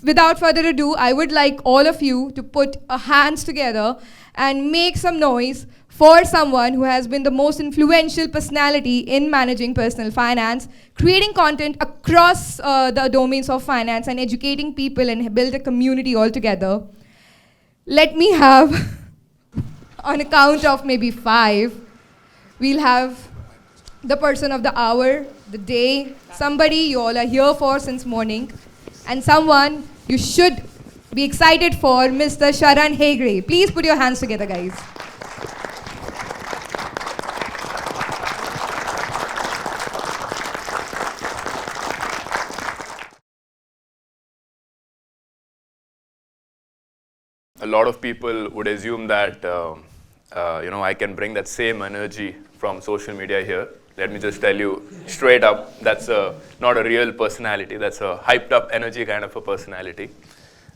without further ado, I would like all of you to put hands together and make some noise for someone who has been the most influential personality in managing personal finance, creating content across the domains of finance and educating people and build a community altogether. Let me have, on a count of maybe 5, we'll have the person of the hour, the day, somebody you all are here for since morning, and someone you should be excited for, Mr. Sharan Hegde. Please put your hands together, guys. A lot of people would assume that I can bring that same energy from social media here. Let me just tell you straight up, that's not a real personality. That's a hyped up energy kind of a personality.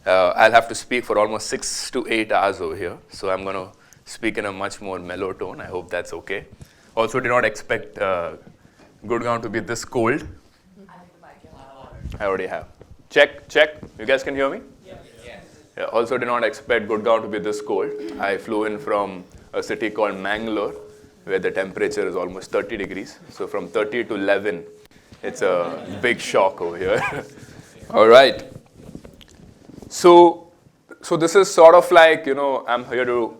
I'll have to speak for almost 6 to 8 hours over here. So I'm going to speak in a much more mellow tone. I hope that's okay. Also, did not expect Gurgaon to be this cold. I already have. Check. You guys can hear me? Yeah, also did not expect Gurgaon to be this cold. I flew in from a city called Mangalore, where the temperature is almost 30 degrees. So from 30 to 11, it's a big shock over here. All right. So this is sort of like, I'm here to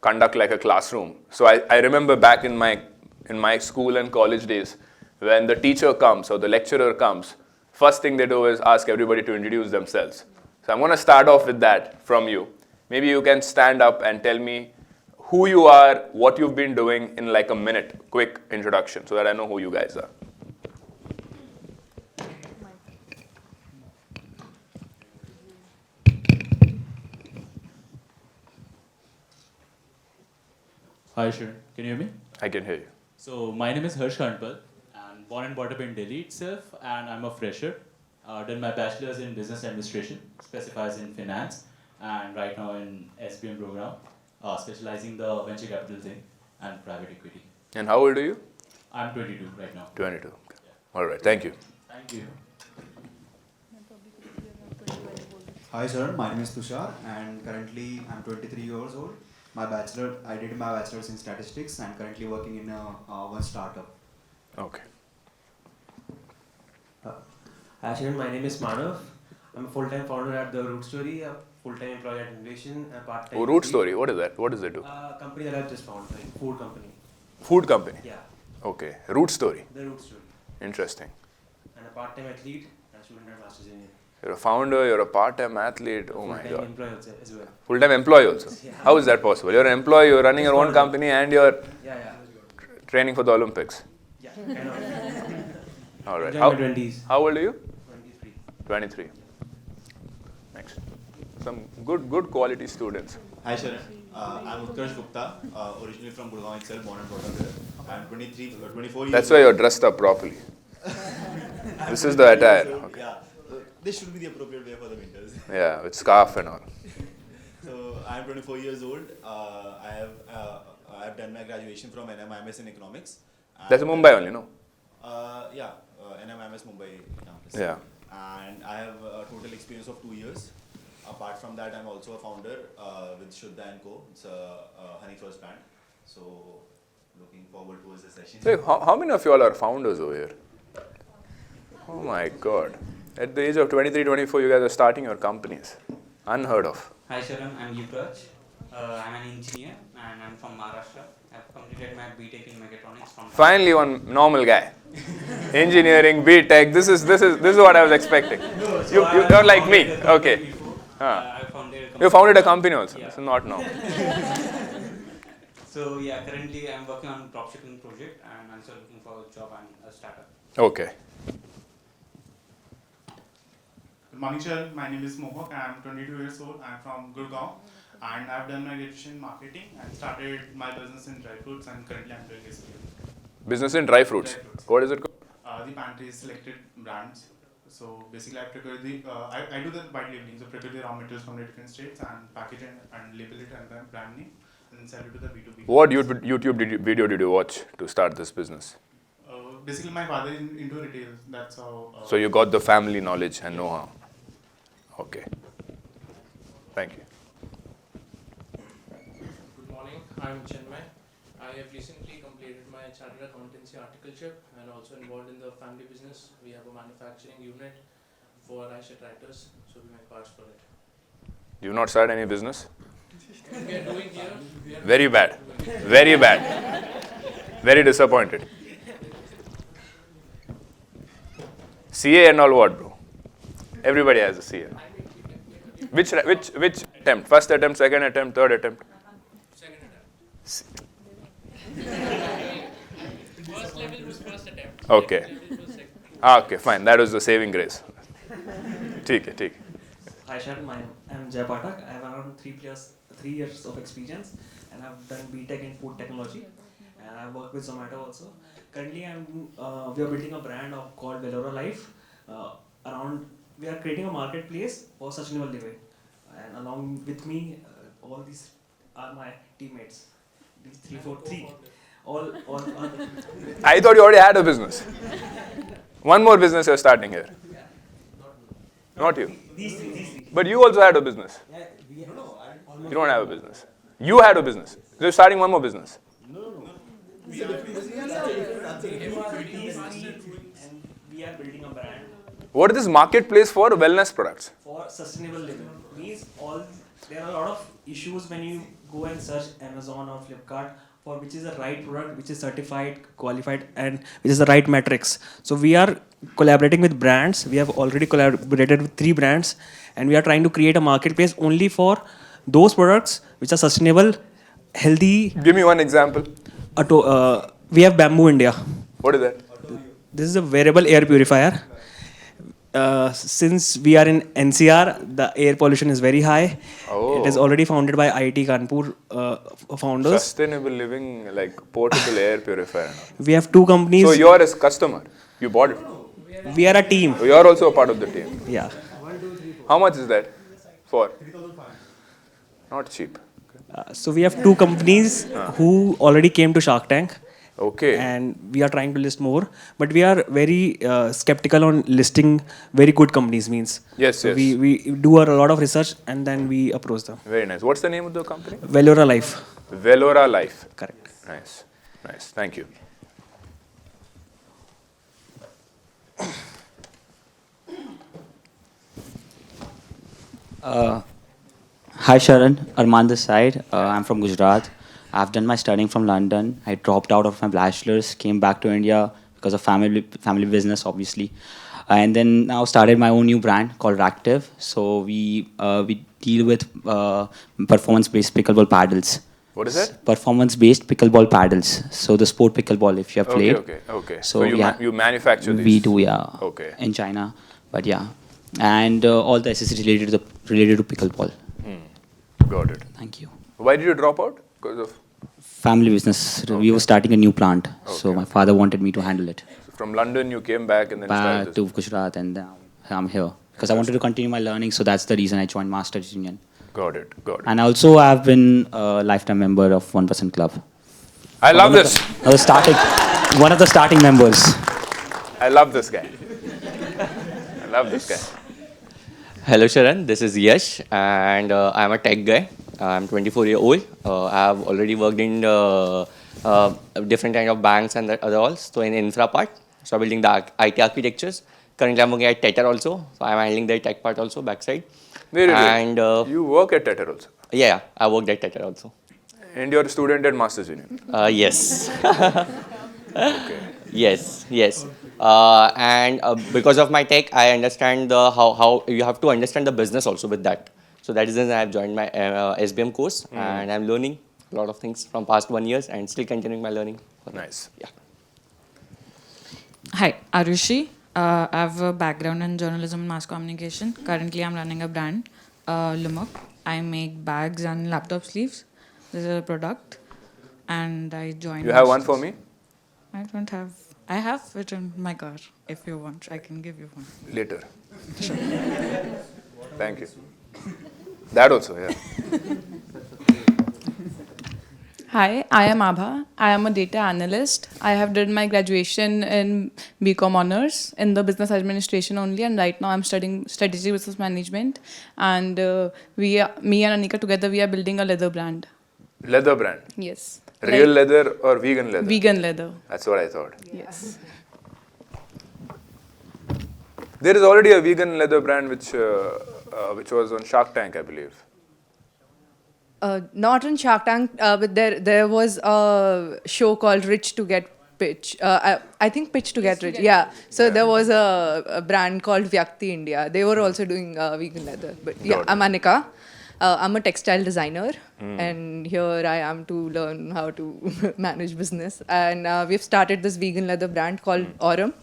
conduct like a classroom. So I remember back in my school and college days, when the teacher comes or the lecturer comes, first thing they do is ask everybody to introduce themselves. So I'm going to start off with that from you. Maybe you can stand up and tell me who you are, what you've been doing in like a minute, quick introduction, so that I know who you guys are. Hi, Sharan. Can you hear me? I can hear you. So my name is Harsh Khandpal. I'm born and brought up in Delhi itself, and I'm a fresher. Done my bachelor's in business administration, specifies in finance, and right now in SBM program, specializing the venture capital thing and private equity. And how old are you? I'm 22 right now. 22. Okay. Yeah. All right. Thank you. Thank you. Hi sir, my name is Tushar and currently I'm 23 years old. I did my bachelor's in statistics and currently working in one startup. Okay. Hi Sharan, my name is Manav. I'm a full-time founder at the Root Story, a full-time employee at Innovation, a part-time. Oh, Root Story. What is that? What does it do? Company that I've just founded, like food company. Food company? Yeah. Okay. Root Story. The Root Story. Interesting. And a part-time athlete and a student at Masters Engineer. You're a founder, you're a part-time athlete. Oh my God. Full-time employee also, as well. Full-time employee also? Yeah. How is that possible? You're an employee, you're running your own company and you're Yeah. training for the Olympics. Yeah, kind of. All right. Enjoying my 20s. How old are you? 23. 23. Next. Some good quality students. Hi Sharan, I'm Utkarsh Gupta, originally from Gurgaon itself, born and brought up there. I'm 24 years That's why you're dressed up properly. This is the attire. Okay. Yeah, this should be the appropriate way for the winters. Yeah, with scarf and all. So I'm 24 years old. I have done my graduation from NMIMS in economics. That's in Mumbai only, no? NMIMS Mumbai campus. Yeah. And I have a total experience of 2 years. Apart from that, I'm also a founder with Shuddha & Co. It's a honey first brand. So looking forward towards the session. So how many of you all are founders over here? Oh my God. At the age of 23, 24, you guys are starting your companies. Unheard of. Hi Sharan, I'm Yuvraj. I'm an engineer and I'm from Maharashtra. I've completed my BTech in mechatronics from. Finally, one normal guy. Engineering, BTech. This is what I was expecting. You're like me. Okay. I founded a company. You founded a company also. Yeah. This is not normal. So yeah, currently I'm working on a dropshipping project and I'm also looking for a job and a startup. Okay. Good morning, sir. My name is Mohak. I'm 22 years old. I'm from Gurgaon, and I've done my graduation in marketing and started my business in dry fruits, and currently I'm doing SBM. Business in dry fruits. Dry fruits. What is it called? The pantry is selected brands. So basically, I procure I do the white labeling. So procure the raw materials from the different states and package it and label it and then brand name, and then sell it to the B2B. What YouTube video did you watch to start this business? Basically, my father is into retail. That's how. So you got the family knowledge and know-how. Okay. Thank you. Good morning. I'm Chinmay. I have recently completed my chartered accountancy articleship and also involved in the family business. We have a manufacturing unit for Aisha tractors, so we make parts for it. You've not started any business? We are doing here. Very bad. Very bad. Very disappointed. CA and all what, bro? Everybody has a CA. Which attempt? First attempt, second attempt, third attempt? Second attempt. First level was first attempt. Okay. Second level was second. Okay, fine. That was the saving grace. ठीक है. Hi Sharan, I'm Jay Patak. I have around 3 years of experience and I've done BTech in food technology and I work with Zomato also. Currently we are building a brand called Velora Life. We are creating a marketplace for sustainable living and along with me all these are my teammates. These three. All I thought you already had a business. One more business you're starting here. Not you. These three. But you also had a business. You don't have a business. You had a business. You're starting one more business. These three and we are building a brand. What is this marketplace for wellness products? For sustainable living means there are a lot of issues when you go and search Amazon or Flipkart for which is the right product, which is certified, qualified, and which is the right metrics. So we are collaborating with brands. We have already collaborated with 3 brands, and we are trying to create a marketplace only for those products which are sustainable, healthy. Give me one example. We have Bamboo India. What is that? This is a wearable air purifier. Since we are in NCR, the air pollution is very high. Oh. It is already founded by IIT Kanpur founders. Sustainable living, like portable air purifier. We have 2 companies. So you're a customer. You bought it. We are a team. So you're also a part of the team. Yeah. How much is that for? Not cheap. So we have 2 companies who already came to Shark Tank. Okay. And we are trying to list more, but we are very skeptical on listing very good companies. Yes. We do a lot of research and then we approach them. Very nice. What's the name of the company? Velora Life. Velora Life. Correct. Nice. Thank you. Hi Sharan, Arman this side. I'm from Gujarat. I've done my studying from London. I dropped out of my bachelor's, came back to India because of family business, obviously, and then now started my own new brand called Ractive. So we deal with performance-based pickleball paddles. What is that? Performance-based pickleball paddles. So the sport pickleball, if you have played. Okay. So you manufacture these? We do, yeah. Okay. In China, but yeah, and all the accessories related to pickleball. Got it. Thank you. Why did you drop out? Because of Family business. Okay. We were starting a new plant, so my father wanted me to handle it. So from London, you came back and then back to Gujarat, and now I'm here because I wanted to continue my learning. So that's the reason I joined Masters Union. Got it. And also, I've been a lifetime member of 1% Club. I love this. One of the starting members. I love this guy. Hello Sharan, this is Yash and I'm a tech guy. I'm 24 years old. I've already worked in different kind of banks and other all. So in infra part, so building the IT architectures. Currently I'm working at Tether also. So I'm handling the tech part also, backside. Really? And you work at Tether also? Yeah, I worked at Tether also. And you're a student at Masters Union? Yes. Okay. Yes. And because of my tech, I understand how you have to understand the business also with that. So that is the reason I have joined my SBM course and I'm learning a lot of things from past 1 year and still continuing my learning. Nice. Yeah. Hi, Arushi. I have a background in journalism and mass communication. Currently, I'm running a brand, Lumuk. I make bags and laptop sleeves. This is a product. And I joined... You have one for me? I don't have... I have it in my car. If you want, I can give you one. Later. Sure. Thank you. That also, yeah. Hi, I am Abha. I am a data analyst. I have did my graduation in BCom honors in the business administration only, and right now I'm studying strategic business management. And me and Anika together, we are building a leather brand. Leather brand? Yes. Real leather or vegan leather? Vegan leather. That's what I thought. Yes. There is already a vegan leather brand which was on Shark Tank, I believe. Not on Shark Tank, but there was a show called Rich to Get Pitch. I think Pitch to Get Rich. Yeah. So there was a brand called Vyakti India. They were also doing vegan leather. But yeah, I'm Anika. I'm a textile designer, and here I am to learn how to manage business. And we've started this vegan leather brand called Aurum.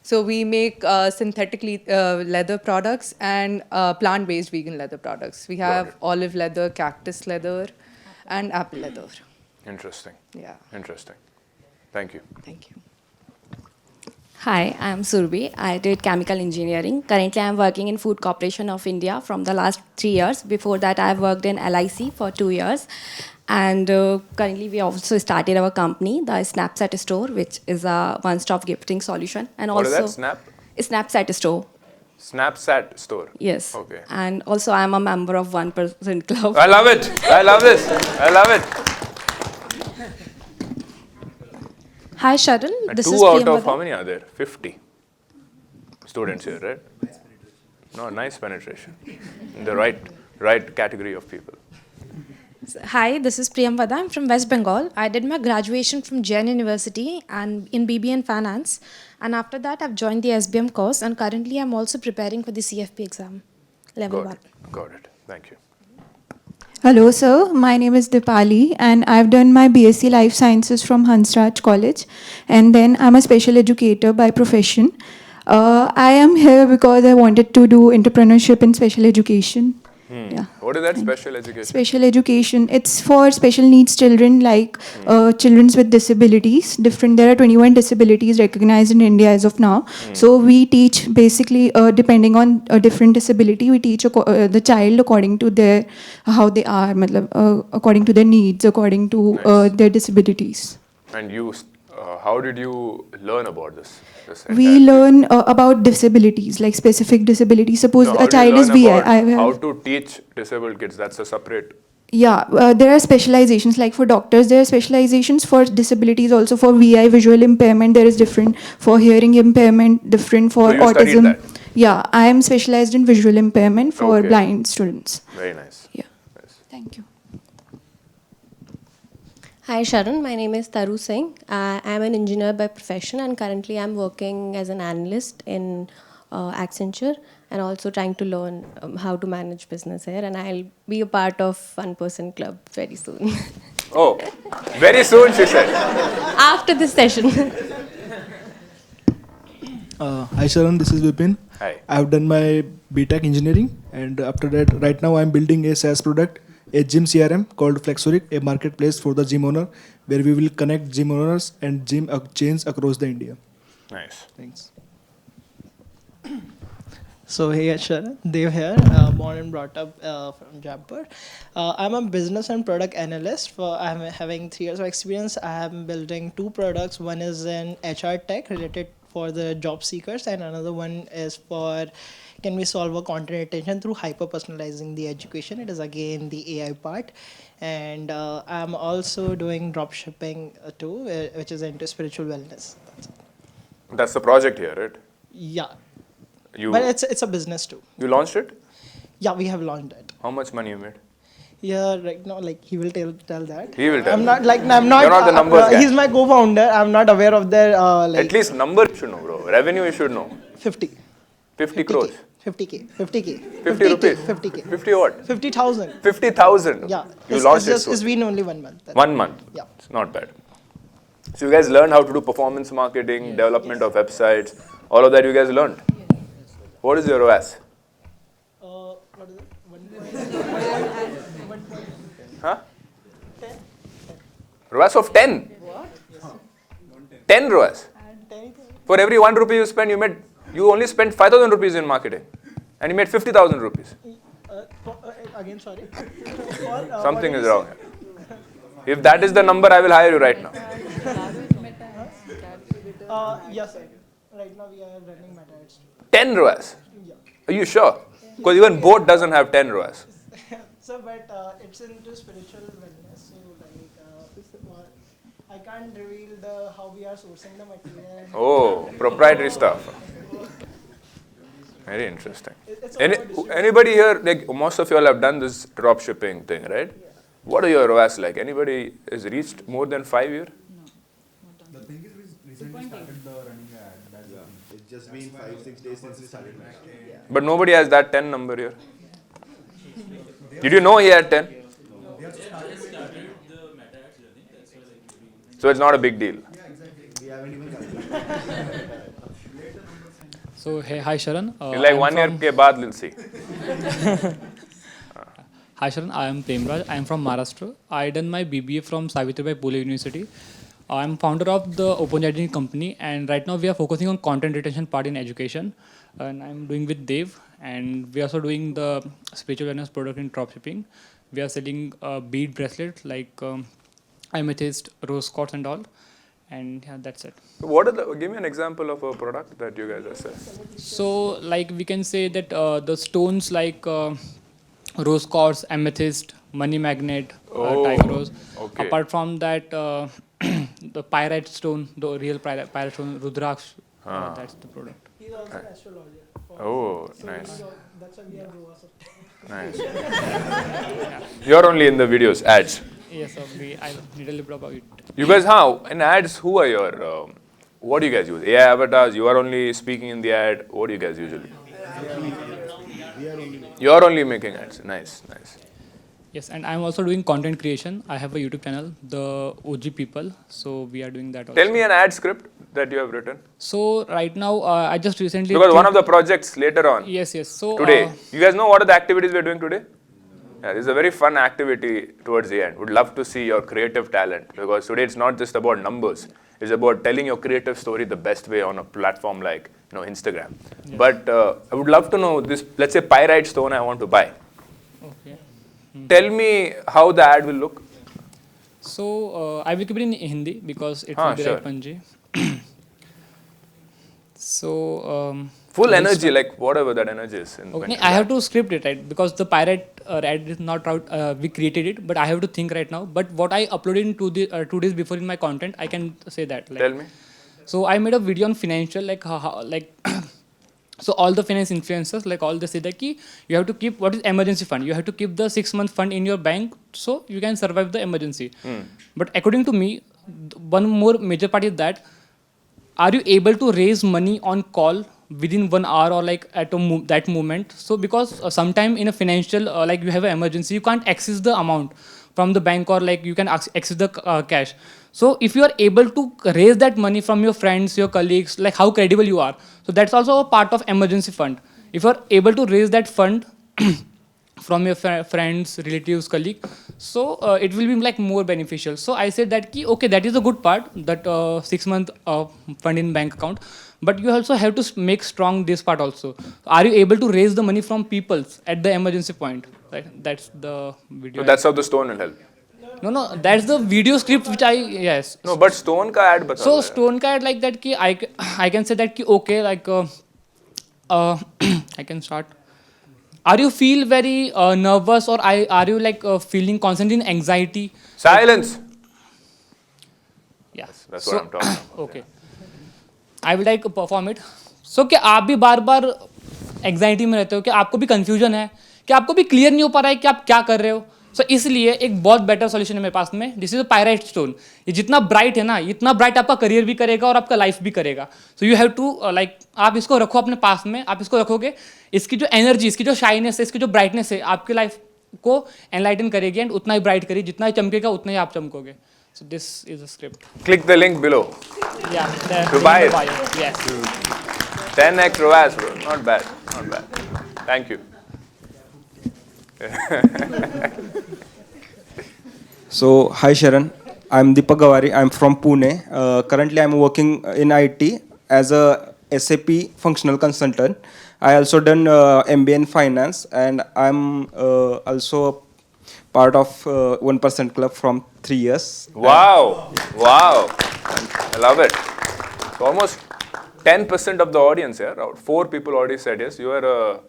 So we make synthetic leather products and plant-based vegan leather products. We have olive leather, cactus leather, and apple leather. Interesting. Yeah. Interesting. Thank you. Thank you. Hi, I'm Surbi. I did chemical engineering. Currently, I'm working in Food Corporation of India from the last 3 years. Before that, I've worked in LIC for 2 years. And currently, we also started our company, the Snapchat Store, which is a one-stop gifting solution. And What also, is that? Snapchat Store. Snapchat Store? Yes. Okay. And also, I'm a member of 1% Club. I love it. I love this. I love it. Hi, Sharan. This is Two out Priyam of how many are there? 50 students here, right? No, nice penetration. In the right category of people. Hi, this is Priyam Vada. I'm from West Bengal. I did my graduation from Jain University and in BBA and Finance. And after that, I've joined the SBM course. And currently, I'm also preparing for the CFP exam, level 1. Got it. Thank you. Hello, sir. My name is Dipali, and I've done my BSc Life Sciences from Hansraj College. And then I'm a special educator by profession. I am here because I wanted to do entrepreneurship in special education. Yeah. What is that special education? Special education, it's for special needs children, like children with disabilities. There are 21 disabilities recognized in India as of now. So we teach basically, depending on a different disability, we teach the child according to how they are, according to their needs, according to their disabilities. And you, how did you learn about this? We learn about disabilities, like specific disabilities. Suppose a child is VI. How to teach disabled kids? That's a separate. Yeah, there are specializations. Like for doctors, there are specializations for disabilities. Also for VI, visual impairment, there is different. For hearing impairment, different. For So you autism. studied that? Yeah, I am specialized in visual impairment for blind students. Very nice. Yeah. Thank you. Hi Sharan, my name is Taru Singh. I am an engineer by profession and currently I'm working as an analyst in Accenture and also trying to learn how to manage business here, and I'll be a part of 1% Club very soon. Oh, very soon she said. After this session. Hi Sharan, this is Vipin. Hi. I've done my BTech engineering, and after that, right now I'm building a SaaS product, a gym CRM called Flexoric, a marketplace for the gym owner, where we will connect gym owners and gym chains across the India. Nice. Thanks. So hey Sharan, Dev here, born and brought up from Jaipur. I'm a business and product analyst. I'm having 3 years of experience. I am building 2 products. One is in HR tech related for the job seekers, and another one is for can we solve a content retention through hyper personalizing the education. It is again the AI part, and I'm also doing drop shipping too, which is into spiritual wellness. That's the project here, right? Yeah. But it's a business too. You launched it? Yeah, we have launched it. How much money you made? Yeah, right now, like he will tell that. He will tell. I'm not. You're not the numbers guy. He's my co-founder. I'm not aware of their like. At least number you should know, bro. Revenue you should know. 50. 50 crores. 50K. 50K. 50 rupees. 50K. 50 what? 50,000. 50,000. Yeah. You launched it. It's been only 1 month. 1 month. Yeah. It's not bad. So you guys learned how to do performance marketing, development of websites. All of that you guys learned. What is your OS? What is it? Huh? ROAS of 10? What? 10 ROAS? For every 1 rupee you spend, you only spent 5,000 rupees in marketing. And you made 50,000 rupees. Again, sorry. Something is wrong. If that is the number, I will hire you right now. Yes, sir. Right now we are running Meta ads. 10 ROAS? Yeah. Are you sure? Because even boat doesn't have 10 ROAS. So, but it's into spiritual wellness. So, like, I can't reveal how we are sourcing the material. Oh, proprietary stuff. Very interesting. It's Anybody here, like most of you all have done this drop shipping thing, right? Yeah. What are your ROAS like? Anybody has reached more than 5 years? The thing is, we recently started the running ad. That's the thing. It's just been 5-6 days since we started. But nobody has that 10 number here. Did you know he had 10? So it's not a big deal. We haven't even calculated. So hey, hi Sharan. Like 1 year ke baad we'll see. Hi Sharan, I am Premraj. I am from Maharashtra. I done my BBA from Savitribai Phule University. I am founder of the Open Identity company, and right now we are focusing on content retention part in education. And I'm doing with Dev, and we are also doing the spiritual wellness product in dropshipping. We are selling bead bracelets like amethyst, rose quartz, and all. And yeah, that's it. Give me an example of a product that you guys are selling. So, like we can say that the stones like rose quartz, amethyst, money magnet, tiger rose. Okay. Apart from that, the pyrite stone, the real pyrite stone, Rudraksh, that's the product. He's also an astrologer. Oh, So nice. That's why we have ROAS. Nice. You're only in the videos, ads. Yes, I did a little bit about it. You guys, in ads, who are your, what do you guys use? AI avatars, you are only speaking in the ad, what do you guys usually? You're only making ads, nice. Yes, and I'm also doing content creation. I have a YouTube channel, the OG People, so we are doing that also. Tell me an ad script that you have written. So right now, I just recently... Because one of the projects later on. Yes. So today, you guys know what are the activities we're doing today? Yeah, this is a very fun activity towards the end. Would love to see your creative talent, because today it's not just about numbers. It's about telling your creative story the best way on a platform like Instagram. Yes. But I would love to know this, let's say pyrite stone I want to buy. Okay. Tell me how the ad will look. So I will keep it in Hindi because it will be sure. like Panji. So full energy, like whatever that energy is. Okay, I have to script it, right? Because the pirate ad is not out. We created it, but I have to think right now. But what I uploaded in 2 days before in my content, I can say that. Like, tell me. So I made a video on financial, like so all the finance influencers, like all they say that you have to keep what is emergency fund. You have to keep the 6-month fund in your bank so you can survive the emergency. But according to me, one more major part is that are you able to raise money on call within 1 hour or like at that moment? So because sometime in a financial like you have an emergency, you can't access the amount from the bank or like you can access the cash. So if you are able to raise that money from your friends, your colleagues, like how credible you are. So that's also a part of emergency fund. If you are able to raise that fund from your friends, relatives, colleagues, so it will be like more beneficial. So I said that okay, that is a good part, that 6-month fund in bank account. But you also have to make strong this part also. Are you able to raise the money from people at the emergency point? Right? That's the video. So that's how the stone will help. No, that's the video script which yes. No, but stone ka ad bata. So stone ka ad like that I can say that okay, like I can start. Are you feel very nervous or are you like feeling constantly in anxiety? Silence. Yes. That's what I'm talking about. Okay. I will like perform it. So क्या आप भी बार-बार anxiety में रहते हो, क्या आपको भी confusion है, क्या आपको भी clear नहीं हो पा रहा है कि आप क्या कर रहे हो? So इसलिए एक बहुत better solution है मेरे पास में. This is a pyrite stone. ये जितना bright है ना, इतना bright आपका career भी करेगा और आपका life भी करेगा. So you have to like आप इसको रखो अपने पास में, आप इसको रखोगे, इसकी जो energy, इसकी जो shyness है, इसकी जो brightness है, आपके life को enlighten करेगी and उतना ही bright करेगी, जितना ही चमकेगा उतना ही आप चमकोगे. So this is a script. Click the link below. Yeah. To buy it. Yes. 10x ROAS, bro. Not bad. Not bad. Thank you. So, hi Sharan. I'm Deepak Gawari. I'm from Pune. Currently, I'm working in IT as a SAP functional consultant. I also done MBA in finance, and I'm also part of 1% club from 3 years. Wow. Wow. I love it. So almost 10% of the audience here. 4 people already said yes. You are a...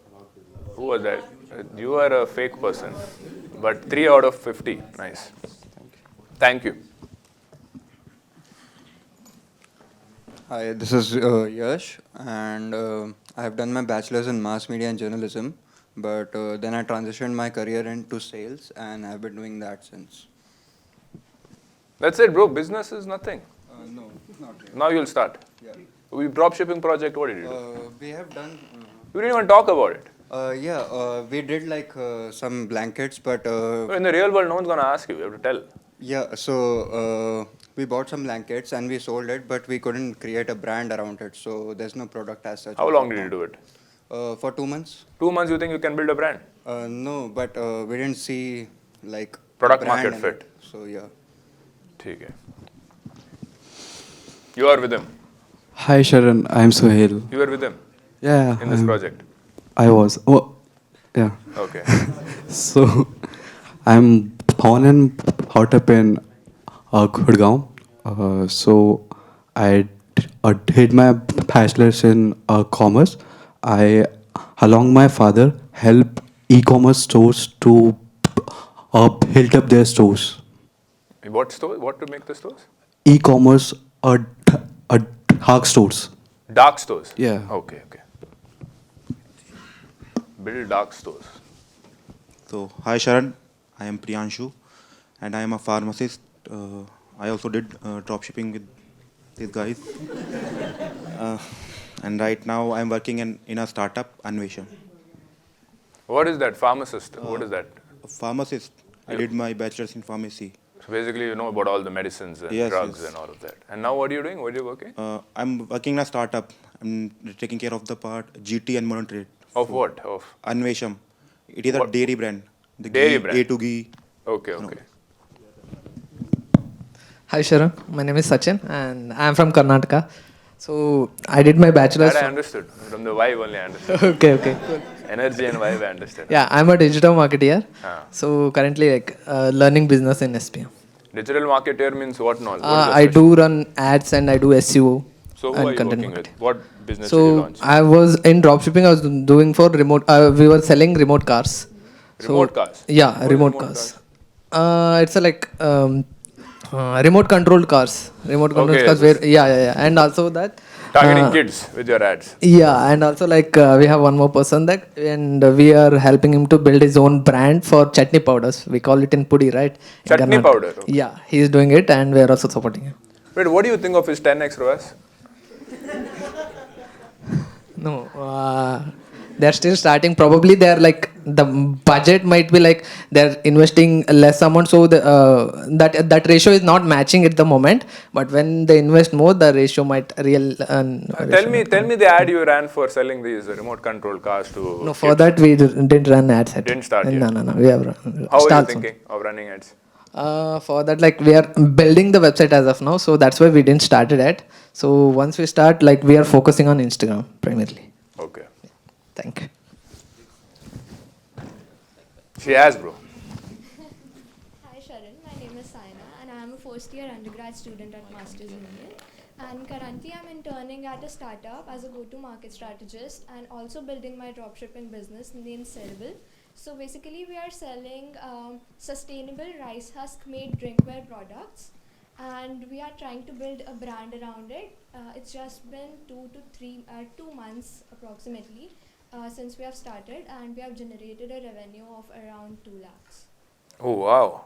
Who was that? You are a fake person. But 3 out of 50. Nice. Thank you. Hi, this is Yash, and I have done my bachelor's in mass media and journalism, but then I transitioned my career into sales, and I've been doing that since. That's it, bro. Business is nothing. No, not really. Now you'll start. Yeah. We dropshipping project, what did you do? We have done. You didn't even talk about it. We did like some blankets, but. In the real world, no one's going to ask you. You have to tell. Yeah, so we bought some blankets and we sold it, but we couldn't create a brand around it, so there's no product as such. How long did you do it? For 2 months. 2 months, you think you can build a brand? No, but we didn't see like Product brand market in fit. it, so yeah. ठीक है. You are with him. Hi Sharan, I'm Sohail. You are with him. Yeah. In this project. I was. Oh, yeah. Okay. So, I'm born and brought up in Gurgaon. So, I did my bachelor's in commerce. I, along my father, helped e-commerce stores to build up their stores. What store? What to make the stores? E-commerce dark stores. Dark stores? Yeah. Okay, okay. Build dark stores. So, hi Sharan, I am Priyanshu and I am a pharmacist. I also did dropshipping with these guys. And right now I am working in a startup, Anvesham. What is that? Pharmacist? What is that? A pharmacist. I did my bachelor's in pharmacy. So basically you know about all the medicines and drugs and all of that. And now what are you doing? What are you working? I'm working in a startup. I'm taking care of the part GT and modern trade. Of what? Of? Anvesham. It is a dairy brand. The Dairy ghee, brand? A to ghee. Okay, okay. Hi Sharan, my name is Sachin and I am from Karnataka. So I did my bachelor's. That I understood. From the vibe only I understood. Okay, okay. Cool. Energy and vibe I understood. Yeah, I'm a digital marketer. Ah. So currently like learning business in SPM. Digital marketer means what now? I do run ads and I do SEO. So who and are you content working marketing. with? What business did you So launch? I was in dropshipping. I was doing for remote. We were selling remote cars. Remote cars? Yeah, What remote is cars. It's a like remote controlled cars. Remote controlled Okay, cars. Where, yeah, and also that. Targeting kids with your ads. Yeah, and also like we have one more person that, and we are helping him to build his own brand for chutney powders. We call it in Pudi, right? In Chutney Karnataka. powder, okay. Yeah, he's doing it, and we are also supporting him. Wait, what do you think of his 10x ROAS? No, they're still starting. Probably they're like the budget might be like they're investing less amount, so the that ratio is not matching at the moment. But when they invest more, the ratio might Tell me the ad you ran for selling these remote control cars to No, for that we didn't run ads. Yet. Didn't start yet? No. We have run. How are you start thinking of running ads? For that, like we are building the website as of now, so that's why we didn't start it yet. So once we start, like we are focusing on Instagram primarily. Okay. Thank you. She has, bro. Hi Sharan, my name is Saina and I am a first year undergrad student at Masters Union. And currently I'm interning at a startup as a go-to-market strategist and also building my dropshipping business named Cerebral. So basically we are selling sustainable rice husk made drinkware products and we are trying to build a brand around it. It's just been 2 months approximately since we have started and we have generated a revenue of around 2 lakhs. Oh, wow.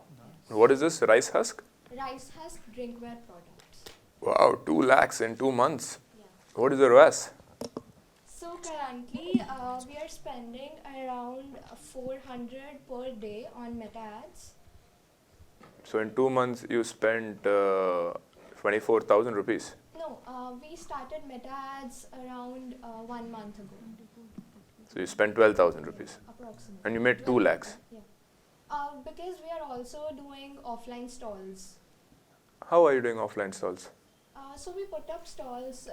What is this? Rice husk? Rice husk drinkware products. Wow, 2 lakhs in 2 months. Yeah. What is the ROAS? So currently we are spending around 400 per day on meta ads. So in 2 months you spent 24,000 rupees. No, we started meta ads around 1 month ago. So you spent 12,000 rupees. Approximately. And you made 2 lakhs. Yeah. Because we are also doing offline stalls. How are you doing offline stalls? So we put up stalls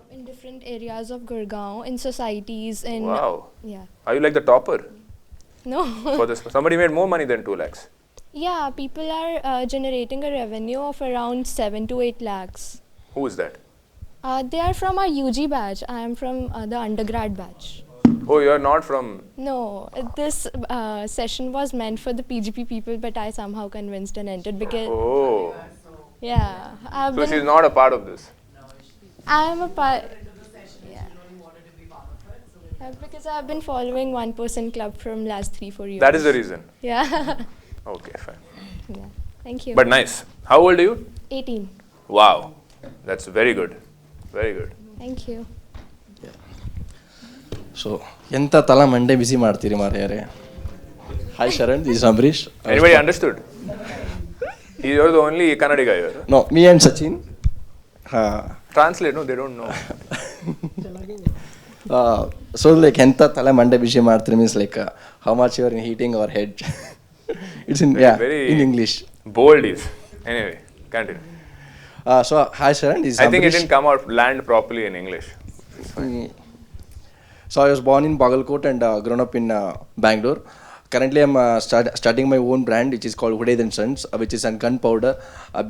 in different areas of Gurgaon, in societies, in... Wow. Yeah. Are you like the topper? No. For this, somebody made more money than 2 lakhs. Yeah, people are generating a revenue of around 7 to 8 lakhs. Who is that? They are from our UG batch. I am from the undergrad batch. Oh, you're not from... No, this session was meant for the PGP people, but I somehow convinced and entered because... Oh. Yeah. So she's not a part of this? I am a part... Yeah. Because I've been following 1% Club from last 3-4 years. That is the reason? Yeah. Okay, fine. Yeah. Thank you. But nice. How old are you? 18. Wow. That's very good. Very good. Thank you. So, ಎಂತ ತಲ ಮಂಡೆ ಬಿಸಿ ಮಾಡ್ತೀರಿ ಮಾರ್ಯಾರೆ. Hi Sharan, this is Ambrish. Anybody understood? You're the only Kannada guy here. No, me and Sachin. Translate, no, they don't know. So like ಎಂತ ತಲೆ ಮಂಡೆ ಬಿಸಿ ಮಾಡ್ತೀರಿ means like how much you are heating our head. It's in Very in English. Bold is. Anyway, continue. So hi Sharan, this is I think it Ambrish. didn't come out land properly in English. So I was born in Bagalkot and grown up in Bangalore. Currently, I'm starting my own brand, which is called Hegde and Sons, which is a gunpowder.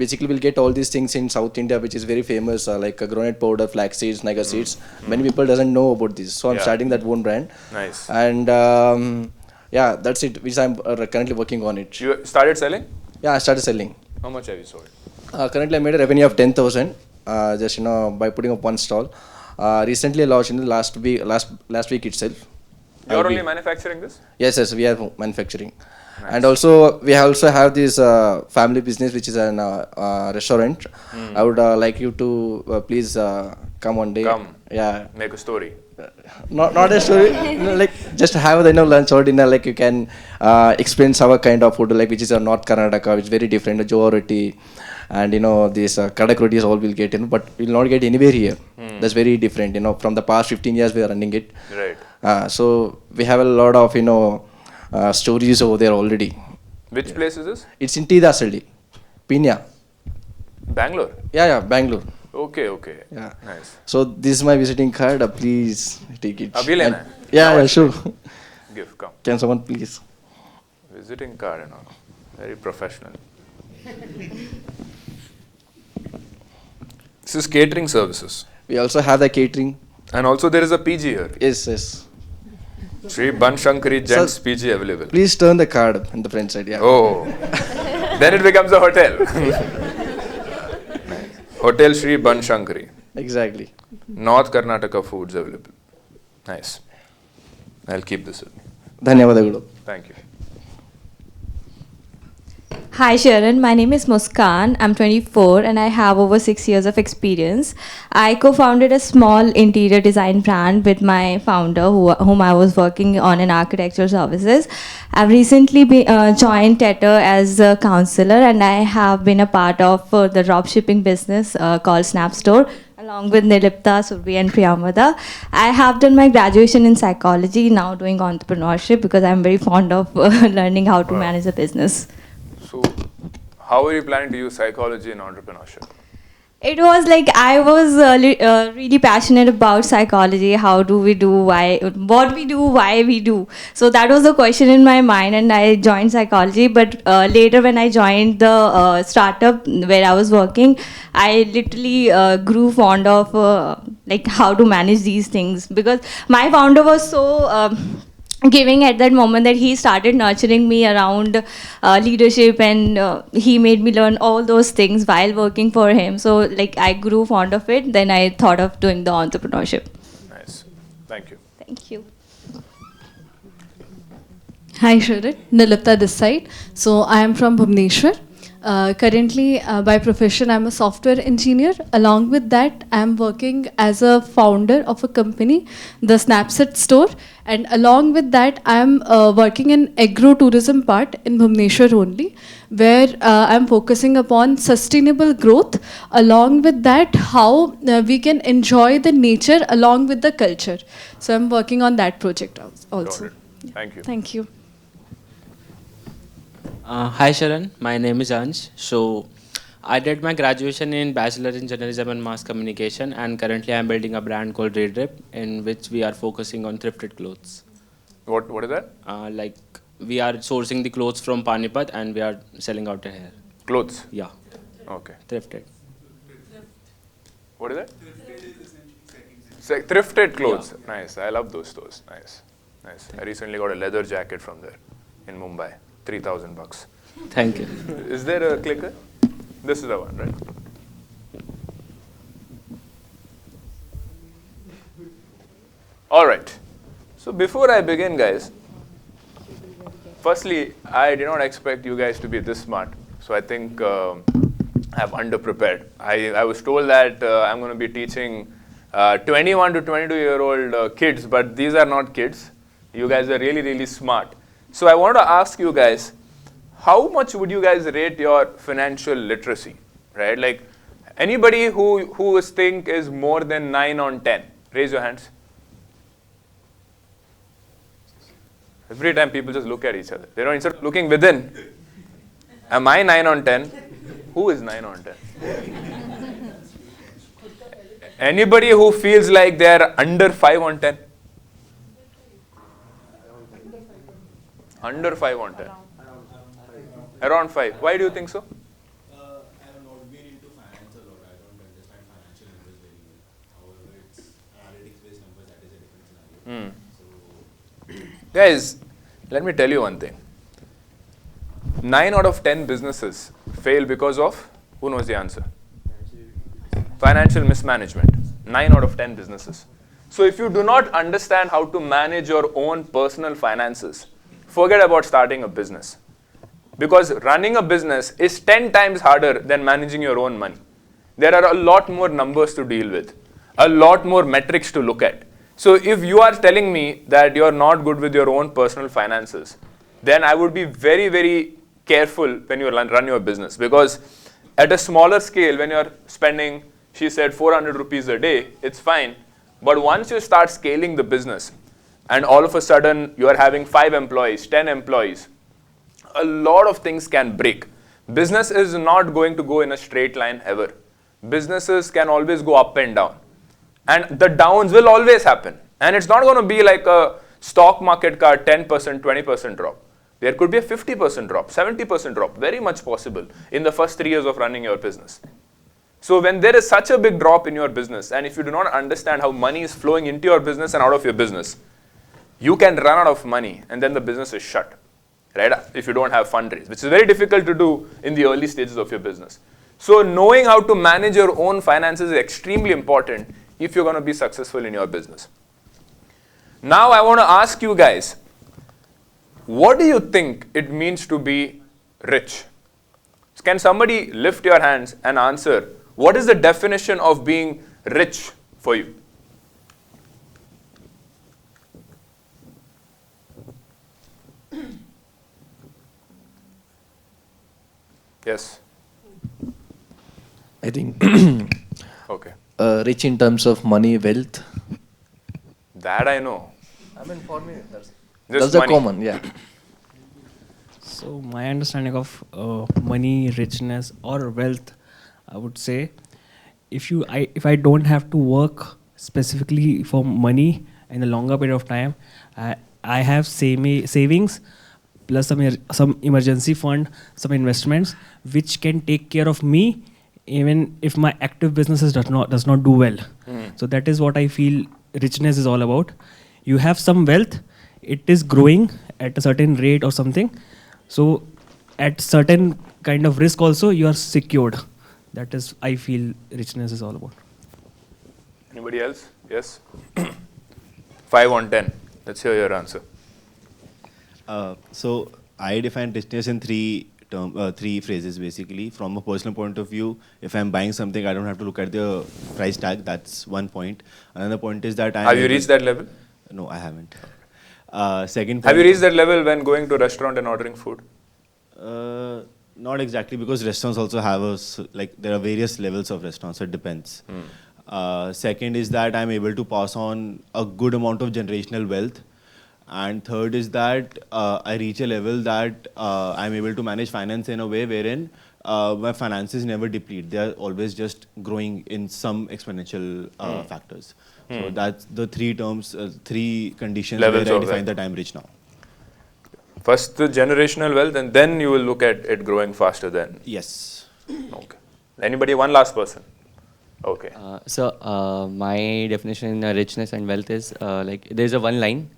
Basically, we'll get all these things in South India, which is very famous, like groundnut powder, flax seeds, naga seeds. Many people doesn't know about this, so I'm starting that own brand. Nice. And yeah, that's it. Which I'm currently working on it. You started selling? Yeah, I started selling. How much have you sold? Currently, I made a revenue of 10,000, just by putting up one stall. Recently launched in the last week itself. You're only manufacturing this? Yes, we are manufacturing. And also we also have this family business, which is an restaurant. I would like you to please come one day. Come. Yeah. Make a story. Not a story. Like just have lunch or dinner. Like you can experience our kind of food, like which is a North Karnataka, which is very different. Jowar roti, and this kadak rotis all will get but will not get anywhere here. That's very different. From the past 15 years we are running it. Right. So we have a lot of stories over there already. Which place is this? It's in Tidasalli, Pinya. Bangalore? Yeah, Bangalore. Okay. Yeah. Nice. So this is my visiting card. Please take it. Abhi lena hai? Yeah, sure. Give, come. Can someone please? Visiting card and all. Very professional. This is catering services. We also have the catering. And also there is a PG here. Yes. Sri Banshankari Gents PG available. Please turn the card in the front side. Yeah. Oh. Then it becomes a hotel. Nice. Hotel Sri Banshankari. Exactly. North Karnataka foods available. Nice. I'll keep this with me. ಧನ್ಯವಾದಗಳು. Thank you. Hi Sharan, my name is Muskan. I'm 24 and I have over 6 years of experience. I co-founded a small interior design brand with my founder whom I was working on in architectural services. I've recently joined Tether as a counselor and I have been a part of the dropshipping business called Snapstore along with Nilipta, Surbi and Priyamvada. I have done my graduation in psychology, now doing entrepreneurship because I'm very fond of learning how to manage a business. So, how are you planning to use psychology in entrepreneurship? It was like I was really passionate about psychology. How do we do? Why? What we do? Why we do? So that was the question in my mind, and I joined psychology. But later, when I joined the startup where I was working, I literally grew fond of like how to manage these things because my founder was so. Giving at that moment that he started nurturing me around leadership and he made me learn all those things while working for him. So like I grew fond of it. Then I thought of doing the entrepreneurship. Nice. Thank you. Thank you. Hi Sharan, Nilipta this side. So I am from Bhubaneswar. Currently, by profession, I'm a software engineer. Along with that, I'm working as a founder of a company, the Snapset store. And along with that, I'm working in agro-tourism part in Bhubaneswar only, where I'm focusing upon sustainable growth. Along with that, how we can enjoy the nature along with the culture. So I'm working on that project also. Thank you. Thank you. Hi Sharan, my name is Ansh. So I did my graduation in Bachelor in Journalism and Mass Communication and currently I am building a brand called Redrip in which we are focusing on thrifted clothes. What is that? Like we are sourcing the clothes from Panipat and we are selling out here. Clothes? Yeah. Okay. Thrifted. What is that? Thrifted clothes. Yeah. Nice. I love those stores. Nice. Nice. I recently got a leather jacket from there in Mumbai. $3,000. Thank you. Is there a clicker? This is the one, right? All right. So before I begin, guys, firstly, I did not expect you guys to be this smart. So I think I'm underprepared. I was told that I'm going to be teaching 21 to 22-year-old kids, but these are not kids. You guys are really, really smart. So I want to ask you guys, how much would you guys rate your financial literacy, right? Like anybody who think is more than 9 on 10, raise your hands. Every time people just look at each other. They don't, instead of looking within, am I 9 on 10? Who is 9 on 10? Anybody who feels like they are under 5 on 10? Under 5 on 10. Around 5. Why do you think so? I have not been into finance a lot. I don't understand financial numbers very well. However, it's analytics-based numbers, that is a different scenario. Guys, let me tell you one thing. 9 out of 10 businesses fail because of, who knows the answer? Financial mismanagement. 9 out of 10 businesses. So if you do not understand how to manage your own personal finances, forget about starting a business. Because running a business is 10 times harder than managing your own money. There are a lot more numbers to deal with, a lot more metrics to look at. So if you are telling me that you're not good with your own personal finances, then I would be very, very careful when you run your business. Because at a smaller scale, when you're spending, she said 400 rupees a day, it's fine. But once you start scaling the business, and all of a sudden you are having 5 employees, 10 employees, a lot of things can break. Business is not going to go in a straight line ever. Businesses can always go up and down. And the downs will always happen. And it's not going to be like a stock market ka 10%, 20% drop. There could be a 50% drop, 70% drop, very much possible in the first 3 years of running your business. So when there is such a big drop in your business, and if you do not understand how money is flowing into your business and out of your business, you can run out of money and then the business is shut, right? If you don't have fundraise, which is very difficult to do in the early stages of your business. So knowing how to manage your own finances is extremely important if you're going to be successful in your business. Now I want to ask you guys, what do you think it means to be rich? Can somebody lift your hands and answer, what is the definition of being rich for you? Yes. I think okay. Rich in terms of money, wealth. That I know. I mean, for me, Just that's money. a common, yeah. So my understanding of money, richness, or wealth, I would say, if I don't have to work specifically for money in a longer period of time, I have savings plus some emergency fund, some investments which can take care of me even if my active businesses does not do well. So that is what I feel richness is all about. You have some wealth, it is growing at a certain rate or something. So at certain kind of risk also you are secured. That is, I feel richness is all about. Anybody else? Yes? 5 on 10. Let's hear your answer. So I define richness in three phrases basically. From a personal point of view, if I'm buying something, I don't have to look at the price tag. That's one point. Another point is that have you reached that level? No, I haven't. Second point. Have you reached that level when going to a restaurant and ordering food? Not exactly, because restaurants also have there are various levels of restaurants, so it depends. Second is that I'm able to pass on a good amount of generational wealth. And third is that I reach a level that I'm able to manage finance in a way wherein my finances never deplete. They are always just growing in some exponential factors. So that's the three terms, three conditions Levels where I of define wealth. that I'm rich now. First the generational wealth, and then you will look at it growing faster then. Yes. Okay. Anybody? One last person. Okay. My definition in richness and wealth is like there's a one line.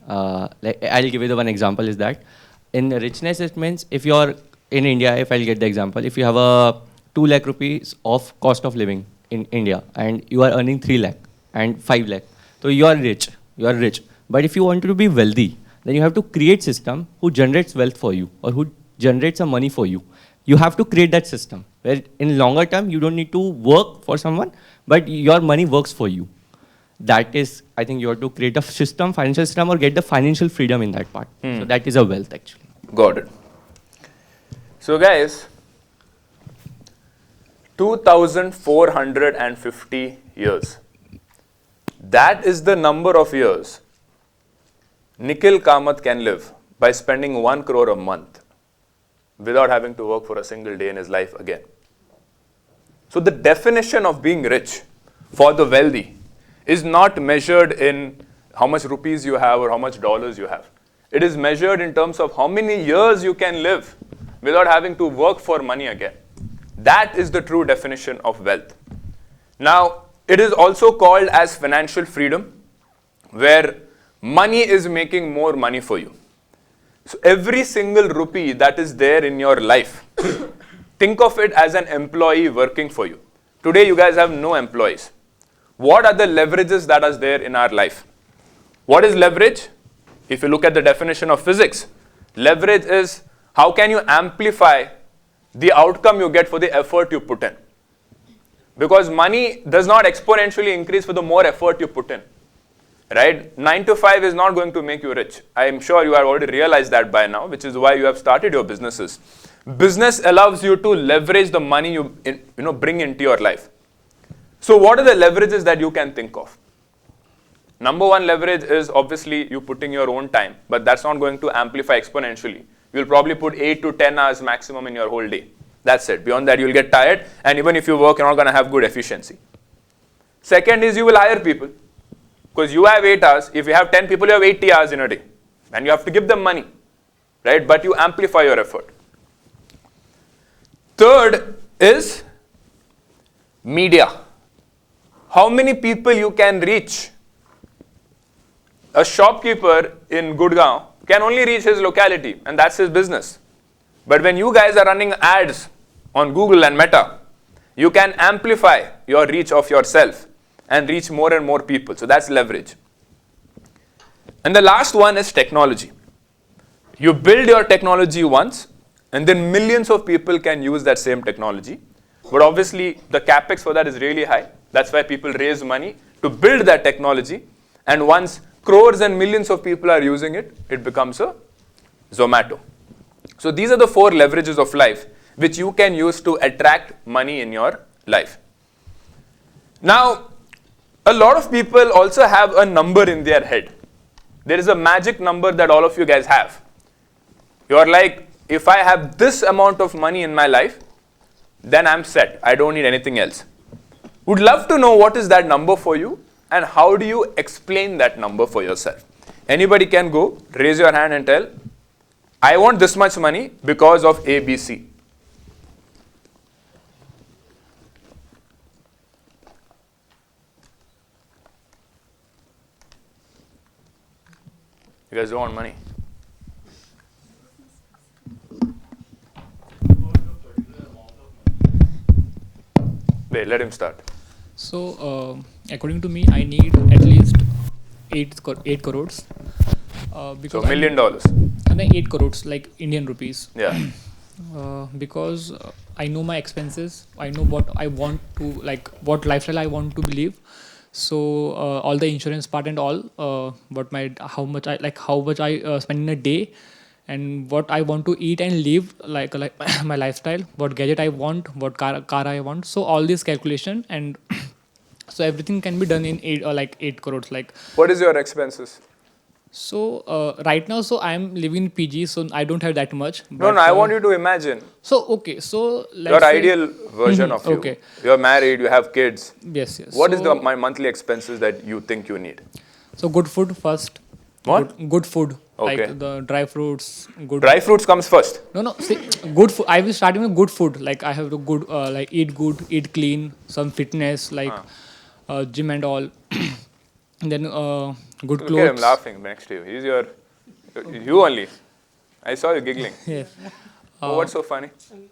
Like I'll give you the one example is that in richness it means if you're in India, if I'll get the example, if you have a 2 lakh rupees of cost of living in India and you are earning 3 lakh and 5 lakh, so you are rich. You are rich. But if you want to be wealthy, then you have to create system who generates wealth for you or who generates some money for you. You have to create that system where in longer term you don't need to work for someone, but your money works for you. That is, I think you have to create a system, financial system, or get the financial freedom in that part. So that is a wealth actually. Got it. So guys, 2,450 years. That is the number of years Nikhil Kamath can live by spending 1 crore a month without having to work for a single day in his life again. So the definition of being rich for the wealthy is not measured in how much rupees you have or how much dollars you have. It is measured in terms of how many years you can live without having to work for money again. That is the true definition of wealth. Now, it is also called as financial freedom, where money is making more money for you. So every single rupee that is there in your life, think of it as an employee working for you. Today you guys have no employees. What are the leverages that are there in our life? What is leverage? If you look at the definition of physics, leverage is how can you amplify the outcome you get for the effort you put in. Because money does not exponentially increase for the more effort you put in. Right? 9 to 5 is not going to make you rich. I am sure you have already realized that by now, which is why you have started your businesses. Business allows you to leverage the money you bring into your life. So what are the leverages that you can think of? Number one leverage is obviously you putting your own time, but that's not going to amplify exponentially. You'll probably put 8 to 10 hours maximum in your whole day. That's it. Beyond that, you'll get tired, and even if you work, you're not going to have good efficiency. Second is you will hire people. Because you have 8 hours. If you have 10 people, you have 80 hours in a day. And you have to give them money. Right? But you amplify your effort. Third is media. How many people you can reach? A shopkeeper in Gurgaon can only reach his locality, and that's his business. But when you guys are running ads on Google and Meta, you can amplify your reach of yourself and reach more and more people. So that's leverage. And the last one is technology. You build your technology once, and then millions of people can use that same technology. But obviously, the capex for that is really high. That's why people raise money to build that technology. And once crores and millions of people are using it, it becomes a Zomato. So these are the 4 leverages of life which you can use to attract money in your life. Now, a lot of people also have a number in their head. There is a magic number that all of you guys have. You are like, if I have this amount of money in my life, then I'm set. I don't need anything else. Would love to know what is that number for you and how do you explain that number for yourself. Anybody can go, raise your hand and tell, I want this much money because of A, B, C. You guys don't want money. Wait, let him start. So, according to me, I need at least 8 crores. Because so, $1 million. 8 crores, like Indian rupees. Yeah. Because I know my expenses. I know what I want to, like, what lifestyle I want to live. So all the insurance part and all, how much I spend in a day, and what I want to eat and live, like my lifestyle, what gadget I want, what car I want. So all this calculation, and so everything can be done in 8 crores. Like, what is your expenses? So right now, so I'm living in PG, so I don't have that much. No, I want you to imagine. So okay, so let's your say, ideal version of you. Okay. You're married, you have kids. Yes. What is my monthly expenses that you think you need? So good food first. What? Good food. Okay. Like the dry fruits, good. Dry fruits comes first. No. See, good food. I will start with good food. Like I have to like eat good, eat clean, some fitness, like gym and all. And then good Look at him clothes. laughing next to you. He's you only. I saw you giggling. Yes. Oh, what's so funny?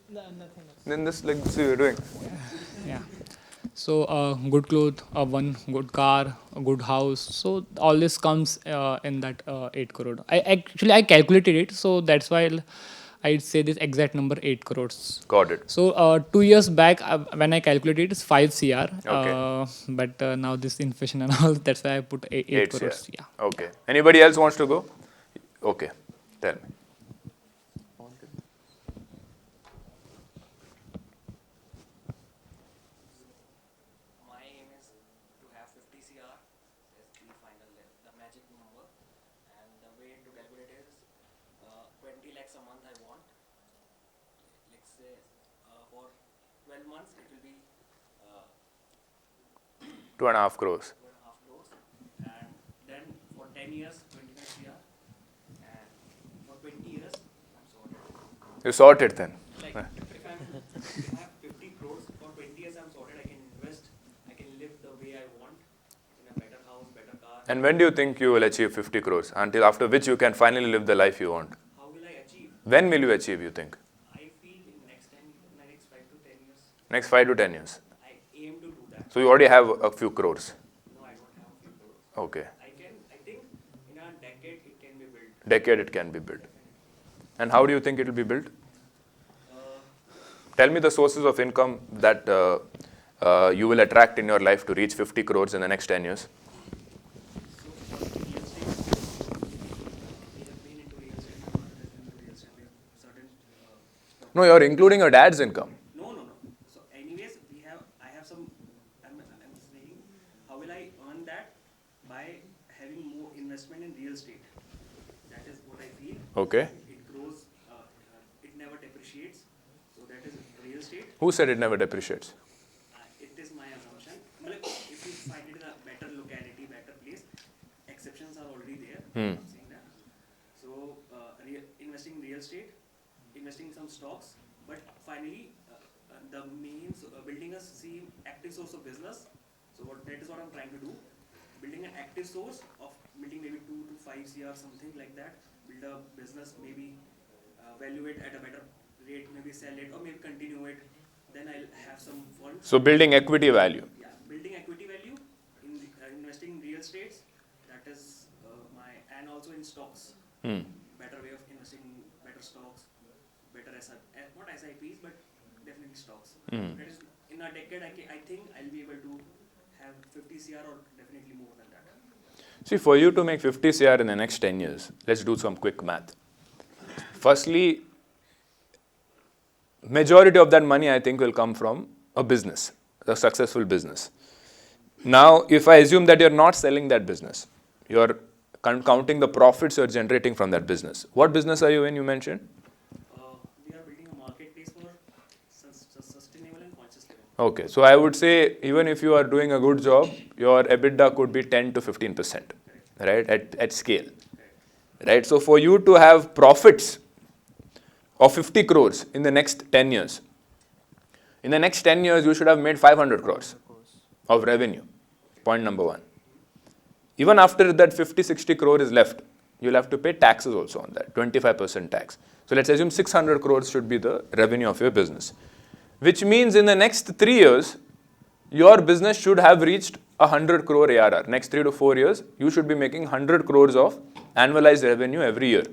Nothing. Then this, like, see what you're doing. Yeah. So good clothes, one good car, a good house. So all this comes in that 8 crore. I calculated it, so that's why I'd say this exact number 8 crores. Got it. So 2 years back when I calculated it's 5 cr. Okay. But now this inflation and all, that's why I put 8 crores. Yeah. Okay. Anybody else wants to go? Okay. Tell me. Months, it will be 2.5 crores. And then for 10 years, 25 CR. And for 20 years, I'm sorted. You sorted then. Like, if I have 50 crores, for 20 years I'm sorted, I can invest, I can live the way I want, in a better house, better car. And when do you think you will achieve 50 crores? Until after which you can finally live the life you want? How will I achieve? When will you achieve, you think? I feel in next 5 to 10 years. Next 5 to 10 years. I aim to do that. So you already have a few crores. No, I don't have a few crores. Okay. I think in a decade it can be built. Decade it can be built. And how do you think it will be built? Tell me the sources of income that you will attract in your life to reach 50 crores in the next 10 years. No, you're including your dad's income. No. So anyways, I have some, I'm saying, how will I earn that? By having more investment in real estate. That is what I feel. Okay. It grows, it never depreciates. So that is real estate. Who said it never depreciates? It is my assumption. But if you find it in a better locality, better place, exceptions are already there. I'm saying that. So investing in real estate, investing in some stocks, but finally the means building a active source of business. So that is what I'm trying to do. Building an active source of building maybe 2 to 5 CR, something like that. Build a business, maybe value it at a better rate, maybe sell it or maybe continue it. Then I'll have some funds. So building equity value. Yeah, building equity value, in investing in real estates. That is and also in stocks. Better way of investing in better stocks, better not SIPs, but definitely stocks. That is, in a decade, I think I'll be able to have 50 CR or definitely more than that. See, for you to make 50 CR in the next 10 years, let's do some quick math. Firstly, majority of that money I think will come from a business, a successful business. Now, if I assume that you're not selling that business, you're counting the profits you're generating from that business. What business are you in, you mentioned? We are building a marketplace for sustainable and conscious living. Okay, so I would say even if you are doing a good job, your EBITDA could be 10 to 15%, right, at scale. Right, so for you to have profits of 50 crores in the next 10 years, in the next 10 years you should have made 500 crores of revenue, point number one. Even after that 50-60 crore is left, you'll have to pay taxes also on that, 25% tax. So let's assume 600 crores should be the revenue of your business, which means in the next 3 years, your business should have reached 100 crore ARR. Next 3 to 4 years, you should be making 100 crores of annualized revenue every year.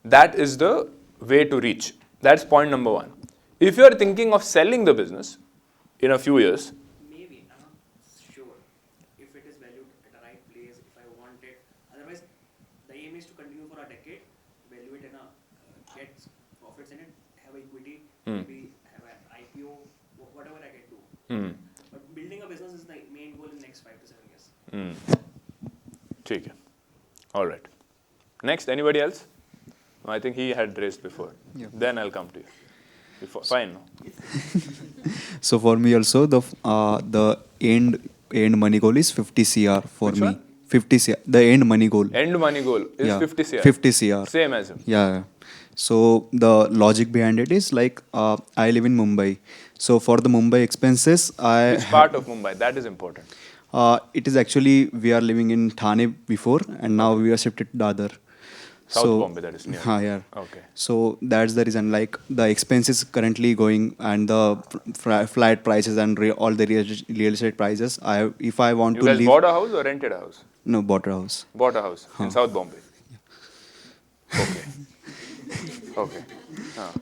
That is the way to reach. That's point number one. If you are thinking of selling the business in a few years, Maybe, I'm not sure if it is valued at the right place, if I want it. Otherwise, the aim is to continue for a decade, value it in get profits in it, have equity, maybe have an IPO, whatever I can do. But building a business is the main goal in the next 5 to 7 years. ठीक है. All right. Next, anybody else? No, I think he had raised before. Yeah. Then I'll come to you. Fine. No? So for me also, the end money goal is 50 CR for Which me. one? 50 CR, the end money goal. End money goal is Yeah, 50 CR. 50 CR. Same as him. Yeah. So the logic behind it is like I live in Mumbai. So for the Mumbai expenses, Which part of Mumbai? That is important. it is actually we are living in Thane before, and now we are shifted to Dadar. South Bombay, that is near. Yeah. Okay. So that's the reason. Like the expenses currently going and the flat prices and all the real estate prices. If I want You to guys live. bought a house or rented a house? No, bought a house. Bought a house in Huh. South Bombay. Okay. Okay.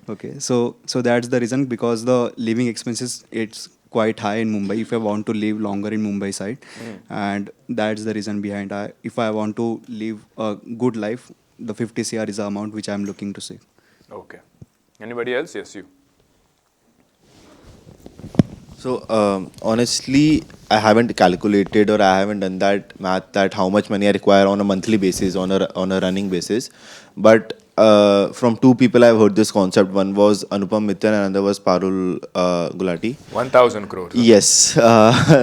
Okay, so that's the reason, because the living expenses, it's quite high in Mumbai if I want to live longer in Mumbai side, and that's the reason behind. If I want to live a good life, the 50 CR is the amount which I'm looking to save. Okay. Anybody else? Yes, you. So honestly, I haven't calculated or I haven't done that math that how much money I require on a monthly basis, on a running basis. But from two people I've heard this concept. One was Anupam Mitra and another was Parul Gulati. 1,000 crores. Yes.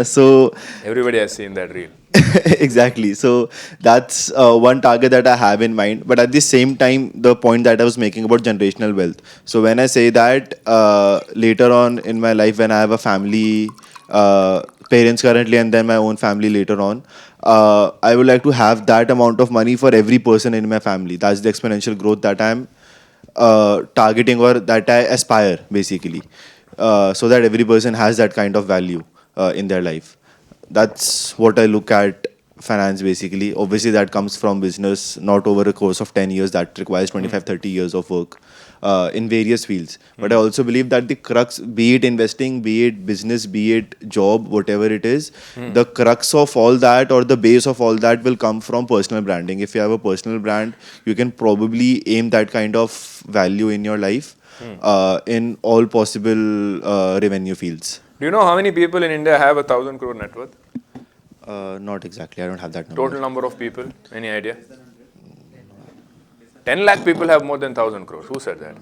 So Everybody has seen that reel. exactly. So that's one target that I have in mind. But at the same time, the point that I was making about generational wealth. So when I say that later on in my life, when I have a family, parents currently, and then my own family later on, I would like to have that amount of money for every person in my family. That's the exponential growth that I'm targeting, or that I aspire, basically, so that every person has that kind of value in their life. That's what I look at finance, basically. Obviously, that comes from business, not over a course of 10 years. That requires 25, 30 years of work in various fields. But I also believe that the crux, be it investing, be it business, be it job, whatever it is, the crux of all that, or the base of all that, will come from personal branding. If you have a personal brand, you can probably aim that kind of value in your life in all possible revenue fields. Do you know how many people in India have 1,000 crore net worth? Not exactly. I don't have that number. Total number of people? Any idea? 10 lakh people have more than 1,000 crores. Who said that?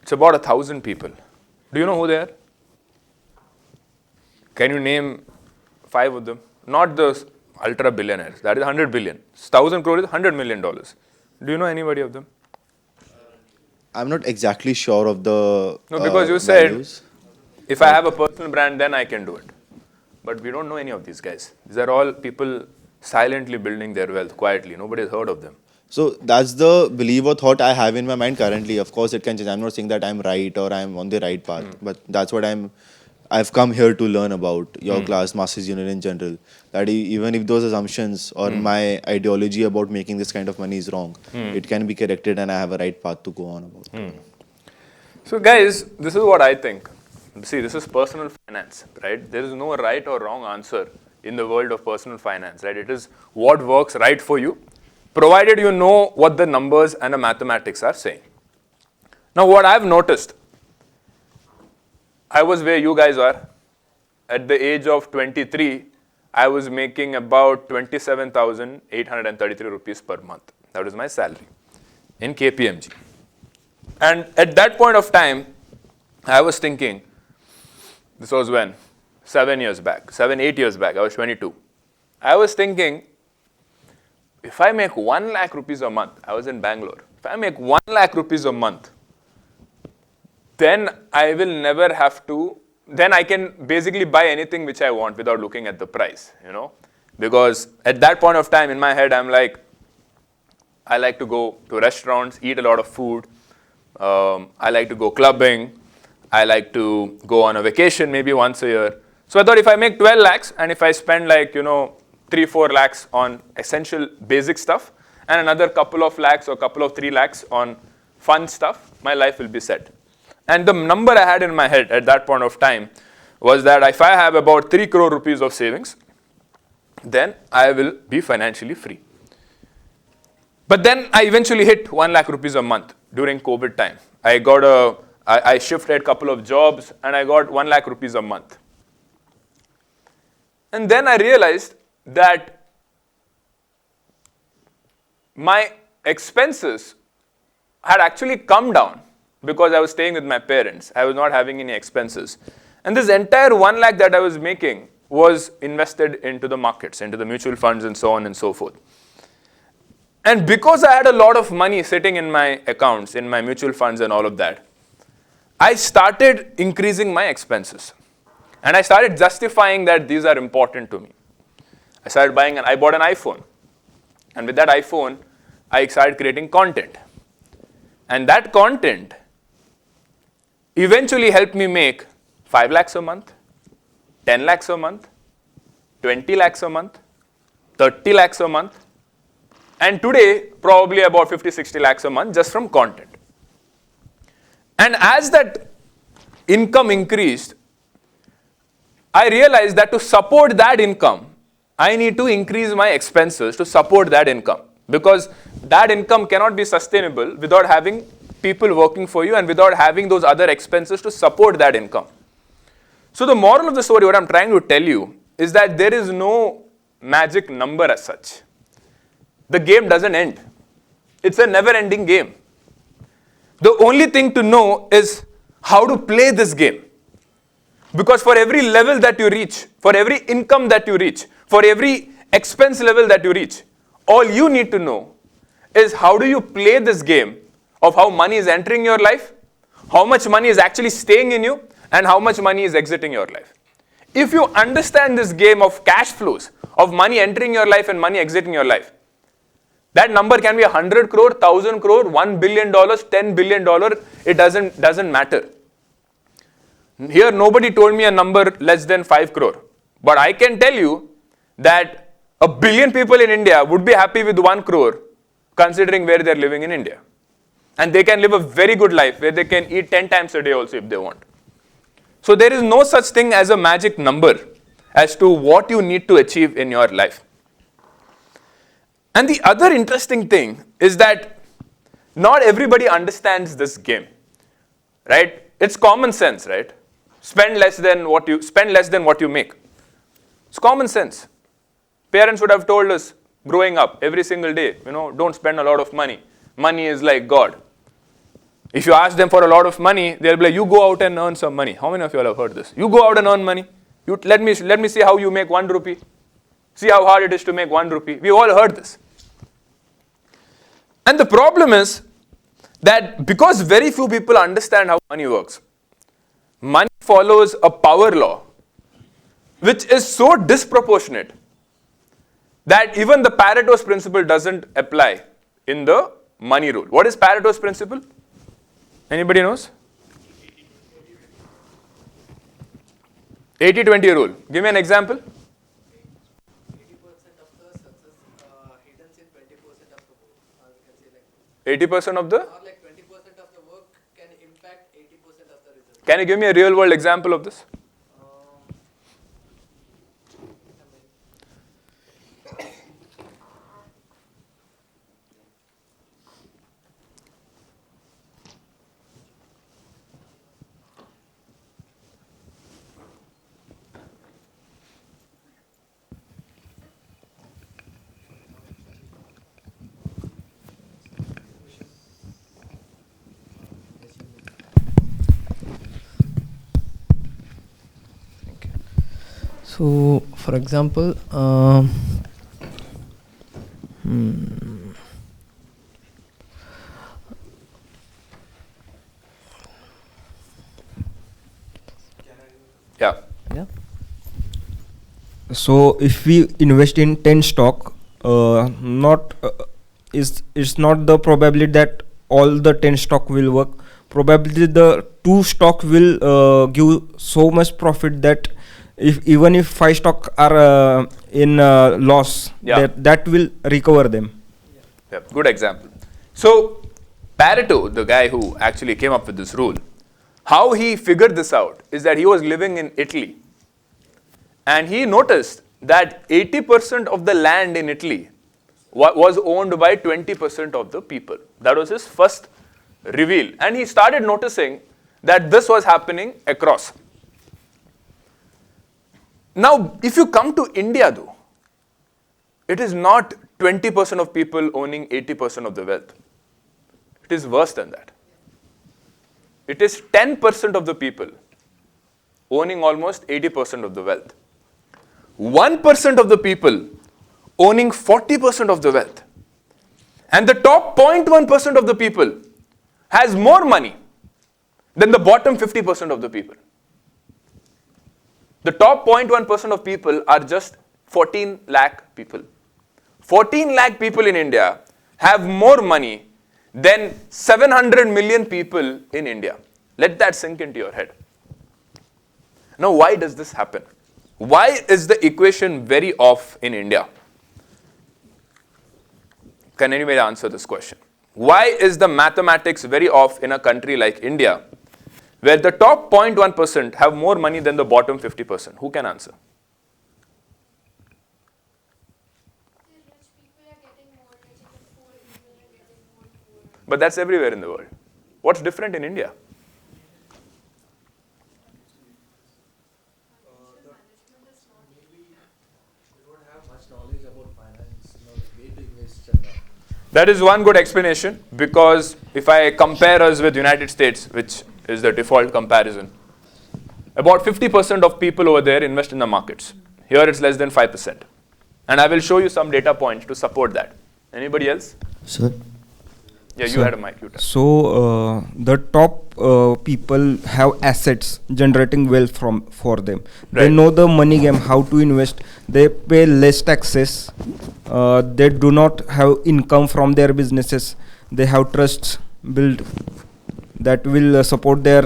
It's about 1,000 people. Do you know who they are? Can you name 5 of them? Not the ultra billionaires. That is 100 billion. 1,000 crores is $100 million. Do you know anybody of them? I'm not exactly sure of the No, because you said, values. if I have a personal brand, then I can do it. But we don't know any of these guys. These are all people silently building their wealth quietly. Nobody has heard of them. So that's the belief or thought I have in my mind currently. Of course, it can change. I'm not saying that I'm right or I'm on the right path, but that's what I've come here to learn about your class, Masters Union in general. That even if those assumptions or my ideology about making this kind of money is wrong, it can be corrected and I have a right path to go on about. So guys, this is what I think. See, this is personal finance, right? There is no right or wrong answer in the world of personal finance, right? It is what works right for you, provided you know what the numbers and the mathematics are saying. Now, what I've noticed, I was where you guys are. At the age of 23, I was making about 27,833 rupees per month. That was my salary in KPMG. And at that point of time, I was thinking, this was when? 8 years back, I was 22. I was thinking, if I make 1 lakh rupees a month, I was in Bangalore. If I make 1 lakh rupees a month, then I will never have to, then I can basically buy anything which I want without looking at the price, you know. Because at that point of time in my head, I'm like, I like to go to restaurants, eat a lot of food. I like to go clubbing. I like to go on a vacation maybe once a year. So I thought if I make 12 lakhs and if I spend 3-4 lakhs on essential basic stuff and another couple of lakhs or couple of 3 lakhs on fun stuff, my life will be set. And the number I had in my head at that point of time was that if I have about 3 crore rupees of savings, then I will be financially free. But then I eventually hit 1 lakh rupees a month during COVID time. I shifted a couple of jobs and I got 1 lakh rupees a month. And then I realized that my expenses had actually come down because I was staying with my parents. I was not having any expenses. And this entire 1 lakh that I was making was invested into the markets, into the mutual funds and so on and so forth. And because I had a lot of money sitting in my accounts, in my mutual funds and all of that, I started increasing my expenses. And I started justifying that these are important to me. I bought an iPhone. And with that iPhone, I started creating content. And that content eventually helped me make 5 lakhs a month, 10 lakhs a month, 20 lakhs a month, 30 lakhs a month, and today probably about 50, 60 lakhs a month just from content. And as that income increased, I realized that to support that income, I need to increase my expenses to support that income, because that income cannot be sustainable without having people working for you and without having those other expenses to support that income. So the moral of the story, what I'm trying to tell you, is that there is no magic number as such. The game doesn't end. It's a never-ending game. The only thing to know is how to play this game. Because for every level that you reach, for every income that you reach, for every expense level that you reach, all you need to know is how do you play this game of how money is entering your life, how much money is actually staying in you, and how much money is exiting your life. If you understand this game of cash flows, of money entering your life and money exiting your life, that number can be 100 crore, 1,000 crore, $1 billion, $10 billion, it doesn't matter. Here nobody told me a number less than 5 crore. But I can tell you that 1 billion people in India would be happy with 1 crore considering where they're living in India. And they can live a very good life where they can eat 10 times a day also if they want. So there is no such thing as a magic number as to what you need to achieve in your life. And the other interesting thing is that not everybody understands this game, right? It's common sense, right? Spend less than what you make. It's common sense. Parents would have told us growing up every single day, don't spend a lot of money. Money is like God. If you ask them for a lot of money, they'll be like, you go out and earn some money. How many of you all have heard this? You go out and earn money. Let me see how you make 1 rupee. See how hard it is to make 1 rupee. We all heard this. And the problem is that because very few people understand how money works, money follows a power law which is so disproportionate that even the Pareto's principle doesn't apply in the money rule. What is Pareto's principle? Anybody knows? 80-20 rule. Give me an example. 80% of the? Can you give me a real world example of this? So, for example, Yeah. So if we invest in 10 stock, it's not the probability that all the 10 stock will work. Probably the 2 stock will give so much profit that even if 5 stock are in loss, that will recover them. Yeah, good example. So Pareto, the guy who actually came up with this rule, how he figured this out is that he was living in Italy. And he noticed that 80% of the land in Italy was owned by 20% of the people. That was his first reveal. And he started noticing that this was happening across. Now, if you come to India though, it is not 20% of people owning 80% of the wealth. It is worse than that. It is 10% of the people owning almost 80% of the wealth. 1% of the people owning 40% of the wealth. And the top 0.1% of the people has more money than the bottom 50% of the people. The top 0.1% of people are just 14 lakh people. 14 lakh people in India have more money than 700 million people in India. Let that sink into your head. Now, why does this happen? Why is the equation very off in India? Can anybody answer this question? Why is the mathematics very off in a country like India, where the top 0.1% have more money than the bottom 50%? Who can answer? But that's everywhere in the world. What's different in India? That is one good explanation, because if I compare us with United States, which is the default comparison, about 50% of people over there invest in the markets. Here it's less than 5%. And I will show you some data points to support that. Anybody else? Sir? Yeah, you had a mic. You So the top people have assets generating wealth for them. They Right. know the money game, how to invest. They pay less taxes. They do not have income from their businesses. They have trusts built that will support their.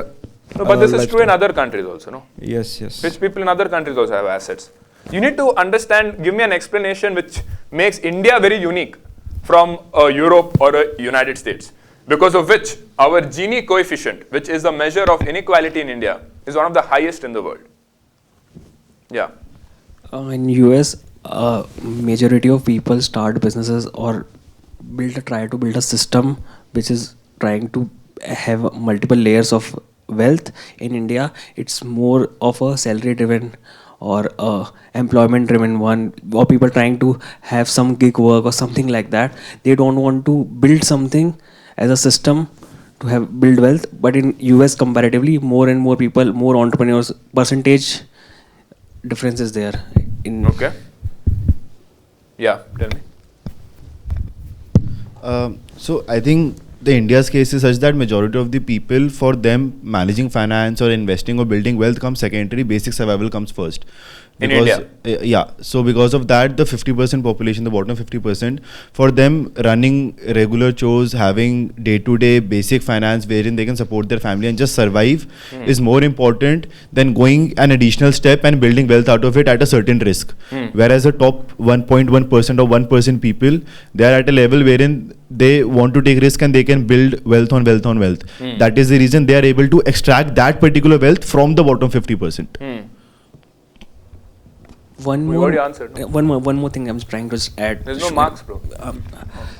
No, but this is true in lifestyle. other countries also, no? Yes, yes. Rich people in other countries also have assets. You need to understand, give me an explanation which makes India very unique from Europe or United States, because of which our Gini coefficient, which is the measure of inequality in India, is one of the highest in the world. Yeah. In US, majority of people start businesses or try to build a system which is trying to have multiple layers of wealth. In India, it's more of a salary driven or employment driven one, or people trying to have some gig work or something like that. They don't want to build something as a system to have build wealth. But in US, comparatively, more and more people, more entrepreneurs, percentage difference is there. Okay. Yeah, tell me. So I think the India's case is such that majority of the people, for them, managing finance or investing or building wealth comes secondary. Basic survival comes first. In Because, India? yeah. So because of that, the 50% population, the bottom 50%, for them, running regular chores, having day-to-day basic finance wherein they can support their family and just survive is more important than going an additional step and building wealth out of it at a certain risk. Whereas the top 1.1% or 1% people, they are at a level wherein they want to take risk and they can build wealth on wealth on wealth. That is the reason they are able to extract that particular wealth from the bottom 50%. One We more, already answered, no? one more thing I'm trying to add. There's no marks, bro.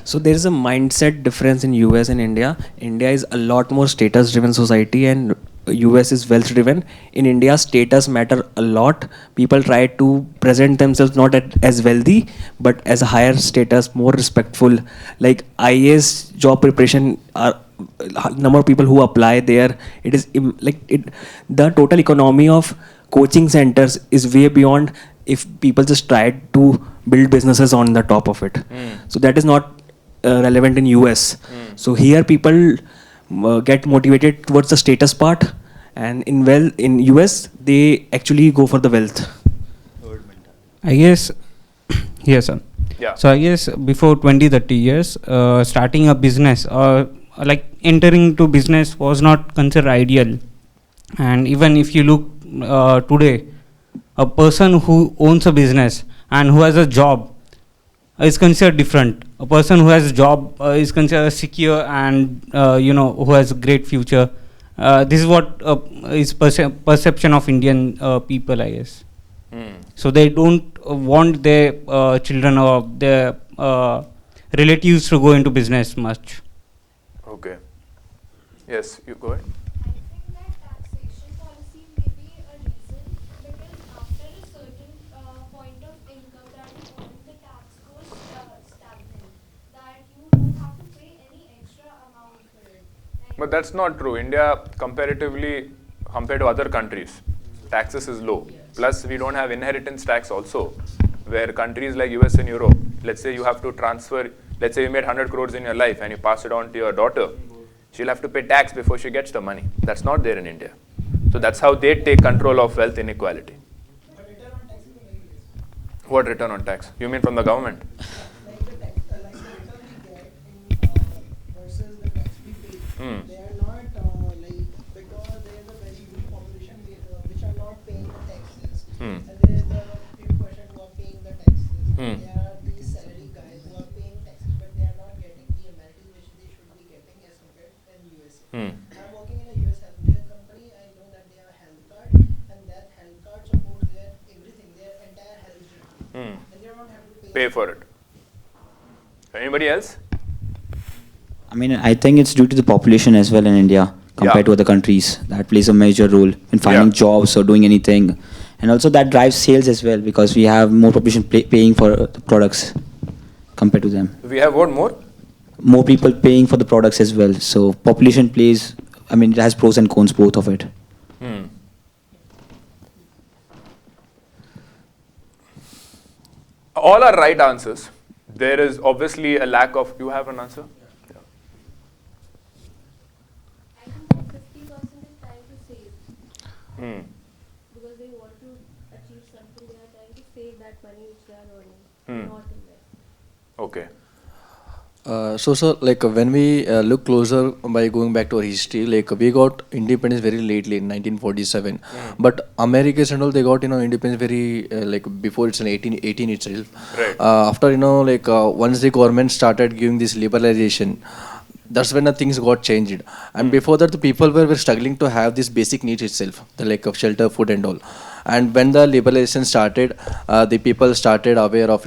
So there is a mindset difference in US and India. India is a lot more status-driven society, and US is wealth-driven. In India, status matter a lot. People try to present themselves not as wealthy, but as a higher status, more respectful. Like IAS job preparation are number of people who apply there. It is the total economy of coaching centers is way beyond if people just tried to build businesses on the top of it. So that is not relevant in US. So here people get motivated towards the status part, and in US they actually go for the wealth. I guess yes, sir. Yeah. So I guess before 20-30 years, starting a business or like entering into business was not considered ideal. And even if you look today, a person who owns a business and who has a job is considered different. A person who has a job is considered secure and who has a great future. This is what is perception of Indian people, I guess. So they don't want their children or their relatives to go into business much. Okay. Yes, you go ahead. But that's not true. India, comparatively, compared to other countries, taxes is low. Plus, we don't have inheritance tax also, where countries like US and Europe, let's say you have to transfer, let's say you made 100 crores in your life and you pass it on to your daughter, she'll have to pay tax before she gets the money. That's not there in India. So that's how they take control of wealth inequality. What return on tax? You mean from the government? Hmm. Hmm. Hmm. Hmm. Hmm. Pay for it. Anybody else? I mean, I think it's due to the population as well in India compared to other countries. That plays a major role in finding jobs or doing anything. And also that drives sales as well because we have more population paying for the products compared to them. We have what more? More people paying for the products as well. So population plays, I mean, it has pros and cons, both of it. Hmm. All are right answers. There is obviously a lack of, you have an answer? Yeah. Hmm. Because they want to achieve something, they are trying to save that money which they are earning, not invest. Okay. So like when we look closer by going back to our history, like we got independence very lately in 1947, but Americans and all, they got independence very like before it's in 1818 itself. Right. After like once the government started giving this liberalization, that's when the things got changed. And before that, the people were struggling to have this basic needs itself, the like of shelter, food and all. And when the liberalization started, the people started aware of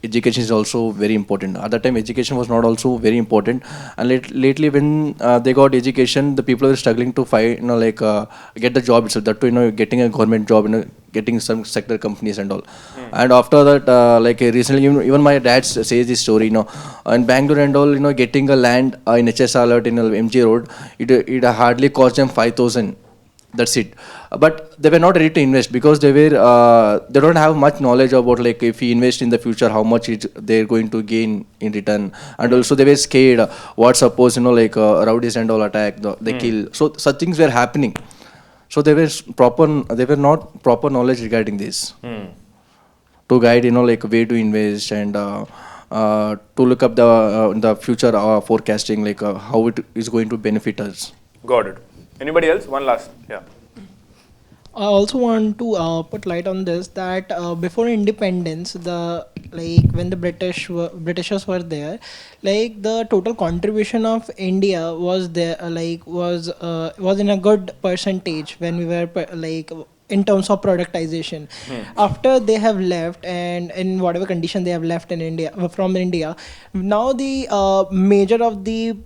education is also very important. At that time, education was not also very important. And lately, when they got education, the people were struggling to find get the job itself. That too, getting a government job, getting some sector companies and all. And after that, like recently, even my dad says this story. In Bangalore and all, getting a land in HSR alert in MG Road, it hardly cost them 5,000. That's it. But they were not ready to invest because they don't have much knowledge about like if we invest in the future, how much they're going to gain in return. And also they were scared. What suppose rowdies and all attack, they kill. So such things were happening. So they were not proper knowledge regarding this. To guide like way to invest and to look up the future forecasting, like how it is going to benefit us. Got it. Anybody else? One last. Yeah. I also want to put light on this that before independence, when the Britishers were there, like the total contribution of India was there, was in a good percentage when we were in terms of productization. After they have left and in whatever condition they have left in India, from India, now the major of the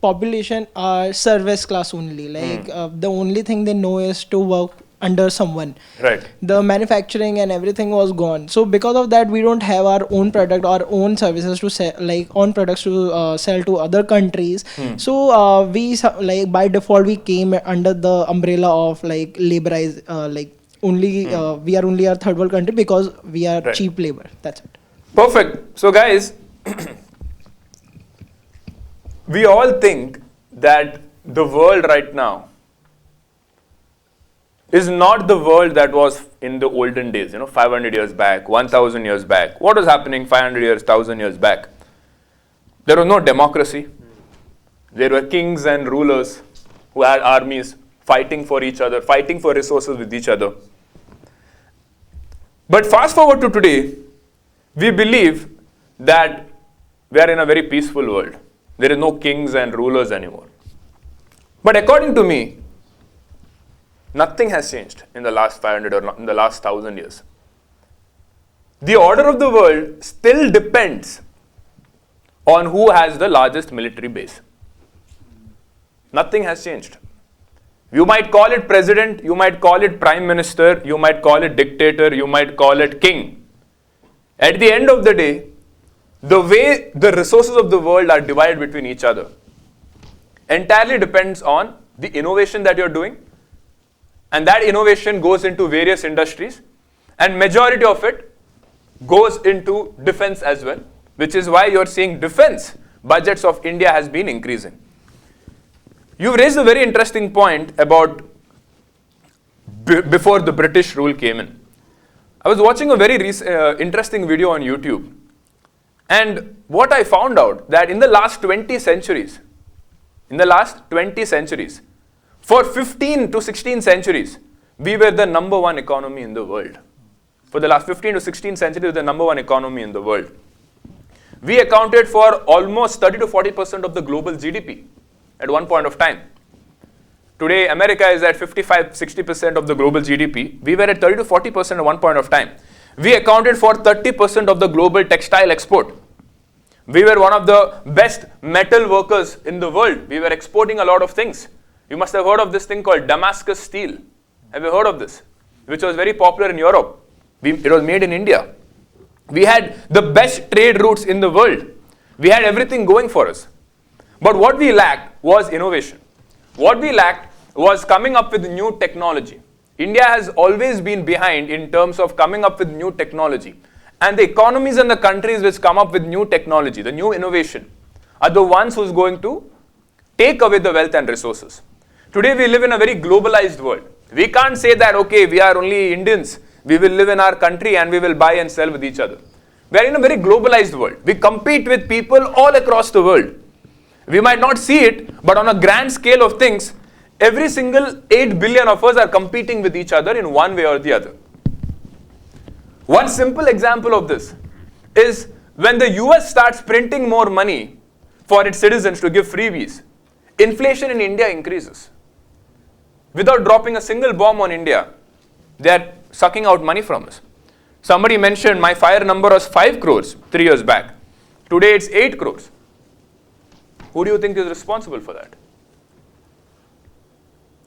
population are service class only. The only thing they know is to work under someone. Right. The manufacturing and everything was gone. So because of that, we don't have our own product, our own services to sell, own products to sell to other countries. So we by default we came under the umbrella of laborize, we are only a third world country because we are cheap labor. That's it. Perfect. So guys, we all think that the world right now is not the world that was in the olden days, 500 years back, 1,000 years back. What was happening 500 years, 1,000 years back? There was no democracy. There were kings and rulers who had armies fighting for each other, fighting for resources with each other. But fast forward to today, we believe that we are in a very peaceful world. There is no kings and rulers anymore. But according to me, nothing has changed in the last 500 or in the last 1,000 years. The order of the world still depends on who has the largest military base. Nothing has changed. You might call it president, you might call it prime minister, you might call it dictator, you might call it king. At the end of the day, the way the resources of the world are divided between each other entirely depends on the innovation that you're doing And that innovation goes into various industries, and majority of it goes into defense as well, which is why you're seeing defense budgets of India has been increasing. You've raised a very interesting point about before the British rule came in. I was watching a very interesting video on YouTube, and what I found out that in the last 20 centuries, for 15 to 16 centuries, we were the number one economy in the world. For the last 15 to 16 centuries, we were the number one economy in the world. We accounted for almost 30 to 40% of the global GDP at one point of time. Today, America is at 55-60% of the global GDP. We were at 30 to 40% at one point of time. We accounted for 30% of the global textile export. We were one of the best metal workers in the world. We were exporting a lot of things. You must have heard of this thing called Damascus steel. Have you heard of this? Which was very popular in Europe. It was made in India. We had the best trade routes in the world. We had everything going for us. But what we lacked was innovation. What we lacked was coming up with new technology. India has always been behind in terms of coming up with new technology. And the economies and the countries which come up with new technology, the new innovation, are the ones who's going to take away the wealth and resources. Today we live in a very globalized world. We can't say that, okay, we are only Indians. We will live in our country and we will buy and sell with each other. We are in a very globalized world. We compete with people all across the world. We might not see it, but on a grand scale of things, every single 8 billion of us are competing with each other in one way or the other. One simple example of this is when the US starts printing more money for its citizens to give freebies, inflation in India increases. Without dropping a single bomb on India, they are sucking out money from us. Somebody mentioned my fire number was 5 crores 3 years back. Today it's 8 crores. Who do you think is responsible for that?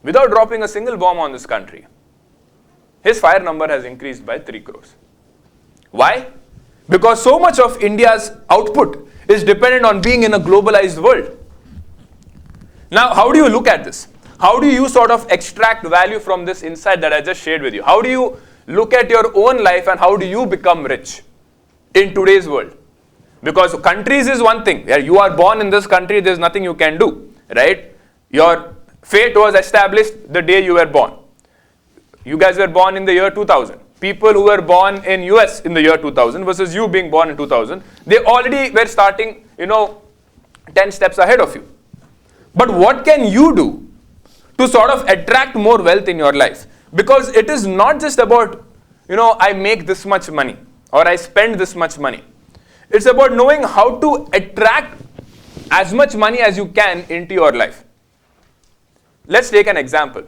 Without dropping a single bomb on this country, his fire number has increased by 3 crores. Why? Because so much of India's output is dependent on being in a globalized world. Now, how do you look at this? How do you sort of extract value from this insight that I just shared with you? How do you look at your own life and how do you become rich in today's world? Because countries is one thing. Where you are born in this country, there's nothing you can do, right? Your fate was established the day you were born. You guys were born in the year 2000. People who were born in US in the year 2000 versus you being born in 2000, they already were starting, 10 steps ahead of you. But what can you do to sort of attract more wealth in your life? Because it is not just about, I make this much money or I spend this much money. It's about knowing how to attract as much money as you can into your life. Let's take an example.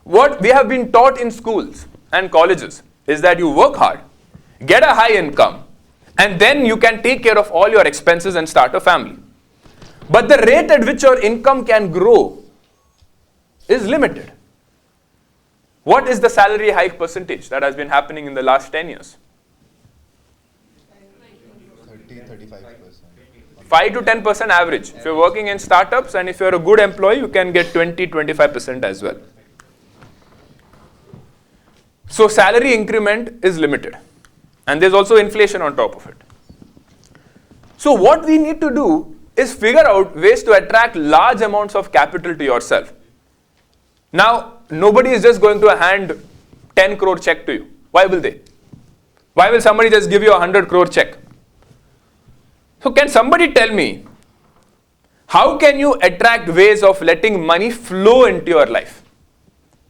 What we have been taught in schools and colleges is that you work hard, get a high income, and then you can take care of all your expenses and start a family. But the rate at which your income can grow is limited. What is the salary hike percentage that has been happening in the last 10 years? 5 to 10% average. If you're working in startups and if you're a good employee, you can get 20-25% as well. So salary increment is limited. And there's also inflation on top of it. So what we need to do is figure out ways to attract large amounts of capital to yourself. Now, nobody is just going to hand 10 crore check to you. Why will they? Why will somebody just give you a 100 crore check? So can somebody tell me, how can you attract ways of letting money flow into your life?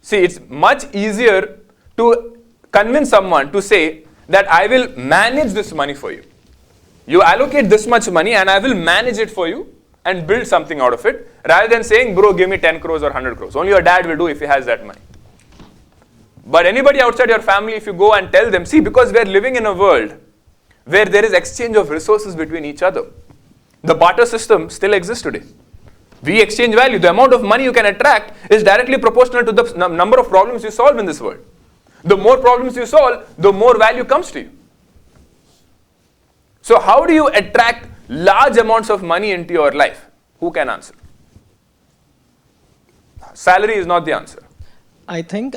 See, it's much easier to convince someone to say that I will manage this money for you. You allocate this much money and I will manage it for you and build something out of it, rather than saying, bro, give me 10 crores or 100 crores. Only your dad will do if he has that money. But anybody outside your family, if you go and tell them, see, because we are living in a world where there is exchange of resources between each other. The barter system still exists today. We exchange value. The amount of money you can attract is directly proportional to the number of problems you solve in this world. The more problems you solve, the more value comes to you. So how do you attract large amounts of money into your life? Who can answer? Salary is not the answer. I think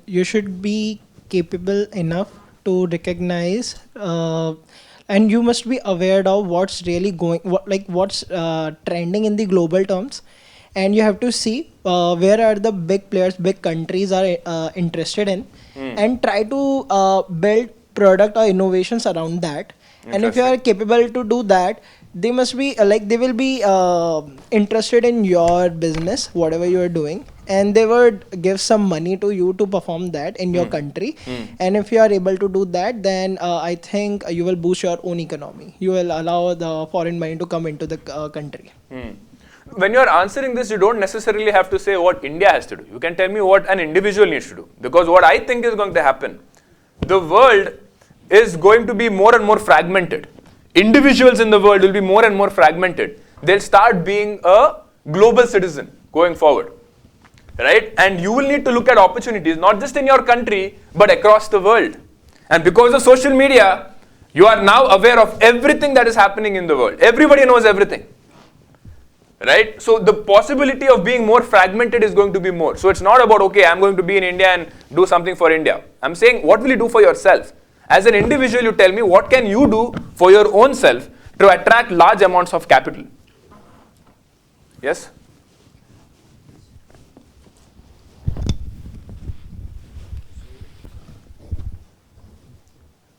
you should be capable enough to recognize and you must be aware of what's really going what's trending in the global terms, and you have to see where are the big players, big countries are interested in, and try to build product or innovations around that. And if you are capable to do that, they must be they will be interested in your business, whatever you are doing, and they would give some money to you to perform that in your country. And if you are able to do that, then I think you will boost your own economy. You will allow the foreign money to come into the country. When you're answering this, you don't necessarily have to say what India has to do. You can tell me what an individual needs to do. Because what I think is going to happen, the world is going to be more and more fragmented. Individuals in the world will be more and more fragmented. They'll start being a global citizen going forward. Right? And you will need to look at opportunities, not just in your country, but across the world. And because of social media, you are now aware of everything that is happening in the world. Everybody knows everything. Right? So the possibility of being more fragmented is going to be more. So it's not about, okay, I'm going to be in India and do something for India. I'm saying, what will you do for yourself? As an individual, you tell me, what can you do for your own self to attract large amounts of capital? Yes?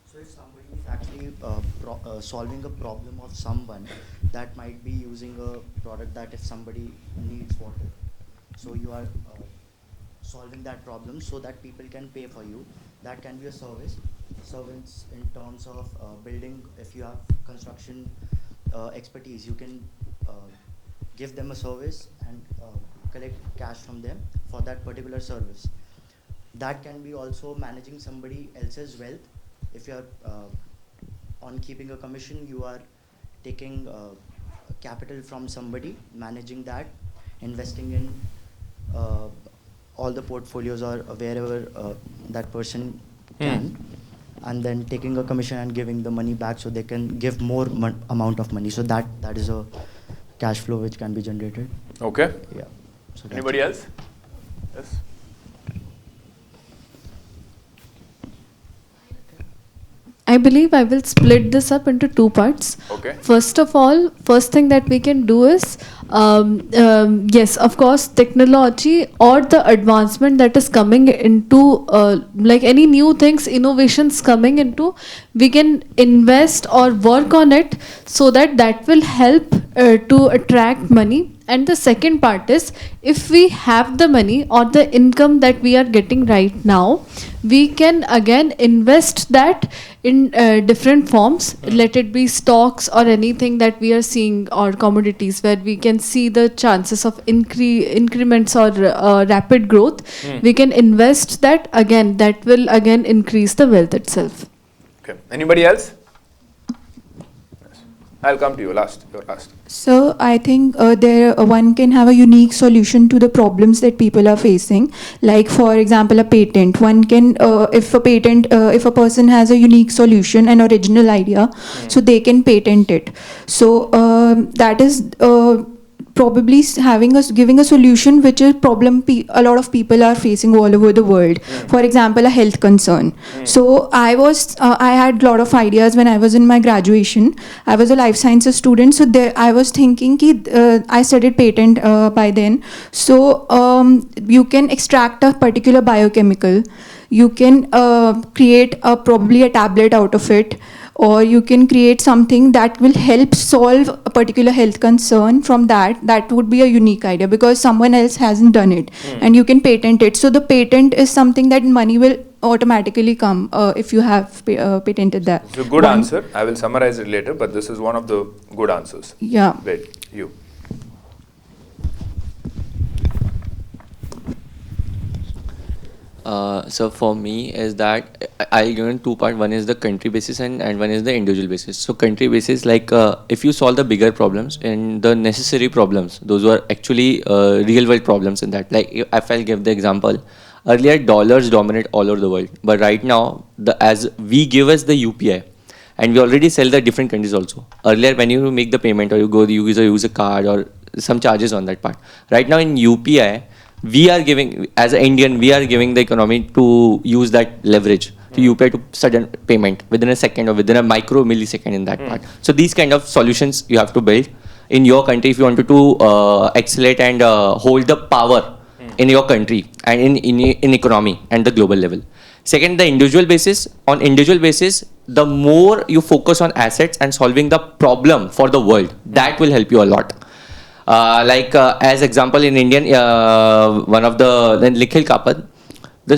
So if somebody is actually solving a problem of someone, that might be using a product that if somebody needs water, so you are solving that problem so that people can pay for you. That can be a service in terms of building. If you have construction expertise, you can give them a service and collect cash from them for that particular service. That can be also managing somebody else's wealth. If you are on keeping a commission, you are taking capital from somebody, managing that, investing in all the portfolios or wherever that person can, and then taking a commission and giving the money back so they can give more amount of money. So that is a cash flow which can be generated. Okay. Yeah. So anybody else? Yes. I believe I will split this up into two parts. Okay. First of all, first thing that we can do is, yes, of course, technology or the advancement that is coming into, like any new things, innovations coming into, we can invest or work on it so that that will help to attract money. And the second part is, if we have the money or the income that we are getting right now, we can again invest that in different forms, let it be stocks or anything that we are seeing, or commodities where we can see the chances of increments or rapid growth. We can invest that again, that will again increase the wealth itself. Okay. Anybody else? I'll come to you last. You're last. So I think one can have a unique solution to the problems that people are facing. Like for example, a patent. One can, if a person has a unique solution, an original idea, so they can patent it. So that is probably giving a solution which is problem a lot of people are facing all over the world. For example, a health concern. So I had a lot of ideas when I was in my graduation. I was a life sciences student, so there I was thinking I studied patent by then. So you can extract a particular biochemical, you can create probably a tablet out of it, or you can create something that will help solve a particular health concern from that. That would be a unique idea because someone else hasn't done it, and you can patent it. So the patent is something that money will automatically come if you have patented that. It's a good answer. I will summarize it later, but this is one of the good answers. Yeah. Wait, you. So for me is that I'll give in two parts. One is the country basis and one is the individual basis. So country basis, like if you solve the bigger problems and the necessary problems, those were actually real world problems in that. Like if I'll give the example, earlier dollars dominate all over the world, but right now as we give us the UPI, and we already sell the different countries also. Earlier when you make the payment or you use a card or some charges on that part. Right now in UPI, we are giving, as an Indian, we are giving the economy to use that leverage to UPI to sudden payment within a second or within a micro millisecond in that part. So these kind of solutions you have to build in your country if you wanted to accelerate and hold the power in your country and in economy and the global level. Second, the individual basis. On individual basis, the more you focus on assets and solving the problem for the world, that will help you a lot. As example in Indian, one of the Nikhil Kapat,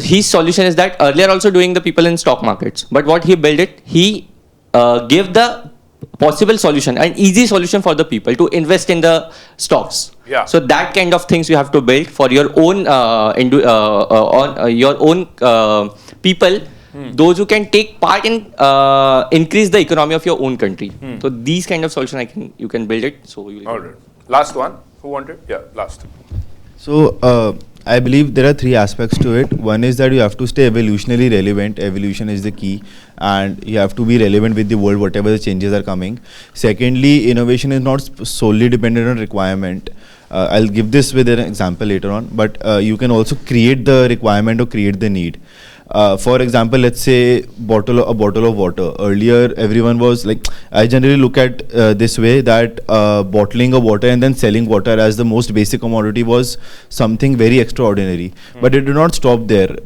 his solution is that earlier also doing the people in stock markets, but what he built it, he gave the possible solution, an easy solution for the people to invest in the stocks. Yeah. So that kind of things you have to build for your own people, those who can take part in increase the economy of your own country. So these kind of solution you can build it. So you all right. Last one. Who wanted? Yeah, last. So I believe there are three aspects to it. One is that you have to stay evolutionarily relevant. Evolution is the key, and you have to be relevant with the world, whatever the changes are coming. Secondly, innovation is not solely dependent on requirement. I'll give this with an example later on, but you can also create the requirement or create the need. For example, let's say a bottle of water. Earlier, everyone was like, I generally look at this way that bottling of water and then selling water as the most basic commodity was something very extraordinary. But it did not stop there.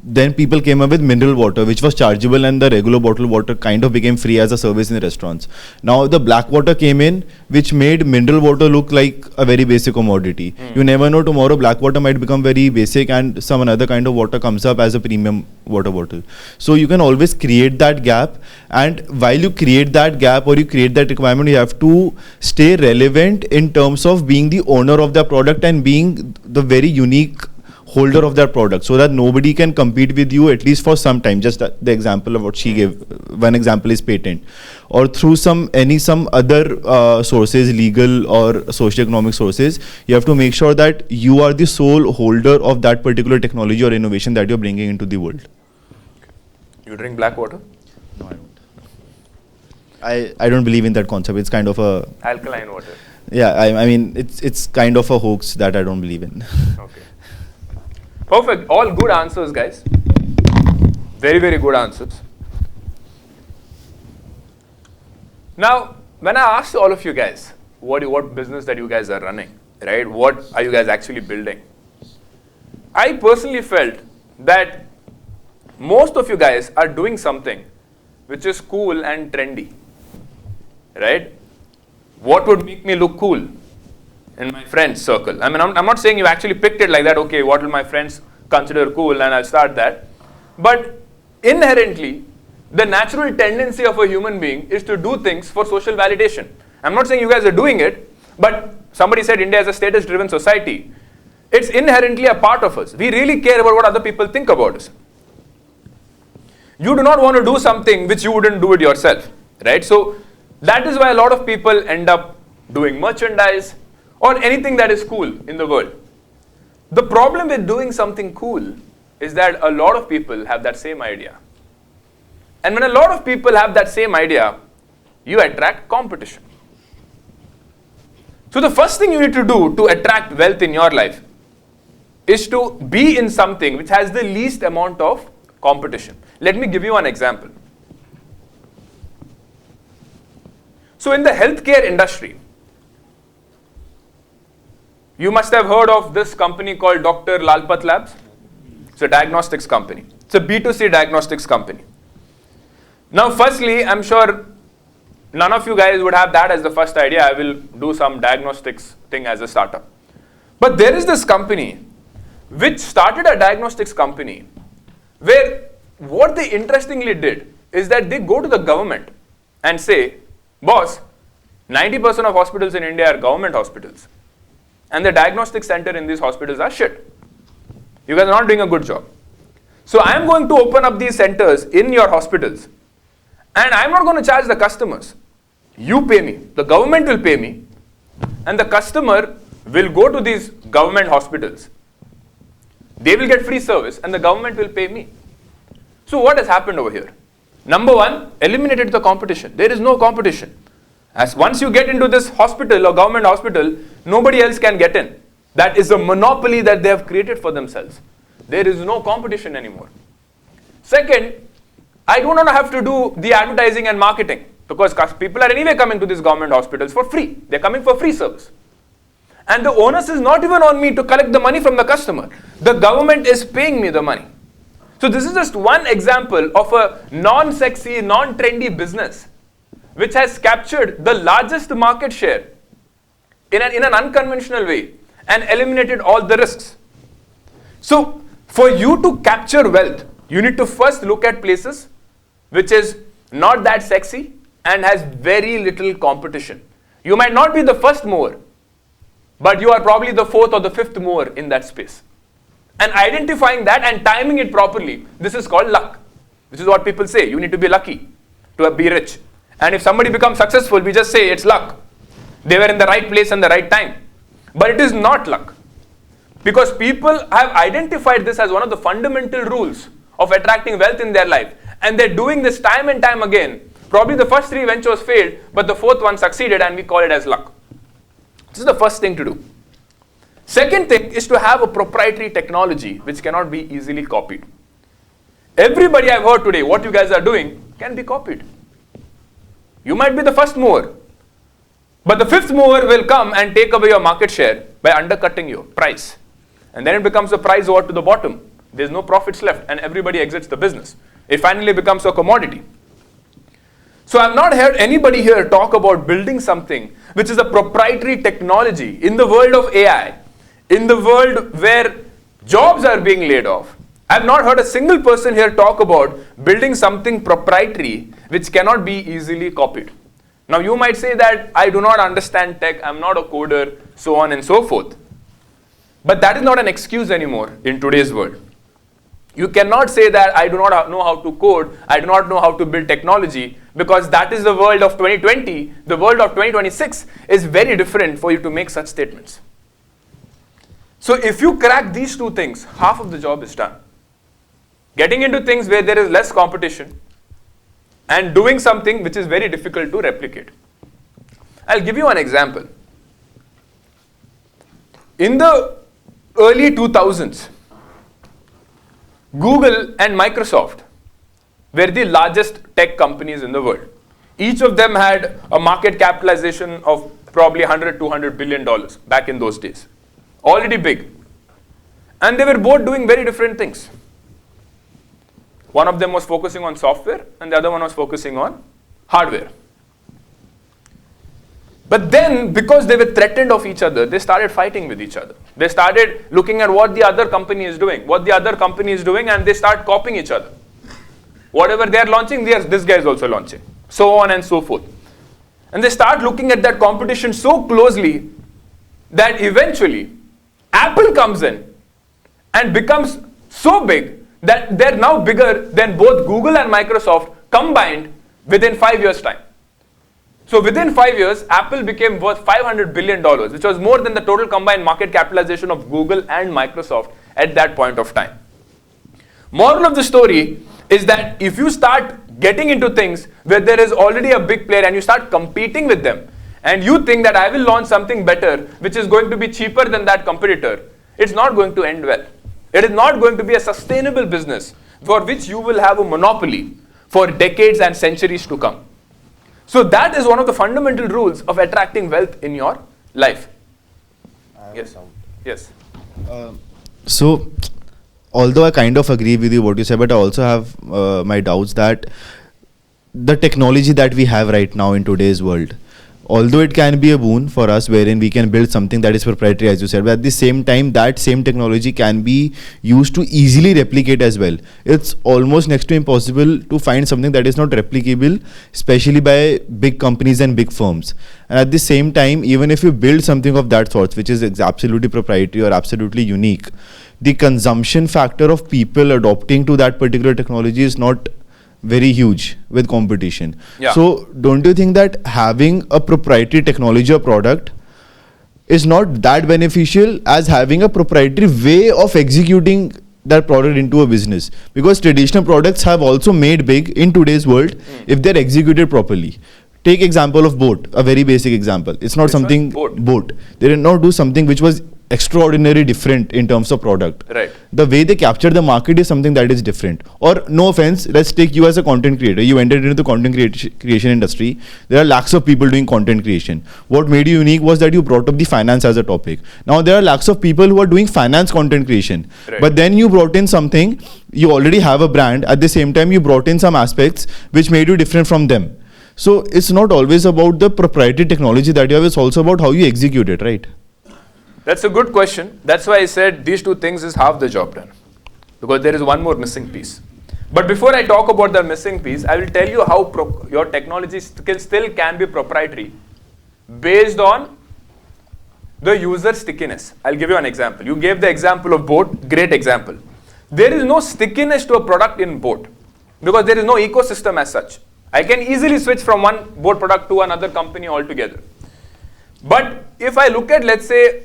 Then people came up with mineral water, which was chargeable, and the regular bottled water kind of became free as a service in restaurants. Now the black water came in, which made mineral water look like a very basic commodity. You never know, tomorrow black water might become very basic and some another kind of water comes up as a premium water bottle. So you can always create that gap, and while you create that gap or you create that requirement, you have to stay relevant in terms of being the owner of the product and being the very unique holder of that product, so that nobody can compete with you at least for some time. Just the example of what she gave, one example is patent, or through some other sources, legal or socio-economic sources. You have to make sure that you are the sole holder of that particular technology or innovation that you're bringing into the world. You drink black water? No, I don't. I don't believe in that concept. It's kind of a alkaline water. Yeah, I mean it's kind of a hoax that I don't believe in. Okay. Perfect. All good answers, guys. Very, very good answers. Now, when I asked all of you guys, what business that you guys are running, right? What are you guys actually building? I personally felt that most of you guys are doing something which is cool and trendy, right? What would make me look cool in my friends circle? I mean, I'm not saying you actually picked it like that, okay, what will my friends consider cool and I'll start that. But inherently, the natural tendency of a human being is to do things for social validation. I'm not saying you guys are doing it, but somebody said India is a status-driven society. It's inherently a part of us. We really care about what other people think about us. You do not want to do something which you wouldn't do it yourself, right? So that is why a lot of people end up doing merchandise or anything that is cool in the world. The problem with doing something cool is that a lot of people have that same idea. And when a lot of people have that same idea, you attract competition. So the first thing you need to do to attract wealth in your life is to be in something which has the least amount of competition. Let me give you an example. So in the healthcare industry, you must have heard of this company called Dr. Lalpat Labs. It's a diagnostics company. It's a B2C diagnostics company. Now, firstly, I'm sure none of you guys would have that as the first idea. I will do some diagnostics thing as a startup. But there is this company which started a diagnostics company where what they interestingly did is that they go to the government and say, boss, 90% of hospitals in India are government hospitals. And the diagnostic center in these hospitals are shit. You guys are not doing a good job. So I am going to open up these centers in your hospitals. And I'm not going to charge the customers. You pay me. The government will pay me. And the customer will go to these government hospitals. They will get free service and the government will pay me. So what has happened over here? Number one, eliminated the competition. There is no competition. As once you get into this hospital or government hospital, nobody else can get in. That is a monopoly that they have created for themselves. There is no competition anymore. Second, I do not have to do the advertising and marketing because people are anyway coming to these government hospitals for free. They're coming for free service. And the onus is not even on me to collect the money from the customer. The government is paying me the money. So this is just one example of a non-sexy, non-trendy business which has captured the largest market share in an unconventional way and eliminated all the risks. So for you to capture wealth, you need to first look at places which is not that sexy and has very little competition. You might not be the first mover, but you are probably the fourth or the fifth mover in that space. And identifying that and timing it properly, this is called luck. This is what people say. You need to be lucky to be rich. And if somebody becomes successful, we just say it's luck. They were in the right place and the right time. But it is not luck. Because people have identified this as one of the fundamental rules of attracting wealth in their life. And they're doing this time and time again. Probably the first 3 ventures failed, but the fourth one succeeded and we call it as luck. This is the first thing to do. Second thing is to have a proprietary technology which cannot be easily copied. Everybody I've heard today, what you guys are doing, can be copied. You might be the first mover, but the fifth mover will come and take away your market share by undercutting your price. And then it becomes a price war to the bottom. There's no profits left and everybody exits the business. It finally becomes a commodity. So I've not heard anybody here talk about building something which is a proprietary technology in the world of AI, in the world where jobs are being laid off. I've not heard a single person here talk about building something proprietary which cannot be easily copied. Now you might say that I do not understand tech, I'm not a coder, so on and so forth. But that is not an excuse anymore in today's world. You cannot say that I do not know how to code, I do not know how to build technology, because that is the world of 2020. The world of 2026 is very different for you to make such statements. So if you crack these two things, half of the job is done. Getting into things where there is less competition and doing something which is very difficult to replicate. I'll give you an example. In the early 2000s, Google and Microsoft were the largest tech companies in the world. Each of them had a market capitalization of probably $100-200 billion back in those days. Already big. And they were both doing very different things. One of them was focusing on software and the other one was focusing on hardware. But then, because they were threatened of each other, they started fighting with each other. They started looking at what the other company is doing, and they start copying each other. Whatever they are launching, this guy is also launching. So on and so forth. And they start looking at that competition so closely that eventually Apple comes in and becomes so big that they're now bigger than both Google and Microsoft combined within 5 years' time. So within 5 years, Apple became worth $500 billion, which was more than the total combined market capitalization of Google and Microsoft at that point of time. Moral of the story is that if you start getting into things where there is already a big player and you start competing with them, and you think that I will launch something better which is going to be cheaper than that competitor, it's not going to end well. It is not going to be a sustainable business for which you will have a monopoly for decades and centuries to come. So that is one of the fundamental rules of attracting wealth in your life. Yes. Yes. So, although I kind of agree with you what you said, but I also have my doubts that the technology that we have right now in today's world, although it can be a boon for us wherein we can build something that is proprietary, as you said, but at the same time that same technology can be used to easily replicate as well. It's almost next to impossible to find something that is not replicable, especially by big companies and big firms. And at the same time, even if you build something of that sort, which is absolutely proprietary or absolutely unique, the consumption factor of people adopting to that particular technology is not very huge with competition. Yeah. So don't you think that having a proprietary technology or product is not that beneficial as having a proprietary way of executing that product into a business? Because traditional products have also made big in today's world if they're executed properly. Take example of boat, a very basic example. It's not something boat. They did not do something which was extraordinary different in terms of product. Right. The way they capture the market is something that is different. Or no offense, let's take you as a content creator. You entered into the content creation industry. There are lakhs of people doing content creation. What made you unique was that you brought up the finance as a topic. Now there are lakhs of people who are doing finance content creation. Right. But then you brought in something, you already have a brand. At the same time, you brought in some aspects which made you different from them. So it's not always about the proprietary technology that you have, it's also about how you execute it, right? That's a good question. That's why I said these two things is half the job done. Because there is one more missing piece. But before I talk about the missing piece, I will tell you how your technology still can be proprietary based on the user stickiness. I'll give you an example. You gave the example of boat, great example. There is no stickiness to a product in boat because there is no ecosystem as such. I can easily switch from one boat product to another company altogether. But if I look at, let's say,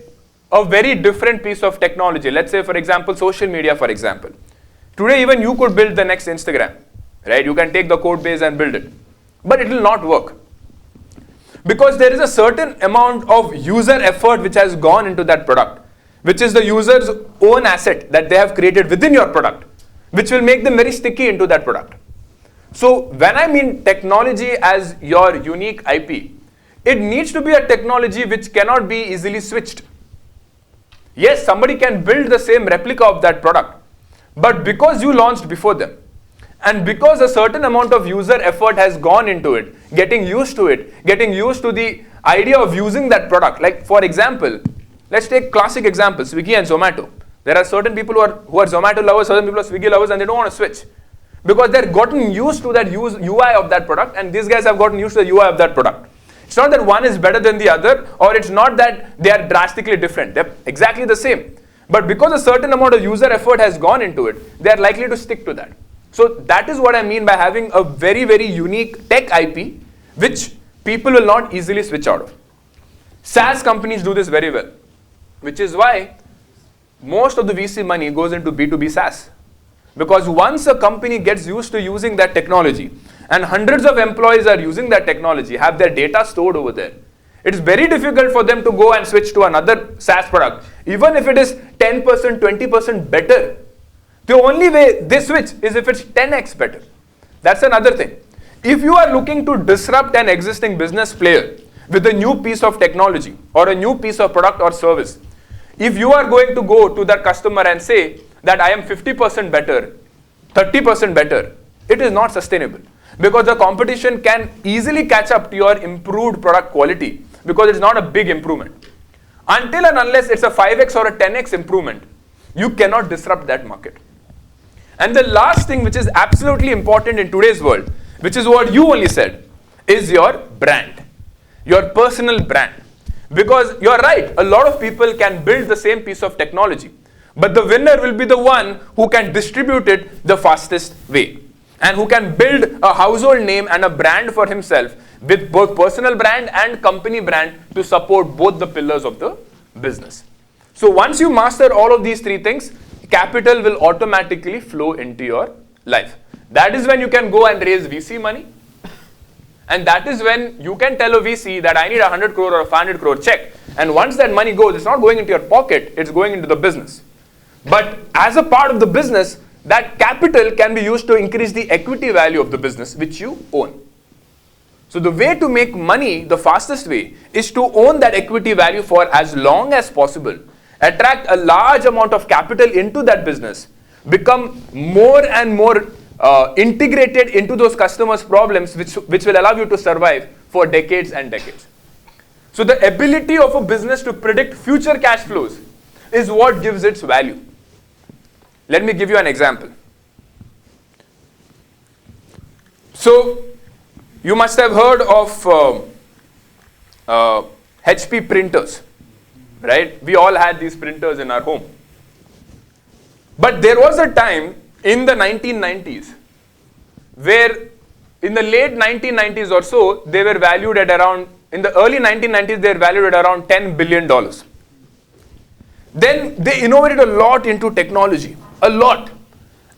a very different piece of technology, let's say, for example, social media, for example. Today, even you could build the next Instagram, right? You can take the code base and build it. But it will not work. Because there is a certain amount of user effort which has gone into that product, which is the user's own asset that they have created within your product, which will make them very sticky into that product. So when I mean technology as your unique IP, it needs to be a technology which cannot be easily switched. Yes, somebody can build the same replica of that product, but because you launched before them, and because a certain amount of user effort has gone into it, getting used to the idea of using that product. Like for example, let's take classic examples, Swiggy and Zomato. There are certain people who are Zomato lovers, certain people are Swiggy lovers, and they don't want to switch. Because they've gotten used to that UI of that product, and these guys have gotten used to the UI of that product. It's not that one is better than the other, or it's not that they are drastically different. They're exactly the same. But because a certain amount of user effort has gone into it, they are likely to stick to that. So that is what I mean by having a very, very unique tech IP, which people will not easily switch out of. SaaS companies do this very well, which is why most of the VC money goes into B2B SaaS. Because once a company gets used to using that technology, and hundreds of employees are using that technology, have their data stored over there, it's very difficult for them to go and switch to another SaaS product. Even if it is 10%, 20% better, the only way they switch is if it's 10x better. That's another thing. If you are looking to disrupt an existing business player with a new piece of technology or a new piece of product or service, if you are going to go to that customer and say that I am 50% better, 30% better, it is not sustainable. Because the competition can easily catch up to your improved product quality because it's not a big improvement. Until and unless it's a 5x or a 10x improvement, you cannot disrupt that market. And the last thing which is absolutely important in today's world, which is what you only said, is your brand, your personal brand. Because you're right, a lot of people can build the same piece of technology, but the winner will be the one who can distribute it the fastest way, and who can build a household name and a brand for himself with both personal brand and company brand to support both the pillars of the business. So once you master all of these three things, capital will automatically flow into your life. That is when you can go and raise VC money. And that is when you can tell a VC that I need 100 crore or a 500 crore check. And once that money goes, it's not going into your pocket, it's going into the business. But as a part of the business, that capital can be used to increase the equity value of the business which you own. So the way to make money, the fastest way, is to own that equity value for as long as possible. Attract a large amount of capital into that business. Become more and more integrated into those customers' problems which will allow you to survive for decades and decades. So the ability of a business to predict future cash flows is what gives its value. Let me give you an example. So you must have heard of HP printers, right? We all had these printers in our home. But there was a time in the 1990s where in the late 1990s or so, they were valued at around, in the early 1990s, they were valued at around $10 billion. Then they innovated a lot into technology, a lot.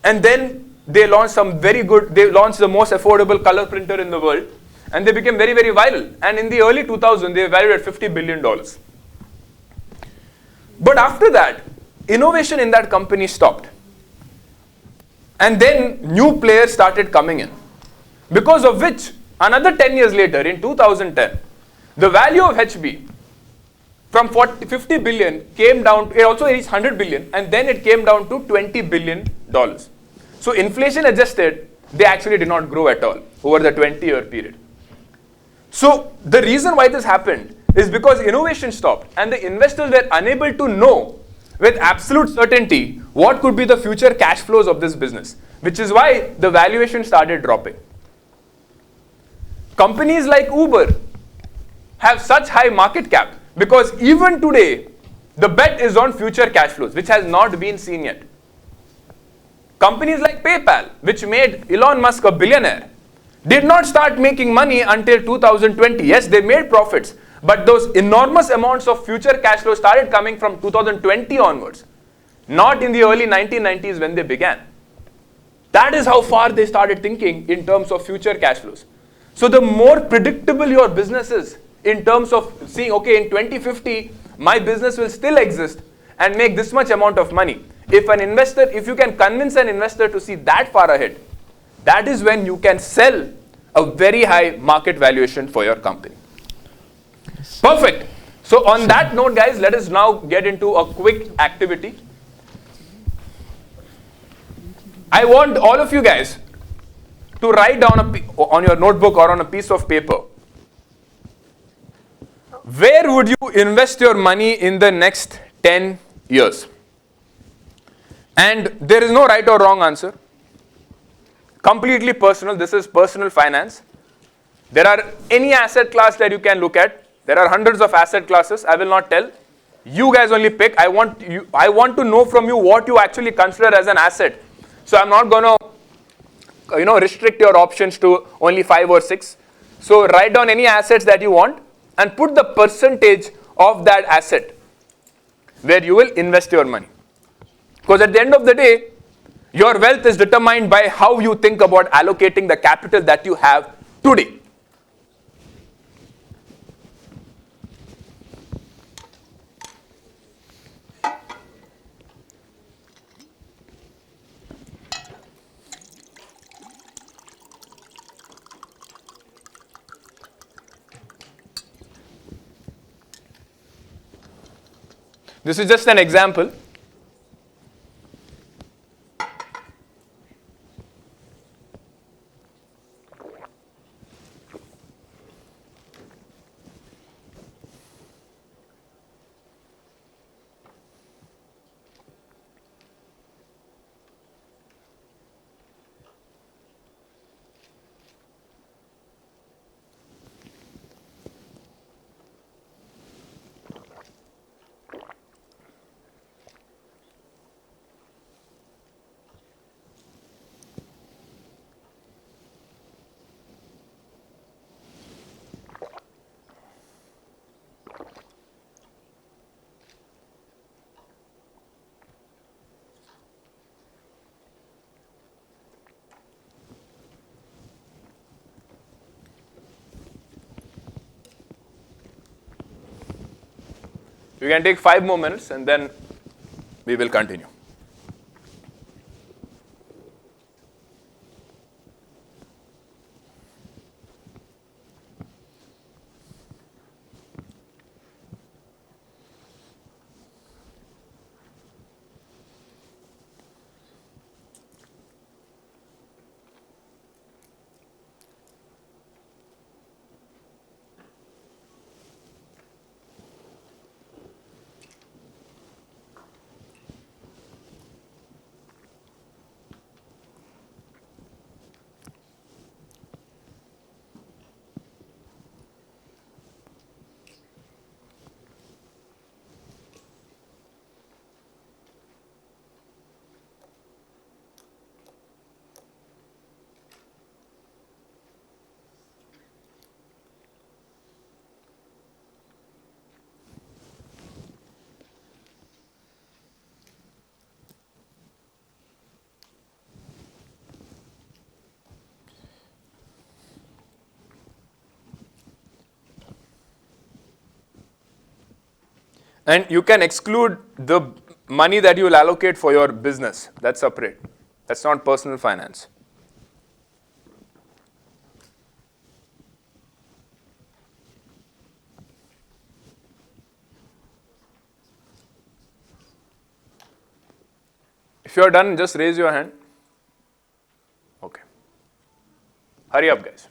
And then they launched some very good, they launched the most affordable color printer in the world, and they became very, very viral. And in the early 2000s, they were valued at $50 billion. But after that, innovation in that company stopped. And then new players started coming in. Because of which, another 10 years later, in 2010, the value of HB from 50 billion came down, it also reached 100 billion, and then it came down to $20 billion. So inflation adjusted, they actually did not grow at all over the 20-year period. So the reason why this happened is because innovation stopped and the investors were unable to know with absolute certainty what could be the future cash flows of this business, which is why the valuation started dropping. Companies like Uber have such high market cap because even today, the bet is on future cash flows, which has not been seen yet. Companies like PayPal, which made Elon Musk a billionaire, did not start making money until 2020. Yes, they made profits, but those enormous amounts of future cash flows started coming from 2020 onwards, not in the early 1990s when they began. That is how far they started thinking in terms of future cash flows. So the more predictable your business is in terms of seeing, okay, in 2050, my business will still exist and make this much amount of money. If you can convince an investor to see that far ahead, that is when you can sell a very high market valuation for your company. Perfect. So on that note, guys, let us now get into a quick activity. I want all of you guys to write down on your notebook or on a piece of paper, where would you invest your money in the next 10 years? And there is no right or wrong answer. Completely personal. This is personal finance. There are any asset class that you can look at. There are hundreds of asset classes. I will not tell. You guys only pick. I want to know from you what you actually consider as an asset. So I'm not going to restrict your options to only 5 or 6. So write down any assets that you want and put the percentage of that asset where you will invest your money. Because at the end of the day, your wealth is determined by how you think about allocating the capital that you have today. This is just an example. You can take 5 more minutes and then we will continue. And you can exclude the money that you will allocate for your business. That's separate. That's not personal finance. If you're done, just raise your hand. Okay. Hurry up, guys.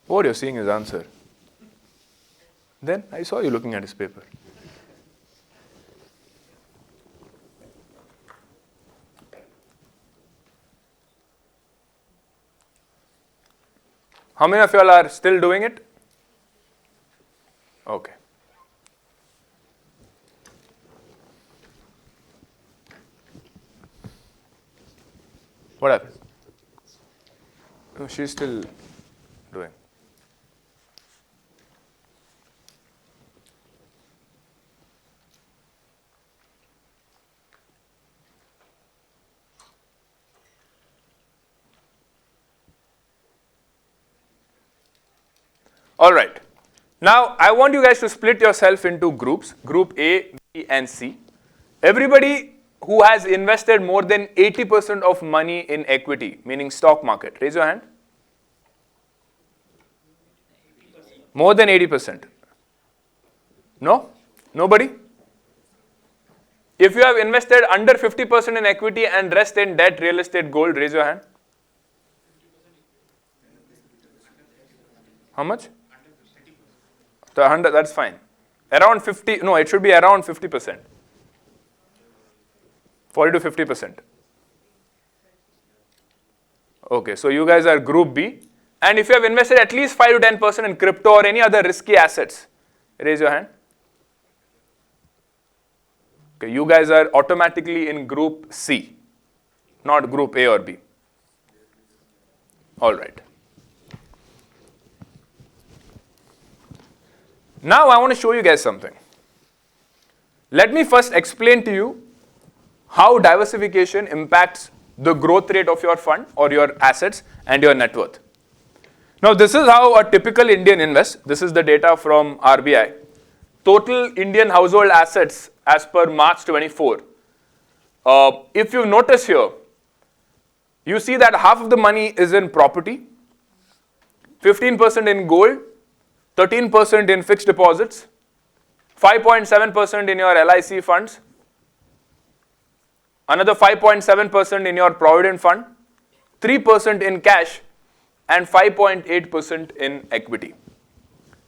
What you're seeing is answer. Then I saw you looking at his paper. How many of y'all are still doing it? Okay. What happened? No, she's still doing. All right. Now, I want you guys to split yourself into groups, group A, B, and C. Everybody who has invested more than 80% of money in equity, meaning stock market, raise your hand. More than 80%. No? Nobody? If you have invested under 50% in equity and rest in debt, real estate, gold, raise your hand. How much? The 100, that's fine. Around 50, no, it should be around 50%. 40 to 50%. Okay, so you guys are group B. And if you have invested at least 5 to 10% in crypto or any other risky assets, raise your hand. Okay, you guys are automatically in group C, not group A or B. All right. Now I want to show you guys something. Let me first explain to you how diversification impacts the growth rate of your fund or your assets and your net worth. Now this is how a typical Indian invests. This is the data from RBI. Total Indian household assets as per March 24. If you notice here, you see that half of the money is in property, 15% in gold, 13% in fixed deposits, 5.7% in your LIC funds, another 5.7% in your provident fund, 3% in cash, and 5.8% in equity.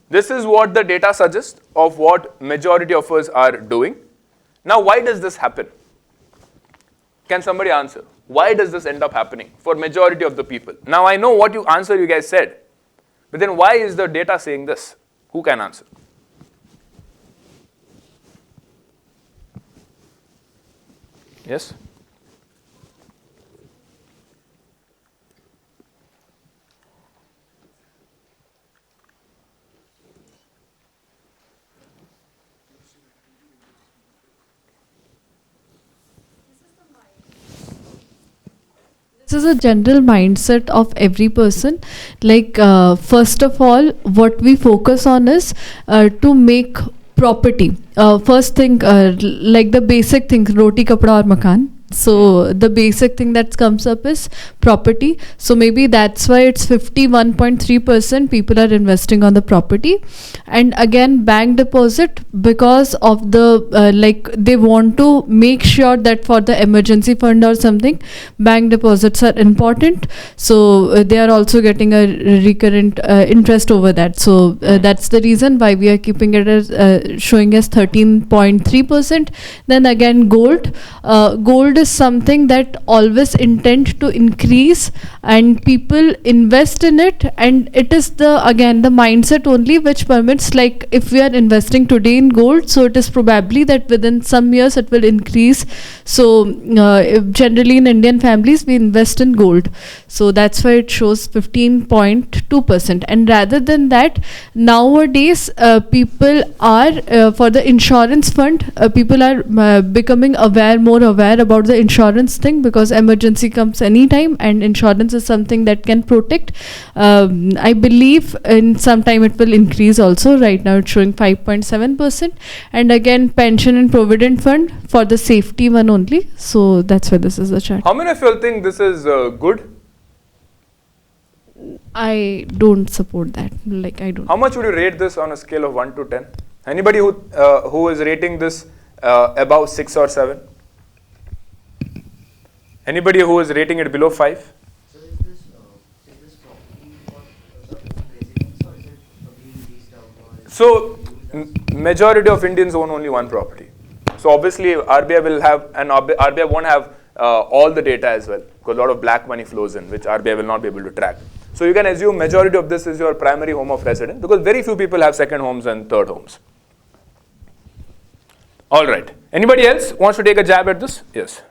This is what the data suggests of what majority of us are doing. Now, why does this happen? Can somebody answer? Why does this end up happening for majority of the people? Now, I know what you answer you guys said. But then why is the data saying this? Who can answer? Yes? This is a general mindset of every person. Like, first of all, what we focus on is to make property. First thing, like the basic thing, roti, kapda or makan. So the basic thing that comes up is property. So maybe that's why it's 51.3% people are investing on the property. And again, bank deposit, because of the like they want to make sure that for the emergency fund or something, bank deposits are important. So they are also getting a recurrent interest over that. So that's the reason why we are keeping it as showing as 13.3%. Then again, gold. Gold is something that always intend to increase, and people invest in it, and it is again the mindset only which permits, like if we are investing today in gold, so it is probably that within some years it will increase. So generally in Indian families we invest in gold, so that's why it shows 15.2%. And rather than that, nowadays people are for the insurance fund, people are becoming more aware about the insurance thing, because emergency comes anytime and insurance is something that can protect. I believe in some time it will increase also. Right now it's showing 5.7%. And again, pension and provident fund for the safety one only. So that's why this is the chart. How many of you all think this is good? I don't support that. Like, I don't. How much would you rate this on a scale of 1 to 10? Anybody who is rating this above 6 or 7? Anybody who is rating it below 5? So majority of Indians own only one property. So obviously RBI will have, and RBI won't have all the data as well, because a lot of black money flows in, which RBI will not be able to track. So you can assume majority of this is your primary home of residence, because very few people have second homes and third homes. All right. Anybody else wants to take a jab at this? Yes.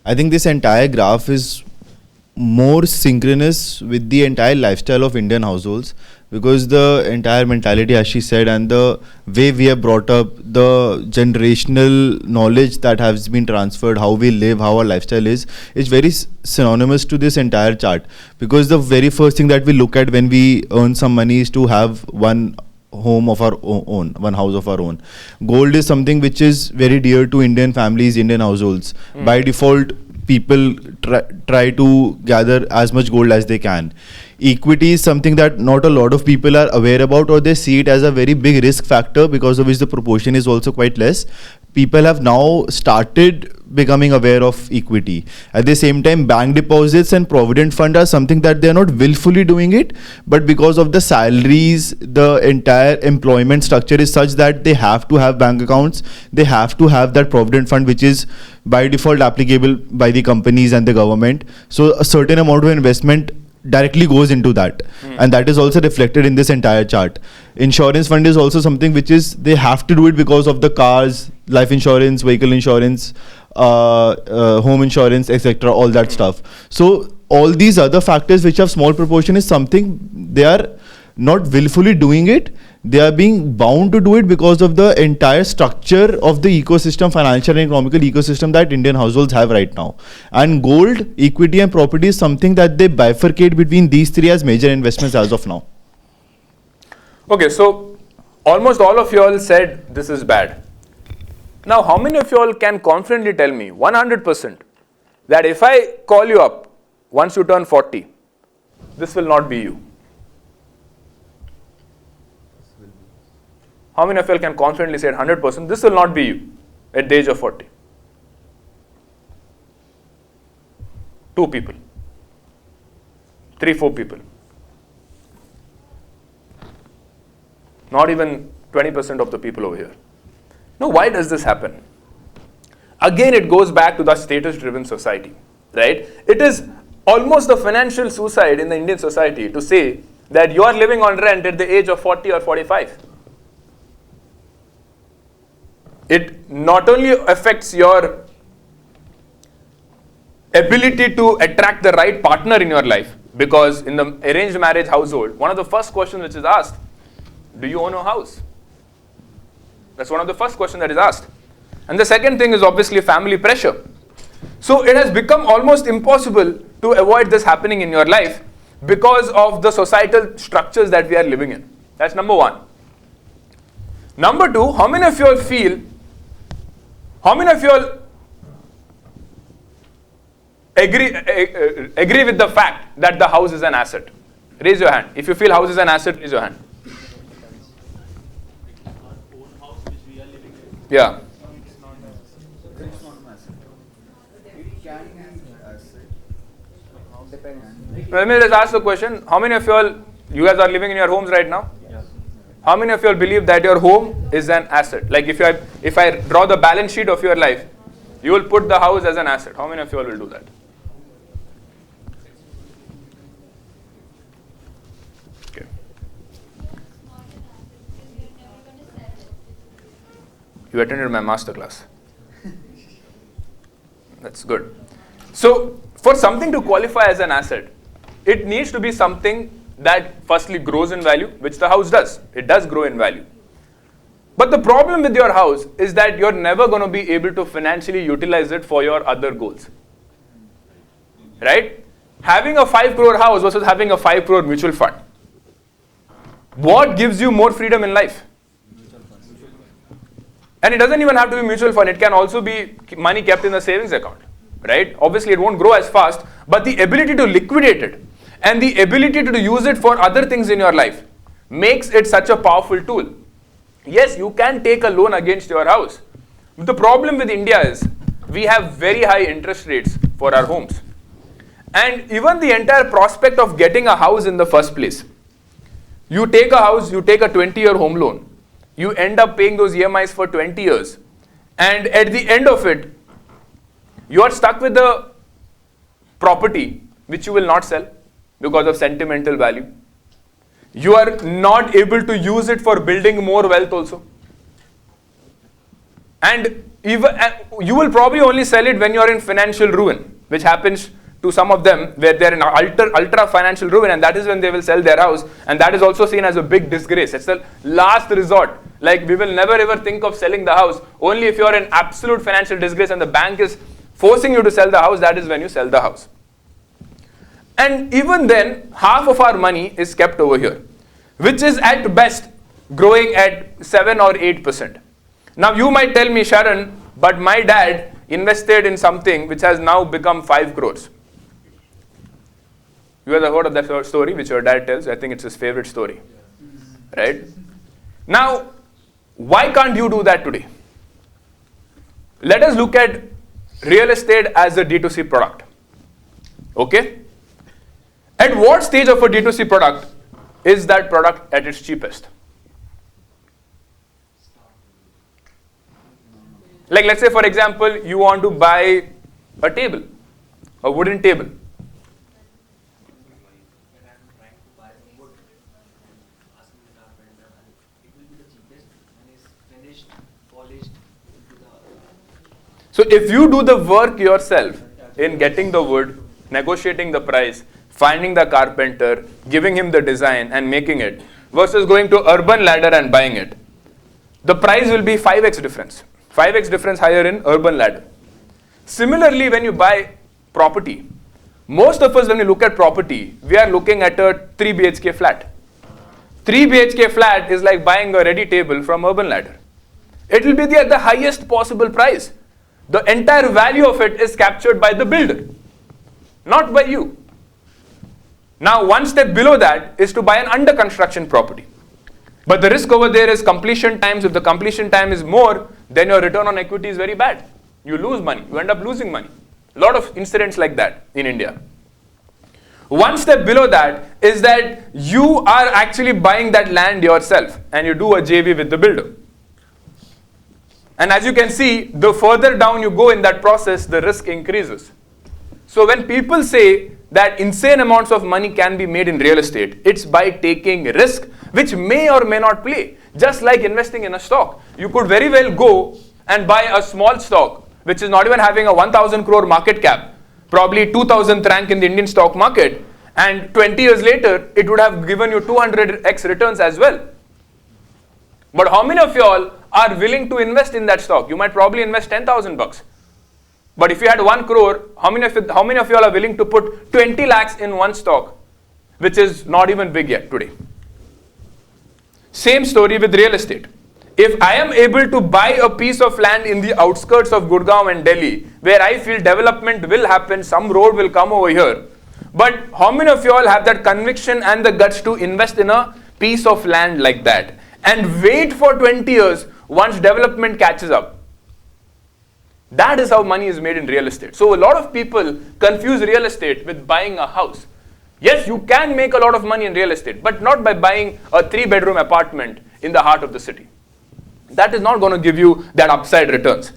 I think this entire graph is more synchronous with the entire lifestyle of Indian households, because the entire mentality, as she said, and the way we are brought up, the generational knowledge that has been transferred, how we live, how our lifestyle is very synonymous to this entire chart. Because the very first thing that we look at when we earn some money is to have one home of our own, one house of our own. Gold is something which is very dear to Indian families, Indian households. By default, people try to gather as much gold as they can. Equity is something that not a lot of people are aware about, or they see it as a very big risk factor, because of which the proportion is also quite less. People have now started becoming aware of equity. At the same time, bank deposits and provident fund are something that they are not willfully doing it, but because of the salaries, the entire employment structure is such that they have to have bank accounts, they have to have that provident fund, which is by default applicable by the companies and the government. So a certain amount of investment directly goes into that, and that is also reflected in this entire chart. Insurance fund is also something which is, they have to do it because of the cars, life insurance, vehicle insurance, home insurance, etc., all that stuff. So all these other factors which have small proportion is something they are not willfully doing it, they are being bound to do it because of the entire structure of the ecosystem, financial and economical ecosystem that Indian households have right now. And gold, equity and property is something that they bifurcate between these three as major investments as of now. Okay, so almost all of you all said this is bad. Now, how many of you all can confidently tell me 100% that if I call you up once you turn 40, this will not be you? How many of you all can confidently say 100% this will not be you at the age of 40? 2 people, 3, 4 people. Not even 20% of the people over here. Now, why does this happen? Again, it goes back to the status-driven society, right? It is almost a financial suicide in the Indian society to say that you are living on rent at the age of 40 or 45. It not only affects your ability to attract the right partner in your life, because in the arranged marriage household, one of the first questions which is asked, do you own a house? That's one of the first questions that is asked. And the second thing is obviously family pressure. So it has become almost impossible to avoid this happening in your life because of the societal structures that we are living in. That's number one. Number two, how many of you all feel, how many of you all agree with the fact that the house is an asset? Raise your hand. If you feel house is an asset, raise your hand. Yeah. Let me just ask the question. How many of you guys are living in your homes right now? How many of you all believe that your home is an asset? Like if I draw the balance sheet of your life, you will put the house as an asset. How many of you all will do that? Okay. You attended my masterclass. That's good. So for something to qualify as an asset, it needs to be something that firstly grows in value, which the house does. It does grow in value. But the problem with your house is that you're never going to be able to financially utilize it for your other goals. Right? Having a 5 crore house versus having a 5 crore mutual fund. What gives you more freedom in life? And it doesn't even have to be mutual fund. It can also be money kept in the savings account. Right? Obviously, it won't grow as fast, but the ability to liquidate it and the ability to use it for other things in your life makes it such a powerful tool. Yes, you can take a loan against your house. But the problem with India is we have very high interest rates for our homes. And even the entire prospect of getting a house in the first place. You take a house, you take a 20-year home loan. You end up paying those EMIs for 20 years. And at the end of it, you are stuck with the property which you will not sell because of sentimental value. You are not able to use it for building more wealth also. And even you will probably only sell it when you are in financial ruin, which happens to some of them where they are in ultra financial ruin, and that is when they will sell their house, and that is also seen as a big disgrace. It's the last resort. Like, we will never ever think of selling the house. Only if you are in absolute financial disgrace and the bank is forcing you to sell the house, that is when you sell the house. And even then, half of our money is kept over here, which is at best growing at 7 or 8%. Now you might tell me, Sharan, but my dad invested in something which has now become 5 crores. You have heard of that story which your dad tells? I think it's his favorite story. Right? Now, why can't you do that today? Let us look at real estate as a D2C product. Okay? At what stage of a D2C product is that product at its cheapest? Like, let's say, for example, you want to buy a table, a wooden table. So if you do the work yourself in getting the wood, negotiating the price, finding the carpenter, giving him the design and making it, versus going to Urban Ladder and buying it, the price will be 5x difference. 5x difference higher in Urban Ladder. Similarly, when you buy property, most of us, when we look at property, we are looking at a 3 BHK flat. 3 BHK flat is like buying a ready table from Urban Ladder. It will be at the highest possible price. The entire value of it is captured by the builder, not by you. Now, one step below that is to buy an under construction property. But the risk over there is completion times. If the completion time is more, then your return on equity is very bad. You lose money. You end up losing money. A lot of incidents like that in India. One step below that is that you are actually buying that land yourself and you do a JV with the builder. And as you can see, the further down you go in that process, the risk increases. So when people say that insane amounts of money can be made in real estate, it's by taking risk, which may or may not play. Just like investing in a stock. You could very well go and buy a small stock, which is not even having a 1,000 crore market cap, probably 2,000th rank in the Indian stock market, and 20 years later, it would have given you 200x returns as well. But how many of y'all are willing to invest in that stock? You might probably invest 10,000 bucks. But if you had 1 crore, how many of y'all are willing to put 20 lakhs in one stock, which is not even big yet today? Same story with real estate. If I am able to buy a piece of land in the outskirts of Gurgaon and Delhi, where I feel development will happen, some road will come over here, but how many of y'all have that conviction and the guts to invest in a piece of land like that and wait for 20 years once development catches up? That is how money is made in real estate. So a lot of people confuse real estate with buying a house. Yes, you can make a lot of money in real estate, but not by buying a 3-bedroom apartment in the heart of the city. That is not going to give you that upside returns.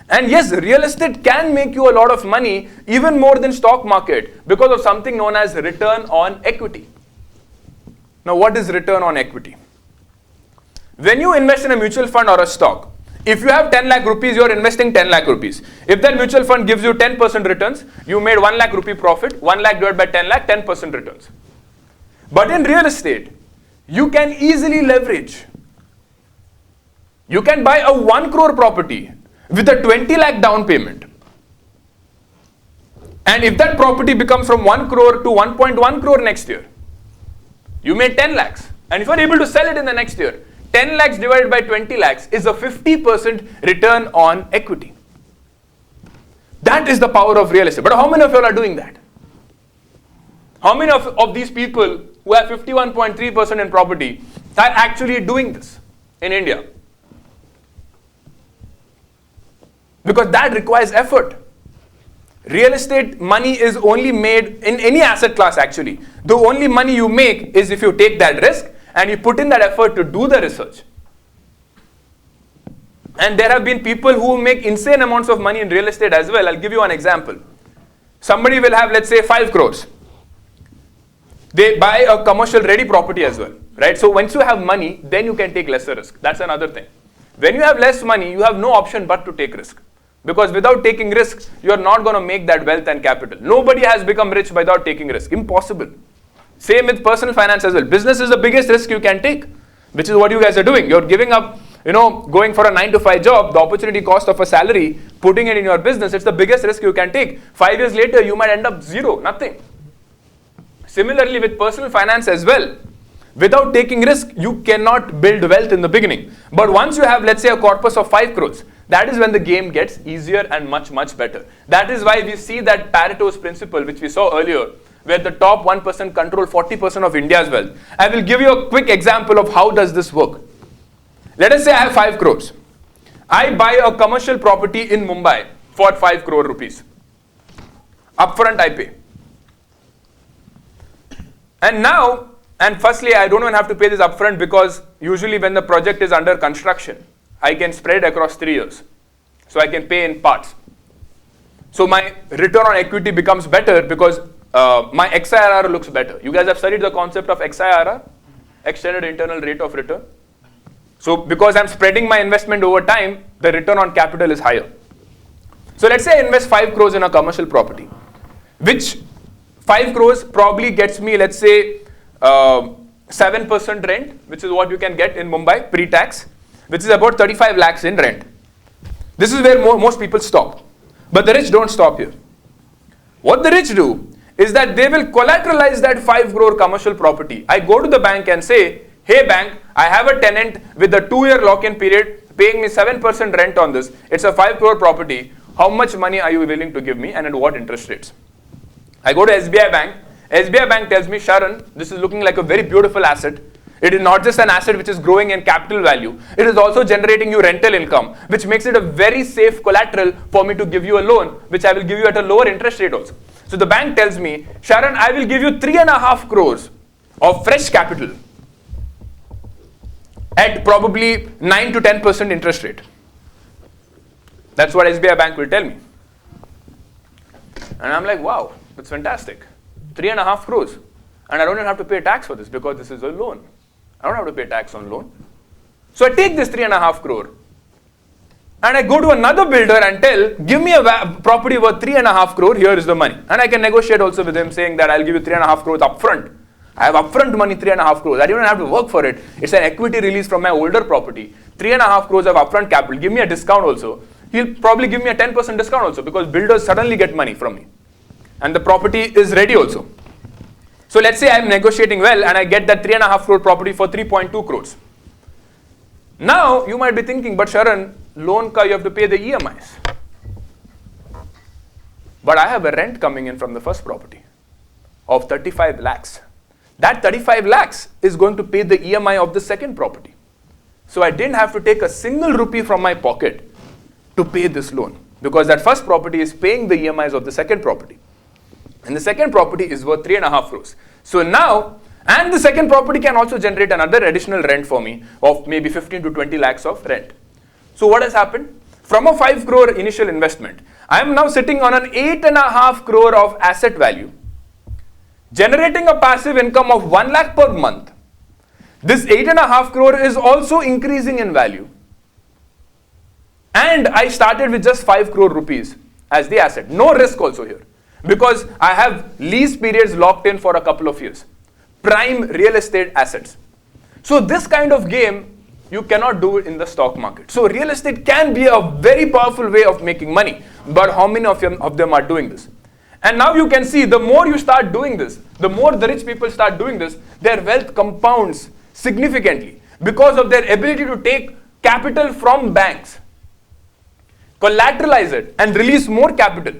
And yes, real estate can make you a lot of money, even more than stock market, because of something known as return on equity. Now, what is return on equity? When you invest in a mutual fund or a stock, if you have 10 lakh rupees, you are investing 10 lakh rupees. If that mutual fund gives you 10% returns, you made 1 lakh rupee profit, 1 lakh divided by 10 lakh, 10% returns. But in real estate, you can easily leverage. You can buy a 1 crore property with a 20 lakh down payment. And if that property becomes from 1 crore to 1.1 crore next year, you made 10 lakhs. And if you are able to sell it in the next year, 10 lakhs divided by 20 lakhs is a 50% return on equity. That is the power of real estate. But how many of you all are doing that? How many of these people who have 51.3% in property are actually doing this in India? Because that requires effort. Real estate money is only made in any asset class actually. The only money you make is if you take that risk and you put in that effort to do the research. And there have been people who make insane amounts of money in real estate as well. I'll give you an example. Somebody will have, let's say, 5 crores. They buy a commercial ready property as well, right? So once you have money, then you can take lesser risk. That's another thing. When you have less money, you have no option but to take risk. Because without taking risk, you are not going to make that wealth and capital. Nobody has become rich without taking risk. Impossible. Same with personal finance as well. Business is the biggest risk you can take, which is what you guys are doing. You're giving up, going for a 9-to-5 job, the opportunity cost of a salary, putting it in your business. It's the biggest risk you can take. 5 years later, you might end up zero, nothing. Similarly with personal finance as well. Without taking risk, you cannot build wealth in the beginning. But once you have, let's say, a corpus of 5 crores, that is when the game gets easier and much, much better. That is why we see that Pareto's principle, which we saw earlier, where the top 1% control 40% of India's wealth. I will give you a quick example of how does this work. Let us say I have 5 crores. I buy a commercial property in Mumbai for 5 crore rupees. Upfront I pay. And now, and firstly, I don't even have to pay this upfront because usually when the project is under construction, I can spread across 3 years. So I can pay in parts. So my return on equity becomes better because my XIRR looks better. You guys have studied the concept of XIRR, extended internal rate of return. So because I'm spreading my investment over time, the return on capital is higher. So let's say I invest 5 crores in a commercial property, which 5 crores probably gets me, let's say, 7% rent, which is what you can get in Mumbai pre-tax, which is about 35 lakhs in rent. This is where most people stop. But the rich don't stop here. What the rich do is that they will collateralize that 5 crore commercial property. I go to the bank and say, hey bank, I have a tenant with a 2-year lock-in period paying me 7% rent on this. It's a 5 crore property. How much money are you willing to give me and at what interest rates? I go to SBI Bank. SBI Bank tells me, Sharan, this is looking like a very beautiful asset. It is not just an asset which is growing in capital value. It is also generating you rental income, which makes it a very safe collateral for me to give you a loan, which I will give you at a lower interest rate also. So the bank tells me, Sharan, I will give you 3.5 crores of fresh capital at probably 9 to 10% interest rate. That's what SBI Bank will tell me. And I'm like, wow, that's fantastic. 3.5 crores. And I don't even have to pay tax for this because this is a loan. I don't have to pay tax on loan. So I take this 3.5 crore and I go to another builder and tell, give me a property worth 3.5 crore, here is the money. And I can negotiate also with him saying that I'll give you 3.5 crores upfront. I have upfront money, 3.5 crores. I don't even have to work for it. It's an equity release from my older property. 3.5 crores of upfront capital. Give me a discount also. He'll probably give me a 10% discount also because builders suddenly get money from me. And the property is ready also. So let's say I'm negotiating well and I get that 3.5 crore property for 3.2 crores. Now you might be thinking, but Sharan, loan ka you have to pay the EMIs. But I have a rent coming in from the first property of 35 lakhs. That 35 lakhs is going to pay the EMI of the second property. So I didn't have to take a single rupee from my pocket to pay this loan. because that first property is paying the EMIs of the second property. And the second property is worth 3.5 crores. So now, and the second property can also generate another additional rent for me of maybe 15 to 20 lakhs of rent. So what has happened? From a 5 crore initial investment, I am now sitting on an 8.5 crore of asset value, generating a passive income of 1 lakh per month. This 8.5 crore is also increasing in value. And I started with just 5 crore rupees as the asset. No risk also here, because I have lease periods locked in for a couple of years. Prime real estate assets. So this kind of game you cannot do it in the stock market. So real estate can be a very powerful way of making money, but how many of them are doing this? And now you can see, the more you start doing this, the more the rich people start doing this, their wealth compounds significantly because of their ability to take capital from banks, collateralize it, and release more capital.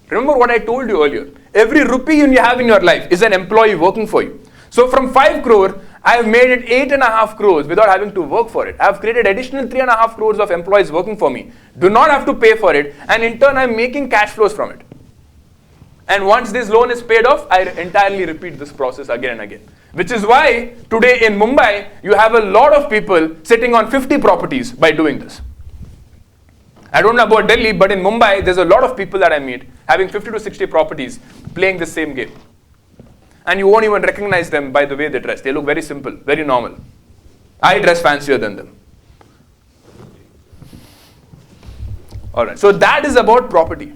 Remember what I told you earlier. Every rupee you have in your life is an employee working for you. So from 5 crore, I have made it 8.5 crores without having to work for it. I have created additional 3.5 crores of employees working for me. Do not have to pay for it, and in turn, I'm making cash flows from it. And once this loan is paid off, I entirely repeat this process again and again. Which is why today in Mumbai, you have a lot of people sitting on 50 properties by doing this. I don't know about Delhi, but in Mumbai, there's a lot of people that I meet having 50 to 60 properties playing the same game. And you won't even recognize them by the way they dress. They look very simple, very normal. I dress fancier than them. All right, so that is about property.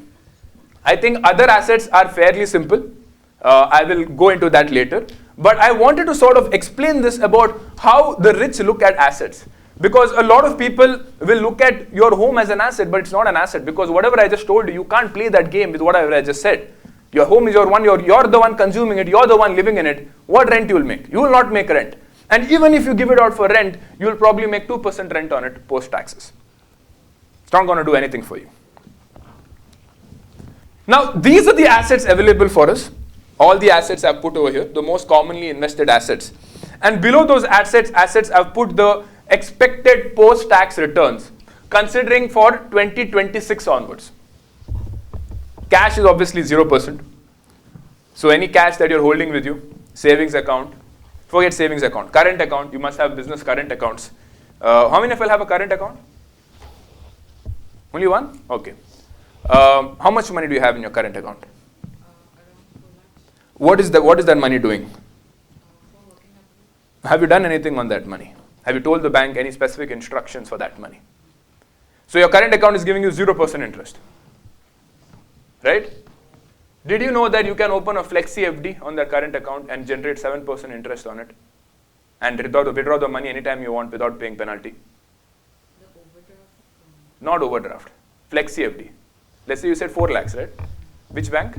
I think other assets are fairly simple. I will go into that later. But I wanted to sort of explain this about how the rich look at assets. Because a lot of people will look at your home as an asset, but it's not an asset. Because whatever I just told you, you can't play that game with whatever I just said. Your home is your one, you're the one consuming it, you're the one living in it. What rent you will make? You will not make rent. And even if you give it out for rent, you will probably make 2% rent on it post taxes. It's not going to do anything for you. Now, these are the assets available for us. All the assets I've put over here, the most commonly invested assets. And below those assets I've put the expected post-tax returns, considering for 2026 onwards. Cash is obviously 0%. So any cash that you're holding with you, savings account, forget savings account, current account, you must have business current accounts. How many of you have a current account? Only one? Okay. How much money do you have in your current account? What is that money doing? Have you done anything on that money? Have you told the bank any specific instructions for that money? So your current account is giving you 0% interest. Right? Did you know that you can open a flexi FD on that current account and generate 7% interest on it? And withdraw the money anytime you want without paying penalty? Not overdraft. Flexi FD. Let's say you said 4 lakhs, right? Which bank?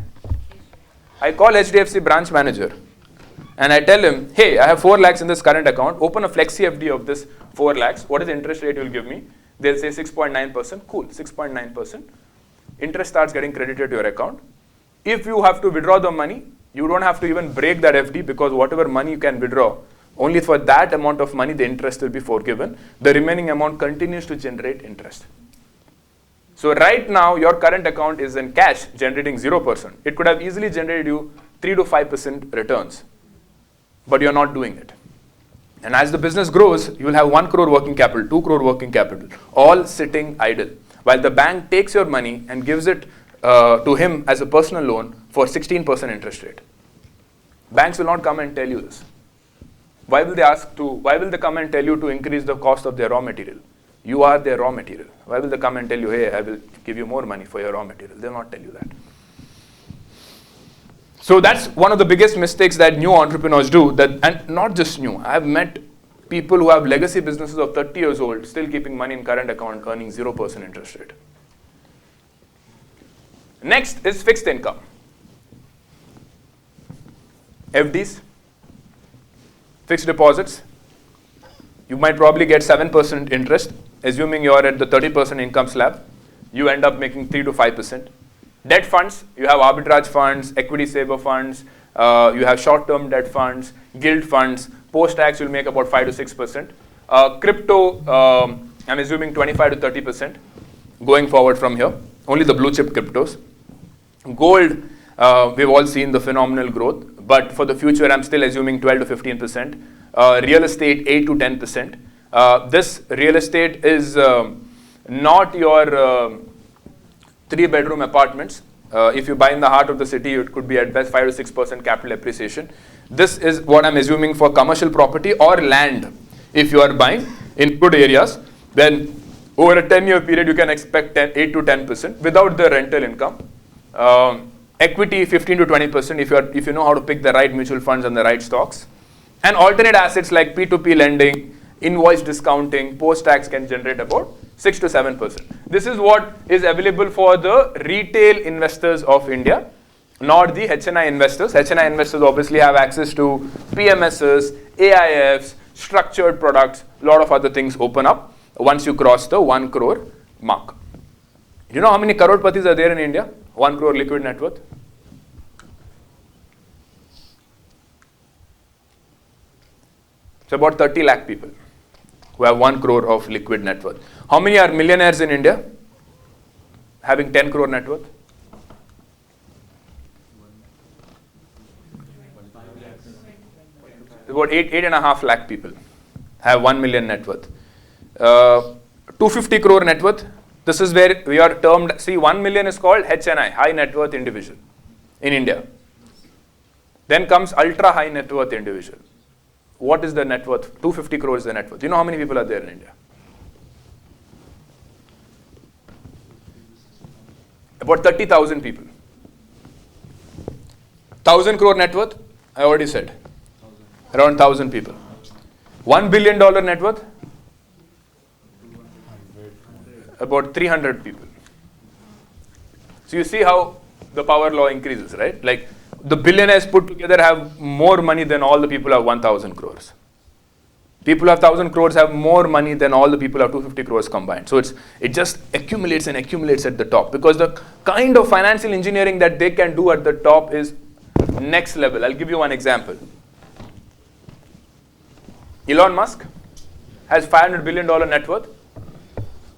I call HDFC branch manager and I tell him, hey, I have 4 lakhs in this current account. Open a flexi FD of this 4 lakhs. What is the interest rate you'll give me? They'll say 6.9%. Cool, 6.9%. Interest starts getting credited to your account. If you have to withdraw the money, you don't have to even break that FD, because whatever money you can withdraw, only for that amount of money the interest will be forgiven. The remaining amount continues to generate interest. So right now your current account is in cash generating 0%. It could have easily generated you 3 to 5% returns, but you're not doing it. And as the business grows, you will have 1 crore working capital, 2 crore working capital, all sitting idle, while the bank takes your money and gives it to him as a personal loan for 16% interest rate. Banks will not come and tell you this. Why will they come and tell you to increase the cost of their raw material? You are their raw material. Why will they come and tell you, hey, I will give you more money for your raw material? They'll not tell you that. So that's one of the biggest mistakes that new entrepreneurs do, and not just new. I have met people who have legacy businesses of 30 years old, still keeping money in current account, earning 0% interest rate. Next is fixed income. FDs, fixed deposits. You might probably get 7% interest, assuming you're at the 30% income slab. You end up making 3 to 5%. Debt funds, you have arbitrage funds, equity saver funds, you have short-term debt funds, gilt funds. Post-tax, you'll make about 5 to 6%. Crypto, I'm assuming 25 to 30% going forward from here. only the blue chip cryptos. Gold, we've all seen the phenomenal growth, but for the future, I'm still assuming 12 to 15%. Real estate, 8 to 10%. This real estate is not your 3-bedroom apartments. If you buy in the heart of the city, it could be at best 5 to 6% capital appreciation. This is what I'm assuming for commercial property or land. If you are buying in good areas, then over a 10-year period, you can expect 8 to 10% without the rental income. Equity, 15 to 20% if you know how to pick the right mutual funds and the right stocks. And alternate assets like P2P lending, invoice discounting, post-tax can generate about 6 to 7%. This is what is available for the retail investors of India, not the HNI investors. HNI investors obviously have access to PMSs, AIFs, structured products, a lot of other things open up once you cross the 1 crore mark. You know how many crore-patis are there in India? 1 crore liquid net worth. It's about 30 lakh people who have 1 crore of liquid net worth. How many are millionaires in India having 10 crore net worth? About 8.5 lakh people have 1 million net worth. 250 crore net worth. This is where we are termed, see 1 million is called HNI, high net worth individual in India. Then comes ultra high net worth individual. What is the net worth? 250 crores is the net worth. Do you know how many people are there in India? About 30,000 people. 1,000 crore net worth, I already said. Around 1,000 people. $1 billion net worth? About 300 people. So you see how the power law increases, right? Like the billionaires put together have more money than all the people who have 1,000 crores. People who have 1,000 crores have more money than all the people who have 250 crores combined. So it just accumulates and accumulates at the top, because the kind of financial engineering that they can do at the top is next level. I'll give you one example. Elon Musk has $500 billion net worth.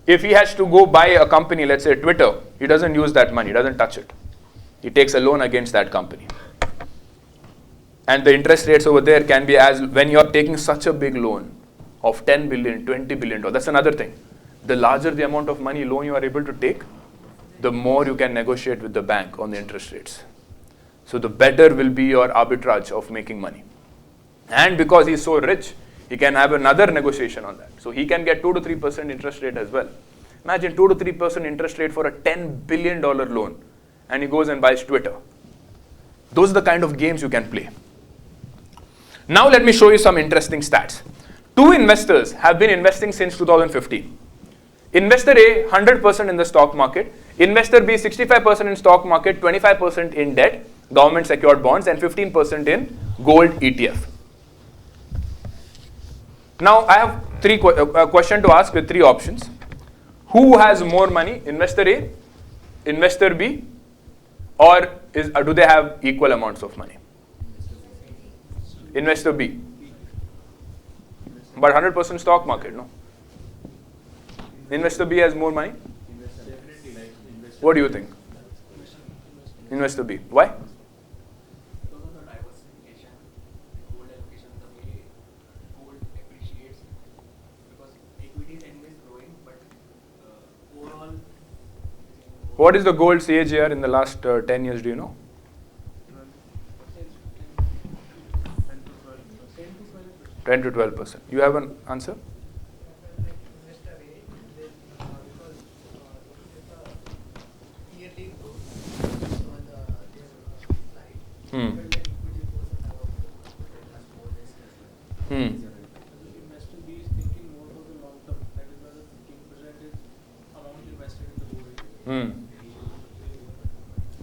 If he has to go buy a company, let's say Twitter, he doesn't use that money, he doesn't touch it. He takes a loan against that company. And the interest rates over there can be as, when you're taking such a big loan of 10 billion, 20 billion, that's another thing. The larger the amount of money loan you are able to take, the more you can negotiate with the bank on the interest rates. So the better will be your arbitrage of making money. And because he's so rich, he can have another negotiation on that. So he can get 2 to 3% interest rate as well. Imagine 2 to 3% interest rate for a $10 billion loan, and he goes and buys Twitter. Those are the kind of games you can play. Now let me show you some interesting stats. 2 investors have been investing since 2015. Investor A, 100% in the stock market. Investor B, 65% in stock market, 25% in debt, government secured bonds, and 15% in gold ETF. Now I have a question to ask with 3 options. Who has more money, investor A, investor B, or do they have equal amounts of money? Investor B. But 100% stock market, no? Investor B has more money? What do you think? Investor B. Why? What is the gold CAGR in the last 10 years, do you know? 10 to 12%. You have an answer?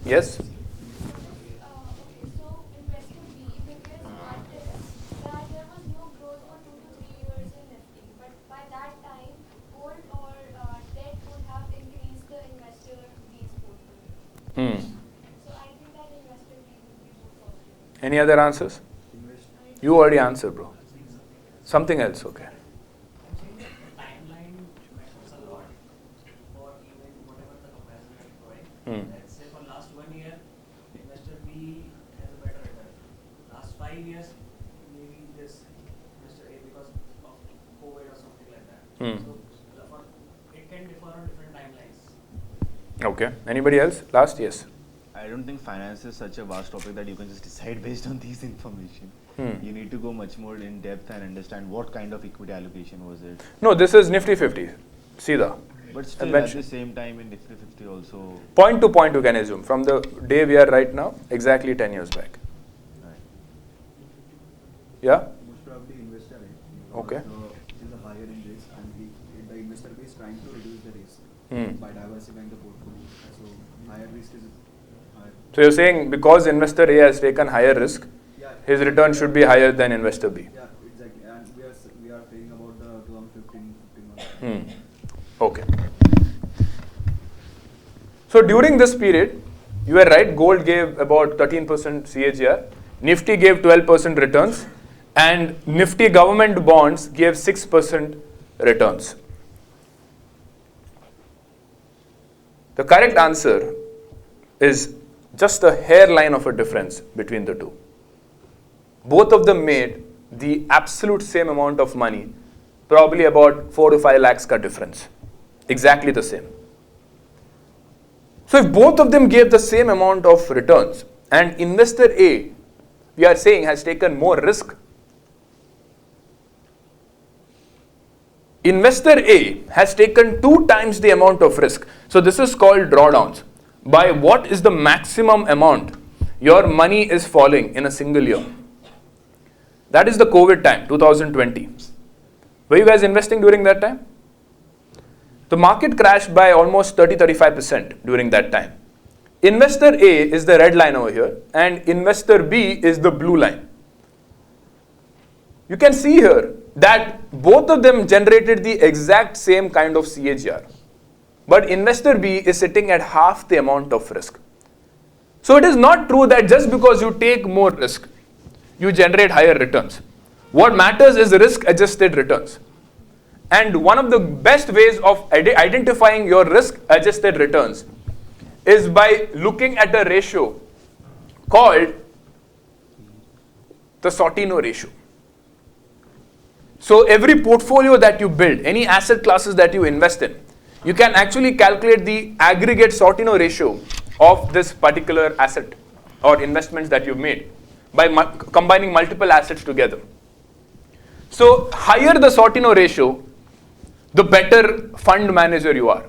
Yes? Any other answers? You already answered, bro. Something else, okay. B has a better return. Last 5 years, maybe this Mr. A because of COVID or something like that. So it can differ on different timelines. Okay. Anybody else? Last? Yes. I don't think finance is such a vast topic that you can just decide based on these information. You need to go much more in depth and understand what kind of equity allocation was it. No, this is Nifty 50. Sida. But still at the same time in Nifty 50 also. Point to point you can assume. From the day we are right now, exactly 10 years back. Yeah? Most probably investor, Okay. Is a higher in risk and the investor is trying to reduce the risk by diversifying the portfolio. So higher risk is higher. So you're saying because investor A has taken higher risk, his return should be higher than investor B. Yeah, exactly. And we are saying about the 2015 months. Okay. So during this period, you were right, gold gave about 13% CAGR, Nifty gave 12% returns, and Nifty government bonds gave 6% returns. The correct answer is just a hairline of a difference between the two. Both of them made the absolute same amount of money, probably about 4 to 5 lakhs ka difference. Exactly the same. So if both of them gave the same amount of returns and investor A, we are saying, has taken more risk, investor A has taken 2 times the amount of risk. So this is called drawdowns. By what is the maximum amount your money is falling in a single year? That is the COVID time, 2020. Were you guys investing during that time? The market crashed by almost 30-35% during that time. Investor A is the red line over here and investor B is the blue line. You can see here that both of them generated the exact same kind of CAGR. But investor B is sitting at half the amount of risk. So it is not true that just because you take more risk, you generate higher returns. What matters is risk-adjusted returns. And one of the best ways of identifying your risk-adjusted returns is by looking at a ratio called the Sortino ratio. So every portfolio that you build, any asset classes that you invest in, you can actually calculate the aggregate Sortino ratio of this particular asset or investments that you've made by combining multiple assets together. So higher the Sortino ratio, the better fund manager you are.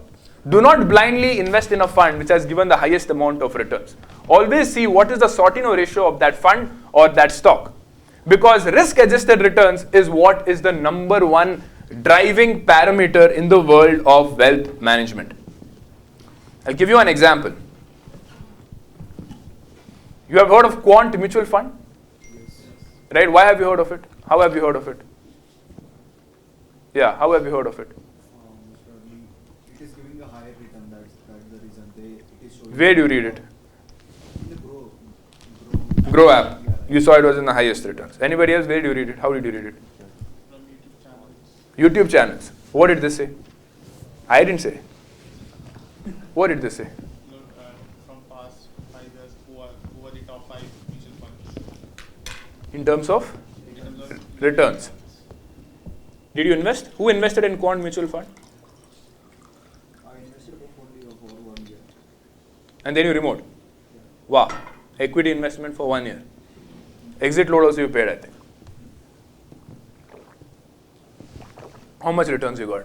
Do not blindly invest in a fund which has given the highest amount of returns. Always see what is the Sortino ratio of that fund or that stock. Because risk-adjusted returns is what is the number one driving parameter in the world of wealth management. I'll give you an example. You have heard of Quant Mutual Fund? Yes. Right? Why have you heard of it? How have you heard of it? Yeah, how have you heard of it? It is giving a higher return. That's the reason. It is showing. Where do you read it? In the Grow app. You saw it was in the highest returns. Anybody else? Where do you read it? How did you read it? From YouTube channels. YouTube channels. What did they say? I didn't say. What did they say? From past 5 years, who are the top 5 mutual funds? In terms of returns. Did you invest? Who invested in Quant Mutual Fund? I invested only for 1 year. And then you removed? Wow. Equity investment for 1 year. Exit load also you paid, I think. How much returns you got?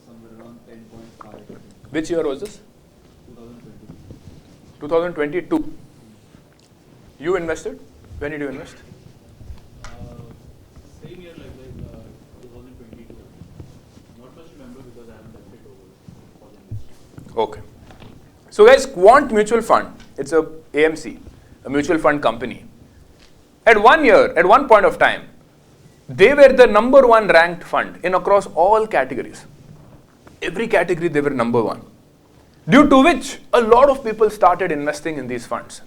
Somewhere around 10.5. Which year was this? 2020. 2022. You invested? When did you invest? Same year like 2022. Not much remember because I haven't left it over. Okay. So guys, Quant Mutual Fund, it's a AMC, a mutual fund company. At 1 year, at one point of time, they were the number 1 ranked fund in across all categories. Every category they were number 1. Due to which a lot of people started investing in these funds.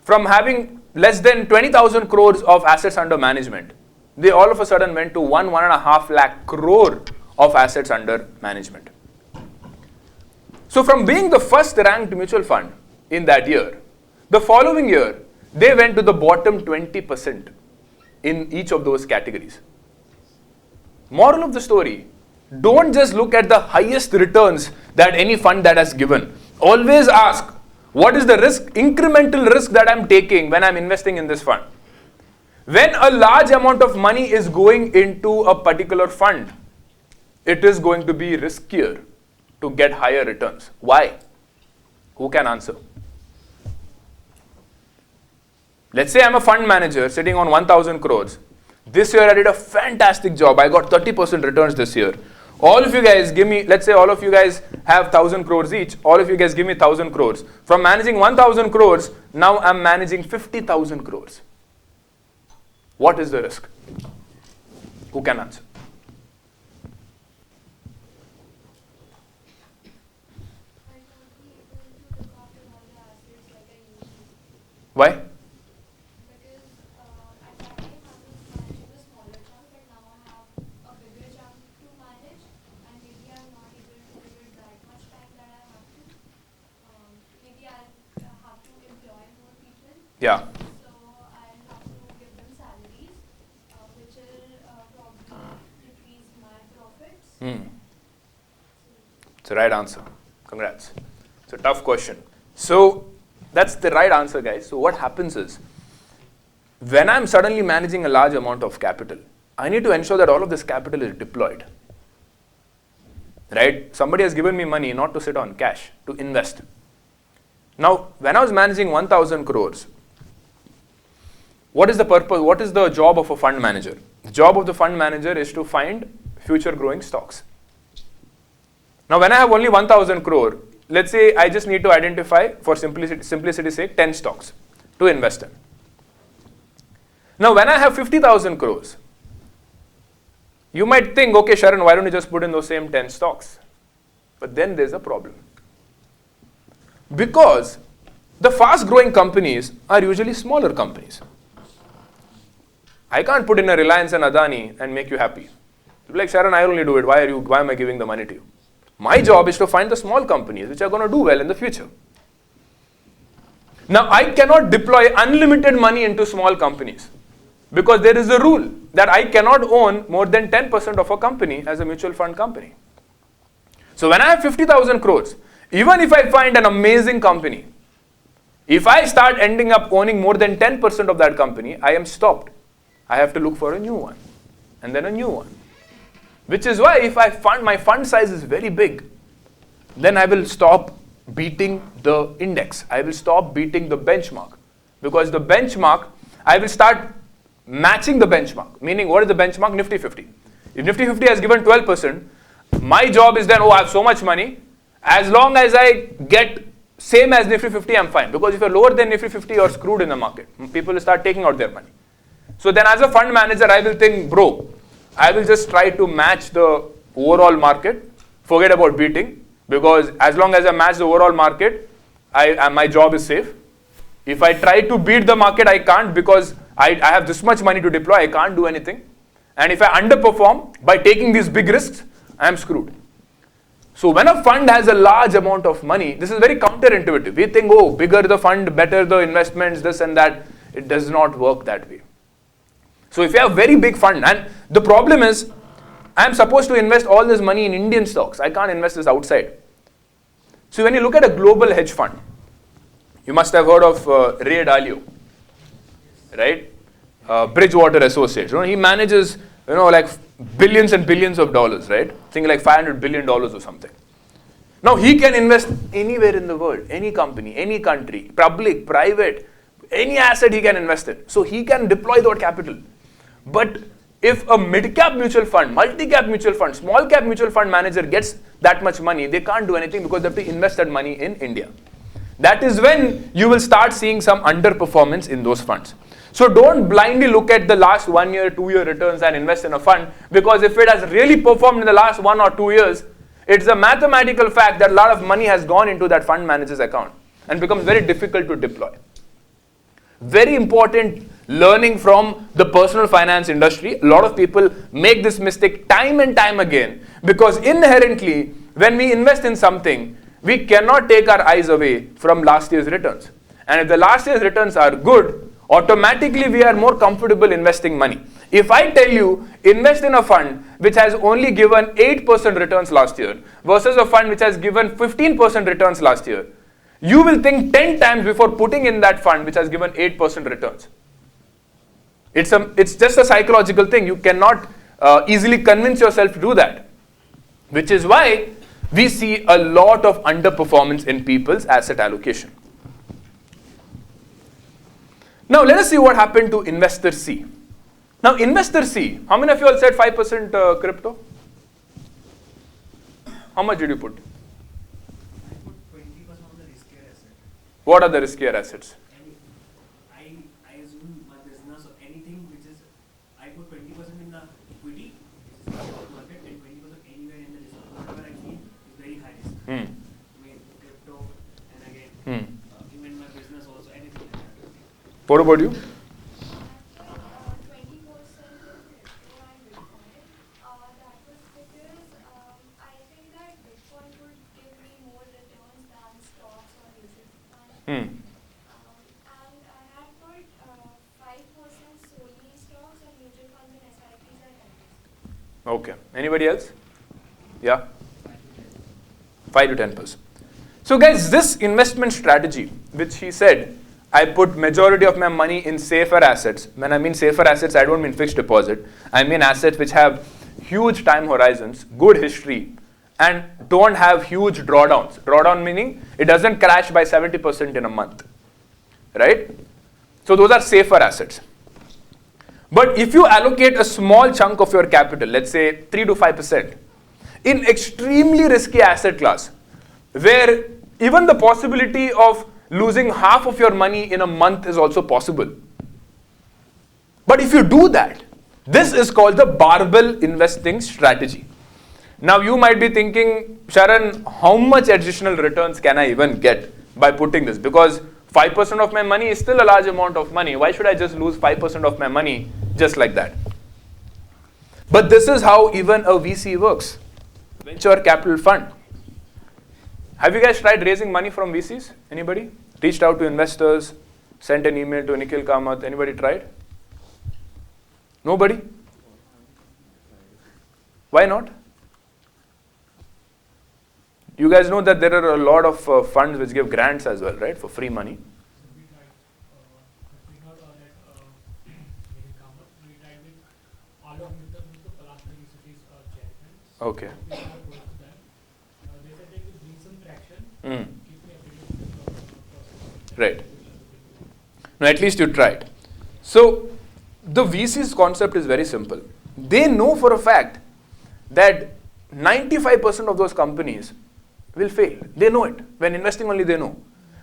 From having less than 20,000 crores of assets under management, they all of a sudden went to 1.5 lakh crore of assets under management. So from being the first ranked mutual fund in that year. The following year, they went to the bottom 20% in each of those categories. Moral of the story, don't just look at the highest returns that any fund that has given. Always ask, what is the risk, incremental risk that I'm taking when I'm investing in this fund? When a large amount of money is going into a particular fund, it is going to be riskier to get higher returns. Why? Who can answer? Let's say I'm a fund manager sitting on 1,000 crores. This year I did a fantastic job. I got 30% returns this year. All of you guys give me, let's say all of you guys have 1,000 crores each. All of you guys give me 1,000 crores. From managing 1,000 crores, now I'm managing 50,000 crores. What is the risk? Who can answer? Why? Yeah. It's the right answer. Congrats. It's a tough question. So that's the right answer, guys. So what happens is, when I'm suddenly managing a large amount of capital, I need to ensure that all of this capital is deployed. Right? Somebody has given me money not to sit on cash, to invest. Now, when I was managing 1,000 crores, what is the purpose? What is the job of a fund manager? The job of the fund manager is to find future growing stocks. Now, when I have only 1,000 crore, let's say I just need to identify, for simplicity's sake, 10 stocks to invest in. Now, when I have 50,000 crores, you might think, okay, Sharan, why don't you just put in those same 10 stocks? But then there's a problem. Because the fast growing companies are usually smaller companies. I can't put in a Reliance and Adani and make you happy. You'll be like, Sharan, I only do it. Why am I giving the money to you? My job is to find the small companies which are going to do well in the future. Now, I cannot deploy unlimited money into small companies because there is a rule that I cannot own more than 10% of a company as a mutual fund company. So when I have 50,000 crores, even if I find an amazing company, if I start ending up owning more than 10% of that company, I am stopped. I have to look for a new one and then a new one. Which is why if I find my fund size is very big, then I will stop beating the index. I will stop beating the benchmark. Because the benchmark, I will start matching the benchmark. Meaning, what is the benchmark? Nifty 50. If Nifty 50 has given 12%, my job is then, oh, I have so much money. As long as I get same as Nifty 50, I'm fine. Because if you're lower than Nifty 50, you're screwed in the market. People will start taking out their money. So then as a fund manager, I will think, bro, I will just try to match the overall market. Forget about beating. Because as long as I match the overall market, my job is safe. If I try to beat the market, I can't because I have this much money to deploy. I can't do anything. And if I underperform by taking these big risks, I am screwed. So when a fund has a large amount of money, this is very counterintuitive. We think, oh, bigger the fund, better the investments, this and that. It does not work that way. So if you have a very big fund, and the problem is, I am supposed to invest all this money in Indian stocks. I can't invest this outside. So when you look at a global hedge fund, you must have heard of Ray Dalio, right? Bridgewater Associates. He manages, like billions and billions of dollars, right? Think like $500 billion or something. Now he can invest anywhere in the world, any company, any country, public, private, any asset he can invest in. So he can deploy that capital. But if a mid-cap mutual fund, multi-cap mutual fund, small-cap mutual fund manager gets that much money, they can't do anything because they have to invest that money in India. That is when you will start seeing some underperformance in those funds. So don't blindly look at the last 1 year, 2 year returns and invest in a fund, because if it has really performed in the last 1 or 2 years, it's a mathematical fact that a lot of money has gone into that fund manager's account and becomes very difficult to deploy. Very important learning from the personal finance industry. A lot of people make this mistake time and time again, because inherently when we invest in something, we cannot take our eyes away from last year's returns. And if the last year's returns are good, automatically we are more comfortable investing money. If I tell you, invest in a fund which has only given 8% returns last year versus a fund which has given 15% returns last year, you will think 10 times before putting in that fund which has given 8% returns. It's just a psychological thing. You cannot easily convince yourself to do that. Which is why we see a lot of underperformance in people's asset allocation. Now let us see what happened to investor C. Now investor C, how many of you all said 5% crypto? How much did you put? What are the riskier assets? I assume my business or anything which is, I put 20% in the equity, which is the stock market, and 20% anywhere in the risk. Whatever I feel is very high risk. I mean, crypto, and again, even my business also, anything like that. What about you? Okay. Anybody else? Yeah? 5 to 10%. So guys, this investment strategy, which he said, I put majority of my money in safer assets. When I mean safer assets, I don't mean fixed deposit. I mean assets which have huge time horizons, good history, and don't have huge drawdowns. Drawdown meaning it doesn't crash by 70% in a month. Right? So those are safer assets. But if you allocate a small chunk of your capital, let's say 3 to 5%, in extremely risky asset class, where even the possibility of losing half of your money in a month is also possible. But if you do that, this is called the barbell investing strategy. Now you might be thinking, Sharan, how much additional returns can I even get by putting this? Because 5% of my money is still a large amount of money. Why should I just lose 5% of my money just like that? But this is how even a VC works. Venture capital fund. Have you guys tried raising money from VCs? Anybody? Reached out to investors, sent an email to Nikhil Kamath. Anybody tried? Nobody? Why not? You guys know that there are a lot of funds which give grants as well, right? For free money. Okay. Right. No, at least you tried. So the VC's concept is very simple. They know for a fact that 95% of those companies will fail. They know it. When investing only, they know.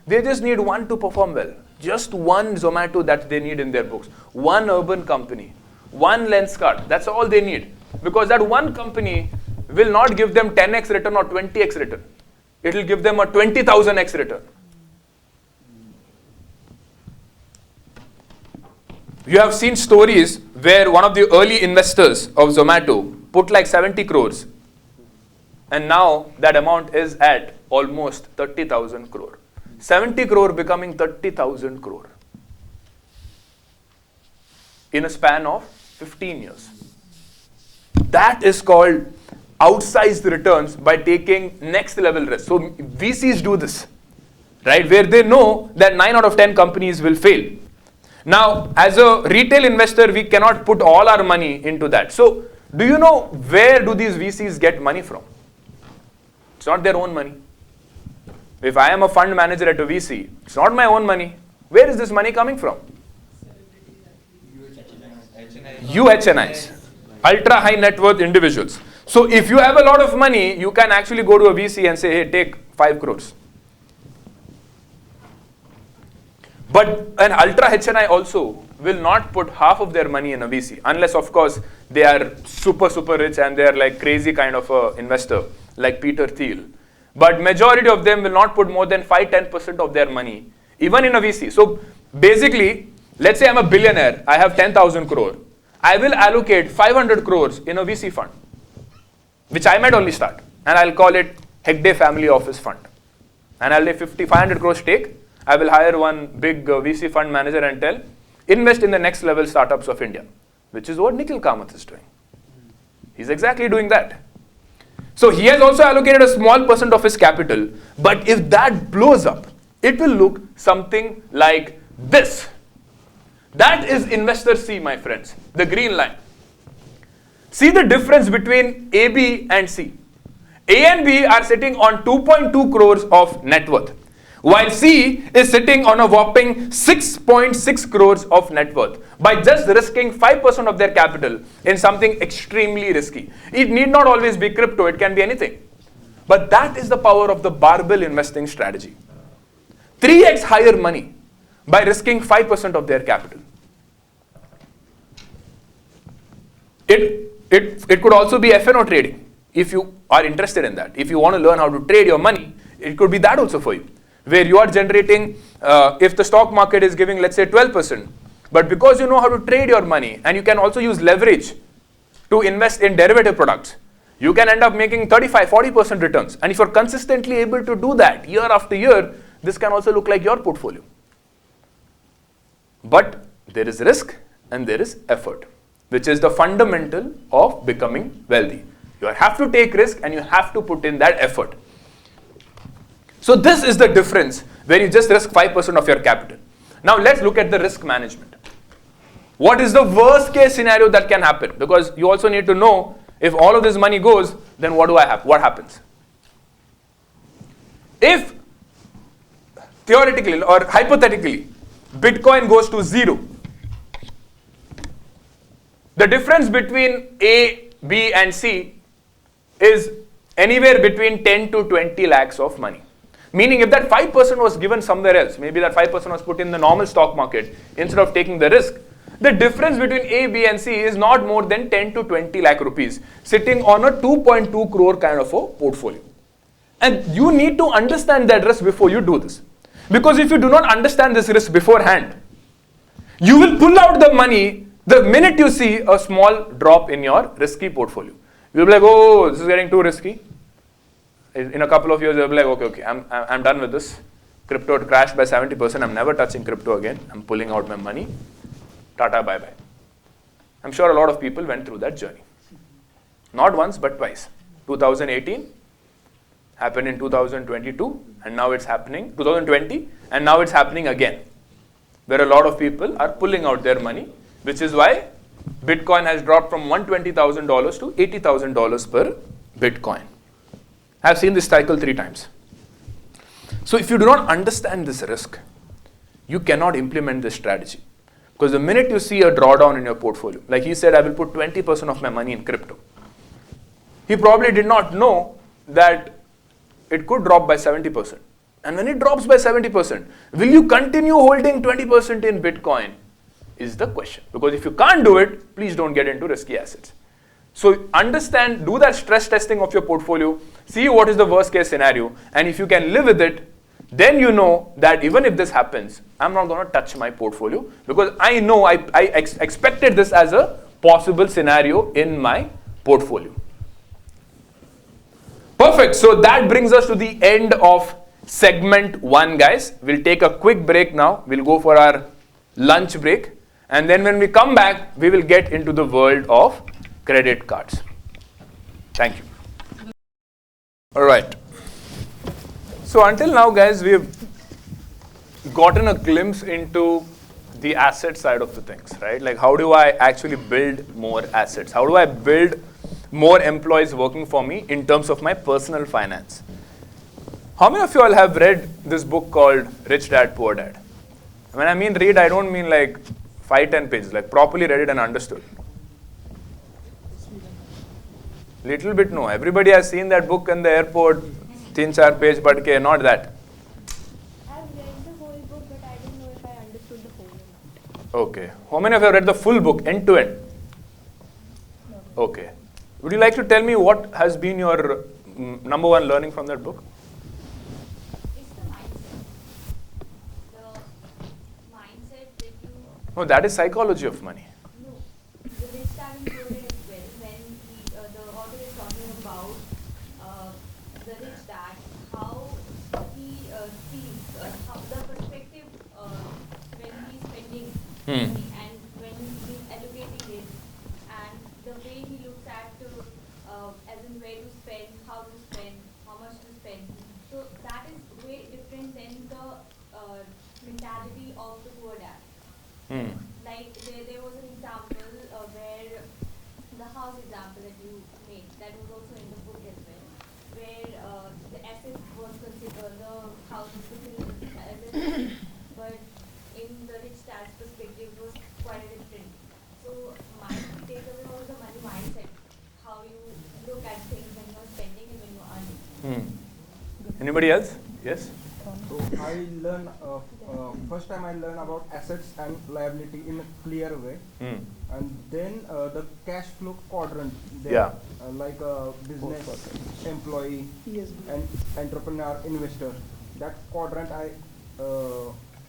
They just need one to perform well. Just one Zomato that they need in their books. One urban company. One Lenskart. That's all they need. Because that one company will not give them 10x return or 20x return. It will give them a 20,000x return. You have seen stories where one of the early investors of Zomato put like 70 crores. And now that amount is at almost 30,000 crore. 70 crore becoming 30,000 crore. In a span of 15 years. That is called outsized returns by taking next level risk. So VCs do this, right? Where they know that 9 out of 10 companies will fail. Now, as a retail investor, we cannot put all our money into that. So, do you know where do these VCs get money from? It's not their own money. If I am a fund manager at a VC, it's not my own money. Where is this money coming from? UHNIs, ultra high net worth individuals. So if you have a lot of money, you can actually go to a VC and say, hey, take 5 crores. But an ultra HNI also will not put half of their money in a VC, unless of course they are super rich and they are like crazy kind of a investor, like Peter Thiel. But majority of them will not put more than 5-10% of their money, even in a VC. So basically, let's say I'm a billionaire, I have 10,000 crore. I will allocate 500 crores in a VC fund, which I might only start, and I'll call it Hegde Family Office Fund. and I'll take 500 crore stake. I will hire one big VC fund manager and tell, invest in the next level startups of India, which is what Nikhil Kamath is doing. He's exactly doing that. So he has also allocated a small percent of his capital, but if that blows up, it will look something like this. That is investor C, my friends, the green line. See the difference between A, B and C. A and B are sitting on 2.2 crores of net worth, while C is sitting on a whopping 6.6 crores of net worth by just risking 5% of their capital in something extremely risky. It need not always be crypto, it can be anything. But that is the power of the barbell investing strategy. 3x higher money by risking 5% of their capital. It could also be FNO trading if you are interested in that. If you want to learn how to trade your money, it could be that also for you, where you are generating, if the stock market is giving, let's say 12%, but because you know how to trade your money and you can also use leverage to invest in derivative products, you can end up making 35-40% returns. And if you're consistently able to do that year after year, this can also look like your portfolio. But there is risk and there is effort, which is the fundamental of becoming wealthy. You have to take risk and you have to put in that effort. So this is the difference where you just risk 5% of your capital. Now let's look at the risk management. What is the worst case scenario that can happen? Because you also need to know, if all of this money goes, then what happens? If theoretically or hypothetically, Bitcoin goes to 0, the difference between A, B and C is anywhere between 10 to 20 lakhs of money. Meaning if that 5% was given somewhere else, maybe that 5% was put in the normal stock market instead of taking the risk, the difference between A, B and C is not more than 10 to 20 lakh rupees sitting on a 2.2 crore kind of a portfolio. And you need to understand that risk before you do this. Because if you do not understand this risk beforehand, you will pull out the money the minute you see a small drop in your risky portfolio. You'll be like, oh, this is getting too risky. In a couple of years, you'll be like, okay, I'm done with this. Crypto crashed by 70%. I'm never touching crypto again. I'm pulling out my money. Tata, bye-bye. I'm sure a lot of people went through that journey. Not once, but twice. 2018 happened in 2022, and now it's happening, 2020, and now it's happening again, where a lot of people are pulling out their money, which is why Bitcoin has dropped from $120,000 to $80,000 per Bitcoin. I've seen this cycle 3 times. So if you do not understand this risk, you cannot implement this strategy. Because the minute you see a drawdown in your portfolio, like he said, I will put 20% of my money in crypto. He probably did not know that it could drop by 70%. And when it drops by 70%, will you continue holding 20% in Bitcoin? Is the question. Because if you can't do it, please don't get into risky assets. So understand, do that stress testing of your portfolio, see what is the worst case scenario, and if you can live with it, then you know that even if this happens, I'm not going to touch my portfolio because I know I expected this as a possible scenario in my portfolio. Perfect. So that brings us to the end of segment 1, guys. We'll take a quick break now. We'll go for our lunch break. And then when we come back, we will get into the world of credit cards. Thank you. All right. So until now, guys, we've gotten a glimpse into the asset side of the things, right? Like, how do I actually build more assets? How do I build more employees working for me in terms of my personal finance? How many of you all have read this book called Rich Dad, Poor Dad? When I mean read, I don't mean like 5-10 pages, like properly read it and understood. Little bit no. Everybody has seen that book in the airport, 3-4 page, but not that. I've read the whole book, but I don't know if I understood the whole or not. Okay. How many of you have read the full book, end to end? No. Okay. Would you like to tell me what has been your number one learning from that book? It's the mindset. The mindset that you... No, that is psychology of money. No. The Rich Dad and Poor Dad as well. When the author is talking about the rich dad, how he Hmm. money, and when he's allocating it, and the way he looks at as in where to spend, how much to spend. So that is way different than the mentality of the poor dad. Hmm. Like there was an example where the house example that you made, that was also in the book as well, where the asset was considered, the house was considered as an asset, but in the rich dad's perspective, it was quite different. So my takeaway was the money mindset, how you look at things when you're spending and when you're earning. Anybody else? Yes? So I learn, first time I learn about assets and liability in a clear way. Hmm. And then the cash flow quadrant, there, Yeah. like a business, employee, Yes. and entrepreneur, investor. That quadrant I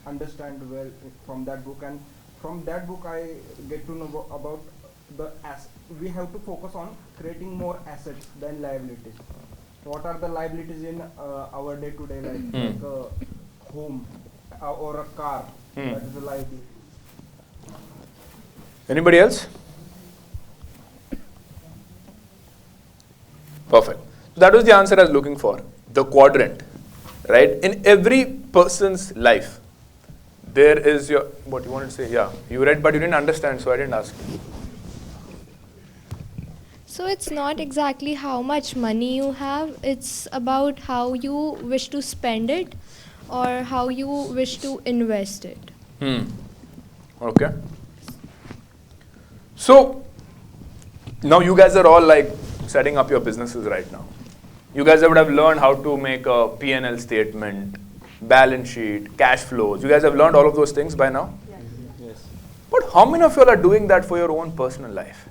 understand well from that book, and from that book I get to know about the we have to focus on creating more assets than liabilities. What are the liabilities in our day-to-day life, like a home or a car? That is a liability. Anybody else? Perfect. So that was the answer I was looking for. The quadrant, right? In every person's life, there is your, what you wanted to say? Yeah, you read, but you didn't understand, so I didn't ask you. So it's not exactly how much money you have, it's about how you wish to spend it or how you wish to invest it. Okay. So, now you guys are all like setting up your businesses right now. You guys would have learned how to make a P&L statement, balance sheet, cash flows. You guys have learned all of those things by now? Yes. But how many of you all are doing that for your own personal life?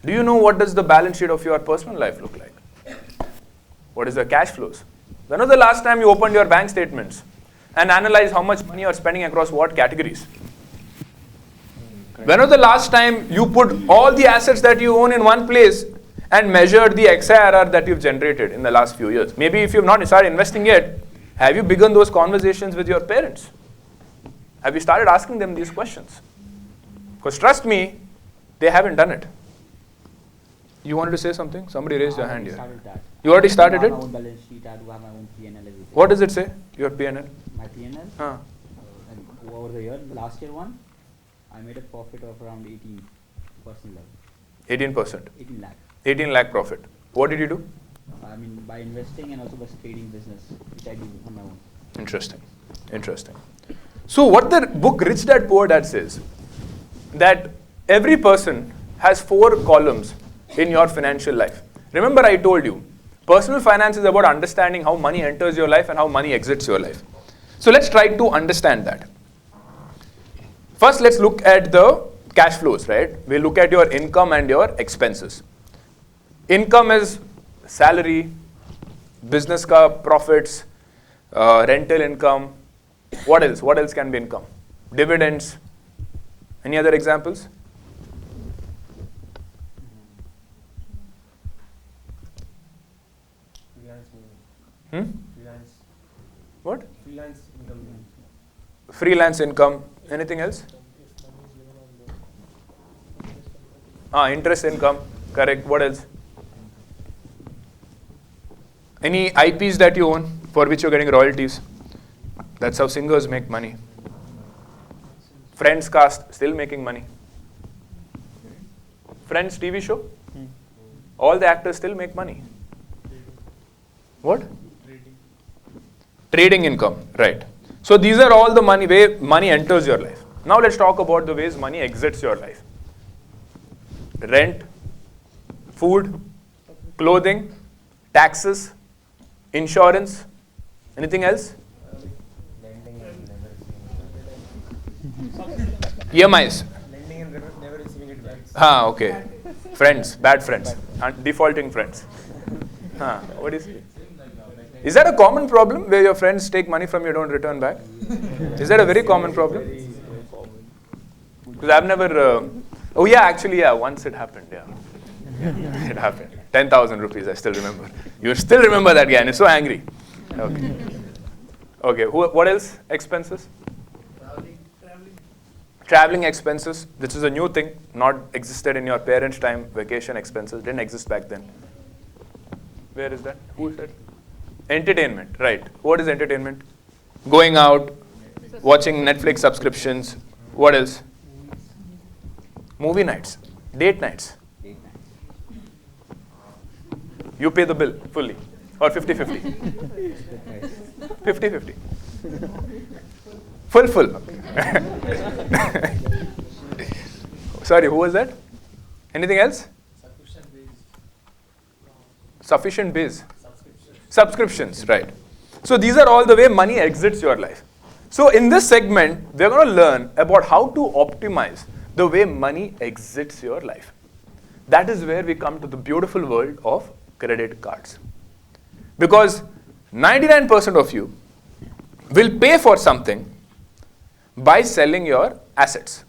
Do you know what does the balance sheet of your personal life look like? What is the cash flows? When was the last time you opened your bank statements and analyzed how much money you are spending across what categories? When was the last time you put all the assets that you own in one place and measured the XIRR that you've generated in the last few years? Maybe if you've not started investing yet, have you begun those conversations with your parents? Have you started asking them these questions? Because trust me, they haven't done it. You wanted to say something? Somebody raised your hand here. That. You already started it? I have my own balance sheet, I do have my own P&L, everything. What does it say, your P&L? My P&L? And over the year, last year one, I made a profit of around 18% level. 18%? 18 lakh. 18 lakh profit. What did you do? I mean, by investing and also by trading business, which I do on my own. Interesting. Interesting. So what the book Rich Dad Poor Dad says, that every person has 4 columns in your financial life. Remember I told you, personal finance is about understanding how money enters your life and how money exits your life. So let's try to understand that. First, let's look at the cash flows, right? We'll look at your income and your expenses. Income is salary, business ka profits, rental income. What else? What else can be income? Dividends. Any other examples? Freelance. What? Freelance income. Freelance income. Anything else? Interest income. Correct. What else? Any IPs that you own for which you're getting royalties. That's how singers make money. Friends cast, still making money. Friends TV show? All the actors still make money. What? Trading income, right. So these are all the money, way money enters your life. Now let's talk about the ways money exits your life. Rent, food, clothing, taxes, insurance, anything else? EMIs. Lending and never receiving it back. Okay. Friends, bad friends, defaulting friends. What is it? Is that a common problem where your friends take money from you, don't return back? Is that a very common problem? Because I've never. Once it happened. It happened. 10,000 rupees. I still remember. You still remember that guy, and you're so angry. Okay. Okay. What else? Expenses. Traveling Traveling expenses, this is a new thing, not existed in your parents' time. Vacation expenses didn't exist back then. Where is that? Who said? Entertainment, right. What is entertainment? Going out, watching Netflix subscriptions. What else? Movie nights, date nights. You pay the bill fully, or 50-50? 50-50. Full. Sorry, who was that? Anything else? Sufficient base. Subscriptions, right. So these are all the way money exits your life. So in this segment, we're going to learn about how to optimize the way money exits your life. That is where we come to the beautiful world of credit cards. Because 99% of you will pay for something by selling your assets.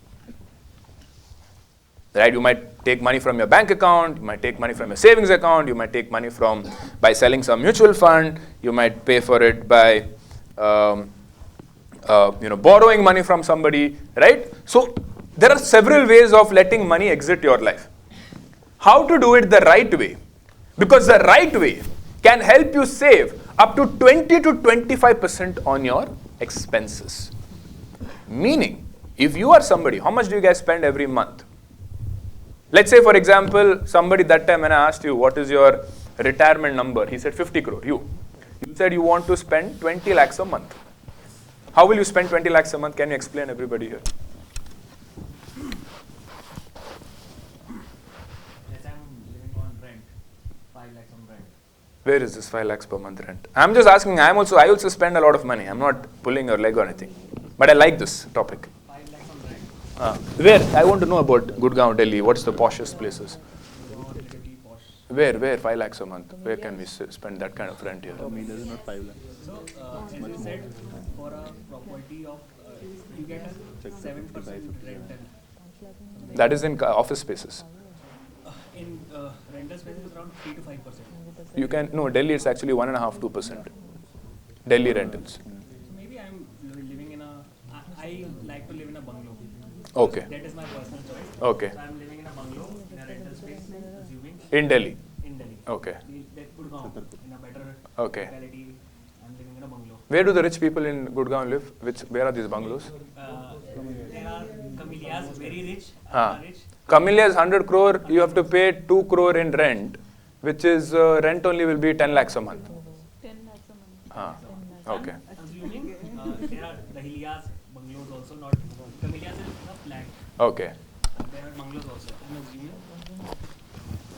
Right? You might take money from your bank account, you might take money from your savings account, you might take money by selling some mutual fund, you might pay for it by borrowing money from somebody, right? So there are several ways of letting money exit your life. How to do it the right way? Because the right way can help you save up to 20 to 25% on your expenses. Meaning, if you are somebody, how much do you guys spend every month? Let's say, for example, somebody that time when I asked you, what is your retirement number? He said 50 crore. You said you want to spend 20 lakhs a month. How will you spend 20 lakhs a month? Can you explain everybody here? Let's say I'm living on rent, 5 lakhs on rent. Where is this 5 lakhs per month rent? I'm just asking, I also spend a lot of money. I'm not pulling your leg or anything. But I like this topic. 5 lakhs on rent. Where? I want to know about Gurgaon, Delhi. What's the poshest places? Where 5 lakhs a month? Where can we spend that kind of rent here? So, as you said, for a property of, you get a 7% rental. That is in office spaces. In rental spaces, it's around 3 to 5%. You can, no, Delhi it's actually 1.5–2%. Delhi rentals. So maybe I'm living in I like to live in a bungalow. Okay. That is my personal choice. Okay. So I'm living in a bungalow, in a rental space, assuming. In Delhi? In Delhi. Okay. That Gurgaon, in a better locality, I'm living in a bungalow. Where do the rich people in Gurgaon live? Where are these bungalows? There are Camellias, very rich. Camellias 100 crore, you have to pay 2 crore in rent, which is rent only will be 10 lakhs a month. 10 lakhs a month. Okay. Assuming there are Dahilias, bungalows also, not Camellias is a flat. Okay. There are bungalows also.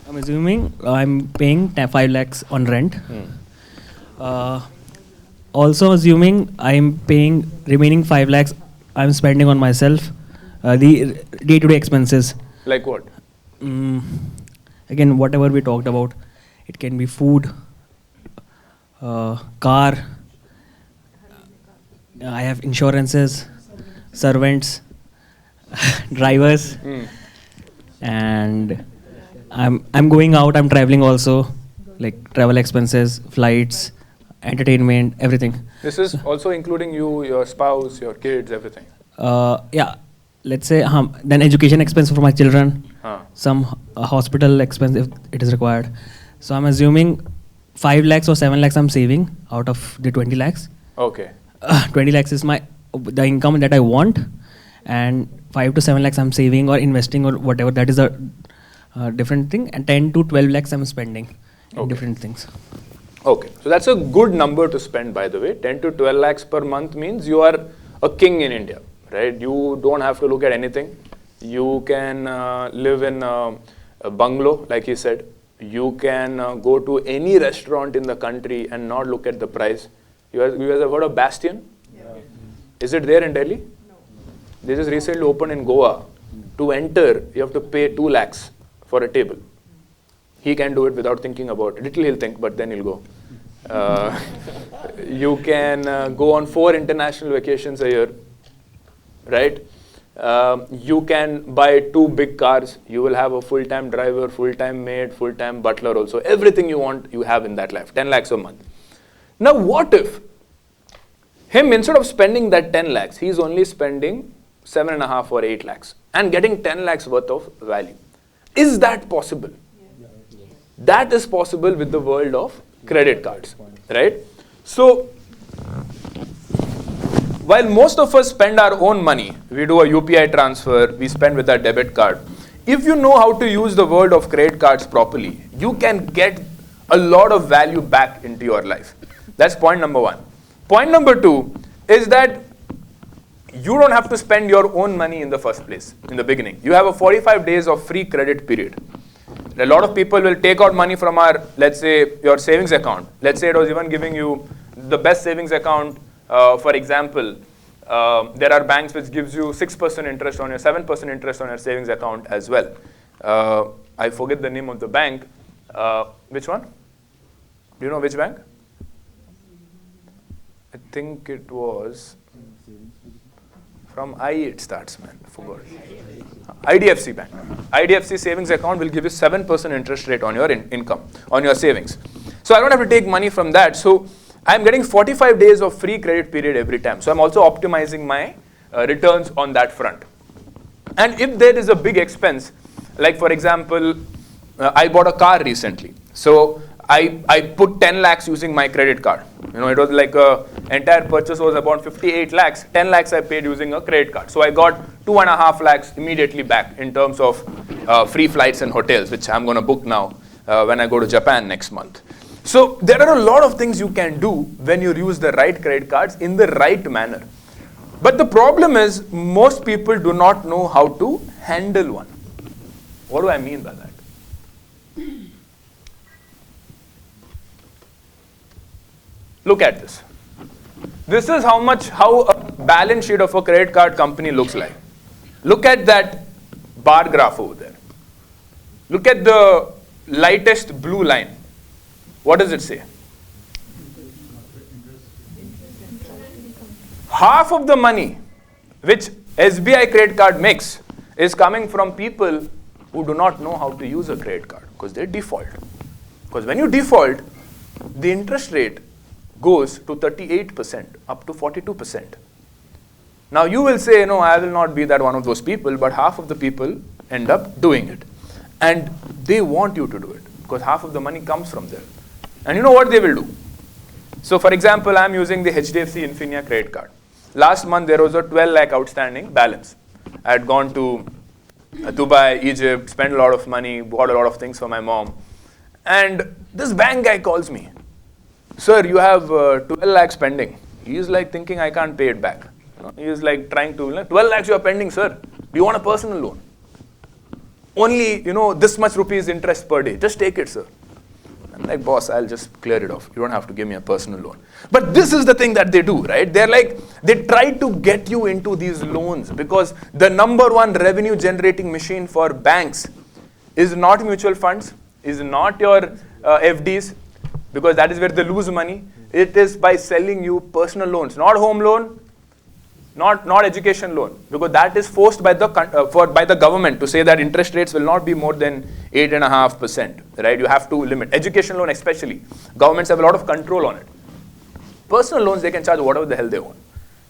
I'm assuming I'm paying 5 lakhs on rent. Also assuming I'm paying remaining 5 lakhs I'm spending on myself, the day-to-day expenses. Like what? Again, whatever we talked about. It can be food, car, I have insurances, servants, drivers, and I'm going out, I'm traveling also, like travel expenses, flights, entertainment, everything. This is also including you, your spouse, your kids, everything. Yeah, let's say then education expense for my children, some hospital expense if it is required. So I'm assuming 5 lakhs or 7 lakhs I'm saving out of the 20 lakhs. Okay. 20 lakhs is the income that I want, and 5 to 7 lakhs I'm saving or investing or whatever. That is a different thing. And 10 to 12 lakhs I'm spending in different things. Okay, so that's a good number to spend, by the way. 10 to 12 lakhs per month means you are a king in India, right? You don't have to look at anything. You can live in a bungalow, like he said. You can go to any restaurant in the country and not look at the price. You guys have heard of Bastion? Yeah. Is it there in Delhi? No. They just recently opened in Goa. To enter, you have to pay 2 lakhs for a table. He can do it without thinking about it. Little he'll think, but then he'll go. You can go on 4 international vacations a year, right? You can buy 2 big cars. You will have a full-time driver, full-time maid, full-time butler also. Everything you want, you have in that life. 10 lakhs a month. Now, what if him, instead of spending that 10 lakhs, he's only spending 7.5 or 8 lakhs and getting 10 lakhs worth of value. Is that possible? That is possible with the world of credit cards, right? So, while most of us spend our own money, we do a UPI transfer, we spend with our debit card. If you know how to use the world of credit cards properly, you can get a lot of value back into your life. That's point number one. Point number two is that you don't have to spend your own money in the first place, in the beginning. You have a 45 days of free credit period. A lot of people will take out money from our, let's say, your savings account. Let's say it was even giving you the best savings account. For example, there are banks which gives you 6% interest on your 7% interest on your savings account as well. I forget the name of the bank. Which one? Do you know which bank? I think it was from I it starts, man. I forgot. IDFC Bank. IDFC savings account will give you 7% interest rate on your income, on your savings. So I don't have to take money from that. So I'm getting 45 days of free credit period every time. So I'm also optimizing my returns on that front. And if there is a big expense, like for example, I bought a car recently. So I put 10 lakhs using my credit card. You know, it was like entire purchase was about 58 lakhs. 10 lakhs I paid using a credit card. So I got 2.5 lakhs immediately back in terms of free flights and hotels, which I'm going to book now when I go to Japan next month. So there are a lot of things you can do when you use the right credit cards in the right manner. But the problem is most people do not know how to handle one. What do I mean by that? Look at this. This is how a balance sheet of a credit card company looks like. Look at that bar graph over there. Look at the lightest blue line. What does it say? Half of the money which SBI credit card makes is coming from people who do not know how to use a credit card because they default. Because when you default, the interest rate goes to 38%, up to 42%. Now you will say, no, I will not be that one of those people, but half of the people end up doing it. And they want you to do it because half of the money comes from there. And you know what they will do? So for example, I'm using the HDFC Infinia credit card. Last month there was a 12 lakh outstanding balance. I had gone to Dubai, Egypt, spent a lot of money, bought a lot of things for my mom. And this bank guy calls me. Sir, you have 12 lakhs pending. He is like thinking I can't pay it back. You know, he is like trying to, 12 lakhs you are pending, sir. Do you want a personal loan? Only, this much rupees interest per day. Just take it, sir. I'm like, boss, I'll just clear it off. You don't have to give me a personal loan. But this is the thing that they do, right? They're like, they try to get you into these loans because the number one revenue generating machine for banks is not mutual funds, is not your FDs, because that is where they lose money. It is by selling you personal loans, not home loan, not education loan, because that is forced by the government to say that interest rates will not be more than 8.5%, right? You have to limit. Education loan especially, governments have a lot of control on it. Personal loans, they can charge whatever the hell they want.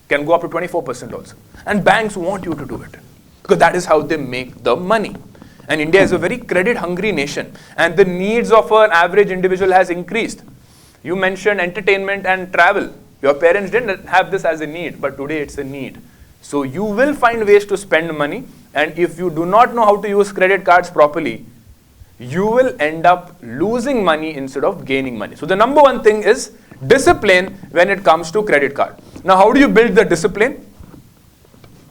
Can go up to 24% also. And banks want you to do it because that is how they make the money. And India is a very credit-hungry nation, and the needs of an average individual has increased. You mentioned entertainment and travel. Your parents didn't have this as a need, but today it's a need. So you will find ways to spend money, and if you do not know how to use credit cards properly, you will end up losing money instead of gaining money. So the number one thing is discipline when it comes to credit card. Now, how do you build the discipline?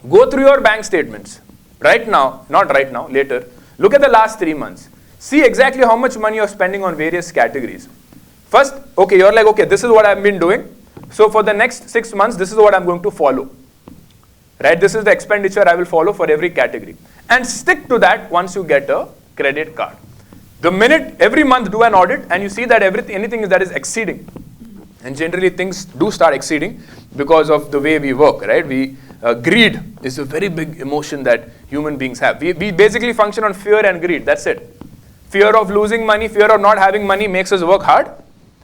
Go through your bank statements. Right now, not right now, later. Look at the last 3 months. See exactly how much money you're spending on various categories. First, okay, you're like, okay, this is what I've been doing. So for the next 6 months, this is what I'm going to follow. Right? This is the expenditure I will follow for every category. And stick to that once you get a credit card. The minute, every month do an audit and you see that anything that is exceeding. And generally things do start exceeding because of the way we work, right? Greed is a very big emotion that human beings have. We basically function on fear and greed, that's it. Fear of losing money, fear of not having money makes us work hard.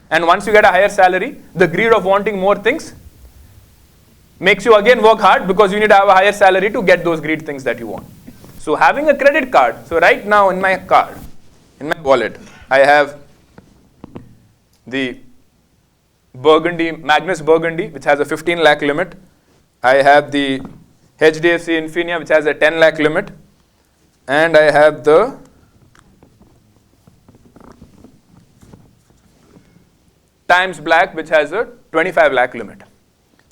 And once you get a higher salary, the greed of wanting more things makes you again work hard because you need to have a higher salary to get those great things that you want. So having a credit card, so right now in my card, in my wallet, I have the Magnus Burgundy, which has a 15 lakh limit. I have the HDFC Infinia, which has a 10 lakh limit. And I have the Times Black, which has a 25 lakh limit.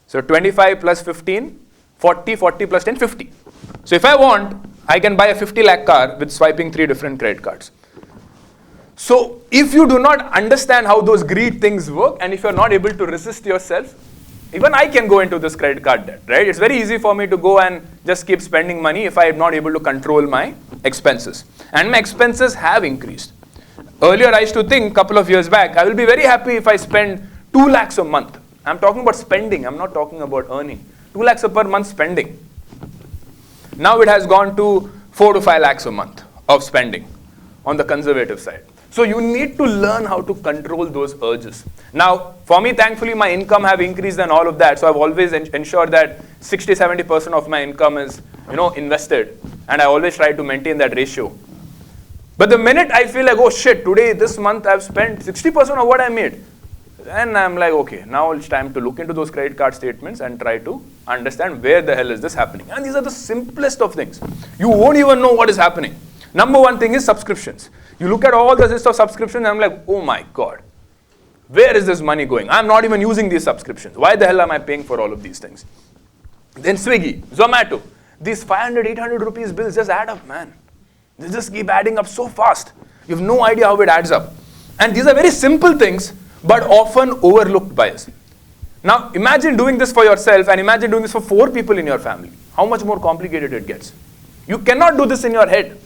So 25 plus 15, 40, 40 plus 10, 50. So if I want, I can buy a 50 lakh car with swiping 3 different credit cards. So if you do not understand how those greed things work, and if you're not able to resist yourself, even I can go into this credit card debt, right? It's very easy for me to go and just keep spending money if I am not able to control my expenses. And my expenses have increased. Earlier I used to think, a couple of years back, I will be very happy if I spend 2 lakhs a month. I'm talking about spending, I'm not talking about earning. 2 lakhs per month spending. Now it has gone to 4 to 5 lakhs a month of spending on the conservative side. So you need to learn how to control those urges. Now, for me, thankfully, my income have increased and all of that. So I've always ensured that 60-70% of my income is, invested. And I always try to maintain that ratio. But the minute I feel like, oh shit, today, this month, I've spent 60% of what I made. Then I'm like, okay, now it's time to look into those credit card statements and try to understand where the hell is this happening. And these are the simplest of things. You won't even know what is happening. Number one thing is subscriptions. You look at all the list of subscriptions and I'm like, oh my God, where is this money going? I'm not even using these subscriptions. Why the hell am I paying for all of these things? Then Swiggy, Zomato, these 500, 800 rupees bills just add up, man. They just keep adding up so fast. You have no idea how it adds up. And these are very simple things, but often overlooked by us. Now, imagine doing this for yourself and imagine doing this for 4 people in your family. How much more complicated it gets. You cannot do this in your head.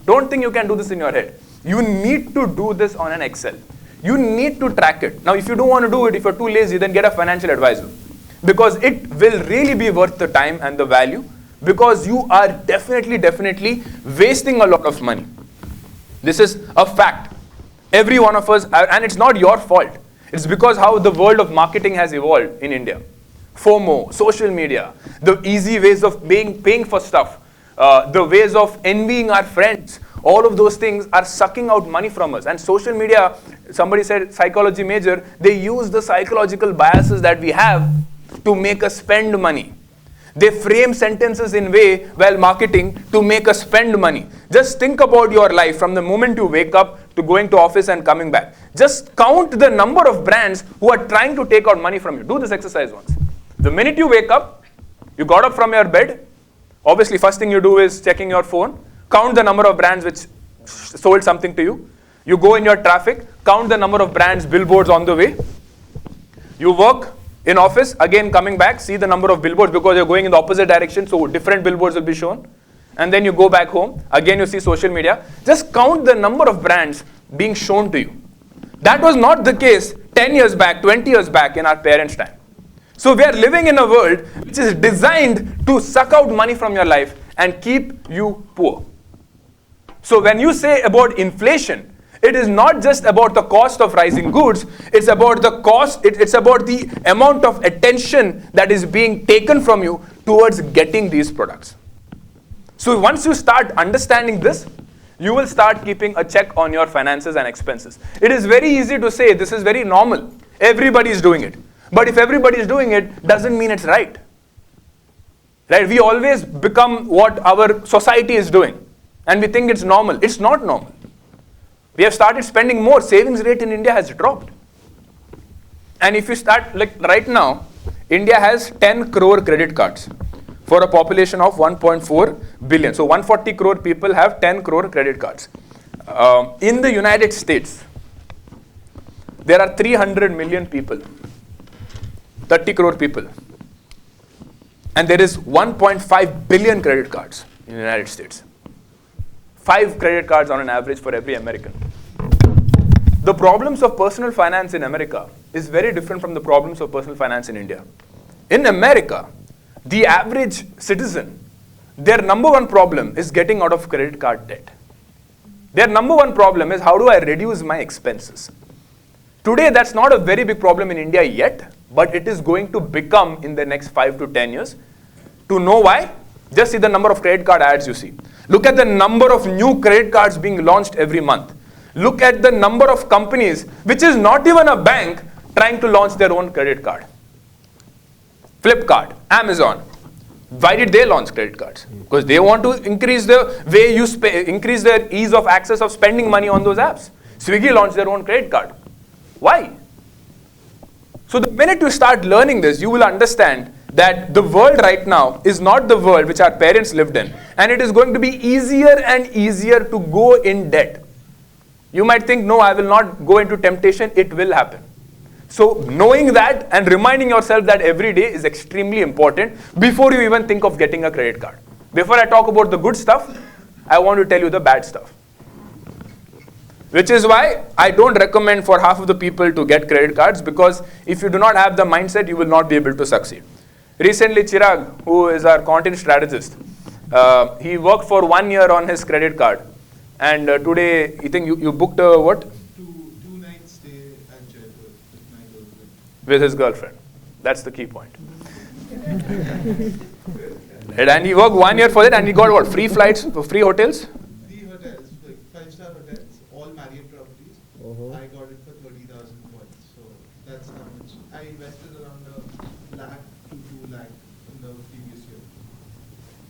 Don't think you can do this in your head. You need to do this on an Excel. You need to track it. Now, if you don't want to do it, if you're too lazy, then get a financial advisor. Because it will really be worth the time and the value. Because you are definitely wasting a lot of money. This is a fact. Every one of us, and it's not your fault. It's because how the world of marketing has evolved in India. FOMO, social media, the easy ways of paying for stuff, the ways of envying our friends, all of those things are sucking out money from us. And social media, somebody said psychology major, they use the psychological biases that we have to make us spend money. They frame sentences in way while marketing to make us spend money. Just think about your life from the moment you wake up to going to office and coming back. Just count the number of brands who are trying to take out money from you. Do this exercise once. The minute you wake up, you got up from your bed, obviously first thing you do is checking your phone, count the number of brands which sold something to you. You go in your traffic, count the number of brands, billboards on the way. You work in office, again coming back, see the number of billboards because you're going in the opposite direction, so different billboards will be shown. And then you go back home, again you see social media. Just count the number of brands being shown to you. That was not the case 10 years back, 20 years back in our parents' time. So we are living in a world which is designed to suck out money from your life and keep you poor. So when you say about inflation, it is not just about the cost of rising goods, it's about the cost, it's about the amount of attention that is being taken from you towards getting these products. So once you start understanding this, you will start keeping a check on your finances and expenses. It is very easy to say this is very normal. Everybody is doing it. But if everybody is doing it, doesn't mean it's right. Right? We always become what our society is doing. And we think it's normal. It's not normal. We have started spending more. Savings rate in India has dropped. And if you start, like right now, India has 10 crore credit cards for a population of 1.4 billion. So 140 crore people have 10 crore credit cards. In the United States, there are 300 million people, 30 crore people. And there is 1.5 billion credit cards in the United States. 5 credit cards on an average for every American. The problems of personal finance in America is very different from the problems of personal finance in India. In America, the average citizen, their number one problem is getting out of credit card debt. Their number one problem is how do I reduce my expenses? Today, that's not a very big problem in India yet, but it is going to become in the next 5 to 10 years. To know why? Just see the number of credit card ads you see. Look at the number of new credit cards being launched every month. Look at the number of companies, which is not even a bank, trying to launch their own credit card. Flipkart, Amazon. Why did they launch credit cards? Because they want to increase the way you increase their ease of access of spending money on those apps. Swiggy launched their own credit card. Why? So the minute you start learning this, you will understand that the world right now is not the world which our parents lived in, and it is going to be easier and easier to go in debt. You might think, no, I will not go into temptation. It will happen. So knowing that and reminding yourself that every day is extremely important before you even think of getting a credit card. Before I talk about the good stuff, I want to tell you the bad stuff. Which is why I don't recommend for half of the people to get credit cards, because if you do not have the mindset, you will not be able to succeed. Recently, Chirag, who is our content strategist, he worked for 1 year on his credit card. And today, I think you booked a what? Two nights stay at Jaipur with my girlfriend. With his girlfriend. That's the key point. And he worked 1 year for it, and he got what? Free flights, free hotels? 3 hotels, like 5-star hotels, all Marriott properties. I got it for 30,000 points. So that's how much. I invested around a lakh to 2 lakh in the previous year.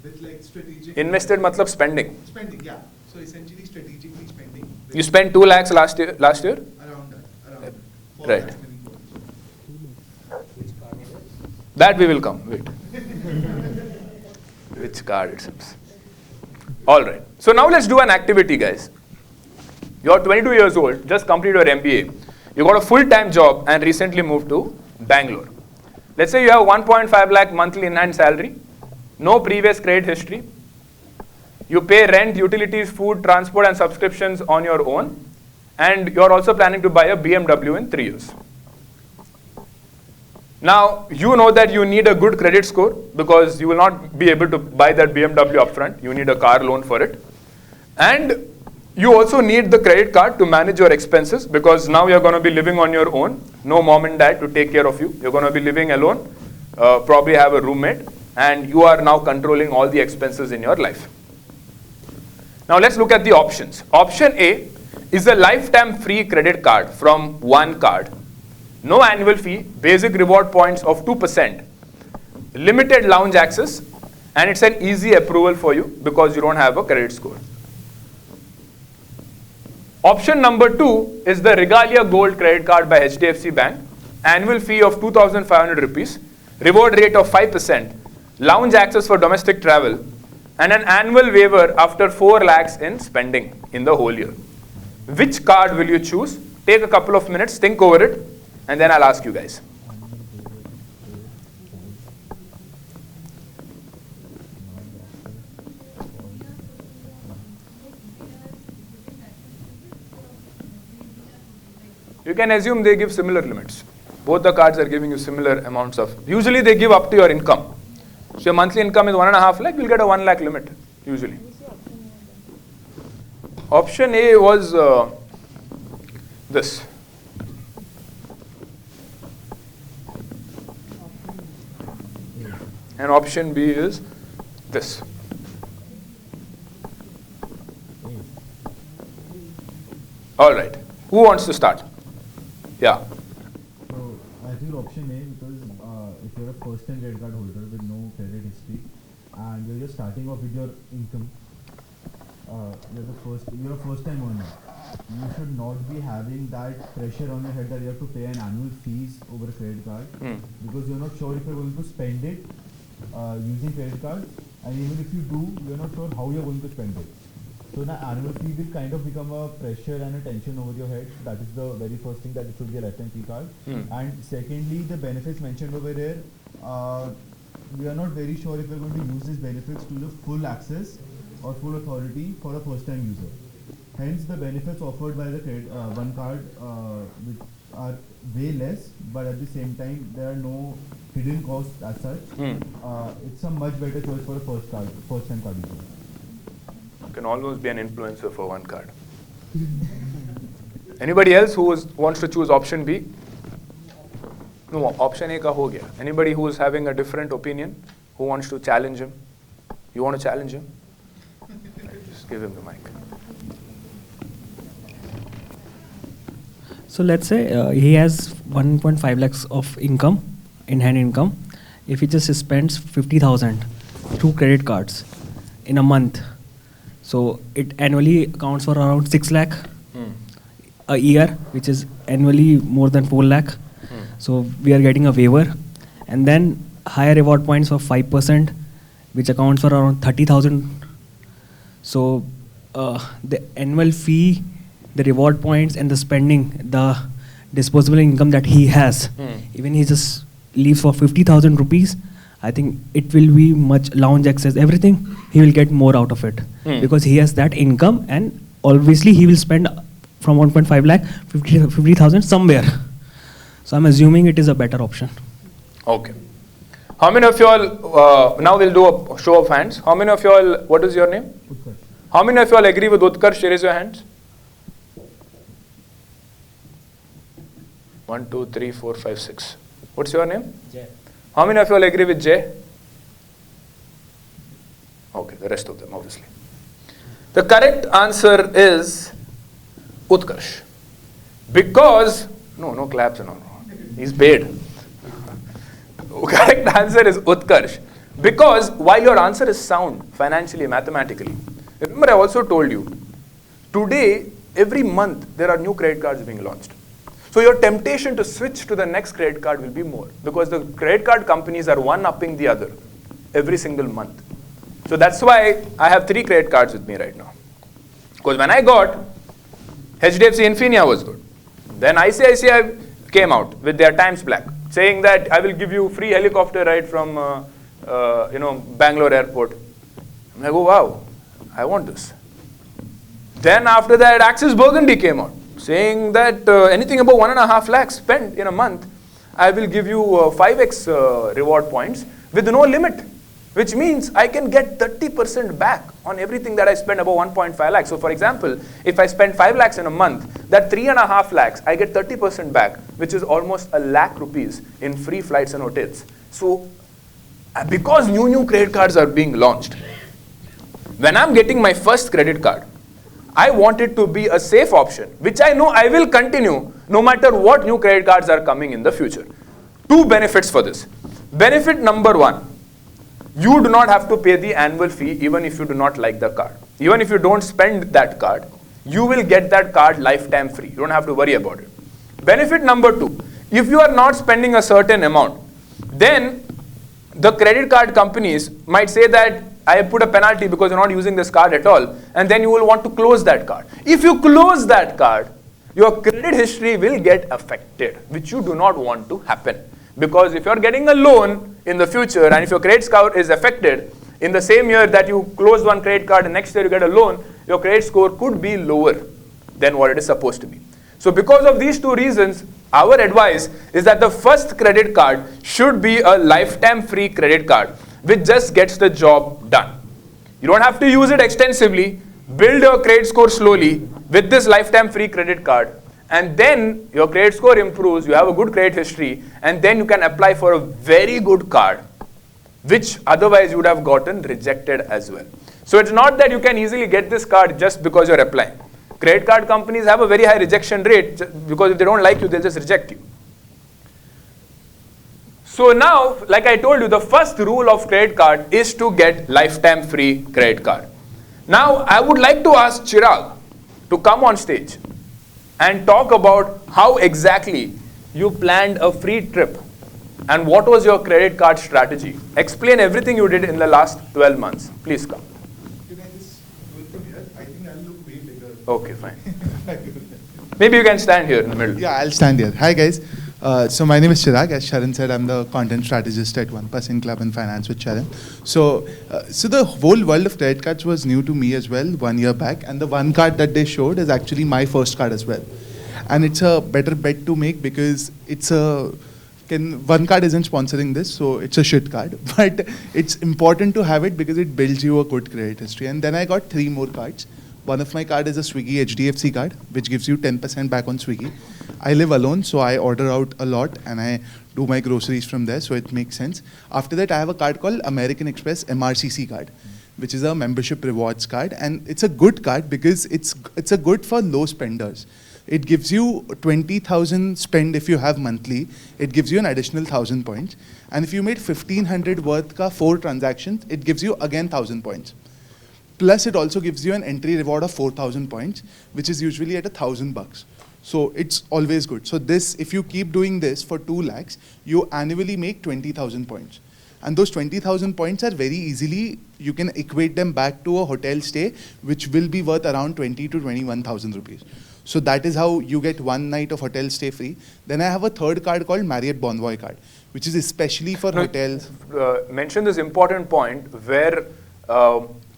With like strategic. Invested matlab spending. Spending, yeah. So essentially strategically spending. You spent 2 lakhs last year? Around that. 4 Right. lakhs many points. That we will come. Wait. Which card it seems. All right. So now let's do an activity, guys. You're 22 years old, just completed your MBA. You got a full-time job and recently moved to Bangalore. Let's say you have 1.5 lakh monthly in-hand salary, no previous credit history. You pay rent, utilities, food, transport, and subscriptions on your own. And you're also planning to buy a BMW in 3 years. Now, you know that you need a good credit score because you will not be able to buy that BMW upfront. You need a car loan for it. And you also need the credit card to manage your expenses because now you're going to be living on your own. No mom and dad to take care of you. You're going to be living alone, probably have a roommate, and you are now controlling all the expenses in your life. Now let's look at the options. Option A is a lifetime free credit card from one card. No annual fee, basic reward points of 2%, limited lounge access, and it's an easy approval for you because you don't have a credit score. Option number 2 is the Regalia Gold credit card by HDFC Bank, annual fee of 2,500 rupees, reward rate of 5%, lounge access for domestic travel, and an annual waiver after 4 lakhs in spending in the whole year. Which card will you choose? Take a couple of minutes, think over it, and then I'll ask you guys. You can assume they give similar limits. Both the cards are giving you similar amounts of, usually they give up to your income. So your monthly income is 1.5 lakh, you'll get a 1 lakh limit, usually. Option A was this. And option B is this. All right. Who wants to start? Yeah. So I think option A, because if you're a first-time credit card holder with no credit history and you're just starting off with your income, you're a first-time earner. You should not be having that pressure on your head that you have to pay an annual fees over a credit card because you're not sure if you're going to spend it using credit cards, and even if you do, you're not sure how you're going to spend it. So the annual fee will kind of become a pressure and a tension over your head. That is the very first thing, that it should be a lifetime fee card. And secondly, the benefits mentioned over here, we are not very sure if we're going to use these benefits to the full access or full authority for a first time user. Hence the benefits offered by the credit, one card which are way less, but at the same time there are no hidden costs as such. It's a much better choice for a first time card user. You can almost be an influencer for one card. Anybody else who wants to choose option B? No, option A ka ho gaya. Anybody who is having a different opinion, who wants to challenge him? You want to challenge him? Just give him the mic. So let's say he has 1.5 lakhs of income, in-hand income. If he just spends 50,000 through credit cards in a month, so it annually accounts for around 6 lakh a year, which is annually more than 4 lakh. So we are getting a waiver, and then higher reward points of 5%, which accounts for around 30,000. So the annual fee, the reward points, and the spending, the disposable income that he has, even he just leaves for 50,000 rupees, I think it will be much lounge access, everything, he will get more out of it because he has that income, and obviously he will spend from 1.5 lakh 50,000 somewhere. So I'm assuming it is a better option. Okay. How many of you all, now we'll do a show of hands. How many of you all, what is your name? Utkarsh. How many of you all agree with Utkarsh? Raise your hands. 1, 2, 3, 4, 5, 6. What's your name? Jay. How many of you all agree with Jay? Okay, the rest of them, obviously. The correct answer is Utkarsh. Because, no claps and all. He's paid. Correct answer is Utkarsh. Because while your answer is sound financially, mathematically, remember I also told you, today, every month, there are new credit cards being launched. So your temptation to switch to the next credit card will be more because the credit card companies are one-upping the other every single month. So that's why I have 3 credit cards with me right now. Because when I got HDFC Infinia was good. Then ICICI came out with their Times Black saying that I will give you free helicopter ride from Bangalore airport. I'm like, oh wow, I want this. Then after that, Axis Burgundy came out saying that anything above 1.5 lakhs spent in a month, I will give you 5x reward points with no limit, which means I can get 30% back on everything that I spend above 1.5 lakhs. So for example, if I spend 5 lakhs in a month, that 3.5 lakhs, I get 30% back, which is almost 1 lakh rupees in free flights and hotels. So because new credit cards are being launched, when I'm getting my first credit card, I want it to be a safe option, which I know I will continue no matter what new credit cards are coming in the future. 2 benefits for this. Benefit number 1, you do not have to pay the annual fee even if you do not like the card. Even if you don't spend that card, you will get that card lifetime free. You don't have to worry about it. Benefit number 2, if you are not spending a certain amount, then the credit card companies might say that I put a penalty because you're not using this card at all, and then you will want to close that card. If you close that card, your credit history will get affected, which you do not want to happen. Because if you're getting a loan in the future, and if your credit score is affected, in the same year that you closed one credit card and next year you get a loan, your credit score could be lower than what it is supposed to be. So because of these 2 reasons, our advice is that the first credit card should be a lifetime free credit card, which just gets the job done. You don't have to use it extensively. Build your credit score slowly with this lifetime free credit card, and then your credit score improves, you have a good credit history, and then you can apply for a very good card, which otherwise you would have gotten rejected as well. So it's not that you can easily get this card just because you're applying. Credit card companies have a very high rejection rate because if they don't like you, they'll just reject you. So now, like I told you, the first rule of credit card is to get lifetime free credit card. Now, I would like to ask Chirag to come on stage and talk about how exactly you planned a free trip and what was your credit card strategy. Explain everything you did in the last 12 months. Please come. Can I just do it from here? I think I'll look way bigger. Okay, fine. Maybe you can stand here in the middle. Yeah, I'll stand here. Hi, guys. So my name is Chirag. As Sharan said, I'm the content strategist at 1% Club in Finance with Sharan. So the whole world of credit cards was new to me as well 1 year back. And the one card that they showed is actually my first card as well. And it's a better bet to make because it's one card isn't sponsoring this, so it's a shit card. But it's important to have it because it builds you a good credit history. And then I got 3 more cards. One of my card is a Swiggy HDFC card, which gives you 10% back on Swiggy. I live alone, so I order out a lot and I do my groceries from there, so it makes sense. After that, I have a card called American Express MRCC card, which is a membership rewards card, and it's a good card because it's a good for low spenders. It gives you 20,000 spend if you have monthly. It gives you an additional 1,000 points, and if you made 1,500 worth ka 4 transactions, it gives you again 1,000 points. Plus, it also gives you an entry reward of 4,000 points, which is usually at $1,000. So it's always good. So this, if you keep doing this for 2 lakhs, you annually make 20,000 points. And those 20,000 points are very easily, you can equate them back to a hotel stay, which will be worth around 20 to 21,000 rupees. So that is how you get 1 night of hotel stay free. Then I have a third card called Marriott Bonvoy card, which is especially for hotels. Mention this important point where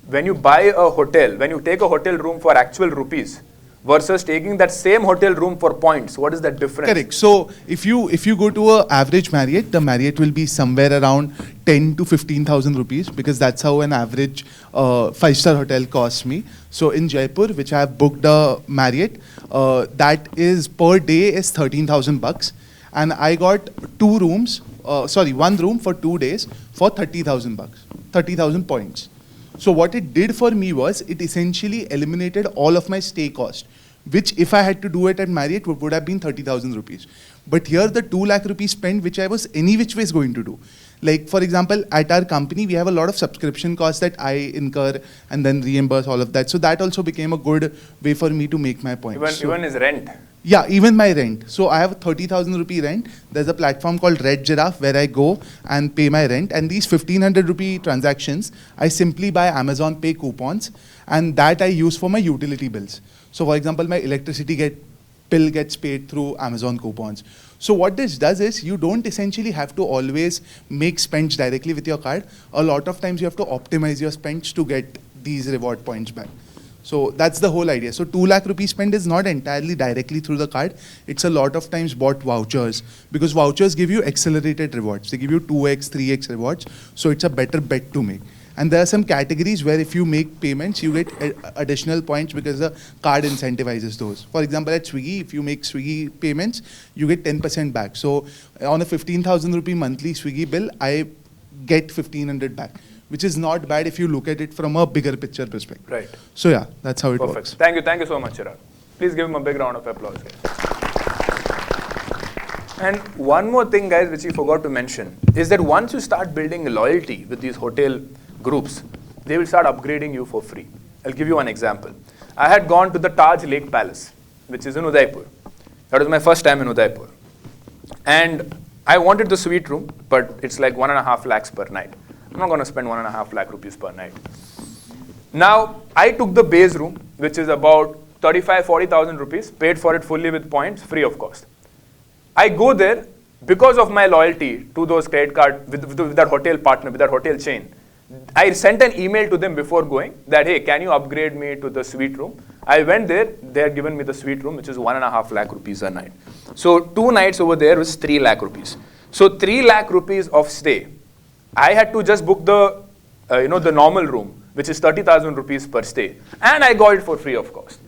when you buy a hotel, when you take a hotel room for actual rupees versus taking that same hotel room for points, what is that difference? Correct. So if you go to an average Marriott, the Marriott will be somewhere around 10 to 15,000 rupees, because that's how an average 5-star hotel costs me. So in Jaipur, which I have booked a Marriott, that is per day is 13,000 bucks, and I got 1 room for 2 days for 30,000 bucks, 30,000 points. So what it did for me was it essentially eliminated all of my stay cost, which if I had to do it at Marriott would have been 30,000 rupees. But here the 2 lakh rupees spend, which I was any which ways going to do. Like for example, at our company, we have a lot of subscription costs that I incur and then reimburse all of that. So that also became a good way for me to make my points. Even his rent. Yeah, even my rent. So I have a 30,000 rupee rent. There's a platform called Red Giraffe where I go and pay my rent. And these 1,500 rupee transactions, I simply buy Amazon Pay coupons, and that I use for my utility bills. So for example, my electricity bill gets paid through Amazon coupons. So what this does is you don't essentially have to always make spends directly with your card. A lot of times you have to optimize your spends to get these reward points back. So that's the whole idea. So 2 lakh rupee spend is not entirely directly through the card. It's a lot of times bought vouchers, because vouchers give you accelerated rewards. They give you 2x, 3x rewards. So it's a better bet to make. And there are some categories where if you make payments, you get additional points because the card incentivizes those. For example, at Swiggy, if you make Swiggy payments, you get 10% back. So on a 15,000 rupee monthly Swiggy bill, I get 1,500 back, which is not bad if you look at it from a bigger picture perspective. Right. So yeah, that's how it Perfect. works. Thank you so much, Sharan. Please give him a big round of applause, guys. And one more thing, guys, which we forgot to mention, is that once you start building loyalty with these hotel groups, they will start upgrading you for free. I'll give you one example. I had gone to the Taj Lake Palace, which is in Udaipur. That was my first time in Udaipur. And I wanted the suite room, but it's like 1.5 lakhs per night. I'm not going to spend 1.5 lakh rupees per night. Now, I took the base room, which is about 40,000 rupees, paid for it fully with points, free of cost. I go there because of my loyalty to those credit card, with that hotel partner, with that hotel chain. I sent an email to them before going that, hey, can you upgrade me to the suite room? I went there, they had given me the suite room, which is 1.5 lakh rupees a night. So 2 nights over there was 3 lakh rupees. So 3 lakh rupees of stay. I had to just book the, the normal room, which is 30,000 rupees per stay. And I got it for free of cost.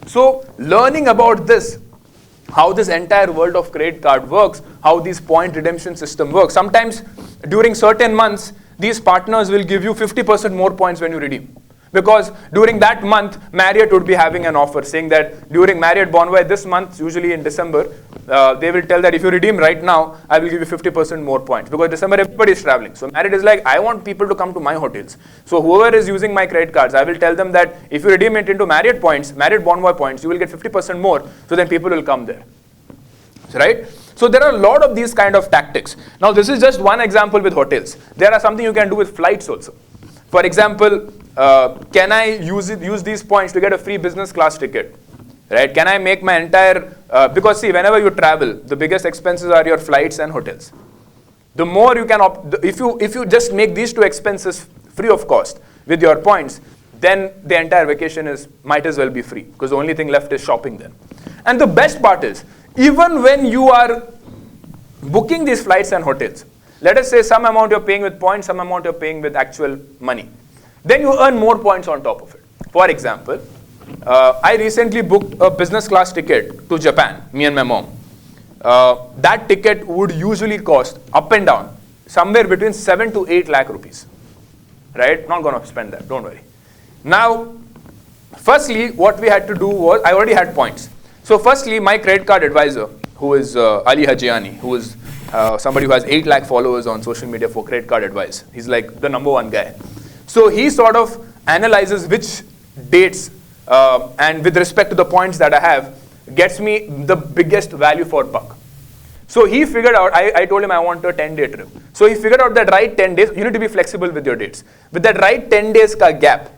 So learning about this, how this entire world of credit card works, how this point redemption system works. Sometimes during certain months, these partners will give you 50% more points when you redeem. Because during that month, Marriott would be having an offer saying that during Marriott Bonvoy this month, usually in December, they will tell that if you redeem right now, I will give you 50% more points. Because December, everybody is traveling. So Marriott is like, I want people to come to my hotels. So whoever is using my credit cards, I will tell them that if you redeem it into Marriott points, Marriott Bonvoy points, you will get 50% more. So then people will come there. Right? So there are a lot of these kind of tactics. Now this is just one example with hotels. There are something you can do with flights also. For example, can I use these points to get a free business class ticket? Right? Can I make my entire, because see, whenever you travel, the biggest expenses are your flights and hotels. The more you can, if you just make these 2 expenses free of cost with your points, then the entire vacation might as well be free, because the only thing left is shopping then. And the best part is, even when you are booking these flights and hotels, let us say some amount you're paying with points, some amount you're paying with actual money. Then you earn more points on top of it. For example, I recently booked a business class ticket to Japan, me and my mom. that ticket would usually cost up and down somewhere between 7 to 8 lakh rupees. Right? Not going to spend that, don't worry. Now, firstly, what we had to do was, I already had points. So firstly, my credit card advisor, who is Ali Hajiani, who is somebody who has 8 lakh followers on social media for credit card advice. He's like the #1 guy. So he sort of analyzes which dates and with respect to the points that I have, gets me the biggest value for buck. So he figured out, I told him I want a 10-day trip. So he figured out that right 10 days, you need to be flexible with your dates. With that right 10 days ka gap,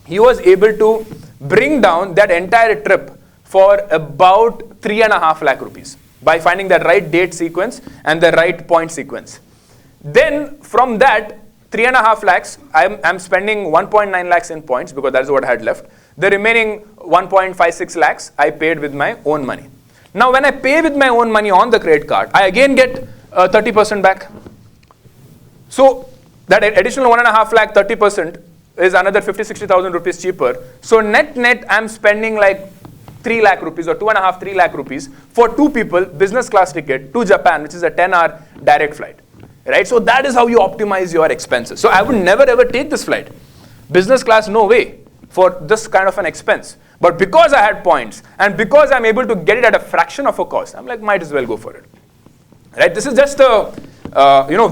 he was able to bring down that entire trip for about 3.5 lakh rupees by finding that right date sequence and the right point sequence. Then from that 3.5 lakhs, I'm spending 1.9 lakhs in points because that's what I had left. The remaining 1.56 lakhs I paid with my own money. Now when I pay with my own money on the credit card, I again get 30% back. So that additional 1.5 lakh, 30% is another 50-60,000 rupees cheaper. So net I'm spending like 3 lakh rupees or 2.5-3 lakh rupees for 2 people, business class ticket to Japan, which is a 10-hour direct flight. Right? So that is how you optimize your expenses. So I would never ever take this flight. Business class, no way for this kind of an expense. But because I had points and because I'm able to get it at a fraction of a cost, I'm like, might as well go for it. Right? This is just a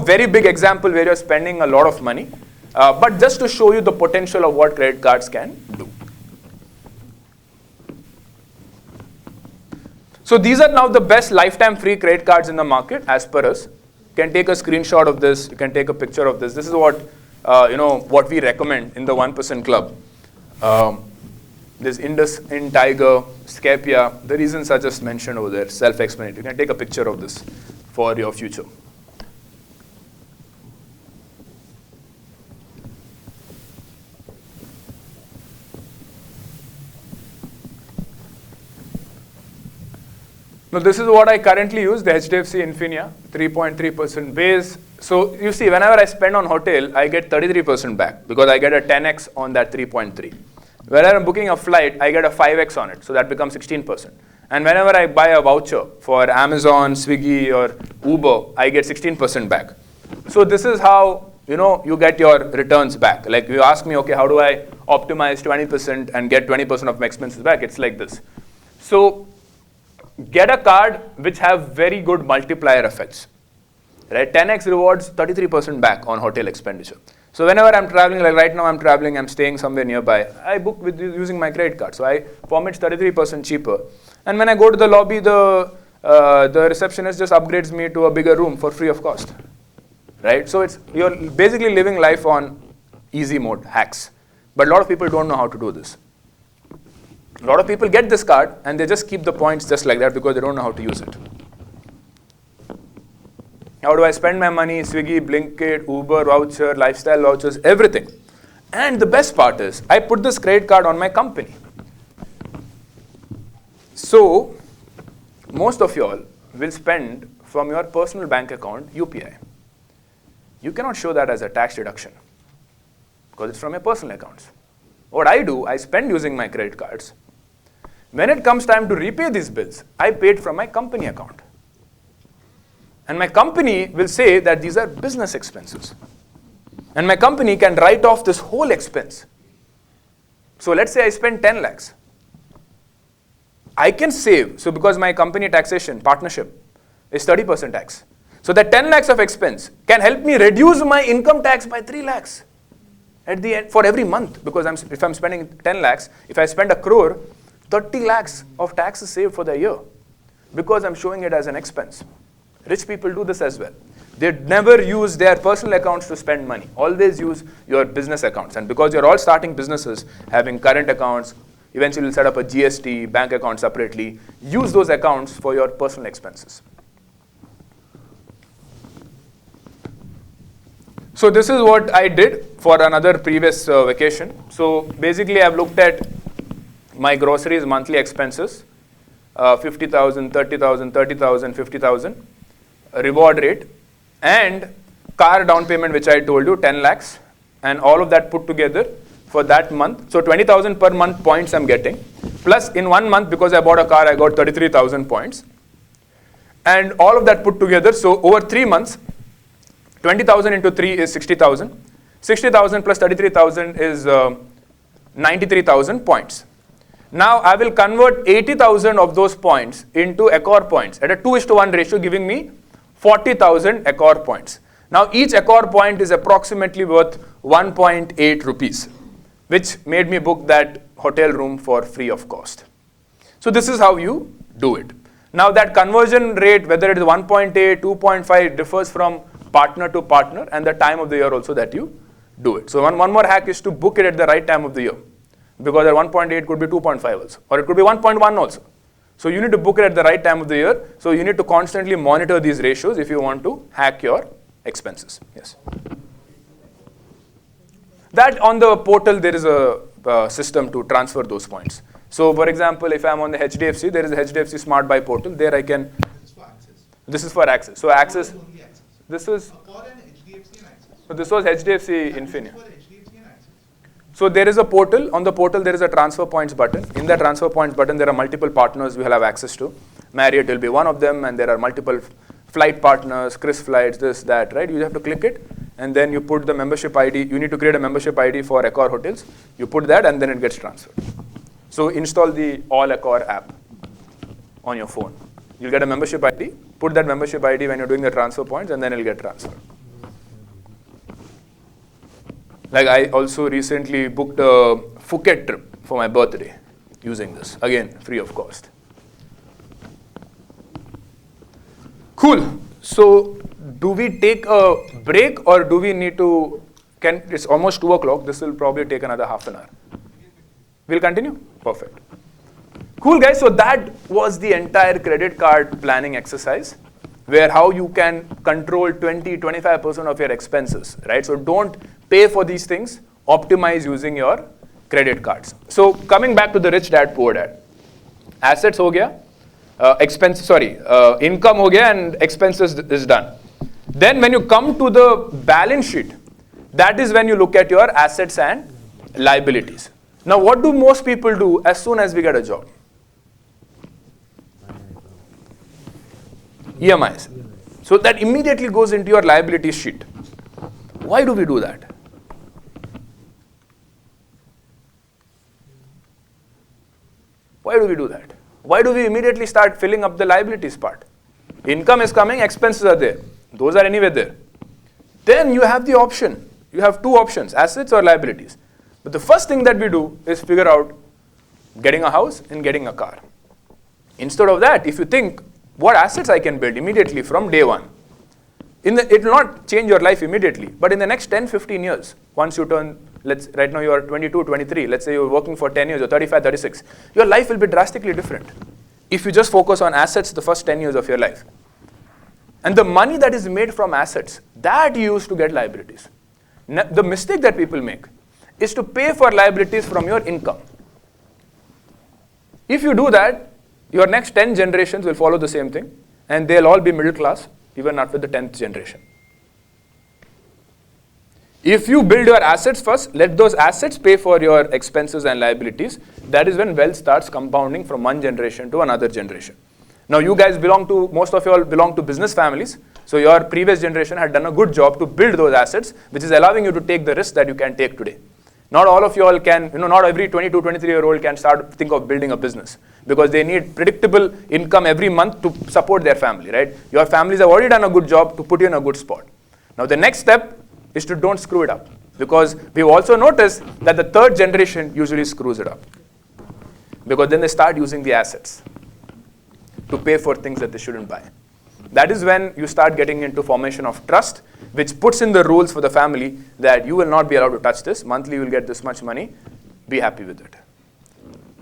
very big example where you're spending a lot of money, but just to show you the potential of what credit cards can do. So these are now the best lifetime free credit cards in the market as per us. You can take a screenshot of this. You can take a picture of this. This is what what we recommend in the 1% club. There's Indus, Tiger, Scapia. The reasons are just mentioned over there, self-explanatory. You can take a picture of this for your future. Now this is what I currently use, the HDFC Infinia, 3.3% base. So you see, whenever I spend on hotel, I get 33% back because I get a 10x on that 3.3. Whenever I'm booking a flight, I get a 5x on it, so that becomes 16%. And whenever I buy a voucher for Amazon, Swiggy, or Uber, I get 16% back. So this is how you get your returns back. Like you ask me, okay, how do I optimize 20% and get 20% of my expenses back? It's like this. So get a card which have very good multiplier effects. Right? 10x rewards 33% back on hotel expenditure. So whenever I'm traveling, like right now I'm traveling, I'm staying somewhere nearby, I book with using my credit card. So for me it's 33% cheaper. And when I go to the lobby, the receptionist just upgrades me to a bigger room for free of cost. Right? So you're basically living life on easy mode, hacks. But a lot of people don't know how to do this. A lot of people get this card and they just keep the points just like that because they don't know how to use it. How do I spend my money? Swiggy, Blinkit, Uber voucher, lifestyle vouchers, everything. And the best part is, I put this credit card on my company. So, most of y'all will spend from your personal bank account UPI. You cannot show that as a tax deduction because it's from your personal accounts. What I do, I spend using my credit cards. When it comes time to repay these bills, I pay it from my company account. And my company will say that these are business expenses. And my company can write off this whole expense. So let's say I spend 10 lakhs. I can save, so because my company taxation, partnership, is 30% tax. So that 10 lakhs of expense can help me reduce my income tax by 3 lakhs at the end for every month. Because if I'm spending 10 lakhs, if I spend 1 crore, 30 lakhs of tax is saved for the year because I'm showing it as an expense. Rich people do this as well. They never use their personal accounts to spend money. Always use your business accounts. And because you're all starting businesses, having current accounts, eventually you'll set up a GST, bank account separately. Use those accounts for your personal expenses. So this is what I did for another previous vacation. So basically I've looked at my groceries monthly expenses, 50,000, 30,000, 30,000, 50,000. Reward rate and car down payment, which I told you, 10 lakhs, and all of that put together for that month. So 20,000 per month points I'm getting. Plus in 1 month, because I bought a car, I got 33,000 points. And all of that put together, so over 3 months, 20,000 into 3 is 60,000. 60,000 plus 33,000 is 93,000 points. Now I will convert 80,000 of those points into Accor points at a 2:1 ratio, giving me 40,000 Accor points. Now each Accor point is approximately worth 1.8 rupees, which made me book that hotel room for free of cost. So this is how you do it. Now that conversion rate, whether it is 1.8, 2.5, differs from partner to partner and the time of the year also that you do it. So one more hack is to book it at the right time of the year, because at 1.8 could be 2.5 also, or it could be 1.1 also. So you need to book it at the right time of the year. So you need to constantly monitor these ratios if you want to hack your expenses. Yes. That on the portal there is a system to transfer those points. So for example, if I'm on the HDFC, there is a HDFC Smart Buy portal. There I can. This is for Access. So Access. This is. So this was HDFC Infinia. So there is a portal. On the portal there is a transfer points button. In that transfer points button there are multiple partners we will have access to. Marriott will be one of them, and there are multiple flight partners, Chris Flights, this, that, right? You have to click it, and then you put the membership ID. You need to create a membership ID for Accor hotels. You put that, and then it gets transferred. So install the All Accor app on your phone. You'll get a membership ID. Put that membership ID when you're doing the transfer points, and then it'll get transferred. Like I also recently booked a Phuket trip for my birthday using this. Again, free of cost. Cool. So do we take a break, or do we need to, it's almost 2 o'clock. This will probably take another half an hour. We'll continue? Perfect. Cool, guys. So that was the entire credit card planning exercise, where how you can control 20-25% of your expenses, right? So don't pay for these things. Optimize using your credit cards. So coming back to the rich dad, poor dad. Assets ho gaya, income ho gaya, and expenses is done. Then when you come to the balance sheet, that is when you look at your assets and liabilities. Now what do most people do as soon as we get a job? EMIs. So that immediately goes into your liability sheet. Why do we do that? Why do we do that? Why do we immediately start filling up the liabilities part? Income is coming, expenses are there. Those are anyway there. Then you have the option. You have two options, assets or liabilities. But the first thing that we do is figure out getting a house and getting a car. Instead of that, if you think, what assets I can build immediately from day one, it will not change your life immediately, but in the next 10-15 years, once you turn, right now you are 22, 23, let's say you're working for 10 years or 35, 36, your life will be drastically different if you just focus on assets the first 10 years of your life. And the money that is made from assets, that you use to get liabilities. The mistake that people make is to pay for liabilities from your income. If you do that, your next 10 generations will follow the same thing, and they'll all be middle class, even after the 10th generation. If you build your assets first, let those assets pay for your expenses and liabilities, that is when wealth starts compounding from one generation to another generation. Now you guys most of you all belong to business families, so your previous generation had done a good job to build those assets, which is allowing you to take the risk that you can take today. Not all of you all can, not every 22, 23-year-old can think of building a business, because they need predictable income every month to support their family, right? Your families have already done a good job to put you in a good spot. Now the next step is to don't screw it up, because we've also noticed that the third generation usually screws it up, because then they start using the assets to pay for things that they shouldn't buy. That is when you start getting into formation of trust, which puts in the rules for the family that you will not be allowed to touch this. Monthly you will get this much money. Be happy with it.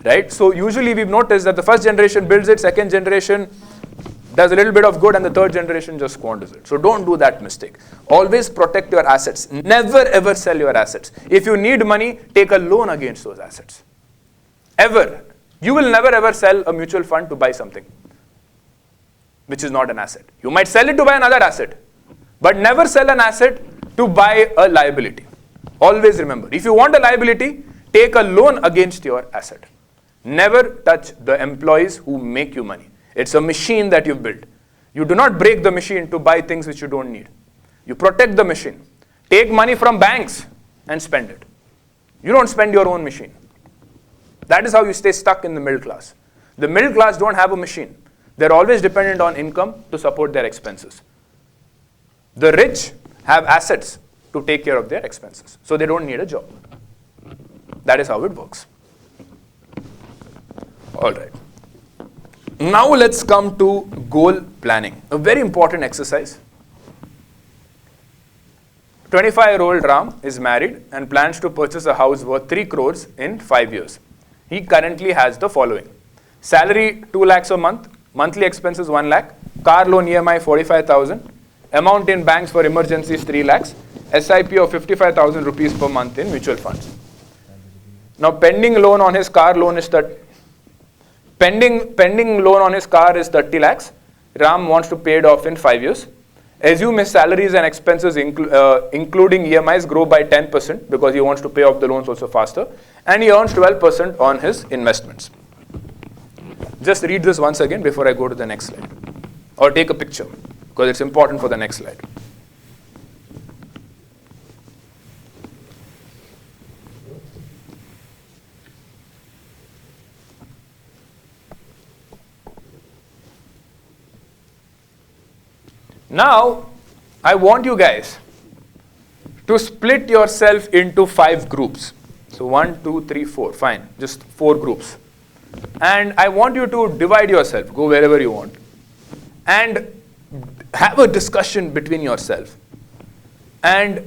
Right? So usually we've noticed that the first generation builds it, second generation does a little bit of good, and the third generation just squanders it. So don't do that mistake. Always protect your assets. Never ever sell your assets. If you need money, take a loan against those assets. Ever. You will never ever sell a mutual fund to buy something which is not an asset. You might sell it to buy another asset, but never sell an asset to buy a liability. Always remember, if you want a liability, take a loan against your asset. Never touch the employees who make you money. It's a machine that you've built. You do not break the machine to buy things which you don't need. You protect the machine. Take money from banks and spend it. You don't spend your own machine. That is how you stay stuck in the middle class. The middle class don't have a machine. They're always dependent on income to support their expenses. The rich have assets to take care of their expenses. So they don't need a job. That is how it works. All right. Now let's come to goal planning. A very important exercise. 25-year-old Ram is married and plans to purchase a house worth 3 crores in 5 years. He currently has the following. Salary 2 lakhs a month, monthly expenses 1 lakh, car loan EMI 45,000, amount in banks for emergencies 3 lakhs, SIP of 55,000 rupees per month in mutual funds. Now pending loan on his car loan is pending loan on his car is 30 lakhs. Ram wants to pay it off in 5 years. Assume his salaries and expenses including EMIs grow by 10% because he wants to pay off the loans also faster, and he earns 12% on his investments. Just read this once again before I go to the next slide, or take a picture because it's important for the next slide. Now, I want you guys to split yourself into 5 groups. So 1, 2, 3, 4, fine, just 4 groups. And I want you to divide yourself, go wherever you want, and have a discussion between yourself and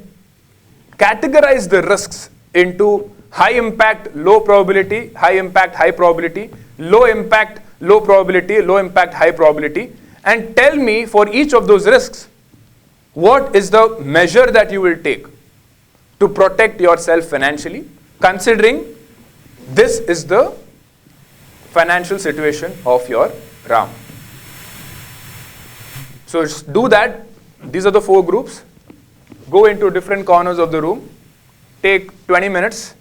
categorize the risks into high impact, low probability, high impact, high probability, low impact, low probability, low impact, high probability, and tell me for each of those risks, what is the measure that you will take to protect yourself financially, considering this is the financial situation of your Ram. So do that. These are the 4 groups. Go into different corners of the room. Take 20 minutes.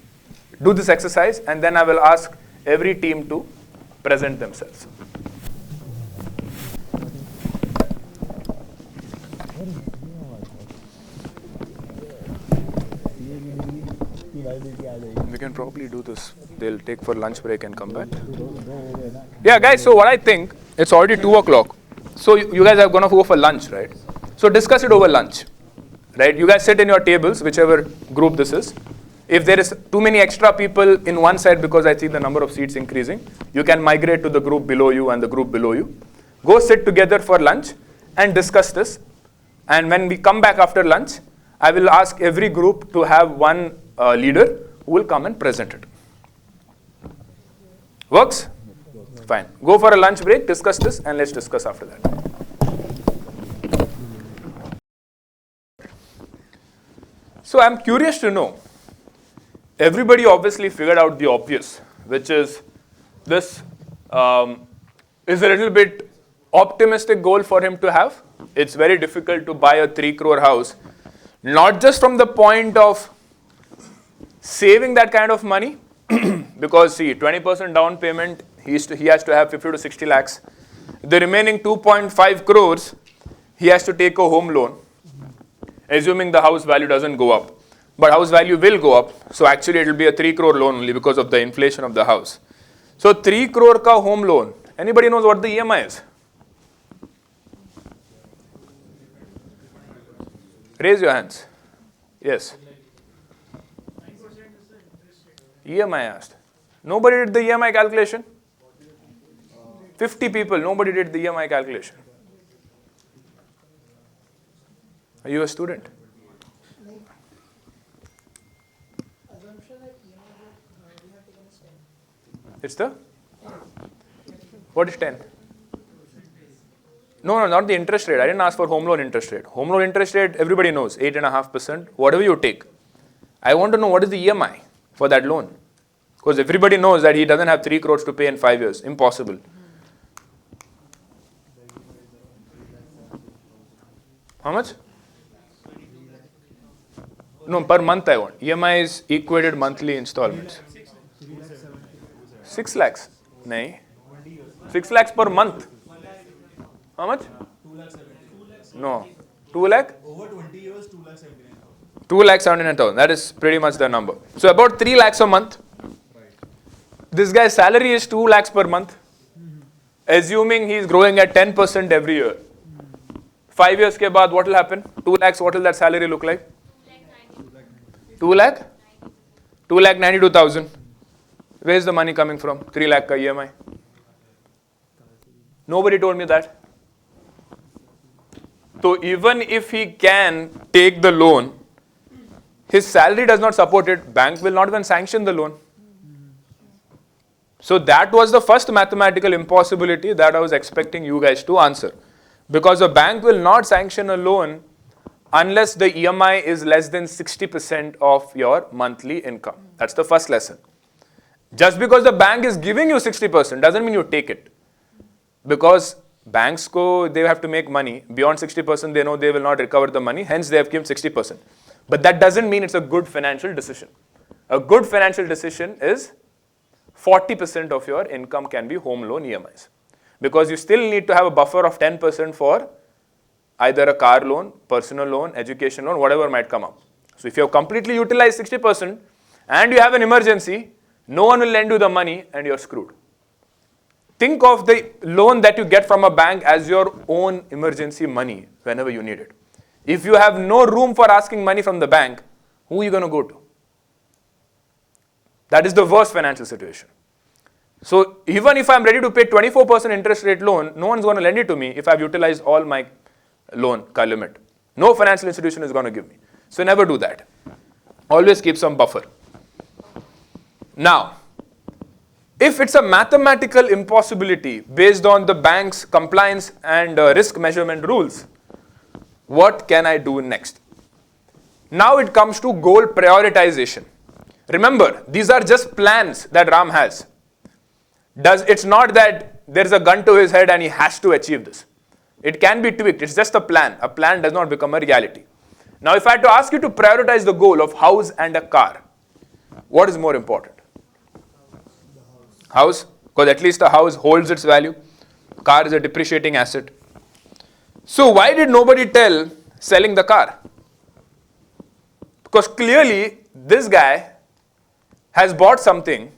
Do this exercise, and then I will ask every team to present themselves. We can probably do this. They'll take for lunch break and come back. Yeah, guys, so what I think, it's already 2 o'clock. So you guys are going to go for lunch, right? So discuss it over lunch, right? You guys sit in your tables, whichever group this is. If there is too many extra people in one side because I see the number of seats increasing, you can migrate to the group below you and the group below you. Go sit together for lunch and discuss this. And when we come back after lunch, I will ask every group to have one leader who will come and present it. Works? Fine. Go for a lunch break, discuss this, and let's discuss after that. So I'm curious to know, everybody obviously figured out the obvious, which is this is a little bit optimistic goal for him to have. It's very difficult to buy a 3 crore house, not just from the point of saving that kind of money, because see, 20% down payment, he has to have 50 to 60 lakhs. The remaining 2.5 crores, he has to take a home loan, assuming the house value doesn't go up. But house value will go up, so actually it will be a 3 crore loan only because of the inflation of the house. So 3 crore ka home loan, anybody knows what the EMI is? Raise your hands. Yes. EMI asked. Nobody did the EMI calculation? 50 people, nobody did the EMI calculation. Are you a student? It's the? What is 10? No, not the interest rate. I didn't ask for home loan interest rate. Home loan interest rate, everybody knows, 8.5%, whatever you take. I want to know what is the EMI for that loan. Because everybody knows that he doesn't have 3 crores to pay in 5 years. Impossible. How much? No, per month I want. EMI is equated monthly installments. 6 lakhs? No. 6 lakhs per month. How much? No. 2 lakh? Over 20 years, 2,79,000. 2,79,000. That is pretty much the number. So about 3 lakhs a month. This guy's salary is 2 lakhs per month. Assuming he's growing at 10% every year. 5 years ke baad, what will happen? 2 lakhs, what will that salary look like? 2 lakh? 2,92,000. Where is the money coming from? 3 lakh ka EMI. Nobody told me that. So even if he can take the loan, his salary does not support it. Bank will not even sanction the loan. So that was the first mathematical impossibility that I was expecting you guys to answer. Because a bank will not sanction a loan unless the EMI is less than 60% of your monthly income. That's the first lesson. Just because the bank is giving you 60% doesn't mean you take it. Because banks they have to make money. Beyond 60% they know they will not recover the money. Hence they have given 60%. But that doesn't mean it's a good financial decision. A good financial decision is 40% of your income can be home loan EMIs. Because you still need to have a buffer of 10% for either a car loan, personal loan, education loan, whatever might come up. So if you have completely utilized 60% and you have an emergency, no one will lend you the money and you're screwed. Think of the loan that you get from a bank as your own emergency money whenever you need it. If you have no room for asking money from the bank, who are you going to go to? That is the worst financial situation. So even if I'm ready to pay 24% interest rate loan, no one's going to lend it to me if I've utilized all my loan limit. No financial institution is going to give me. So never do that. Always keep some buffer. Now, if it's a mathematical impossibility based on the bank's compliance and risk measurement rules, what can I do next? Now it comes to goal prioritization. Remember, these are just plans that Ram has. It's not that there's a gun to his head and he has to achieve this. It can be tweaked. It's just a plan. A plan does not become a reality. Now, if I had to ask you to prioritize the goal of house and a car, what is more important? House, because at least a house holds its value. Car is a depreciating asset. So why did nobody tell selling the car? Because clearly this guy has bought something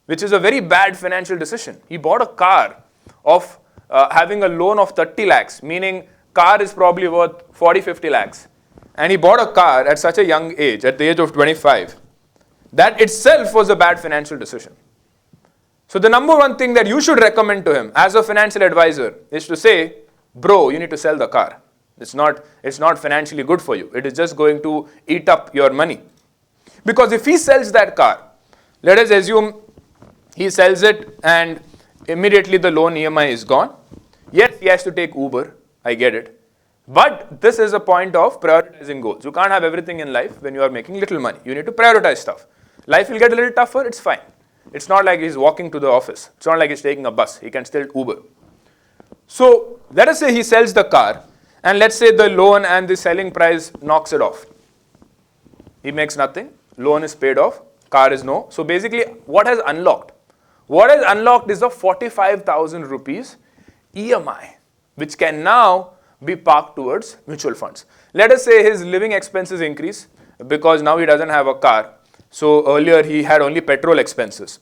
which is a very bad financial decision. He bought a car of having a loan of 30 lakhs, meaning car is probably worth 40-50 lakhs. And he bought a car at such a young age, at the age of 25. That itself was a bad financial decision. So the number one thing that you should recommend to him as a financial advisor is to say, bro, you need to sell the car. It's not financially good for you. It is just going to eat up your money. Because if he sells that car, let us assume he sells it and immediately the loan EMI is gone. Yes, he has to take Uber. I get it. But this is a point of prioritizing goals. You can't have everything in life when you are making little money. You need to prioritize stuff. Life will get a little tougher. It's fine. It's not like he's walking to the office. It's not like he's taking a bus. He can still Uber. So let us say he sells the car and let's say the loan and the selling price knocks it off. He makes nothing. Loan is paid off. Car is no. So basically what has unlocked? What has unlocked is a 45,000 rupees EMI, which can now be parked towards mutual funds. Let us say his living expenses increase because now he doesn't have a car. So earlier he had only petrol expenses.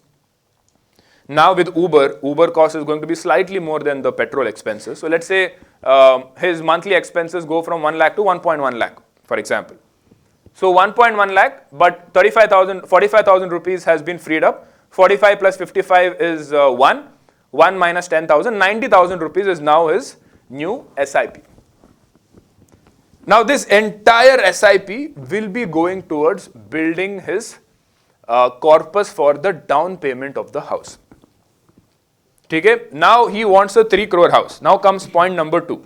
Now with Uber cost is going to be slightly more than the petrol expenses. So let's say his monthly expenses go from 1 lakh to 1.1 lakh, for example. So 1.1 lakh, but 45,000 rupees has been freed up. 45 plus 55 is 1. 1 minus 10,000, 90,000 rupees is now his new SIP. Now this entire SIP will be going towards building his corpus for the down payment of the house. Okay? Now he wants a 3 crore house. Now comes point number 2.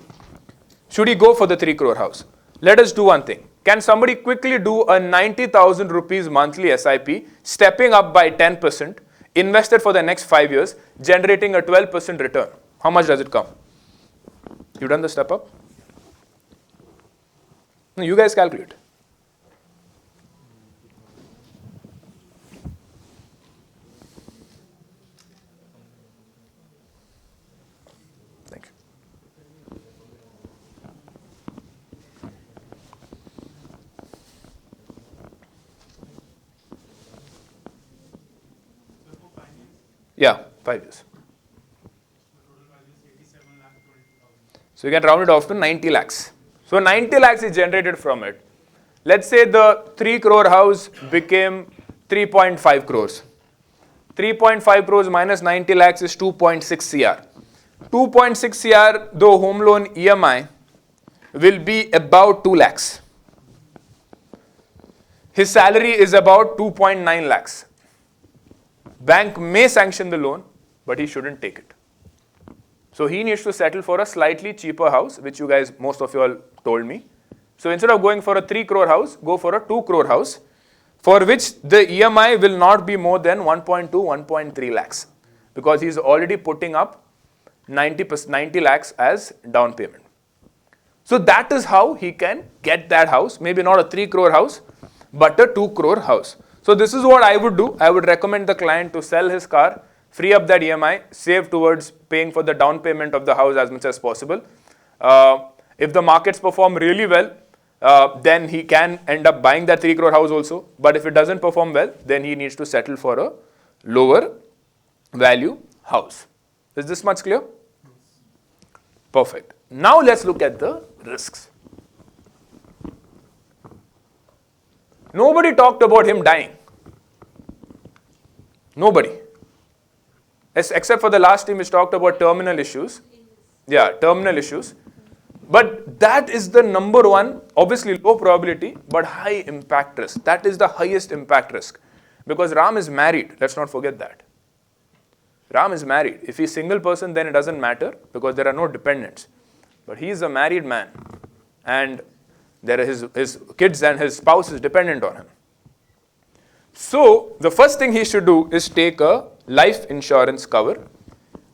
Should he go for the 3 crore house? Let us do one thing. Can somebody quickly do a 90,000 rupees monthly SIP, stepping up by 10%, invested for the next 5 years, generating a 12% return? How much does it come? You done the step up? No, you guys calculate. Thank you. Yeah, 5 years. So you can round it off to 90 lakhs. So 90 lakhs is generated from it. Let's say the 3 crore house became 3.5 crores. 3.5 crores minus 90 lakhs is 2.6 CR. 2.6 CR, though home loan EMI will be about 2 lakhs. His salary is about 2.9 lakhs. Bank may sanction the loan, but he shouldn't take it. So he needs to settle for a slightly cheaper house, which you guys, most of you all told me. So instead of going for a 3 crore house, go for a 2 crore house, for which the EMI will not be more than 1.2, 1.3 lakhs. Because he's already putting up 90 lakhs as down payment. So that is how he can get that house, maybe not a 3 crore house, but a 2 crore house. So this is what I would do. I would recommend the client to sell his car, free up that EMI, save towards paying for the down payment of the house as much as possible. If the markets perform really well, then he can end up buying that 3 crore house also. But if it doesn't perform well, then he needs to settle for a lower value house. Is this much clear? Perfect. Now let's look at the risks. Nobody talked about him dying. Nobody. Except for the last team which talked about terminal issues. Yeah, terminal issues. But that is the number one, obviously low probability, but high impact risk. That is the highest impact risk. Because Ram is married. Let's not forget that. Ram is married. If he's a single person, then it doesn't matter because there are no dependents. But he is a married man. And there are his kids and his spouse is dependent on him. So the first thing he should do is take a life insurance cover.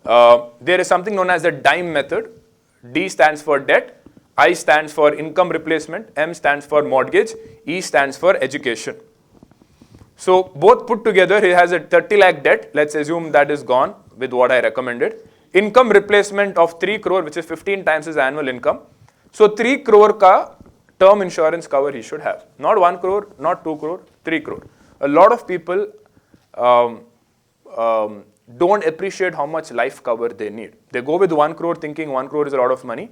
There is something known as the DIME method. D stands for debt, I stands for income replacement, M stands for mortgage, E stands for education. So both put together, he has a 30 lakh debt. Let's assume that is gone with what I recommended. Income replacement of 3 crore, which is 15 times his annual income. So 3 crore ka term insurance cover he should have. Not 1 crore, not 2 crore, 3 crore. A lot of people don't appreciate how much life cover they need. They go with 1 crore thinking 1 crore is a lot of money.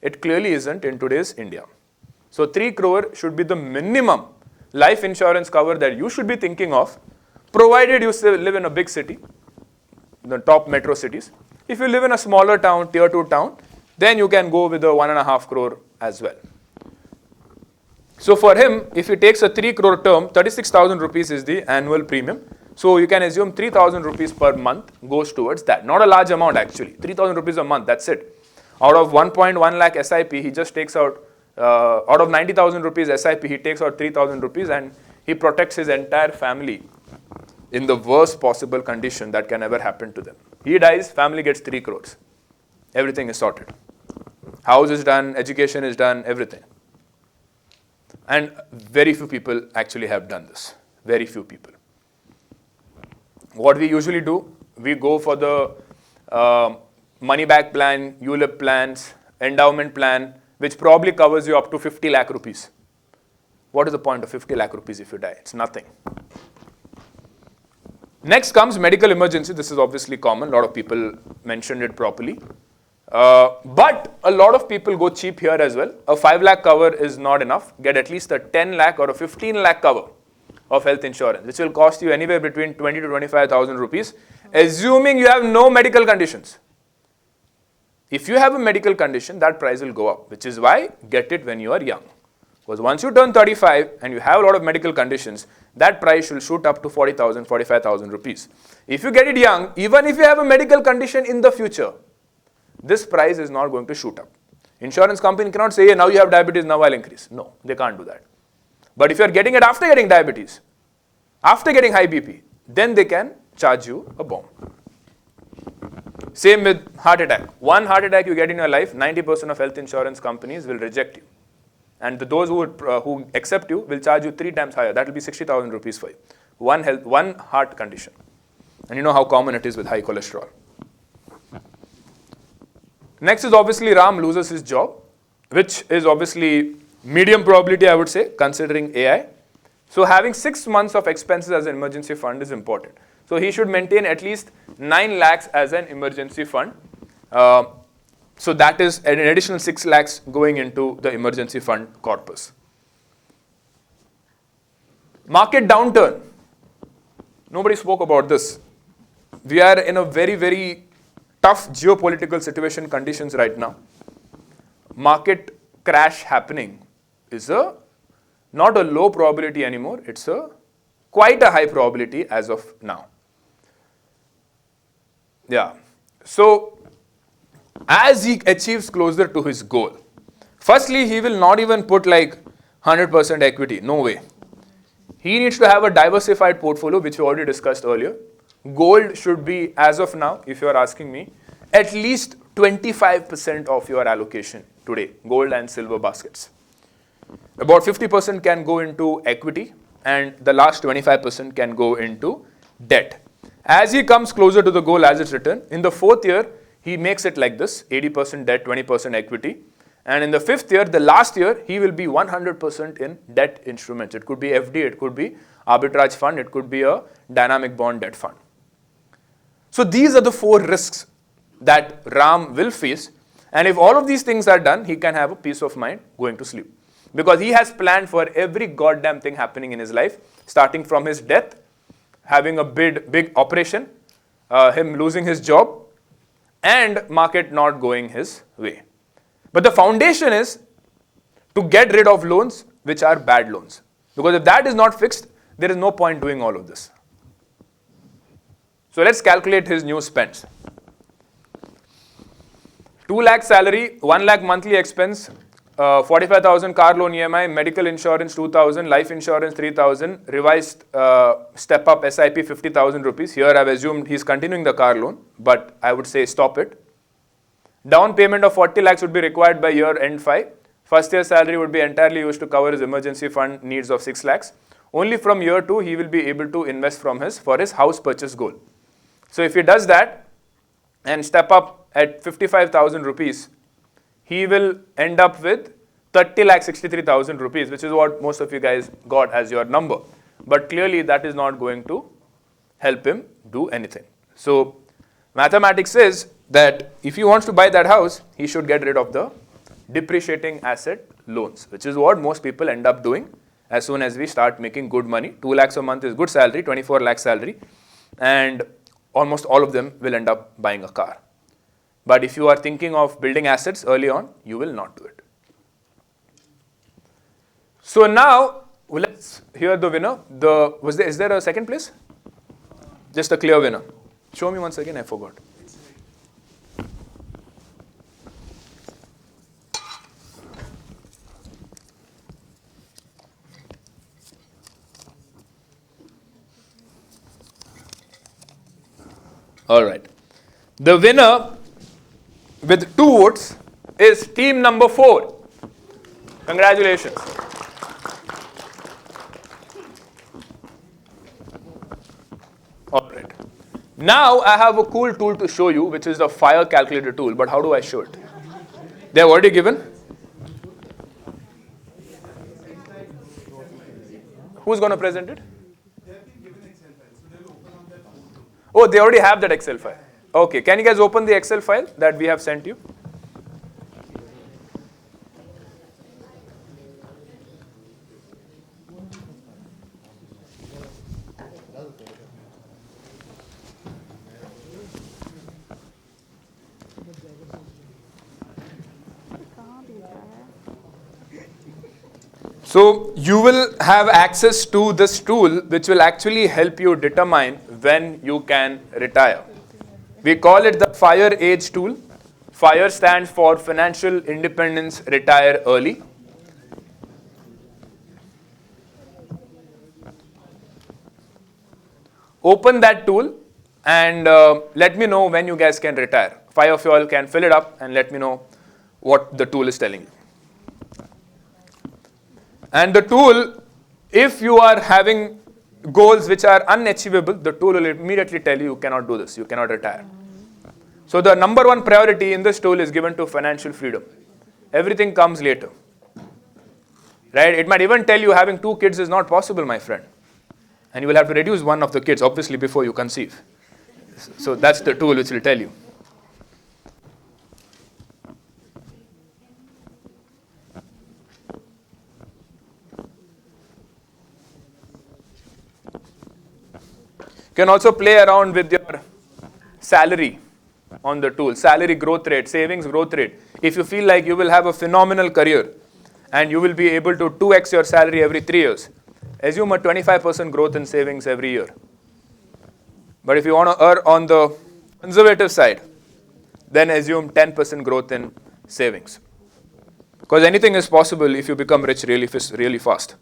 It clearly isn't in today's India. So 3 crore should be the minimum life insurance cover that you should be thinking of, provided you live in a big city, the top metro cities. If you live in a smaller town, tier 2 town, then you can go with a 1.5 crore as well. So for him, if he takes a 3 crore term, 36,000 rupees is the annual premium. So you can assume 3,000 rupees per month goes towards that. Not a large amount actually, 3,000 rupees a month, that's it. Out of 1.1 lakh SIP, he just takes out, out of 90,000 rupees SIP, he takes out 3,000 rupees and he protects his entire family in the worst possible condition that can ever happen to them. He dies, family gets 3 crores. Everything is sorted. House is done, education is done, everything. And very few people actually have done this. Very few people. What we usually do, we go for the money back plan, ULIP plans, endowment plan, which probably covers you up to 50 lakh rupees. What is the point of 50 lakh rupees if you die? It's nothing. Next comes medical emergency. This is obviously common. A lot of people mentioned it properly. But a lot of people go cheap here as well. A 5 lakh cover is not enough. Get at least a 10 lakh or a 15 lakh cover of health insurance, which will cost you anywhere between 20 to 25,000 rupees, assuming you have no medical conditions. If you have a medical condition, that price will go up, which is why get it when you are young. Because once you turn 35 and you have a lot of medical conditions, that price will shoot up to 40,000, 45,000 rupees. If you get it young, even if you have a medical condition in the future, this price is not going to shoot up. Insurance company cannot say, hey, now you have diabetes, now I'll increase. No, they can't do that. But if you are getting it after getting diabetes, after getting high BP, then they can charge you a bomb. Same with heart attack. One heart attack you get in your life, 90% of health insurance companies will reject you. And those who accept you will charge you 3 times higher. That will be 60,000 rupees for you. One heart condition. And you know how common it is with high cholesterol. Next is obviously Ram loses his job, which is obviously medium probability, I would say, considering AI. So having 6 months of expenses as an emergency fund is important. So he should maintain at least 9 lakhs as an emergency fund. So that is an additional 6 lakhs going into the emergency fund corpus. Market downturn. Nobody spoke about this. We are in a very, very tough geopolitical situation conditions right now. Market crash happening is not a low probability anymore. It's quite a high probability as of now. Yeah. So as he achieves closer to his goal, firstly, he will not even put like 100% equity. No way. He needs to have a diversified portfolio, which we already discussed earlier. Gold should be, as of now, if you are asking me, at least 25% of your allocation today, gold and silver baskets. About 50% can go into equity, and the last 25% can go into debt. As he comes closer to the goal as it's written, in the 4th year, he makes it like this, 80% debt, 20% equity. And in the 5th year, the last year, he will be 100% in debt instruments. It could be FD, it could be arbitrage fund, it could be a dynamic bond debt fund. So these are the 4 risks that Ram will face. And if all of these things are done, he can have a peace of mind going to sleep. Because he has planned for every goddamn thing happening in his life, starting from his death, having a big operation, him losing his job, and market not going his way. But the foundation is to get rid of loans which are bad loans. Because if that is not fixed, there is no point doing all of this. So let's calculate his new spends. 2 lakh salary, 1 lakh monthly expense, 45,000 car loan EMI, medical insurance 2,000, life insurance 3,000, revised step up SIP 50,000 rupees. Here I've assumed he's continuing the car loan, but I would say stop it. Down payment of 40 lakhs would be required by year end 5. First year salary would be entirely used to cover his emergency fund needs of 6 lakhs. Only from year 2 he will be able to invest for his house purchase goal. So if he does that and step up at 55,000 rupees, he will end up with 30,63,000 rupees, which is what most of you guys got as your number. But clearly that is not going to help him do anything. So mathematics says that if he wants to buy that house, he should get rid of the depreciating asset loans, which is what most people end up doing as soon as we start making good money. 2 lakhs a month is good salary, 24 lakh salary, and almost all of them will end up buying a car. But if you are thinking of building assets early on, you will not do it. So now, let's hear the winner. Is there a second place? Just a clear winner. Show me once again, I forgot. All right. The winner with 2 votes is team number 4. Congratulations. All right. Now I have a cool tool to show you, which is the fire calculator tool. But how do I show it? They have already given. Who's going to present it? Oh, they already have that Excel file. Okay, can you guys open the Excel file that we have sent you? So you will have access to this tool, which will actually help you determine when you can retire. We call it the FIRE age tool. FIRE stands for Financial Independence Retire Early. Open that tool and let me know when you guys can retire. 5 of you all can fill it up and let me know what the tool is telling you. And the tool, if you are having goals which are unachievable, the tool will immediately tell you cannot do this, you cannot retire. So the number 1 priority in this tool is given to financial freedom. Everything comes later. Right? It might even tell you having 2 kids is not possible, my friend. And you will have to reduce one of the kids, obviously, before you conceive. So that's the tool which will tell you. You can also play around with your salary on the tool, salary growth rate, savings growth rate. If you feel like you will have a phenomenal career and you will be able to 2x your salary every 3 years, assume a 25% growth in savings every year. But if you want to err on the conservative side, then assume 10% growth in savings. Because anything is possible if you become rich really fast.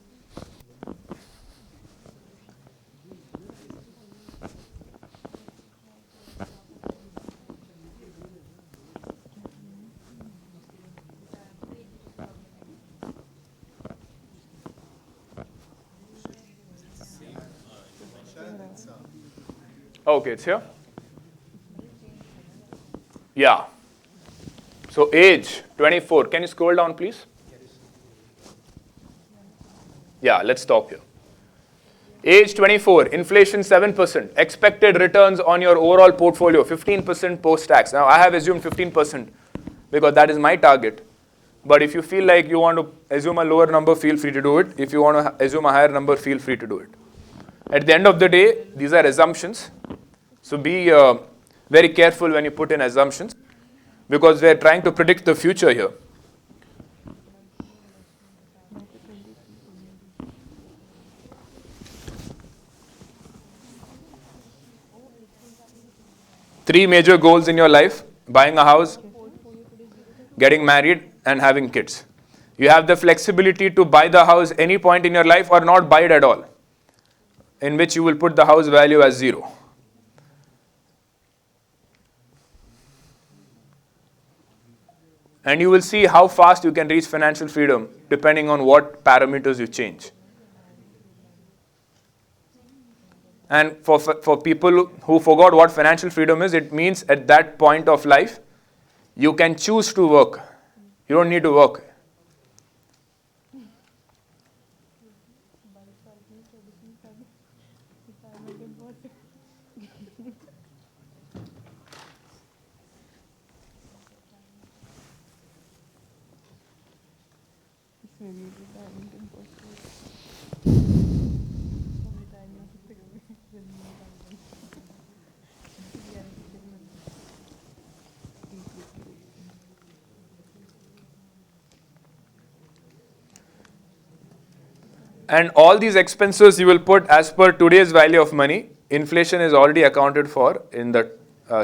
Okay, it's here. Yeah. So age 24. Can you scroll down, please? Yeah, let's stop here. Age 24, inflation 7%. Expected returns on your overall portfolio 15% post-tax. Now I have assumed 15% because that is my target. But if you feel like you want to assume a lower number, feel free to do it. If you want to assume a higher number, feel free to do it. At the end of the day, these are assumptions. So be very careful when you put in assumptions because we are trying to predict the future here. Three major goals in your life: buying a house, getting married, and having kids. You have the flexibility to buy the house any point in your life or not buy it at all, in which you will put the house value as 0. And you will see how fast you can reach financial freedom depending on what parameters you change. And for people who forgot what financial freedom is, it means at that point of life, you can choose to work. You don't need to work. And all these expenses you will put as per today's value of money. Inflation is already accounted for in the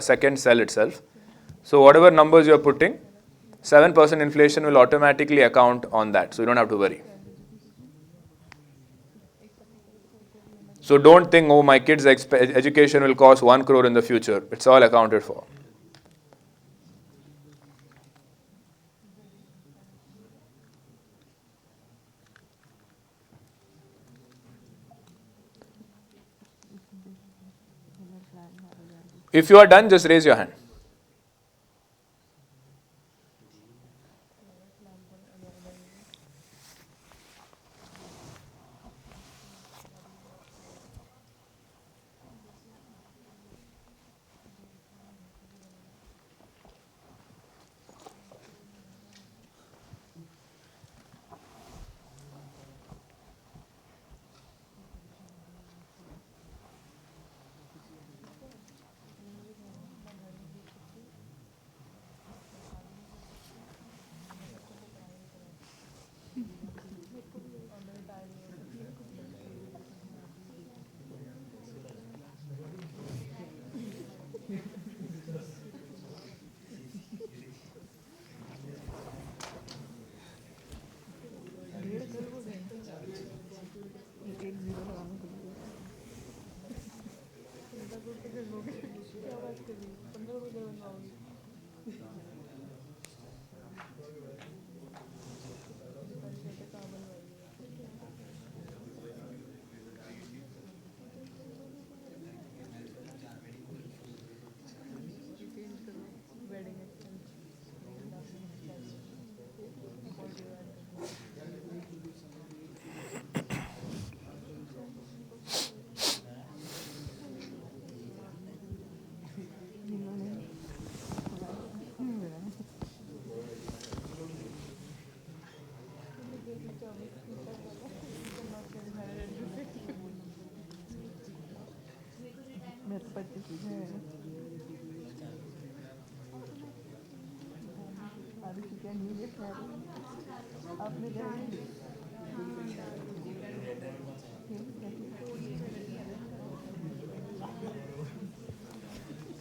second cell itself. So whatever numbers you are putting, 7% inflation will automatically account on that. So you don't have to worry. So don't think, oh, my kid's education will cost 1 crore in the future. It's all accounted for. If you are done, just raise your hand.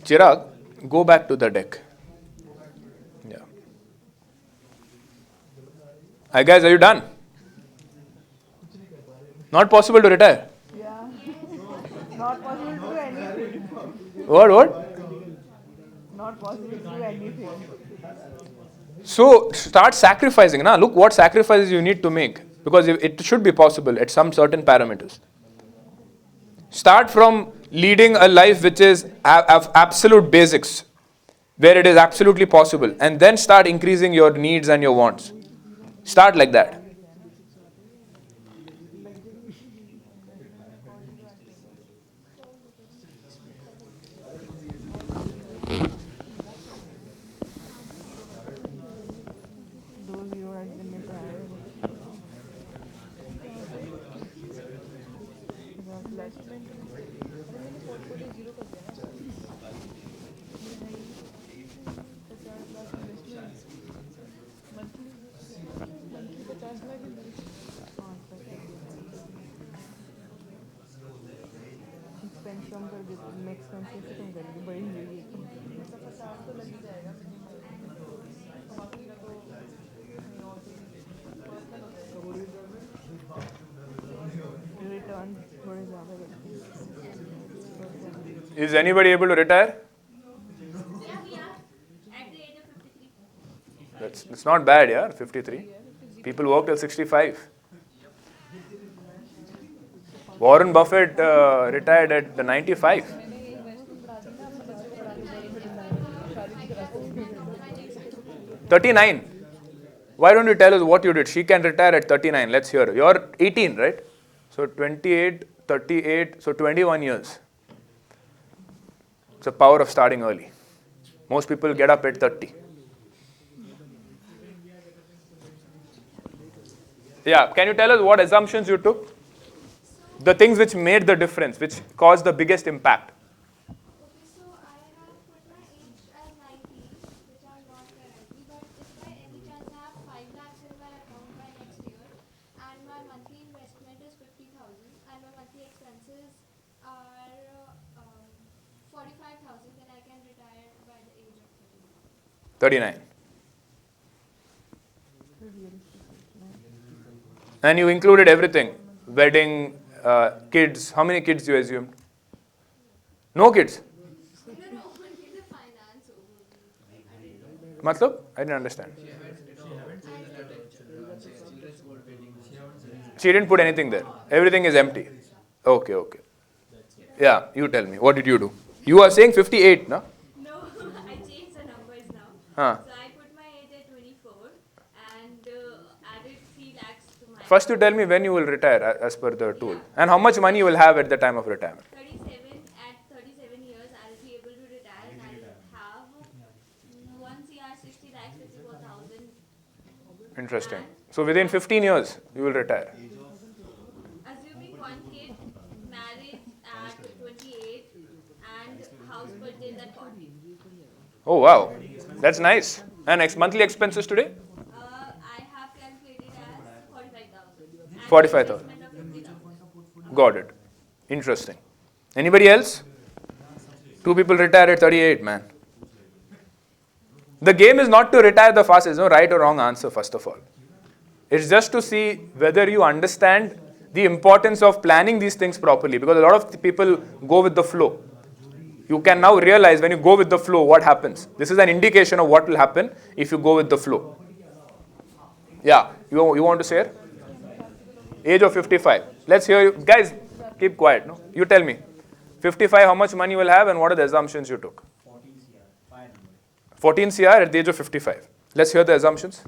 Chirag, go back to the deck. Yeah. Hi guys, are you done? Not possible to retire. Not possible to do anything. What? Not possible to do anything. So start sacrificing. Now look what sacrifices you need to make, because it should be possible at some certain parameters. Start from leading a life which is absolute basics, where it is absolutely possible, and then start increasing your needs and your wants. Start like that. Is anybody able to retire? That's not bad, yeah, 53. People work till 65. Warren Buffett retired at the 95. $39. Why don't you tell us what you did? She can retire at 39. Let's hear. You're 18, right? So 28, 38, so 21 years. It's the power of starting early. Most people get up at 30. Yeah, can you tell us what assumptions you took? The things which made the difference, which caused the biggest impact. And my monthly expenses are 45,000, then I can retire by the age of 39. And you included everything. Wedding, kids. How many kids you assumed? No kids? Matlab? I didn't understand. She didn't put anything there. Everything is empty. Okay, okay. Yeah, you tell me. What did you do? You are saying 58, no? No, I changed the numbers now. Huh. So I put my age at 24 and added 3 lakhs to my... First you tell me when you will retire as per the tool. And how much money you will have at the time of retirement. 37 years, I will be able to retire and I will have 1 CR 60 lakhs 54,000. Interesting. So within 15 years, you will retire. Assuming 1 kid, married at 28 and house purchase at 40. Oh wow, that's nice. And monthly expenses today? I have calculated as 45,000. 45,000. Got it. Interesting. Anybody else? 2 people retire at 38, man. The game is not to retire the fastest. There's no right or wrong answer, first of all. It's just to see whether you understand the importance of planning these things properly, because a lot of people go with the flow. You can now realize when you go with the flow what happens. This is an indication of what will happen if you go with the flow. Yeah, you want to say it? Age of 55. Let's hear you. Guys, keep quiet. No? You tell me. 55, how much money you will have and what are the assumptions you took? 14 CR at the age of 55. Let's hear the assumptions.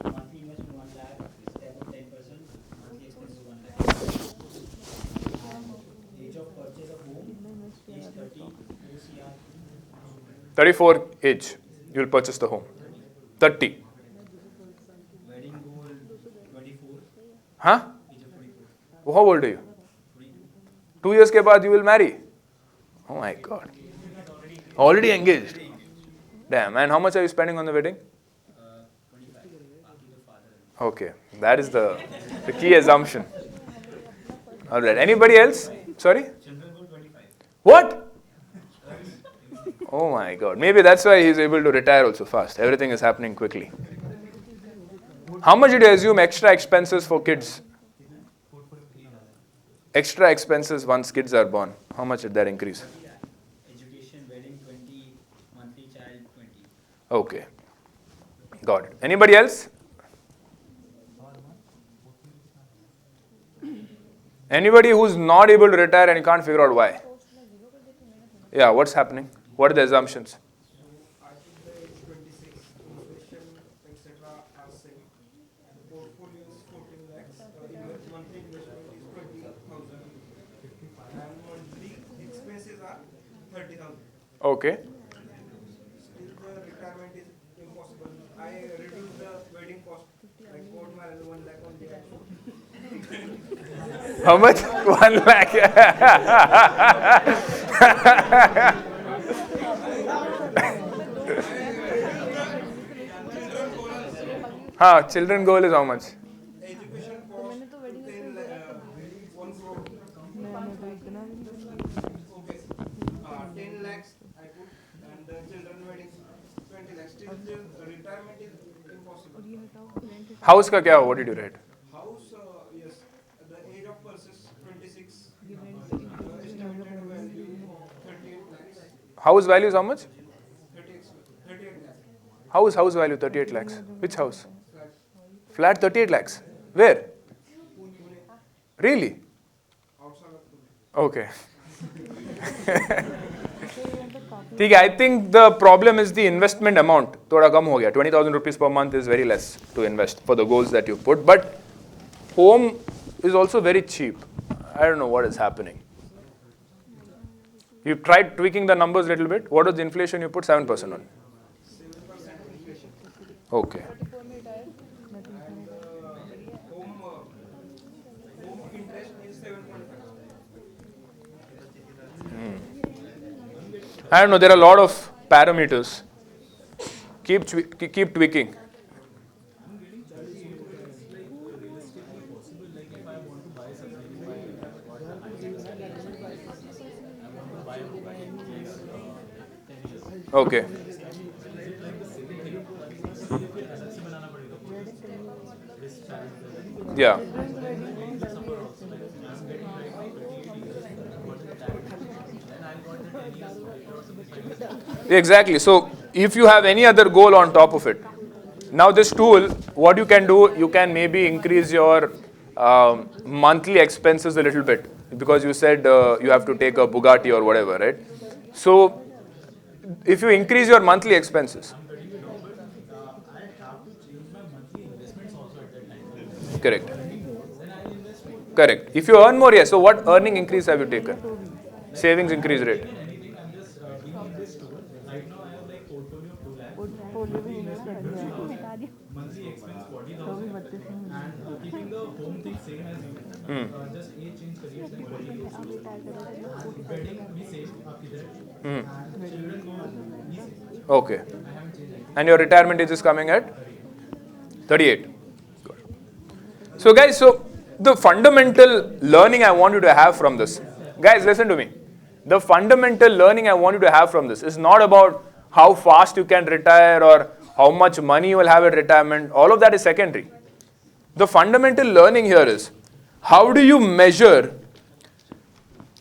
Monthly investment 1 lakh, step of 10%, monthly expenses 1 lakh. Age of purchase of home, age 30, 4 CR. 34 age, you will purchase the home. 30. Wedding goal 24. Huh? Age of 24. How old are you? 2 years के बाद you will marry. Oh my God. Already engaged. Damn. And how much are you spending on the wedding? Okay. That is the key assumption. All right. Anybody else? Sorry? What? Oh my God. Maybe that's why he's able to retire also fast. Everything is happening quickly. How much did you assume extra expenses for kids? Extra expenses once kids are born. How much did that increase? Education, wedding 20, monthly child 20. Okay. Got it. Anybody else? Anybody who's not able to retire and you can't figure out why? Yeah, what's happening? What are the assumptions? Okay. How much? 1 lakh. Children goal is how much? House का क्या? What did you write? House, yes, the age of purchase 26, estimated value 38 lakhs. House value is how much? 38 lakhs. House value 38 lakhs. Which house? Flat 38 lakhs. Where? Really? Okay. ठीक है, I think the problem is the investment amount. थोड़ा कम हो गया. 20,000 rupees per month is very less to invest for the goals that you put. But home is also very cheap. I don't know what is happening. You tried tweaking the numbers a little bit. What was the inflation you put? 7% on. 7% inflation. Okay. Home interest is 7.5. I don't know, there are a lot of parameters. Keep tweaking. Okay. Yeah. Exactly. So if you have any other goal on top of it, now this tool, what you can do, you can maybe increase your monthly expenses a little bit, because you said you have to take a Bugatti or whatever, right? So if you increase your monthly expenses, correct. Correct. If you earn more, yes. So what earning increase have you taken? Savings increase rate. Monthly expense 40,000 and keeping the home thing same as you. Just age change careers like 40,000. Wedding we save आपकी तरह. And children go we save. Okay. And your retirement age is coming at 38. Good. So guys, so the fundamental learning I want you to have from this, guys, listen to me. The fundamental learning I want you to have from this is not about how fast you can retire or how much money you will have at retirement. All of that is secondary. The fundamental learning here is, how do you measure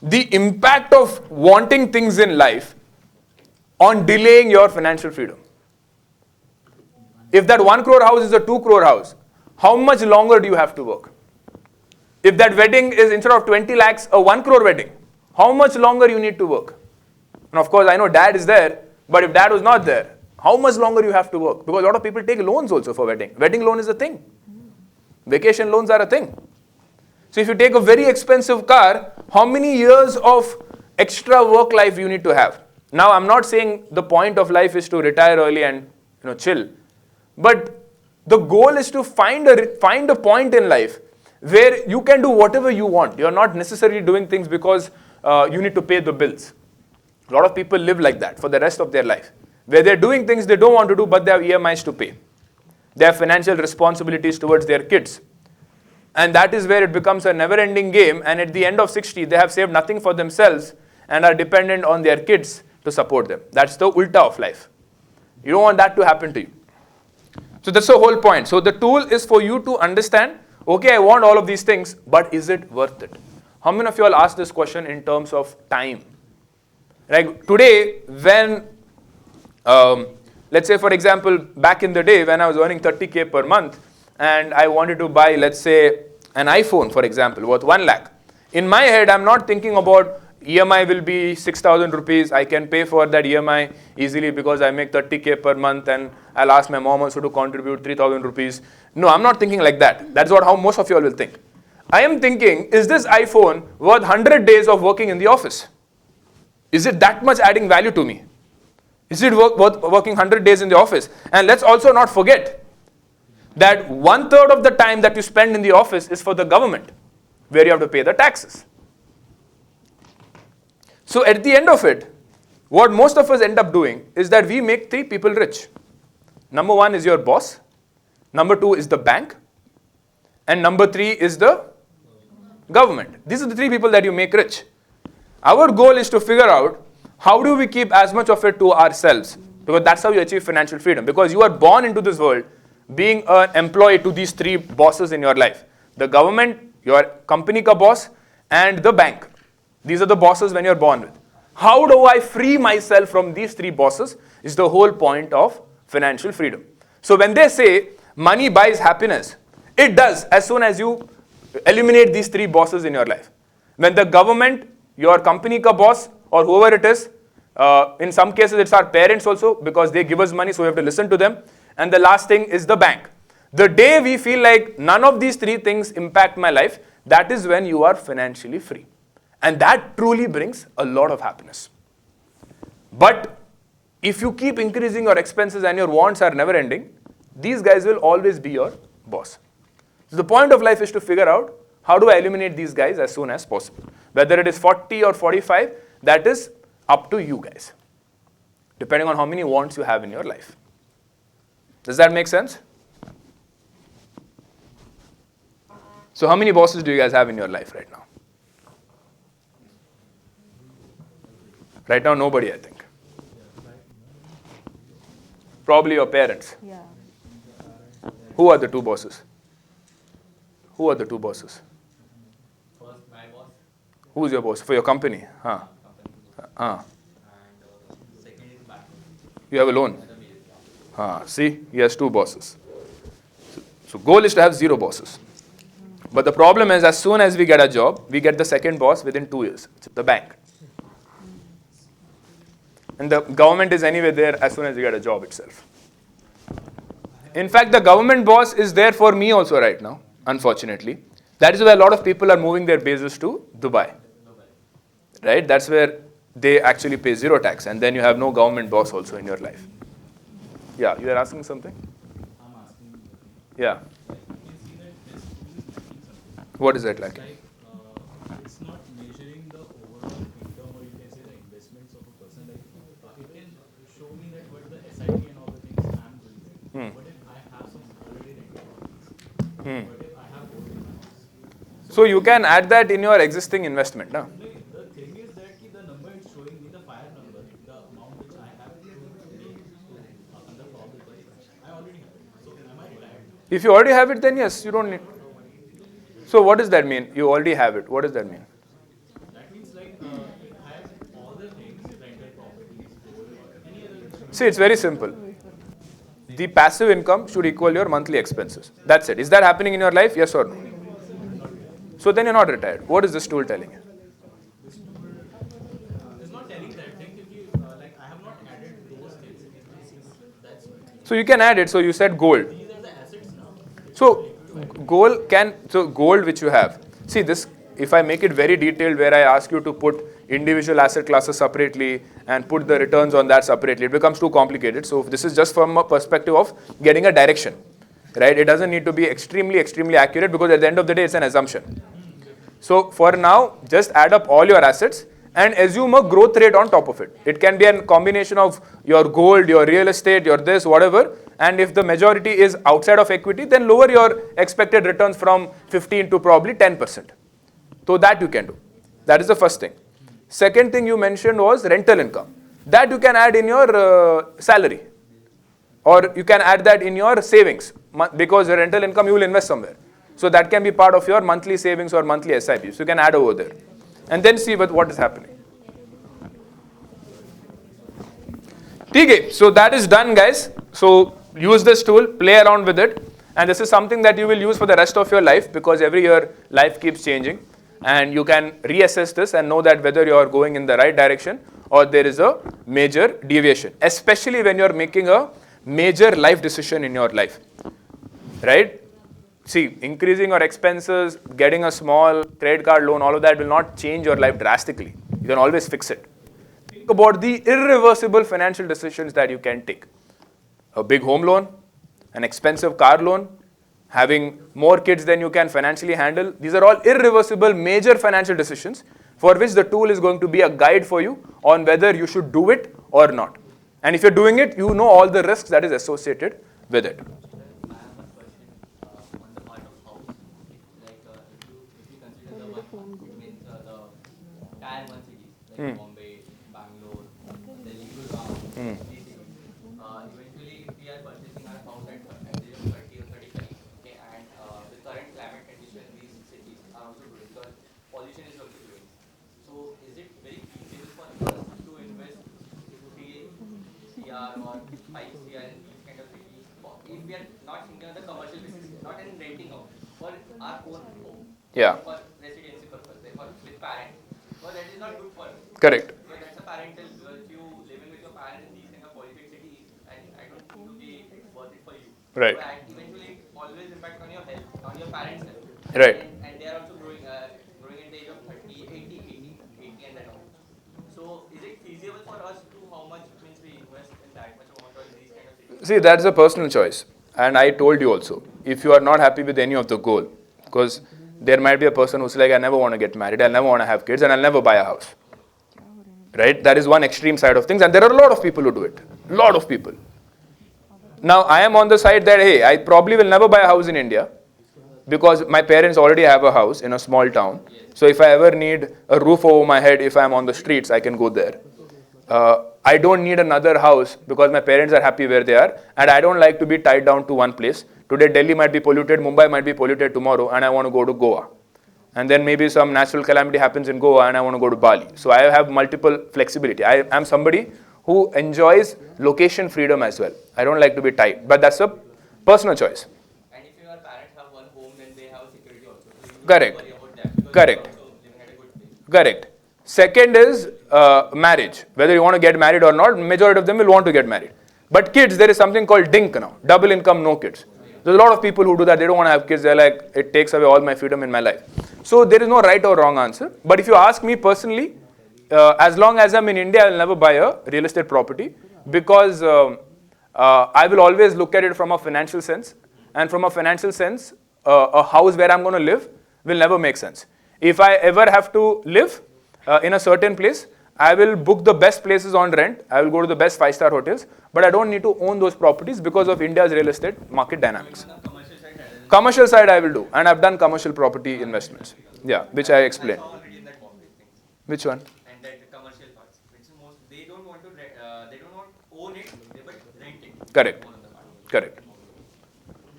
the impact of wanting things in life on delaying your financial freedom? If that 1 crore house is a 2 crore house, how much longer do you have to work? If that wedding is, instead of 20 lakhs, a 1 crore wedding, how much longer you need to work? And of course, I know dad is there, but if dad was not there, how much longer you have to work? Because a lot of people take loans also for wedding. Wedding loan is a thing. Vacation loans are a thing. So if you take a very expensive car, how many years of extra work life you need to have? Now, I'm not saying the point of life is to retire early and chill. But the goal is to find a point in life where you can do whatever you want. You're not necessarily doing things because you need to pay the bills. A lot of people live like that for the rest of their life, where they're doing things they don't want to do, but they have EMIs to pay. They have financial responsibilities towards their kids. And that is where it becomes a never-ending game, and at the end of 60, they have saved nothing for themselves and are dependent on their kids to support them. That's the ulta of life. You don't want that to happen to you. So that's the whole point. So the tool is for you to understand, okay, I want all of these things, but is it worth it? How many of you all ask this question in terms of time? Like today, when, let's say for example, back in the day when I was earning 30K per month and I wanted to buy, let's say, an iPhone, for example, worth 1 lakh. In my head, I'm not thinking about EMI will be 6,000 rupees. I can pay for that EMI easily because I make 30K per month and I'll ask my mom also to contribute 3,000 rupees. No, I'm not thinking like that. That's what how most of you all will think. I am thinking, is this iPhone worth 100 days of working in the office? Is it that much adding value to me? Is it worth working 100 days in the office? And let's also not forget that 1/3 of the time that you spend in the office is for the government, where you have to pay the taxes. So at the end of it, what most of us end up doing is that we make 3 people rich. Number 1 is your boss. Number 2 is the bank. And number 3 is the government. These are the 3 people that you make rich. Our goal is to figure out how do we keep as much of it to ourselves, because that's how you achieve financial freedom. Because you are born into this world being an employee to these 3 bosses in your life. The government, your company ka boss, and the bank. These are the bosses when you're born with. How do I free myself from these 3 bosses is the whole point of financial freedom. So when they say money buys happiness, it does as soon as you eliminate these 3 bosses in your life. When the government, your company ka boss, or whoever it is, in some cases it's our parents also because they give us money, so we have to listen to them. And the last thing is the bank. The day we feel like none of these 3 things impact my life, that is when you are financially free. And that truly brings a lot of happiness. But if you keep increasing your expenses and your wants are never ending, these guys will always be your boss. So the point of life is to figure out how do I eliminate these guys as soon as possible. Whether it is 40 or 45, that is up to you guys, depending on how many wants you have in your life. Does that make sense? So how many bosses do you guys have in your life right now? Right now, nobody, I think. Probably your parents. Yeah. Who are the 2 bosses? Who are the 2 bosses? First, my boss. Who's your boss? For your company? Second is back. You have a loan? See, he has 2 bosses. So goal is to have 0 bosses. But the problem is, as soon as we get a job, we get the second boss within 2 years. It's the bank. And the government is anyway there as soon as you get a job itself. In fact, the government boss is there for me also right now, unfortunately. That is why a lot of people are moving their bases to Dubai. Right? That's where they actually pay 0 tax, and then you have no government boss also in your life. Yeah, you are asking something? I'm asking. Yeah. You can see that this tool is making something. What is that like? It's not measuring the overall income, or you can say the investments of a person. Like it can show me that what the SIP and all the things I'm doing. What if I have some already rented? What if I have old accounts? So you can add that in your existing investment, no? The thing is that the number it's showing me, the fire number, the amount which I have to make under probable, I already have it. So am I retired? If you already have it, then yes, you don't need. So what does that mean? You already have it. What does that mean? That means like I have all the things, rented properties, gold, or any other. See, it's very simple. The passive income should equal your monthly expenses. That's it. Is that happening in your life? Yes or no? So then you're not retired. What is this tool telling you? It's not telling that thing. Like I have not added those things. That's why. So you can add it. So you said gold. These are the assets now. So gold which you have. See this, if I make it very detailed where I ask you to put individual asset classes separately and put the returns on that separately, it becomes too complicated. So this is just from a perspective of getting a direction. right? It doesn't need to be extremely, extremely accurate because at the end of the day, it's an assumption. So for now, just add up all your assets and assume a growth rate on top of it. It can be a combination of your gold, your real estate, your this, whatever. And if the majority is outside of equity, then lower your expected returns from 15 to probably 10%. So that you can do. That is the first thing. Second thing you mentioned was rental income. That you can add in your salary. Or you can add that in your savings. Because your rental income you will invest somewhere. So that can be part of your monthly savings or monthly SIPs. So you can add over there. And then see what is happening. Okay, so that is done, guys. So use this tool, play around with it. And this is something that you will use for the rest of your life because every year life keeps changing. And you can reassess this and know that whether you are going in the right direction or there is a major deviation. Especially when you are making a major life decision in your life. Right? See, increasing your expenses, getting a small credit card loan, all of that will not change your life drastically. You can always fix it. Think about the irreversible financial decisions that you can take. A big home loan, an expensive car loan, having more kids than you can financially handle. These are all irreversible major financial decisions for which the tool is going to be a guide for you on whether you should do it or not. And if you're doing it, you know all the risks that is associated with it. Bombay, Bangalore, Delhi, Gurgaon, these cities. Eventually, if we are purchasing our house at the age of 30 or 35, okay, and the current climate condition in these cities are also good because pollution is also growing. So, is it very feasible for us to invest 3 CR or 5 CR in these kind of cities? If we are not thinking on the commercial basis, not in renting out, for our own home, for residency purpose, for with parents. Well, that is not good for us. Correct. Because that's a parental, because you living with your parents in these kind of polluted cities, and I don't think it will be worth it for you. Right. So eventually, always impact on your health, on your parents' health. Right. And they are also growing at the age of 30, 80 and that all. So, is it feasible for us to how much means we invest in that much amount on these kind of cities? See, that's a personal choice. And I told you also, if you are not happy with any of the goal, because there might be a person who's like, I never want to get married, I never want to have kids, and I'll never buy a house. Right? That is one extreme side of things, and there are a lot of people who do it. A lot of people. Now, I am on the side that, hey, I probably will never buy a house in India because my parents already have a house in a small town. So if I ever need a roof over my head, if I'm on the streets, I can go there. I don't need another house because my parents are happy where they are, and I don't like to be tied down to one place. Today, Delhi might be polluted, Mumbai might be polluted tomorrow, and I want to go to Goa. And then maybe some natural calamity happens in Goa, and I want to go to Bali. So I have multiple flexibility. I am somebody who enjoys location freedom as well. I don't like to be tied, but that's a personal choice. And if your parents have one home, then they have security also. So you Correct. worry about that. Correct. Correct. Second is marriage. Whether you want to get married or not, majority of them will want to get married. But kids, there is something called DINK now, double income, no kids. There's a lot of people who do that. They don't want to have kids. They're like, it takes away all my freedom in my life. So there is no right or wrong answer. But if you ask me personally, as long as I'm in India, I'll never buy a real estate property because I will always look at it from a financial sense. And from a financial sense, a house where I'm going to live will never make sense. If I ever have to live in a certain place, I will book the best places on rent. I will go to the best 5-star hotels. But I don't need to own those properties because of India's real estate market dynamics. Commercial side I will do. And I've done commercial property investments. Yeah, which I explained. Which one? And that the commercial parts, which is most, they don't want to own it, but rent it. Correct. Correct.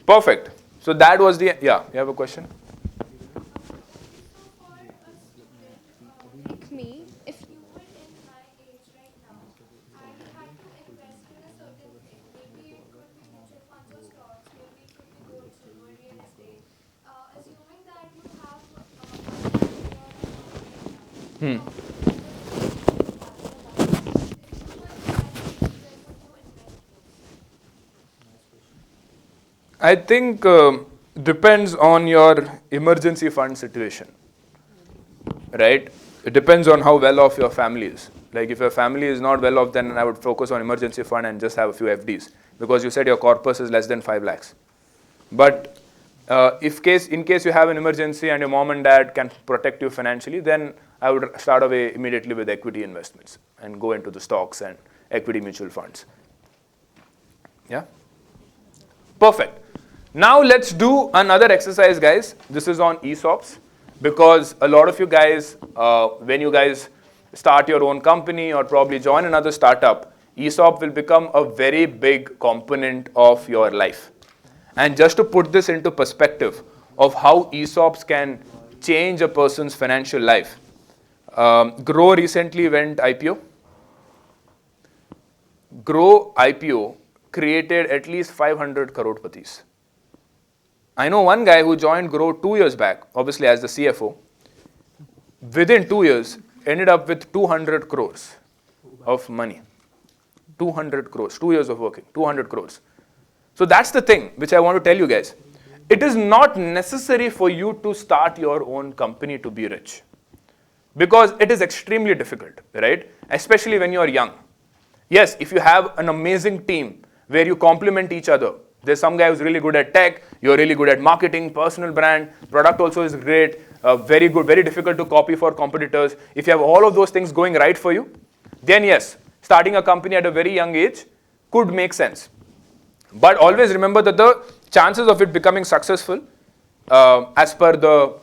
Perfect. So that was the, yeah, you have a question? Like me, if you were in my age right now, I had to invest in a certain thing. Maybe it could be mutual funds or stocks, maybe it could be gold, silver, real estate. Assuming that you have I think depends on your emergency fund situation, right? It depends on how well off your family is. Like if your family is not well off, then I would focus on emergency fund and just have a few FDs because you said your corpus is less than 5 lakhs. But in case you have an emergency and your mom and dad can protect you financially, then I would start away immediately with equity investments and go into the stocks and equity mutual funds. Yeah? Perfect. Now let's do another exercise, guys. This is on ESOPs, because a lot of you guys, when you guys start your own company or probably join another startup, ESOP will become a very big component of your life. And just to put this into perspective of how ESOPs can change a person's financial life, Grow recently went IPO. Grow IPO created at least 500 crore-patis. I know one guy who joined Grow 2 years back, obviously as the CFO. Within 2 years, ended up with 200 crores of money. 200 crores, 2 years of working, 200 crores. So that's the thing which I want to tell you guys. It is not necessary for you to start your own company to be rich, because it is extremely difficult, right? Especially when you are young. Yes, if you have an amazing team where you complement each other. There's some guy who's really good at tech, you're really good at marketing, personal brand, product also is great, very good, very difficult to copy for competitors. If you have all of those things going right for you, then yes, starting a company at a very young age could make sense. But always remember that the chances of it becoming successful, as per the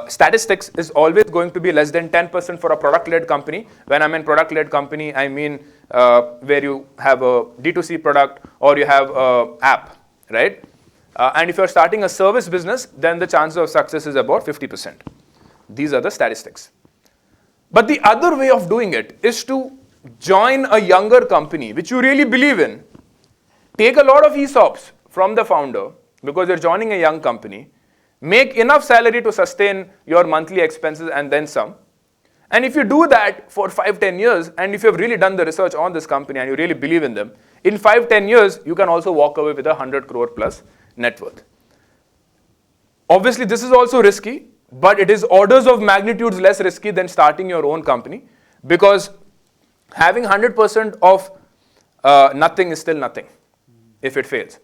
statistics, is always going to be less than 10% for a product-led company. When I mean product-led company, I mean where you have a D2C product or you have an app, right? And if you're starting a service business, then the chances of success is about 50%. These are the statistics. But the other way of doing it is to join a younger company, which you really believe in. Take a lot of ESOPs from the founder, because you're joining a young company. Make enough salary to sustain your monthly expenses and then some. And if you do that for 5-10 years, and if you've really done the research on this company and you really believe in them, in 5-10 years, you can also walk away with 100 crore plus net worth. Obviously, this is also risky, but it is orders of magnitudes less risky than starting your own company, because having 100% of nothing is still nothing if it fails.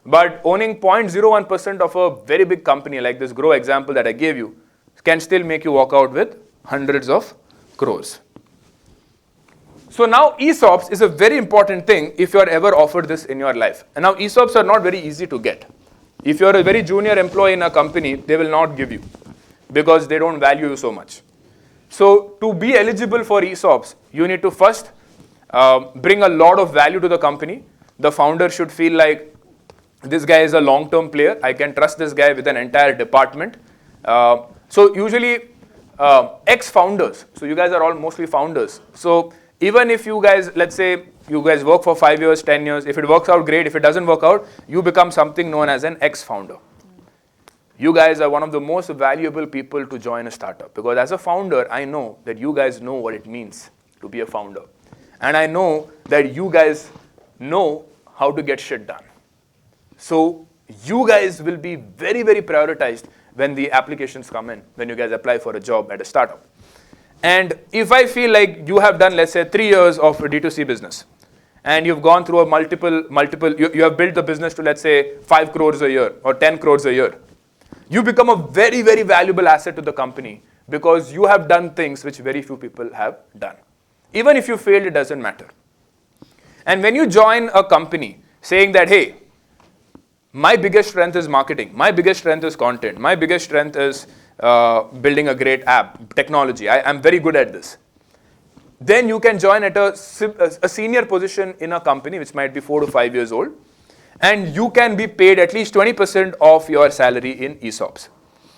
But owning 0.01% of a very big company like this Grow example that I gave you can still make you walk out with hundreds of crores. So now ESOPs is a very important thing if you are ever offered this in your life. And now ESOPs are not very easy to get. If you are a very junior employee in a company, they will not give you because they don't value you so much. So to be eligible for ESOPs, you need to first bring a lot of value to the company. The founder should feel like this guy is a long-term player. I can trust this guy with an entire department. So usually ex-founders, so you guys are all mostly founders. So even if you guys, let's say you guys work for 5 years, 10 years, if it works out, great. If it doesn't work out, you become something known as an ex-founder. You guys are one of the most valuable people to join a startup, because as a founder, I know that you guys know what it means to be a founder. And I know that you guys know how to get shit done. So you guys will be very, very prioritized when the applications come in, when you guys apply for a job at a startup. And if I feel like you have done, let's say, 3 years of a D2C business, and you've gone through a you have built the business to, let's say, 5 crores a year or 10 crores a year, you become a very, very valuable asset to the company, because you have done things which very few people have done. Even if you failed, it doesn't matter. And when you join a company saying that, hey, my biggest strength is marketing, my biggest strength is content, my biggest strength is building a great app, technology, I'm very good at this, then you can join at a senior position in a company which might be 4 to 5 years old, and you can be paid at least 20% of your salary in ESOPs,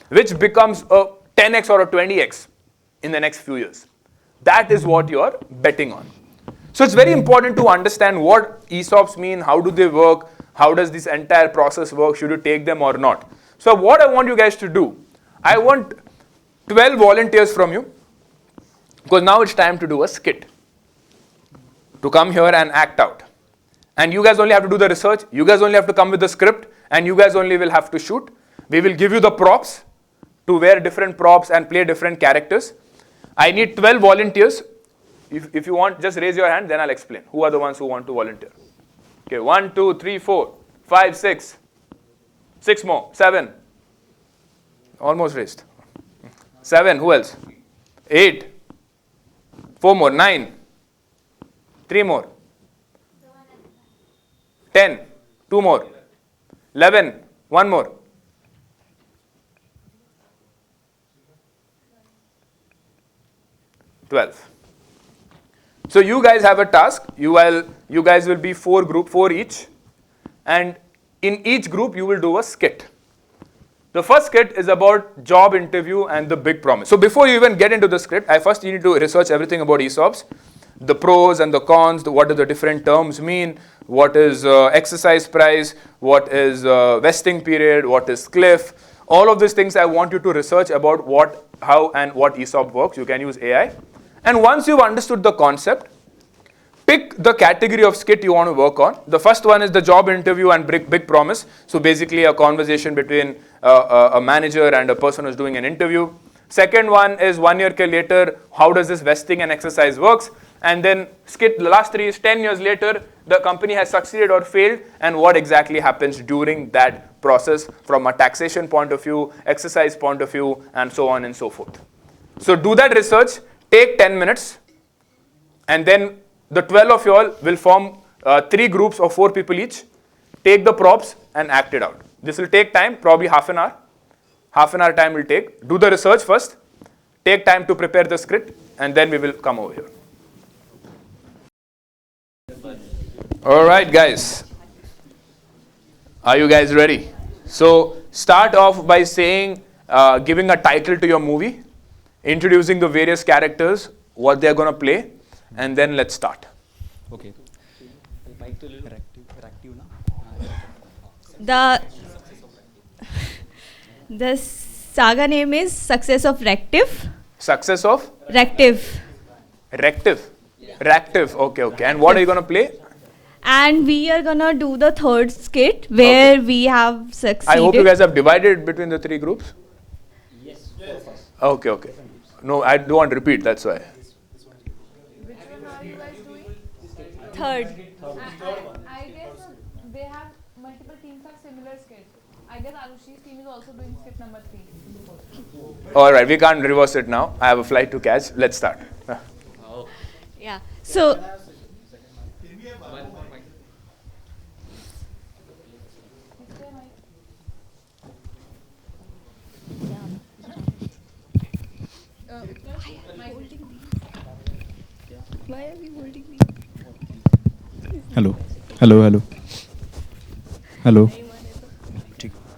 which becomes a 10x or a 20x in the next few years. That is what you are betting on. So it's very important to understand what ESOPs mean, how do they work, how does this entire process work, should you take them or not. So what I want you guys to do, I want 12 volunteers from you, because now it's time to do a skit, to come here and act out. And you guys only have to do the research, you guys only have to come with the script, and you guys only will have to shoot. We will give you the props to wear different props and play different characters. I need 12 volunteers. If you want, just raise your hand, then I'll explain. Who are the ones who want to volunteer? Okay, 1, 2, 3, 4, 5, 6. 6 more. 7. Almost raised. 7. Who else? 8. 4 more. 9. 3 more. 10. 2 more. 11. 1 more. 12. So you guys have a task. You guys will be 4 each, and in each group you will do a skit. The first skit is about job interview and the big promise. So before you even get into the script, I first need to research everything about ESOPs, the pros and the cons, what do the different terms mean, what is exercise price, what is vesting period, what is cliff. All of these things I want you to research about how and what ESOP works. You can use AI. And once you've understood the concept, pick the category of skit you want to work on. The first one is the job interview and big promise. So basically a conversation between a manager and a person who's doing an interview. Second one is 1 year later, how does this vesting and exercise works? And then skit, the last 3 is 10 years later, the company has succeeded or failed, and what exactly happens during that process from a taxation point of view, exercise point of view, and so on and so forth. So do that research, take 10 minutes, and then the 12 of you all will form 3 groups of 4 people each, take the props and act it out. This will take time, probably half an hour. Half an hour time will take. Do the research first, take time to prepare the script, and then we will come over here. Alright guys, are you guys ready? So start off by saying, giving a title to your movie, introducing the various characters, what they are going to play, and then let's start. Okay. The saga name is Success of Rective. Success of? Rective. Rective. Rective. Okay. And what are you going to play? And we are gonna do the third skit where we have succeeded. I hope you guys have divided between the 3 groups. Yes. Okay. No, I don't want to repeat. That's why. Which one are you guys doing? Third. I guess they have multiple teams have similar skits. I guess Arushi's team is also doing skit number 3. All right, we can't reverse it now. I have a flight to catch. Let's start. Yeah. So. Why are we holding these? Hello.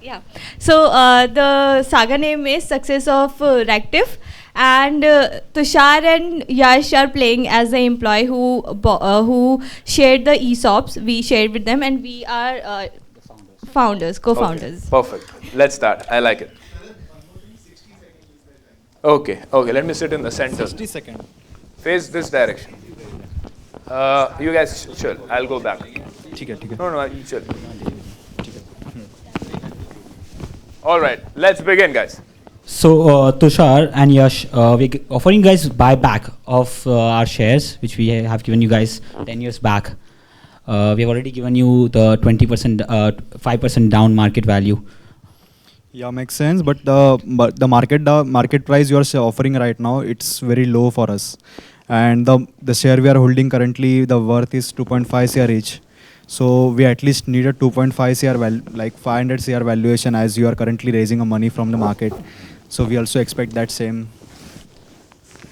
Yeah. So the saga name is Success of Rective, and Tushar and Yash are playing as the employee who shared the ESOPs. We shared with them, and we are co-founders. Okay, perfect. Let's start. I like it. Okay. Let me sit in the center. 60 seconds. Face this direction. You guys chill. I'll go back. No, you chill. All right, let's begin, guys. So Tushar and Yash, we're offering you guys buyback of our shares, which we have given you guys 10 years back. We have already given you the 20%, 5% down market value. Yeah, makes sense. But the market price you are offering right now, it's very low for us. And the share we are holding currently, the worth is 2.5 CR each. So we at least need a 2.5 CR like 500 CR valuation, as you are currently raising money from the market. So we also expect that same.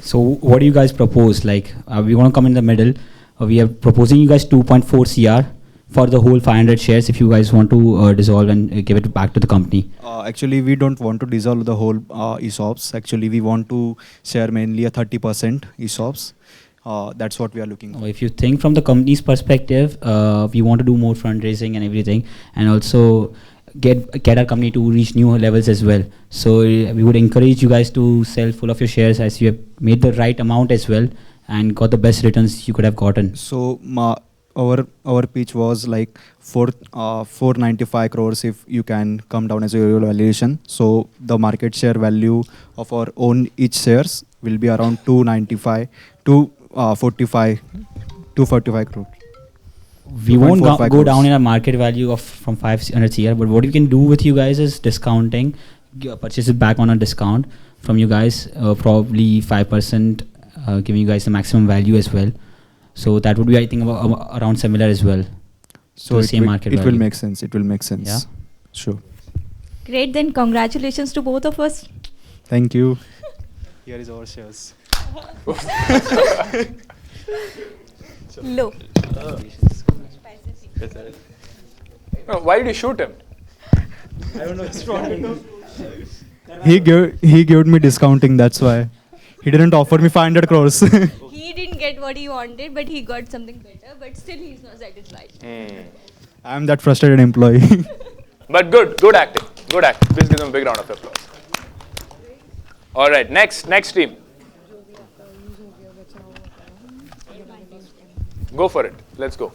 So what do you guys propose? Like we want to come in the middle. We are proposing you guys 2.4 CR for the whole 500 shares if you guys want to dissolve and give it back to the company. Actually, we don't want to dissolve the whole ESOPs. Actually, we want to share mainly a 30% ESOPs. That's what we are looking for. If you think from the company's perspective, we want to do more fundraising and everything, and also get our company to reach new levels as well. So we would encourage you guys to sell full of your shares, as you have made the right amount as well and got the best returns you could have gotten. So our pitch was like 495 crores if you can come down as a valuation. So the market share value of our own each shares will be around 245 crores. we won't 2.45 go down crores. in our market value of from 500 CR, but what we can do with you guys is discounting, purchase it back on a discount from you guys, probably 5%, giving you guys the maximum value as well. So that would be, I think, around similar as well. So the same market it value. will make sense. It will make sense. Yeah. Sure. Great, then congratulations to both of us. Thank you. Here is our shares. Low. No, why did you shoot him? I don't know. He gave me discounting. That's why he didn't offer me 500 crores. He didn't get what he wanted, but he got something better. But still, he's not satisfied. I'm that frustrated employee. But good acting. Good acting. Please give them a big round of applause. All right, next team. Go for it. Let's go.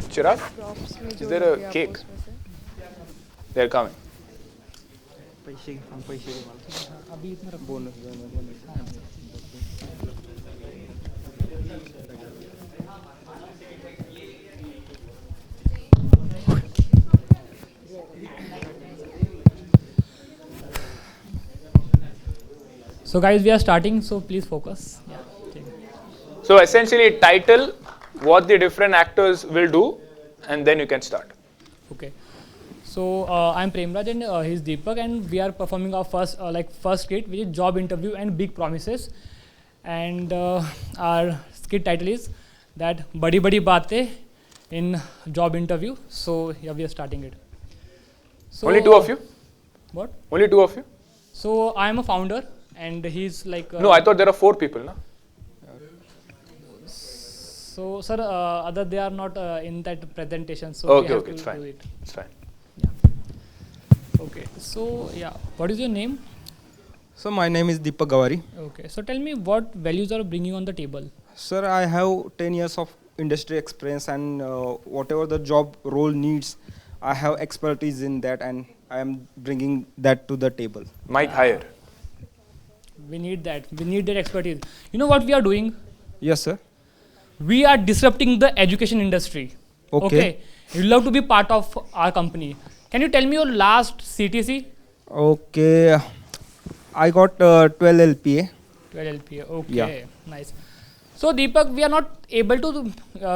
Chirag, is there a cake? They're coming. So guys, we are starting, so please focus. Yeah. So essentially title, what the different actors will do, and then you can start. Okay. So I'm Premraj and he's Deepak, and we are performing our first skit, which is job interview and big promises. And our skit title is that Badi Badi Baatein in job interview. So yeah, we are starting it. So, only two of you? What? Only two of you? So I am a founder, and he's like. No, I thought there are 4 people, no? So sir, other they are not in that presentation. So okay, we have okay, to it's fine. do it. It's fine. Yeah. Okay. So yeah, what is your name? So my name is Deepak Gawari. Okay. So tell me what values are bringing on the table. Sir, I have 10 years of industry experience, and whatever the job role needs, I have expertise in that, and I am bringing that to the table. Mic higher. We need that. We need that expertise. You know what we are doing? Yes, sir. We are disrupting the education industry. Okay. You love to be part of our company. Can you tell me your last CTC? Okay. I got 12 LPA. 12 LPA. Okay. Yeah. Nice. So Deepak, we are not able to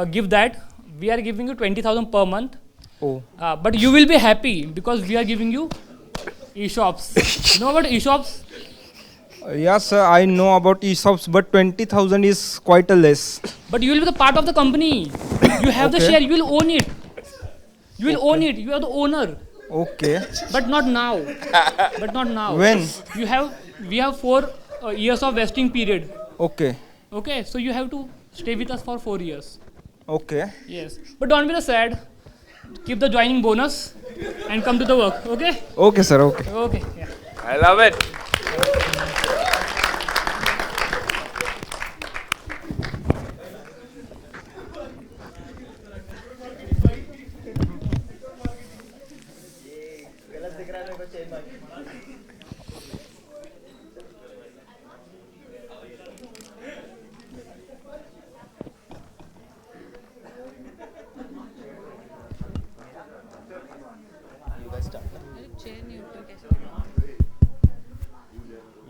give that. We are giving you 20,000 per month. Oh. But you will be happy because we are giving you e-shops. You know about e-shops? Yes, sir, I know about ESOPs, but 20,000 is quite a less. But you will be the part of the company. You have the share. You will own it. You will own it. You are the owner. Okay. But not now. But not now. When? We have 4 years of vesting period. Okay. Okay. So you have to stay with us for 4 years. Okay. Yes. But don't be sad. Keep the joining bonus and come to the work. Okay. Okay, sir. Okay. Okay. Yeah. I love it.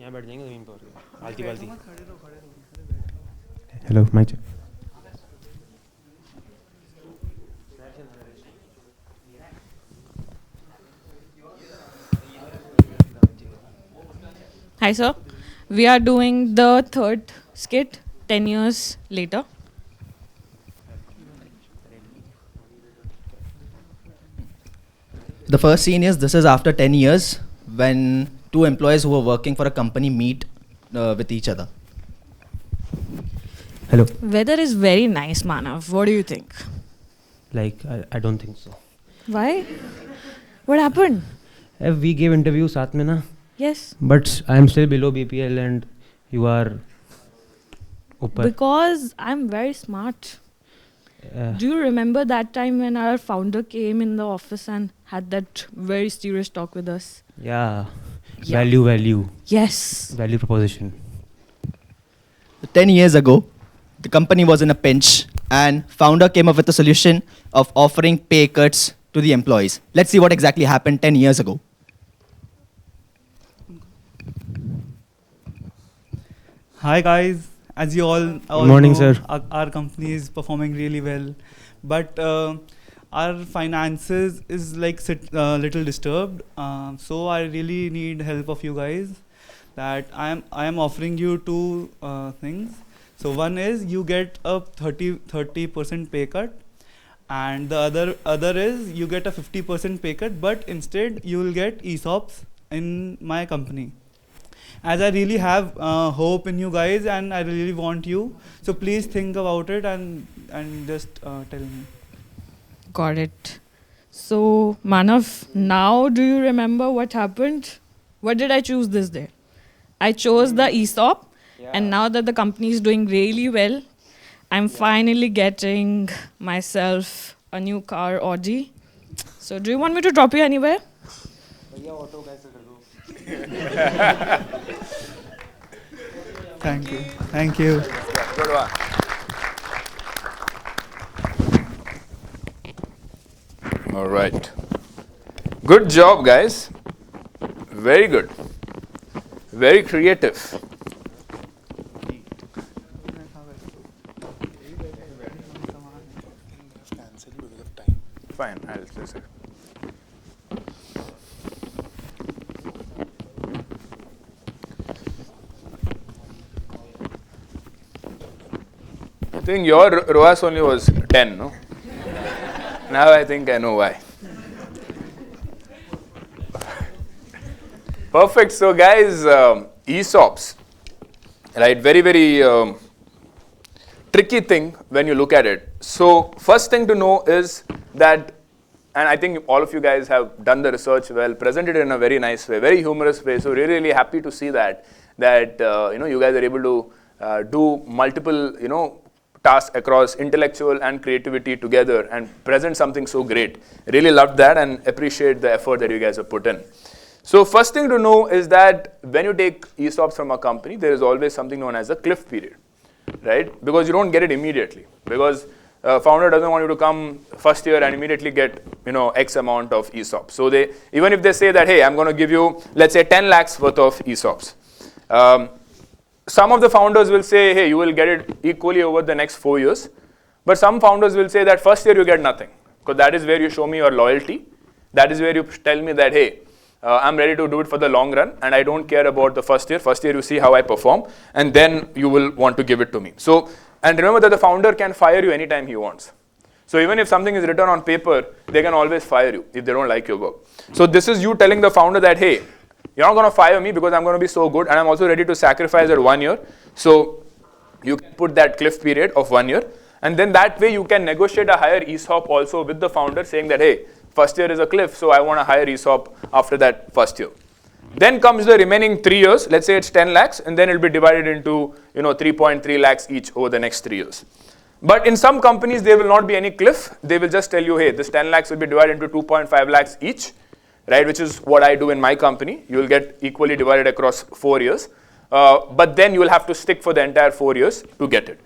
यहाँ बैठ जाएंगे जमीन पर आलती बालती hello mic check Hi sir, we are doing the third skit 10 years later. The first scene is, this is after 10 years when 2 employees who are working for a company meet with each other. Hello. Weather is very nice, Manav. What do you think? Like I don't think so. Why? What happened? We gave interview साथ में ना. Yes. But I am still below BPL and you are ऊपर. Because I'm very smart. Do you remember that time when our founder came in the office and had that very serious talk with us? Yeah. Yeah. Value. Yes. Value proposition. 10 years ago, the company was in a pinch and founder came up with a solution of offering pay cuts to the employees. Let's see what exactly happened 10 years ago. Hi guys, as you all morning, know, sir. our company is performing really well, but our finances is like little disturbed. So I really need help of you guys. That I am offering you two things. So one is you get a 30% pay cut, and the other is you get a 50% pay cut, but instead you will get ESOPs in my company. As I really have hope in you guys and I really want you, so please think about it and just tell me. Got it. So, Manav, now do you remember what happened? What did I choose this day? I chose the ESOP, and now that the company is doing really well, I'm finally getting myself a new car, Audi. So, do you want me to drop you anywhere? Thank you. Thank you. Good one. All right. Good job, guys. Very good. Very creative. Fine, I'll just say. I think your ROAS only was 10, no? Now I think I know why. Perfect. So guys, ESOPs, right? Very, very tricky thing when you look at it. So first thing to know is that, and I think all of you guys have done the research well, presented it in a very nice way, very humorous way. So really, really happy to see that you guys are able to do multiple tasks across intellectual and creativity together and present something so great. Really loved that and appreciate the effort that you guys have put in. So first thing to know is that when you take ESOPs from a company, there is always something known as a cliff period, right? Because you don't get it immediately. Because founder doesn't want you to come first year and immediately get X amount of ESOPs. So they, even if they say that, hey, I'm going to give you, let's say 10 lakhs worth of ESOPs. Some of the founders will say, hey, you will get it equally over the next 4 years. But some founders will say that first year you get nothing. Because that is where you show me your loyalty. That is where you tell me that, hey, I'm ready to do it for the long run and I don't care about the first year. First year you see how I perform and then you will want to give it to me. So, and remember that the founder can fire you anytime he wants. So even if something is written on paper, they can always fire you if they don't like your work. So this is you telling the founder that, hey, you're not going to fire me because I'm going to be so good and I'm also ready to sacrifice that 1 year. So you can put that cliff period of 1 year and then that way you can negotiate a higher ESOP also with the founder saying that, hey, first year is a cliff, so I want a higher ESOP after that first year. Then comes the remaining 3 years, let's say it's 10 lakhs, and then it'll be divided into 3.3 lakhs each over the next 3 years. But in some companies, there will not be any cliff. They will just tell you, hey, this 10 lakhs will be divided into 2.5 lakhs each, right? Which is what I do in my company. You will get equally divided across 4 years. But then you will have to stick for the entire 4 years to get it.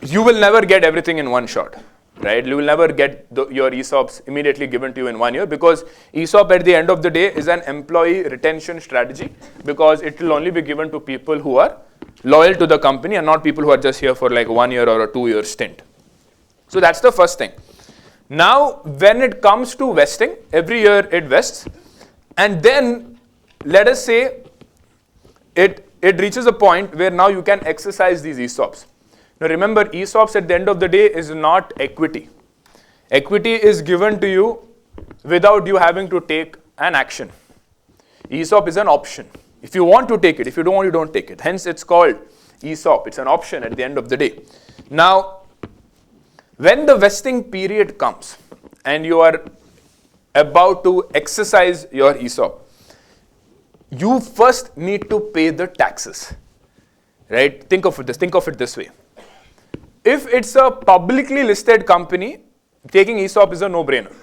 You will never get everything in one shot. Right? You will never get your ESOPs immediately given to you in 1 year because ESOP at the end of the day is an employee retention strategy because it will only be given to people who are loyal to the company and not people who are just here for like 1 year or a 2 year stint. So that's the first thing. Now, when it comes to vesting, every year it vests and then let us say it reaches a point where now you can exercise these ESOPs. Now remember, ESOPs at the end of the day is not equity. Equity is given to you without you having to take an action. ESOP is an option. If you want to take it, if you don't want, you don't take it. Hence it's called ESOP. It's an option at the end of the day. Now, when the vesting period comes and you are about to exercise your ESOP, you first need to pay the taxes. Right? Think of it this way. if it's a publicly listed company, taking ESOP is a no-brainer.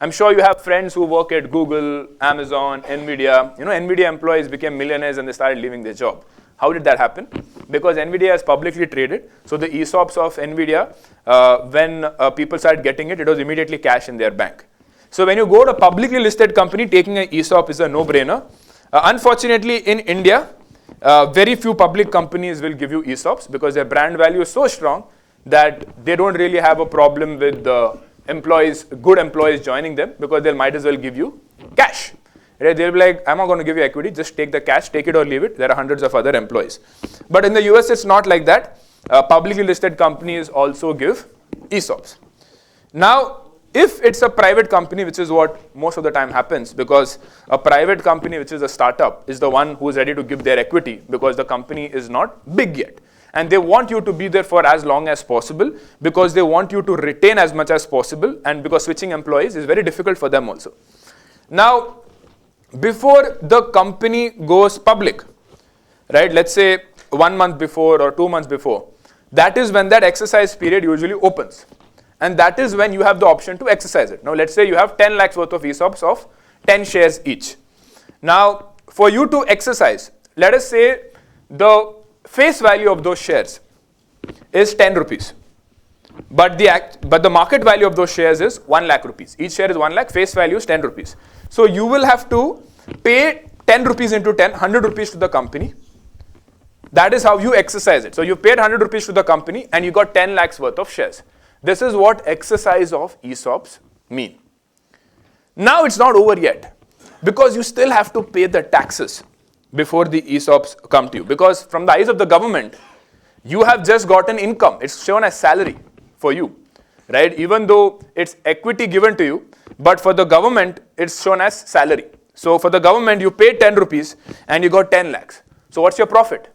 I'm sure you have friends who work at Google, Amazon, NVIDIA. You know, NVIDIA employees became millionaires and they started leaving their job. How did that happen? Because NVIDIA is publicly traded. So the ESOPs of NVIDIA, when people started getting it, it was immediately cash in their bank. So when you go to a publicly listed company, taking an ESOP is a no-brainer. Unfortunately, in India, very few public companies will give you ESOPs because their brand value is so strong that they don't really have a problem with employees, good employees joining them, because they might as well give you cash. Right? They'll be like, I'm not going to give you equity, just take the cash, take it or leave it. There are hundreds of other employees. But in the US, it's not like that. Publicly listed companies also give ESOPs. Now, if it's a private company, which is what most of the time happens, because a private company, which is a startup, is the one who is ready to give their equity because the company is not big yet. And they want you to be there for as long as possible because they want you to retain as much as possible, and because switching employees is very difficult for them also. Now, before the company goes public, right, let's say 1 month before or 2 months before, that is when that exercise period usually opens. And that is when you have the option to exercise it. Now, let's say you have 10 lakhs worth of ESOPs of 10 shares each. Now, for you to exercise, let us say the face value of those shares is 10 rupees. But the market value of those shares is 1 lakh rupees. Each share is 1 lakh, face value is 10 rupees. So you will have to pay 10 rupees into 10, 100 rupees to the company. That is how you exercise it. So you paid 100 rupees to the company and you got 10 lakhs worth of shares. This is what exercise of ESOPs mean. Now it's not over yet, because you still have to pay the taxes before the ESOPs come to you. Because from the eyes of the government, you have just got an income. It's shown as salary for you, right? Even though it's equity given to you, but for the government, it's shown as salary. So for the government, you paid 10 rupees and you got 10 lakhs. So what's your profit?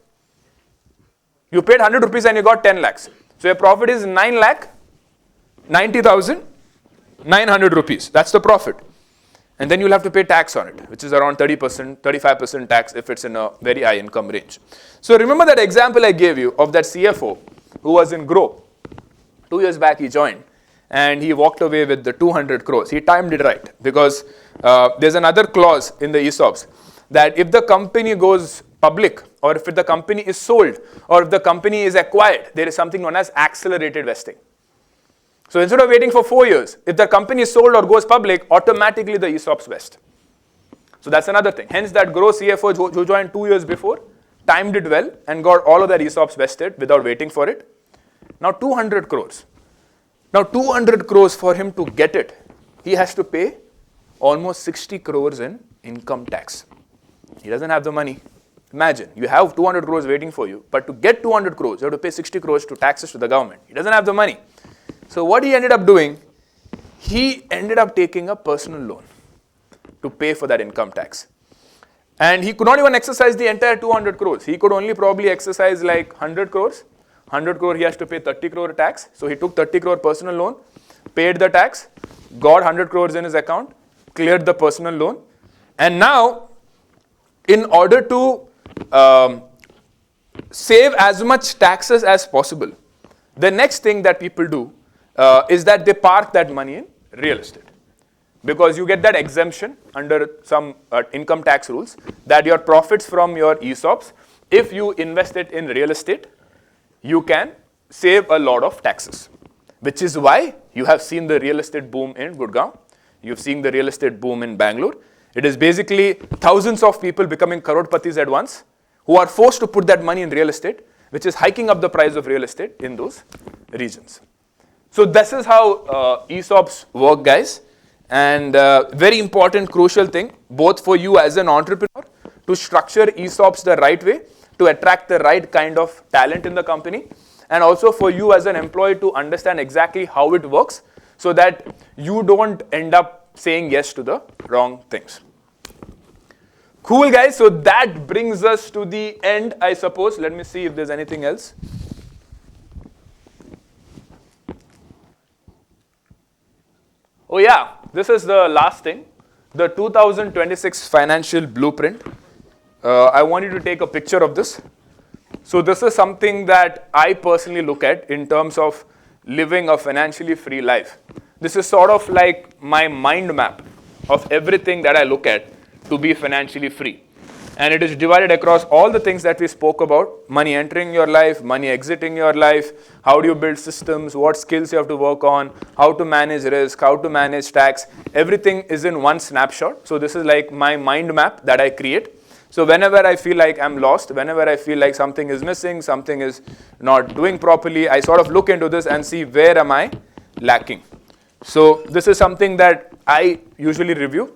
You paid 100 rupees and you got 10 lakhs. So your profit is 9 lakh 90,900 rupees. That's the profit. And then you'll have to pay tax on it, which is around 30%, 35% tax if it's in a very high income range. So remember that example I gave you of that CFO who was in Grow. 2 years back he joined and he walked away with the 200 crores. He timed it right because there's another clause in the ESOPs that if the company goes public, or if the company is sold, or if the company is acquired, there is something known as accelerated vesting. So instead of waiting for 4 years, if the company is sold or goes public, automatically the ESOPs vest. So that's another thing. Hence that Grow CFO who joined 2 years before, timed it well and got all of their ESOPs vested without waiting for it. Now 200 crores. Now 200 crores, for him to get it, he has to pay almost 60 crores in income tax. He doesn't have the money. Imagine, you have 200 crores waiting for you, but to get 200 crores, you have to pay 60 crores to taxes to the government. He doesn't have the money. So what he ended up doing, he ended up taking a personal loan to pay for that income tax. And he could not even exercise the entire 200 crores. He could only probably exercise like 100 crores. 100 crore he has to pay 30 crore tax. So he took 30 crore personal loan, paid the tax, got 100 crores in his account, cleared the personal loan. And now, in order to save as much taxes as possible, the next thing that people do is that they park that money in real estate. Because you get that exemption under some income tax rules that your profits from your ESOPs, if you invest it in real estate, you can save a lot of taxes. Which is why you have seen the real estate boom in Gurgaon. You've seen the real estate boom in Bangalore. It is basically thousands of people becoming crorepati's at once who are forced to put that money in real estate, which is hiking up the price of real estate in those regions. So this is how ESOPs work, guys. And very important, crucial thing, both for you as an entrepreneur to structure ESOPs the right way to attract the right kind of talent in the company, and also for you as an employee to understand exactly how it works so that you don't end up saying yes to the wrong things. Cool, guys. So that brings us to the end, I suppose. Let me see if there's anything else. Oh yeah, this is the last thing, the 2026 financial blueprint. I want you to take a picture of this. So this is something that I personally look at in terms of living a financially free life. This is sort of like my mind map of everything that I look at to be financially free. And it is divided across all the things that we spoke about: money entering your life, money exiting your life, how do you build systems, what skills you have to work on, how to manage risk, how to manage tax. Everything is in one snapshot. So this is like my mind map that I create. So whenever I feel like I'm lost, whenever I feel like something is missing, something is not doing properly, I sort of look into this and see where am I lacking. So this is something that I usually review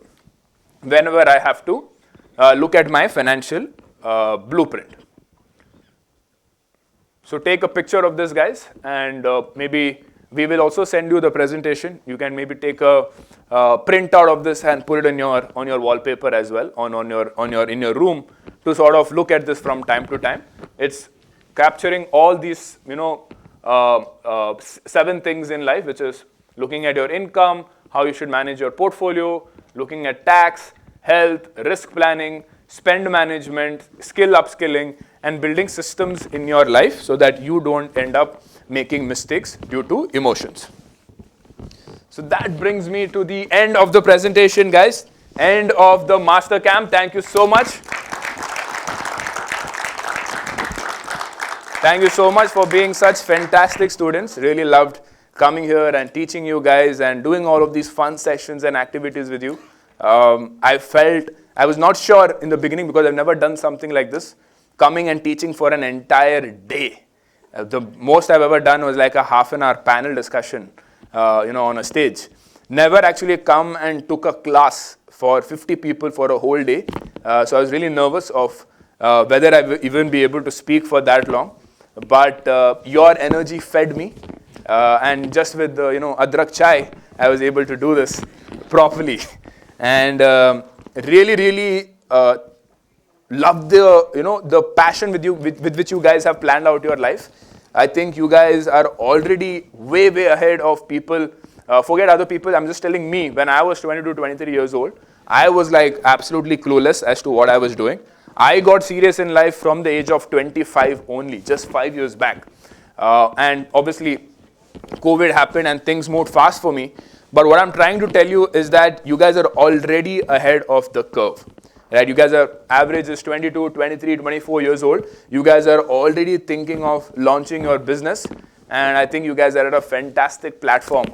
whenever I have to look at my financial blueprint. So take a picture of this, guys, and maybe we will also send you the presentation. You can maybe take a printout of this and put it in on your wallpaper as well, in your room, to sort of look at this from time to time. It's capturing all these 7 things in life, which is looking at your income, how you should manage your portfolio, looking at tax, health, risk planning, spend management, skill upskilling, and building systems in your life so that you don't end up making mistakes due to emotions. So that brings me to the end of the presentation, guys. End of the master camp. Thank you so much. Thank you so much for being such fantastic students. Really loved coming here and teaching you guys and doing all of these fun sessions and activities with you. I was not sure in the beginning because I've never done something like this, coming and teaching for an entire day. The most I've ever done was like a half-an-hour panel discussion, on a stage. Never actually come and took a class for 50 people for a whole day. So I was really nervous of whether I would even be able to speak for that long. But your energy fed me. And just with the adrak chai, I was able to do this properly. And really love the passion with which you guys have planned out your life. I think you guys are already way ahead of people. Forget other people. I'm just telling me, when I was 22, 23 years old, I was like absolutely clueless as to what I was doing. I got serious in life from the age of 25 only, just 5 years back. And obviously, COVID happened and things moved fast for me. But what I'm trying to tell you is that you guys are already ahead of the curve. Right? You guys are, average is 22, 23, 24 years old. You guys are already thinking of launching your business. And I think you guys are at a fantastic platform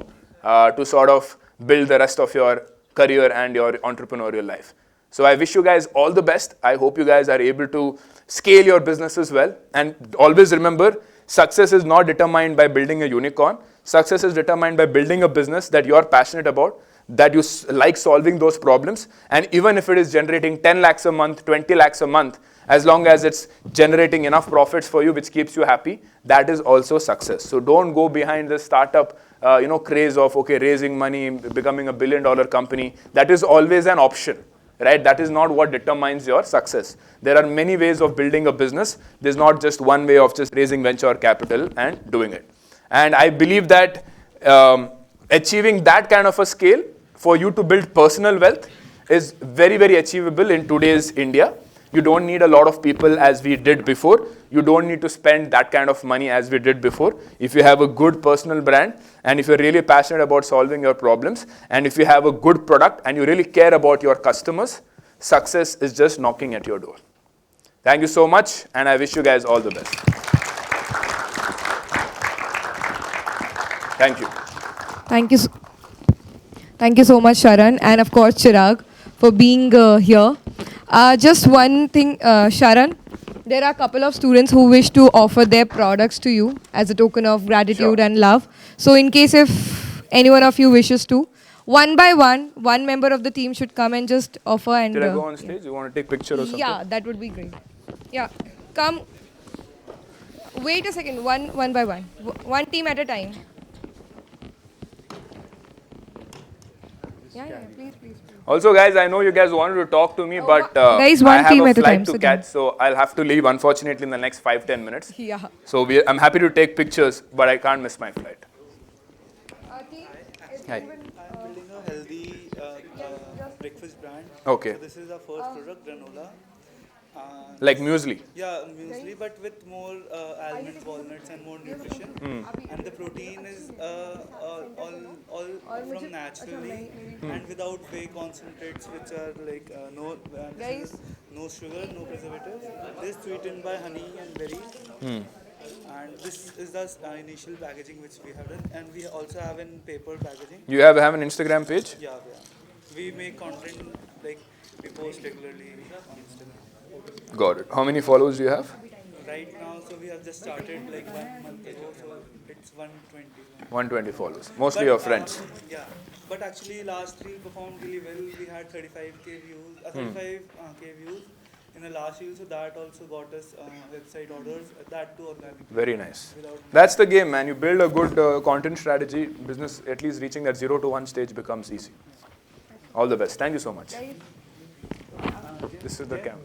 to sort of build the rest of your career and your entrepreneurial life. So I wish you guys all the best. I hope you guys are able to scale your businesses well. And always remember, success is not determined by building a unicorn. Success is determined by building a business that you are passionate about, that you like solving those problems. And even if it is generating 10 lakhs a month, 20 lakhs a month, as long as it's generating enough profits for you, which keeps you happy, that is also success. So don't go behind this startup craze of, raising money, becoming a $1 billion company. That is always an option. Right? That is not what determines your success. There are many ways of building a business. There's not just one way of just raising venture capital and doing it. And I believe that achieving that kind of a scale for you to build personal wealth is very achievable in today's India. You don't need a lot of people as we did before. You don't need to spend that kind of money as we did before. If you have a good personal brand, and if you're really passionate about solving your problems, and if you have a good product and you really care about your customers, success is just knocking at your door. Thank you so much, and I wish you guys all the best. Thank you. Thank you so much, Sharan, and of course, Chirag, for being here. Just one thing, Sharan, there are a couple of students who wish to offer their products to you as a token of gratitude and love. So in case if any one of you wishes to, one by one member of the team should come and just offer. And Did I go on stage? You want to take a picture or something? Yeah, that would be great. Yeah, come. Wait a second, one by one. One team at a time. Yeah, please. Also, guys, I know you guys wanted to talk to me, but guys, I one have team a at a flight time, to sit catch, down. so I'll have to leave, unfortunately, in the next 5-10 minutes. Yeah. So I'm happy to take pictures, but I can't miss my flight. Hi. Building a healthy breakfast brand. Okay. So this is our first product, granola. Like muesli? Yeah, muesli, but with more almonds, walnuts, and more nutrition. And the protein is all from naturally and without whey concentrates, which are like this is no sugar, no preservatives. This is sweetened by honey and berries. And this is the initial packaging which we have done, and we also have in paper packaging. You have an Instagram page? Yeah, yeah. We make content like we post regularly on Instagram. Got it. How many followers do you have? Right now, so we have just started like 1 month ago, so it's 120. 120 followers. Mostly But, your friends. Yeah, but actually last reel performed really well. We had 35k views, 35k views in the last reel, so that also got us website orders. That too organic. Very nice. That's the game, man. You build a good content strategy, business at least reaching that 0 to 1 stage becomes easy. All the best. Thank you so much. This is the camp.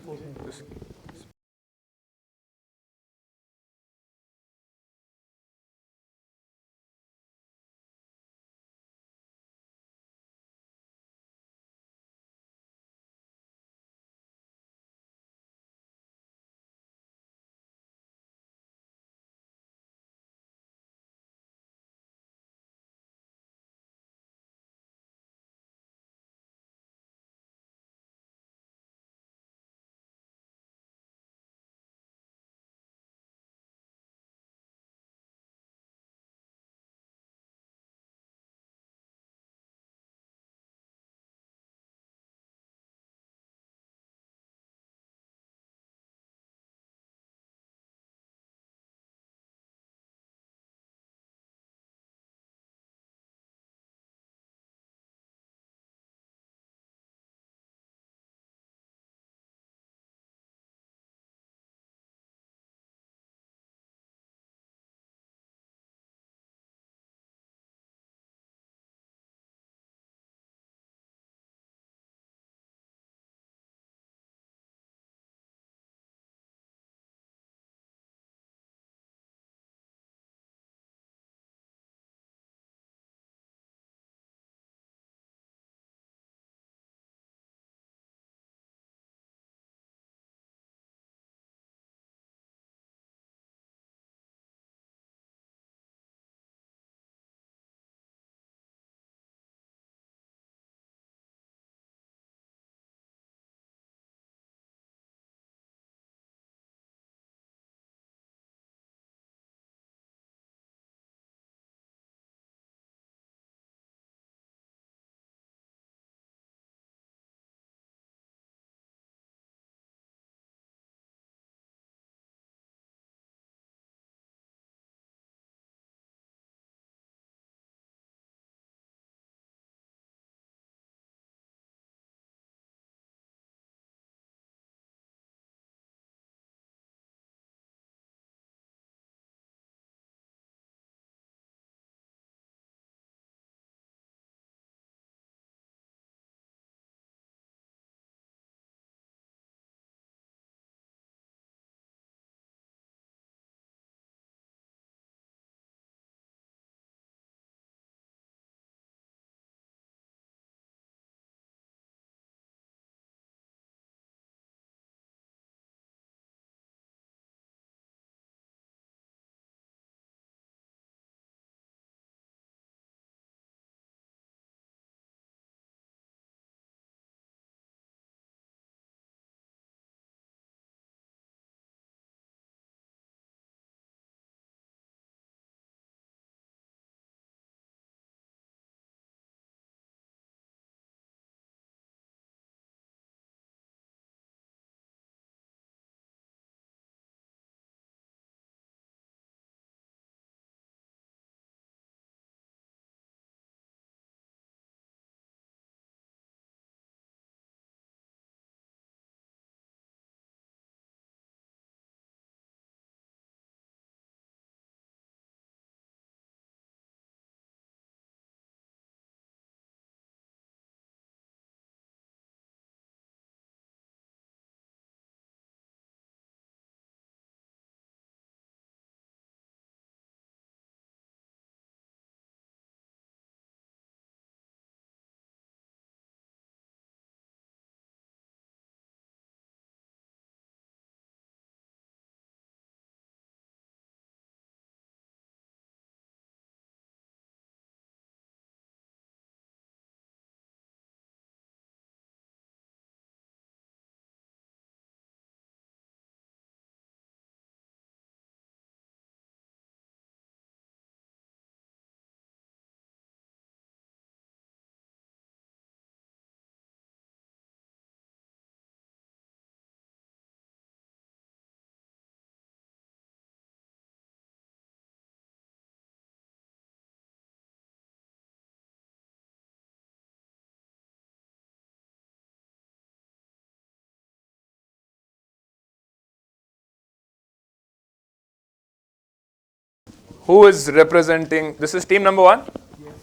Who is representing? This is team number 1? Yes.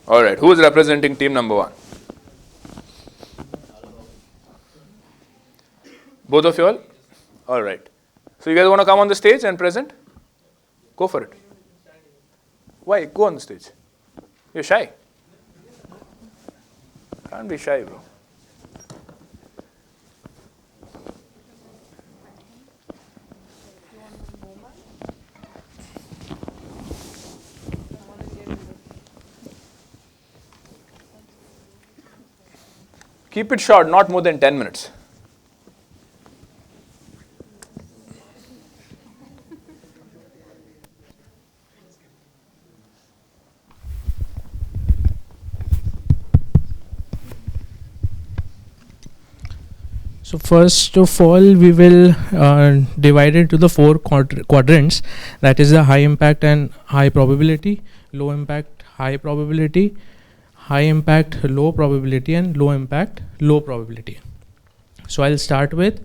All right. Who is representing team number 1? Both of you all? All right. So you guys want to come on the stage and present? Go for it. Why? Go on the stage. You're shy. Can't be shy, bro. Keep it short, not more than 10 minutes. So first of all, we will divide it to the 4 quadrants. That is the high impact and high probability, low impact, high probability, high impact, low probability, and low impact, low probability. So I'll start with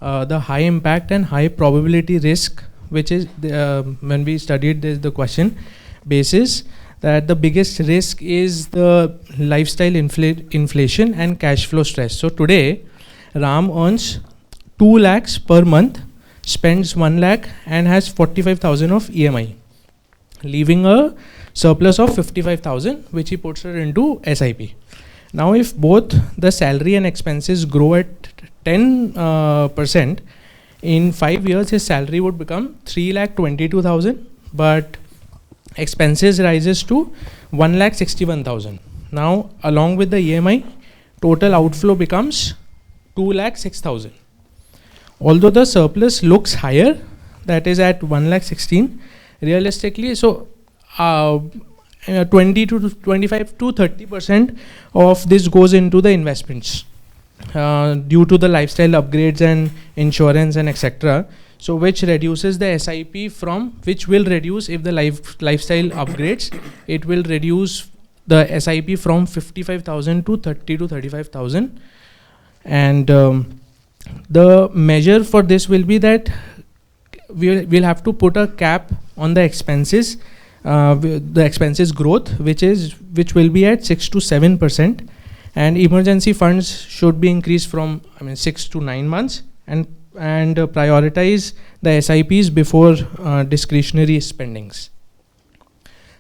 the high impact and high probability risk, which is when we studied this, the question basis that the biggest risk is the lifestyle inflation and cash flow stress. So today, Ram earns 2 lakhs per month, spends 1 lakh, and has 45,000 of EMI, leaving a surplus of 55,000, which he puts it into SIP. Now, if both the salary and expenses grow at 10%, in 5 years his salary would become 3,22,000, but expenses rises to 1,61,000. Now, along with the EMI, total outflow becomes 2,06,000. Although the surplus looks higher, that is at 1,16,000, realistically, so 20 to 25 to 30% of this goes into the investments due to the lifestyle upgrades and insurance and etc. So which reduces the SIP from, which will reduce if the lifestyle upgrades, it will reduce the SIP from 55,000 to 30 to 35,000. And the measure for this will be that we'll have to put a cap on the expenses, the expenses growth, which will be at 6 to 7%, and emergency funds should be increased from 6 to 9 months, and prioritize the SIPs before discretionary spendings.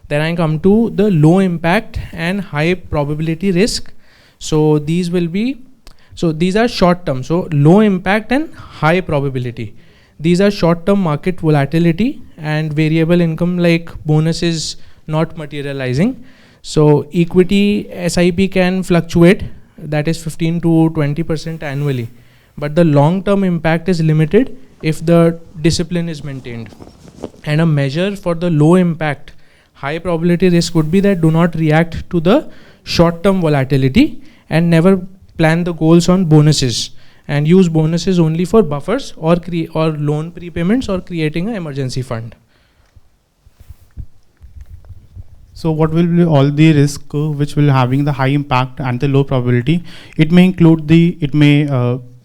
Then I come to the low impact and high probability risk. So these will be, so these are short term. So low impact and high probability. These are short term market volatility and variable income like bonuses not materializing. So equity SIP can fluctuate, that is 15 to 20% annually. But the long term impact is limited if the discipline is maintained. And a measure for the low impact, high probability risk would be that do not react to the short term volatility and never plan the goals on bonuses, and use bonuses only for buffers or loan prepayments or creating an emergency fund. So what will be all the risk which will having the high impact and the low probability? It may include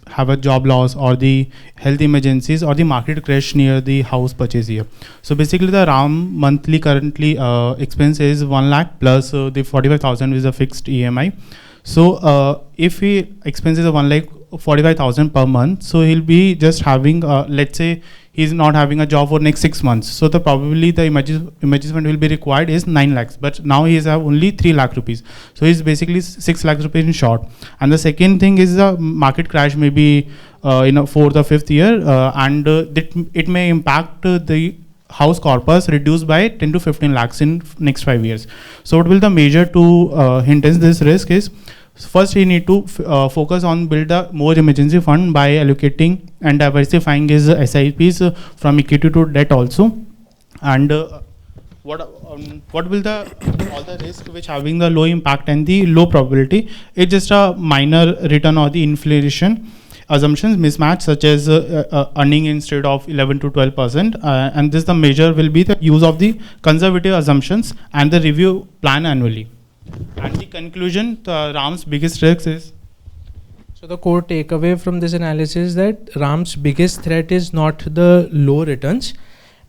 have a job loss or the health emergencies or the market crash near the house purchase year. So basically the RAM monthly currently expense is 1 lakh plus the 45,000 is a fixed EMI. So if he expenses 1,45,000 per month, so he'll be just having let's say he's not having a job for next 6 months. So the probably the emergency fund will be required is 9 lakhs, but now he has only 3 lakh rupees. So he's basically 6 lakh rupees in short. And the second thing is the market crash maybe in a 4th or 5th year, and it may impact the house corpus reduced by 10 to 15 lakhs in next 5 years. So what will the measure to hindrance this risk is, first he need to focus on build a more emergency fund by allocating and diversifying his SIPs from equity to debt also. And what will the all the risk which having the low impact and the low probability, it's just a minor return or the inflation assumptions mismatch, such as earning instead of 11 to 12%, and this the measure will be the use of the conservative assumptions and the review plan annually. And the conclusion, Ram's biggest risk is, so the core takeaway from this analysis is that Ram's biggest threat is not the low returns,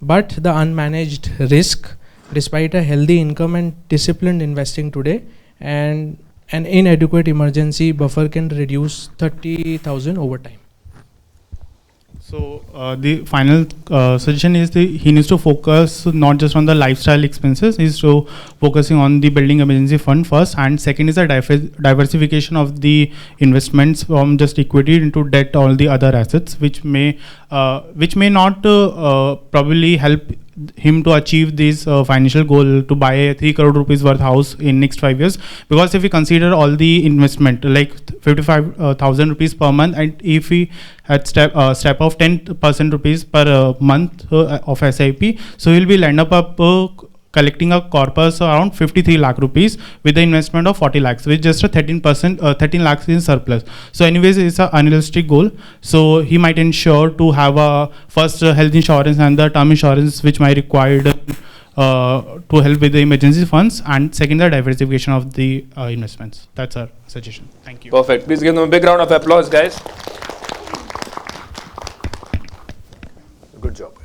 but the unmanaged risk, despite a healthy income and disciplined investing today, and an inadequate emergency buffer can reduce 30,000 over time. So the final suggestion is he needs to focus not just on the lifestyle expenses, he's to focusing on the building emergency fund first, and second is the diversification of the investments from just equity into debt, all the other assets, which may not probably help him to achieve this financial goal to buy a 3 crore rupees worth house in next 5 years. Because if we consider all the investment like 55,000 rupees per month, and if we had step of 10% rupees per month of SIP, so he'll be end up collecting a corpus around 53 lakh rupees with the investment of 40 lakhs, with just a 13 lakhs in surplus. So anyways, it's an unrealistic goal. So he might ensure to have a first health insurance and the term insurance, which might required to help with the emergency funds, and second, the diversification of the investments. That's our suggestion. Thank you. Perfect. Please give them a big round of applause, guys. Good job.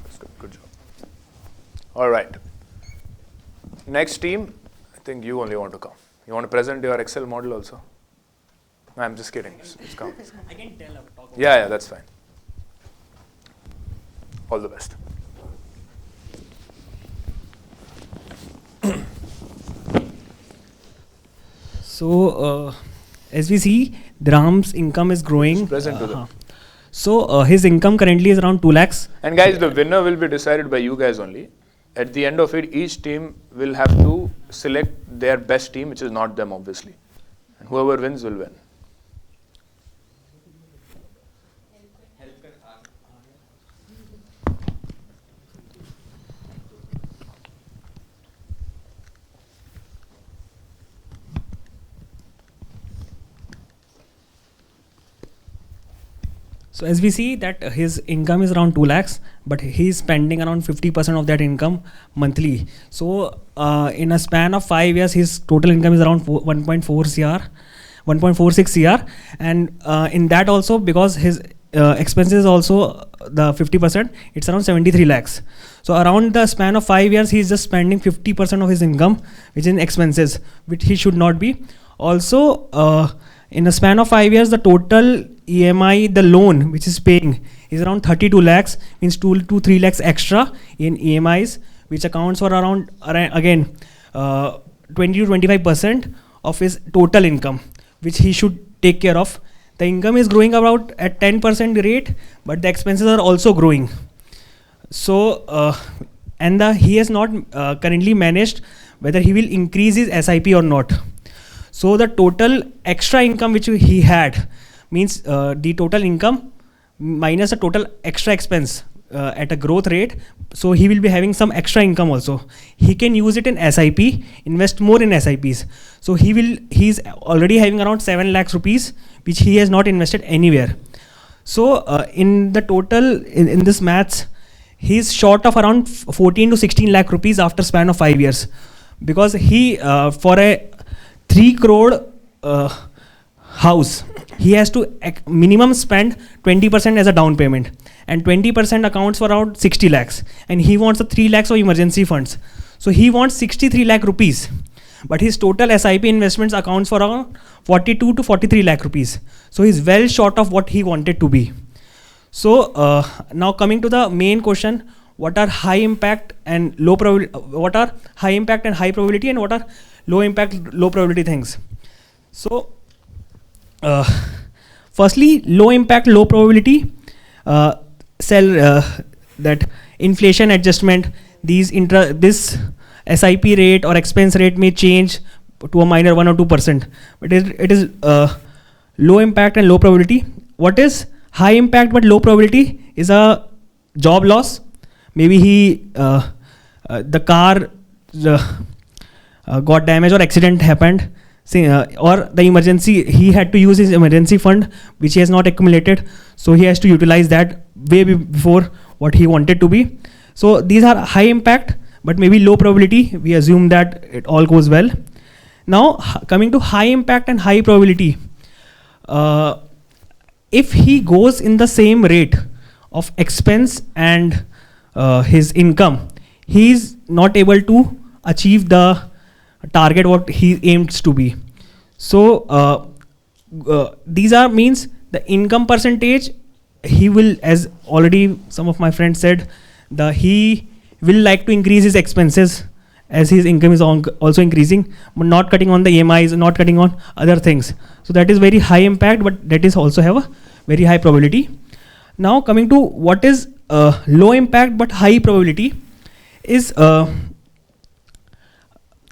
That's good. Good job. All right. Next team, I think you only want to come. You want to present your Excel model also? No, I'm just kidding. Just come. I can tell. Yeah, that's fine. All the best. So, as we see, Ram's income is growing. Present to them. So, his income currently is around 2 lakhs. And guys, the winner will be decided by you guys only. At the end of it, each team will have to select their best team, which is not them, obviously. And whoever wins will win. So as we see that his income is around 2 lakhs, but he is spending around 50% of that income monthly. So in a span of 5 years, his total income is around 1.46 CR. And in that also, because his expenses also the 50%, it's around 73 lakhs. So around the span of 5 years, he is just spending 50% of his income, which is in expenses, which he should not be. Also, in a span of 5 years, the total EMI, the loan which is paying, is around 32 lakhs, means 2 to 3 lakhs extra in EMIs, which accounts for around again 20 to 25% of his total income, which he should take care of. The income is growing about at 10% rate, but the expenses are also growing. So, and he has not currently managed whether he will increase his SIP or not. So the total extra income which he had, means the total income minus the total extra expense at a growth rate. So he will be having some extra income also. He can use it in SIP, invest more in SIPs. So he's already having around 7 lakhs rupees, which he has not invested anywhere. So in the total, in this maths, he's short of around 14 to 16 lakh rupees after span of 5 years. Because he, for a 3 crore house, he has to minimum spend 20% as a down payment, and 20% accounts for around 60 lakhs, and he wants the 3 lakhs of emergency funds. So he wants 63 lakh rupees, but his total SIP investments accounts for around 42 to 43 lakh rupees. So he's well short of what he wanted to be. So now coming to the main question, what are high impact and low probability, what are high impact and high probability, and what are low impact, low probability things? So firstly, low impact, low probability, that inflation adjustment, this SIP rate or expense rate may change to a minor 1 or 2%, but it is low impact and low probability. What is high impact but low probability is a job loss. Maybe the car got damaged or accident happened, or the emergency, he had to use his emergency fund which he has not accumulated, so he has to utilize that way before what he wanted to be. So these are high impact but maybe low probability. We assume that it all goes well. Now coming to high impact and high probability, if he goes in the same rate of expense and his income, he is not able to achieve the target what he aims to be. So these are means the income percentage. He will, as already some of my friends said, he will like to increase his expenses as his income is also increasing, but not cutting on the EMIs, not cutting on other things. So that is very high impact, but that is also have a very high probability. Now coming to what is low impact but high probability is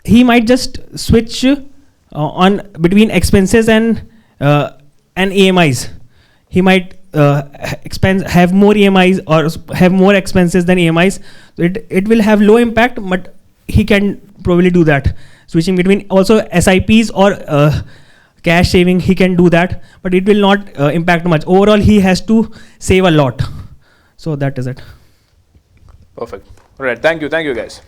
he might just switch on between expenses and EMIs. He might have more EMIs or have more expenses than EMIs. So it will have low impact, but he can probably do that. Switching between also SIPs or cash saving, he can do that, but it will not impact much. Overall, he has to save a lot. So that is it. Perfect. All right. Thank you guys.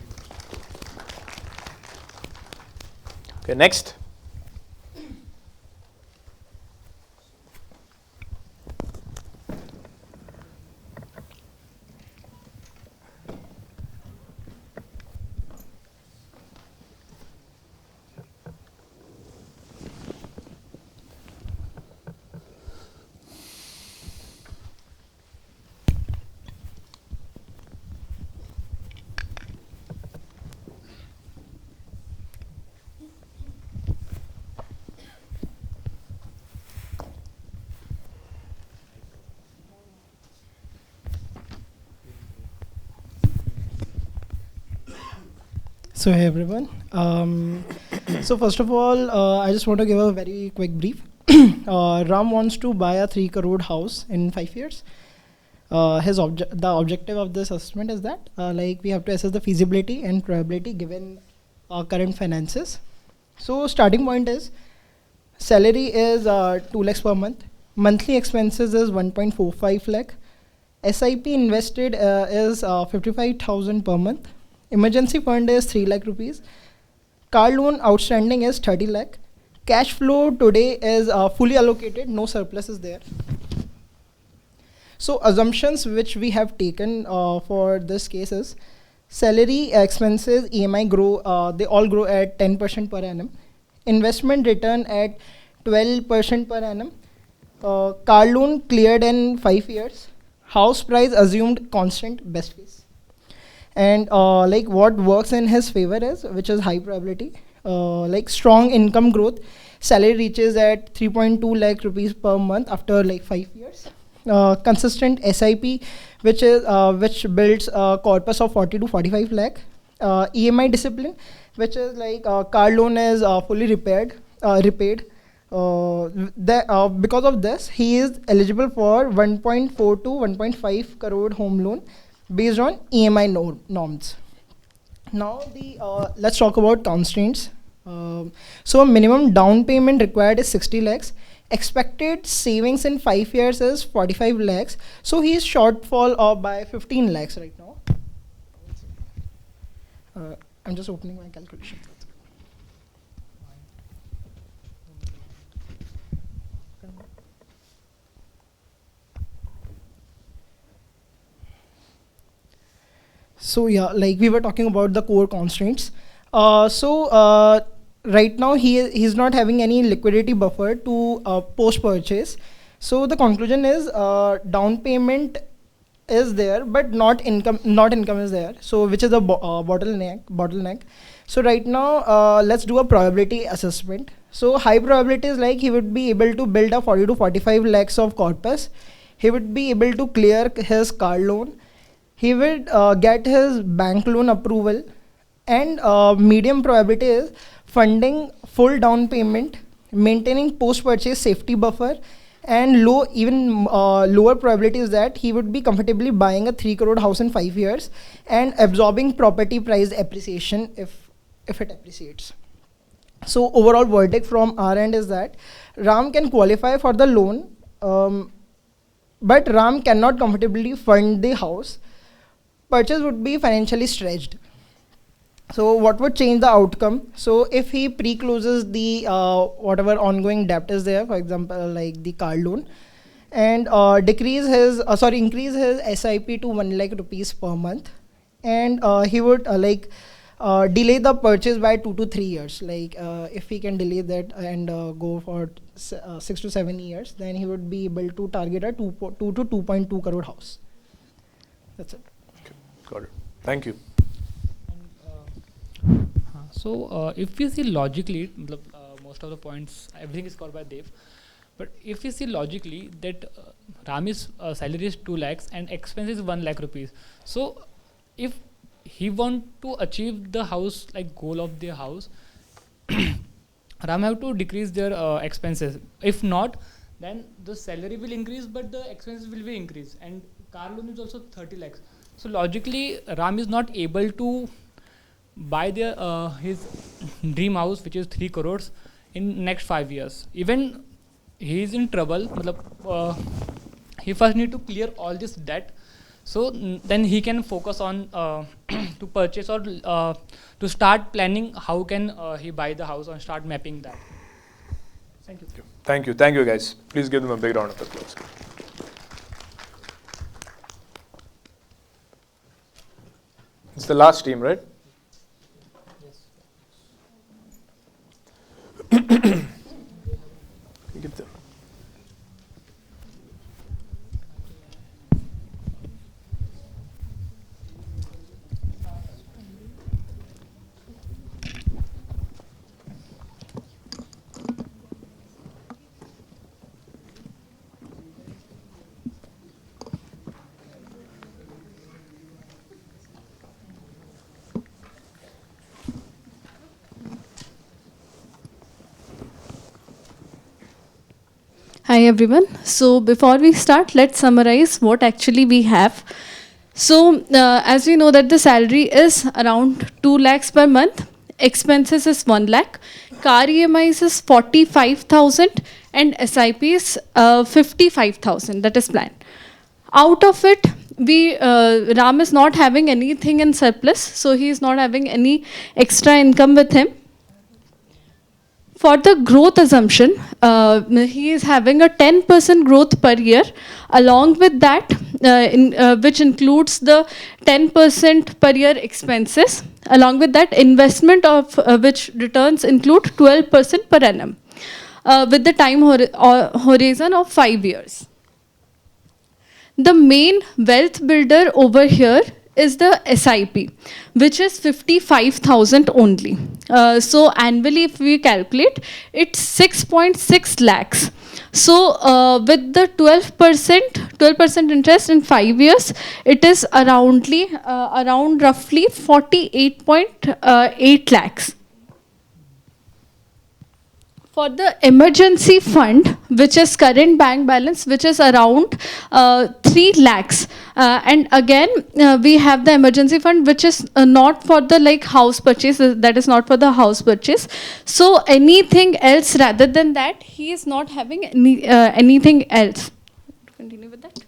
Okay, next. So hey everyone. So first of all, I just want to give a very quick brief. Ram wants to buy a 3 crore house in 5 years. The objective of this assessment is that like we have to assess the feasibility and probability given our current finances. So starting point is salary is 2 lakhs per month. Monthly expenses is 1.45 lakh. SIP invested is 55,000 per month. Emergency fund is 3 lakh rupees. Car loan outstanding is 30 lakh. Cash flow today is fully allocated, no surplus is there. So assumptions which we have taken for this case is salary, expenses, EMI grow, they all grow at 10% per annum. Investment return at 12% per annum. Car loan cleared in 5 years. House price assumed constant, best case. And like what works in his favor is, which is high probability, like strong income growth, salary reaches at 3.2 lakh rupees per month after like 5 years. Consistent SIP, which builds a corpus of 40 to 45 lakh. EMI discipline, which is like car loan is fully repaid. Because of this, he is eligible for 1.4 to 1.5 crore home loan based on EMI norms. Now let's talk about constraints. So minimum down payment required is 60 lakhs. Expected savings in 5 years is 45 lakhs. So he is shortfall by 15 lakhs right now. I'm just opening my calculation. So yeah, like we were talking about the core constraints. Right now he's not having any liquidity buffer to post purchase. So the conclusion is down payment is there, but not income is there. So which is a bottleneck. So right now let's do a probability assessment. So high probability is like he would be able to build a 40 to 45 lakhs of corpus. He would be able to clear his car loan. He will get his bank loan approval, and medium probability is funding full down payment, maintaining post-purchase safety buffer, and lower probability is that he would be comfortably buying a 3 crore house in 5 years and absorbing property price appreciation if it appreciates. So overall verdict from our end is that Ram can qualify for the loan, but Ram cannot comfortably fund the house. Purchase would be financially stretched. So what would change the outcome? So if he pre-closes the whatever ongoing debt is there, for example, like the car loan, and increase his SIP to 1 lakh rupees per month, and he would delay the purchase by 2 to 3 years. If he can delay that and go for 6 to 7 years, then he would be able to target a 2 to 2.2 crore house. That's it. Okay. Got it. Thank you. So if we see logically, most of the points, everything is covered by Dev. But if we see logically that Rami's salary is 2 lakhs and expense is 1 lakh rupees. So if he want to achieve the house, like goal of the house, Ram have to decrease their expenses. If not, then the salary will increase, but the expenses will be increased. And car loan is also 30 lakhs. So logically, Ram is not able to buy his dream house, which is 3 crores, in next 5 years. Even he is in trouble. He first need to clear all this debt. So then he can focus on to purchase or to start planning how can he buy the house and start mapping that. Thank you. Thank you. Thank you, guys. Please give them a big round of applause. It's the last team, right? Yes. Get them. Hi everyone. So before we start, let's summarize what actually we have. So as we know that the salary is around 2 lakhs per month, expenses is 1 lakh, car EMIs is 45,000 and SIP is 55,000, that is planned. Out of it, Ram is not having anything in surplus, so he is not having any extra income with him. For the growth assumption, he is having a 10% growth per year. Along with that, which includes the 10% per year expenses. Along with that, investment of which returns include 12% per annum, with the time horizon of 5 years. The main wealth builder over here is the SIP, which is 55,000 only. So annually, if we calculate, it's 6.6 lakhs. So with the 12% interest in 5 years, it is around roughly 48.8 lakhs. For the emergency fund, which is current bank balance, which is around 3 lakhs. And again, we have the emergency fund, which is not for the house purchase, that is not for the house purchase. So anything else rather than that, he is not having anything else. Continue with that.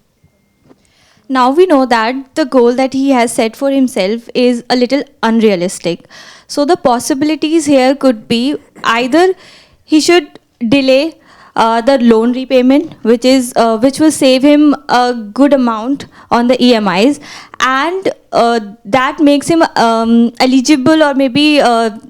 Now we know that the goal that he has set for himself is a little unrealistic. So the possibilities here could be either he should delay the loan repayment, which will save him a good amount on the EMIs, and that makes him eligible, or maybe a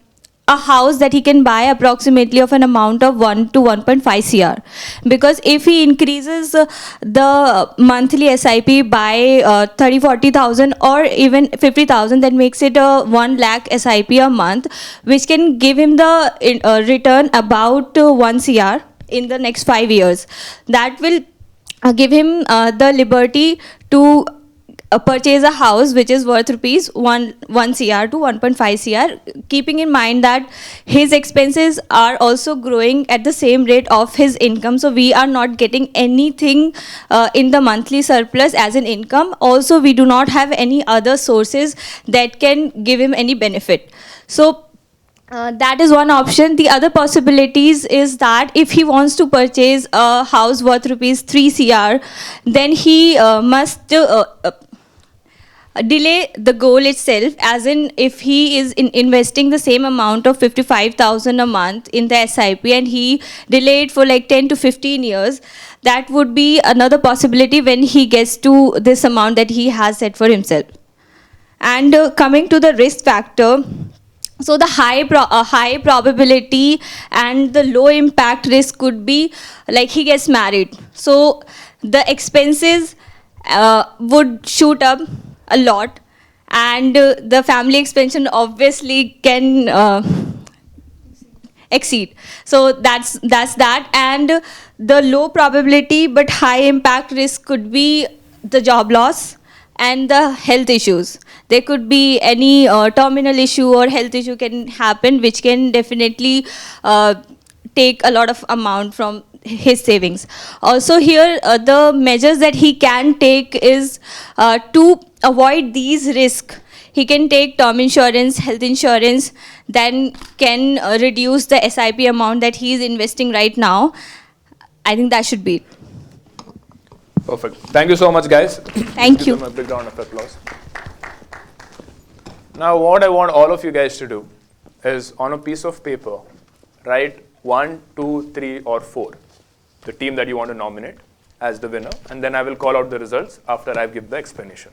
house that he can buy approximately of an amount of 1 to 1.5 CR. Because if he increases the monthly SIP by 30-40,000 or even 50,000, that makes it a 1 lakh SIP a month, which can give him the return about 1 CR in the next 5 years. That will give him the liberty to purchase a house which is worth rupees 1 CR to 1.5 CR, keeping in mind that his expenses are also growing at the same rate of his income. So we are not getting anything in the monthly surplus as an income. Also, we do not have any other sources that can give him any benefit. So that is one option. The other possibilities is that if he wants to purchase a house worth rupees 3 CR, then he must delay the goal itself, as in if he is investing the same amount of 55,000 a month in the SIP and he delayed for like 10 to 15 years, that would be another possibility when he gets to this amount that he has set for himself. And coming to the risk factor, so the high probability and the low impact risk could be like he gets married. So the expenses would shoot up a lot, and the family expansion obviously can exceed. So that's that. And the low probability but high impact risk could be the job loss and the health issues. There could be any terminal issue or health issue can happen, which can definitely take a lot of amount from his savings. Also here, the measures that he can take is to avoid these risks. He can take term insurance, health insurance, then can reduce the SIP amount that he is investing right now. I think that should be it. Perfect. Thank you so much, guys. Thank you. Give them a big round of applause. Now, what I want all of you guys to do is, on a piece of paper, write 1, 2, 3, or 4, the team that you want to nominate as the winner, and then I will call out the results after I give the explanation.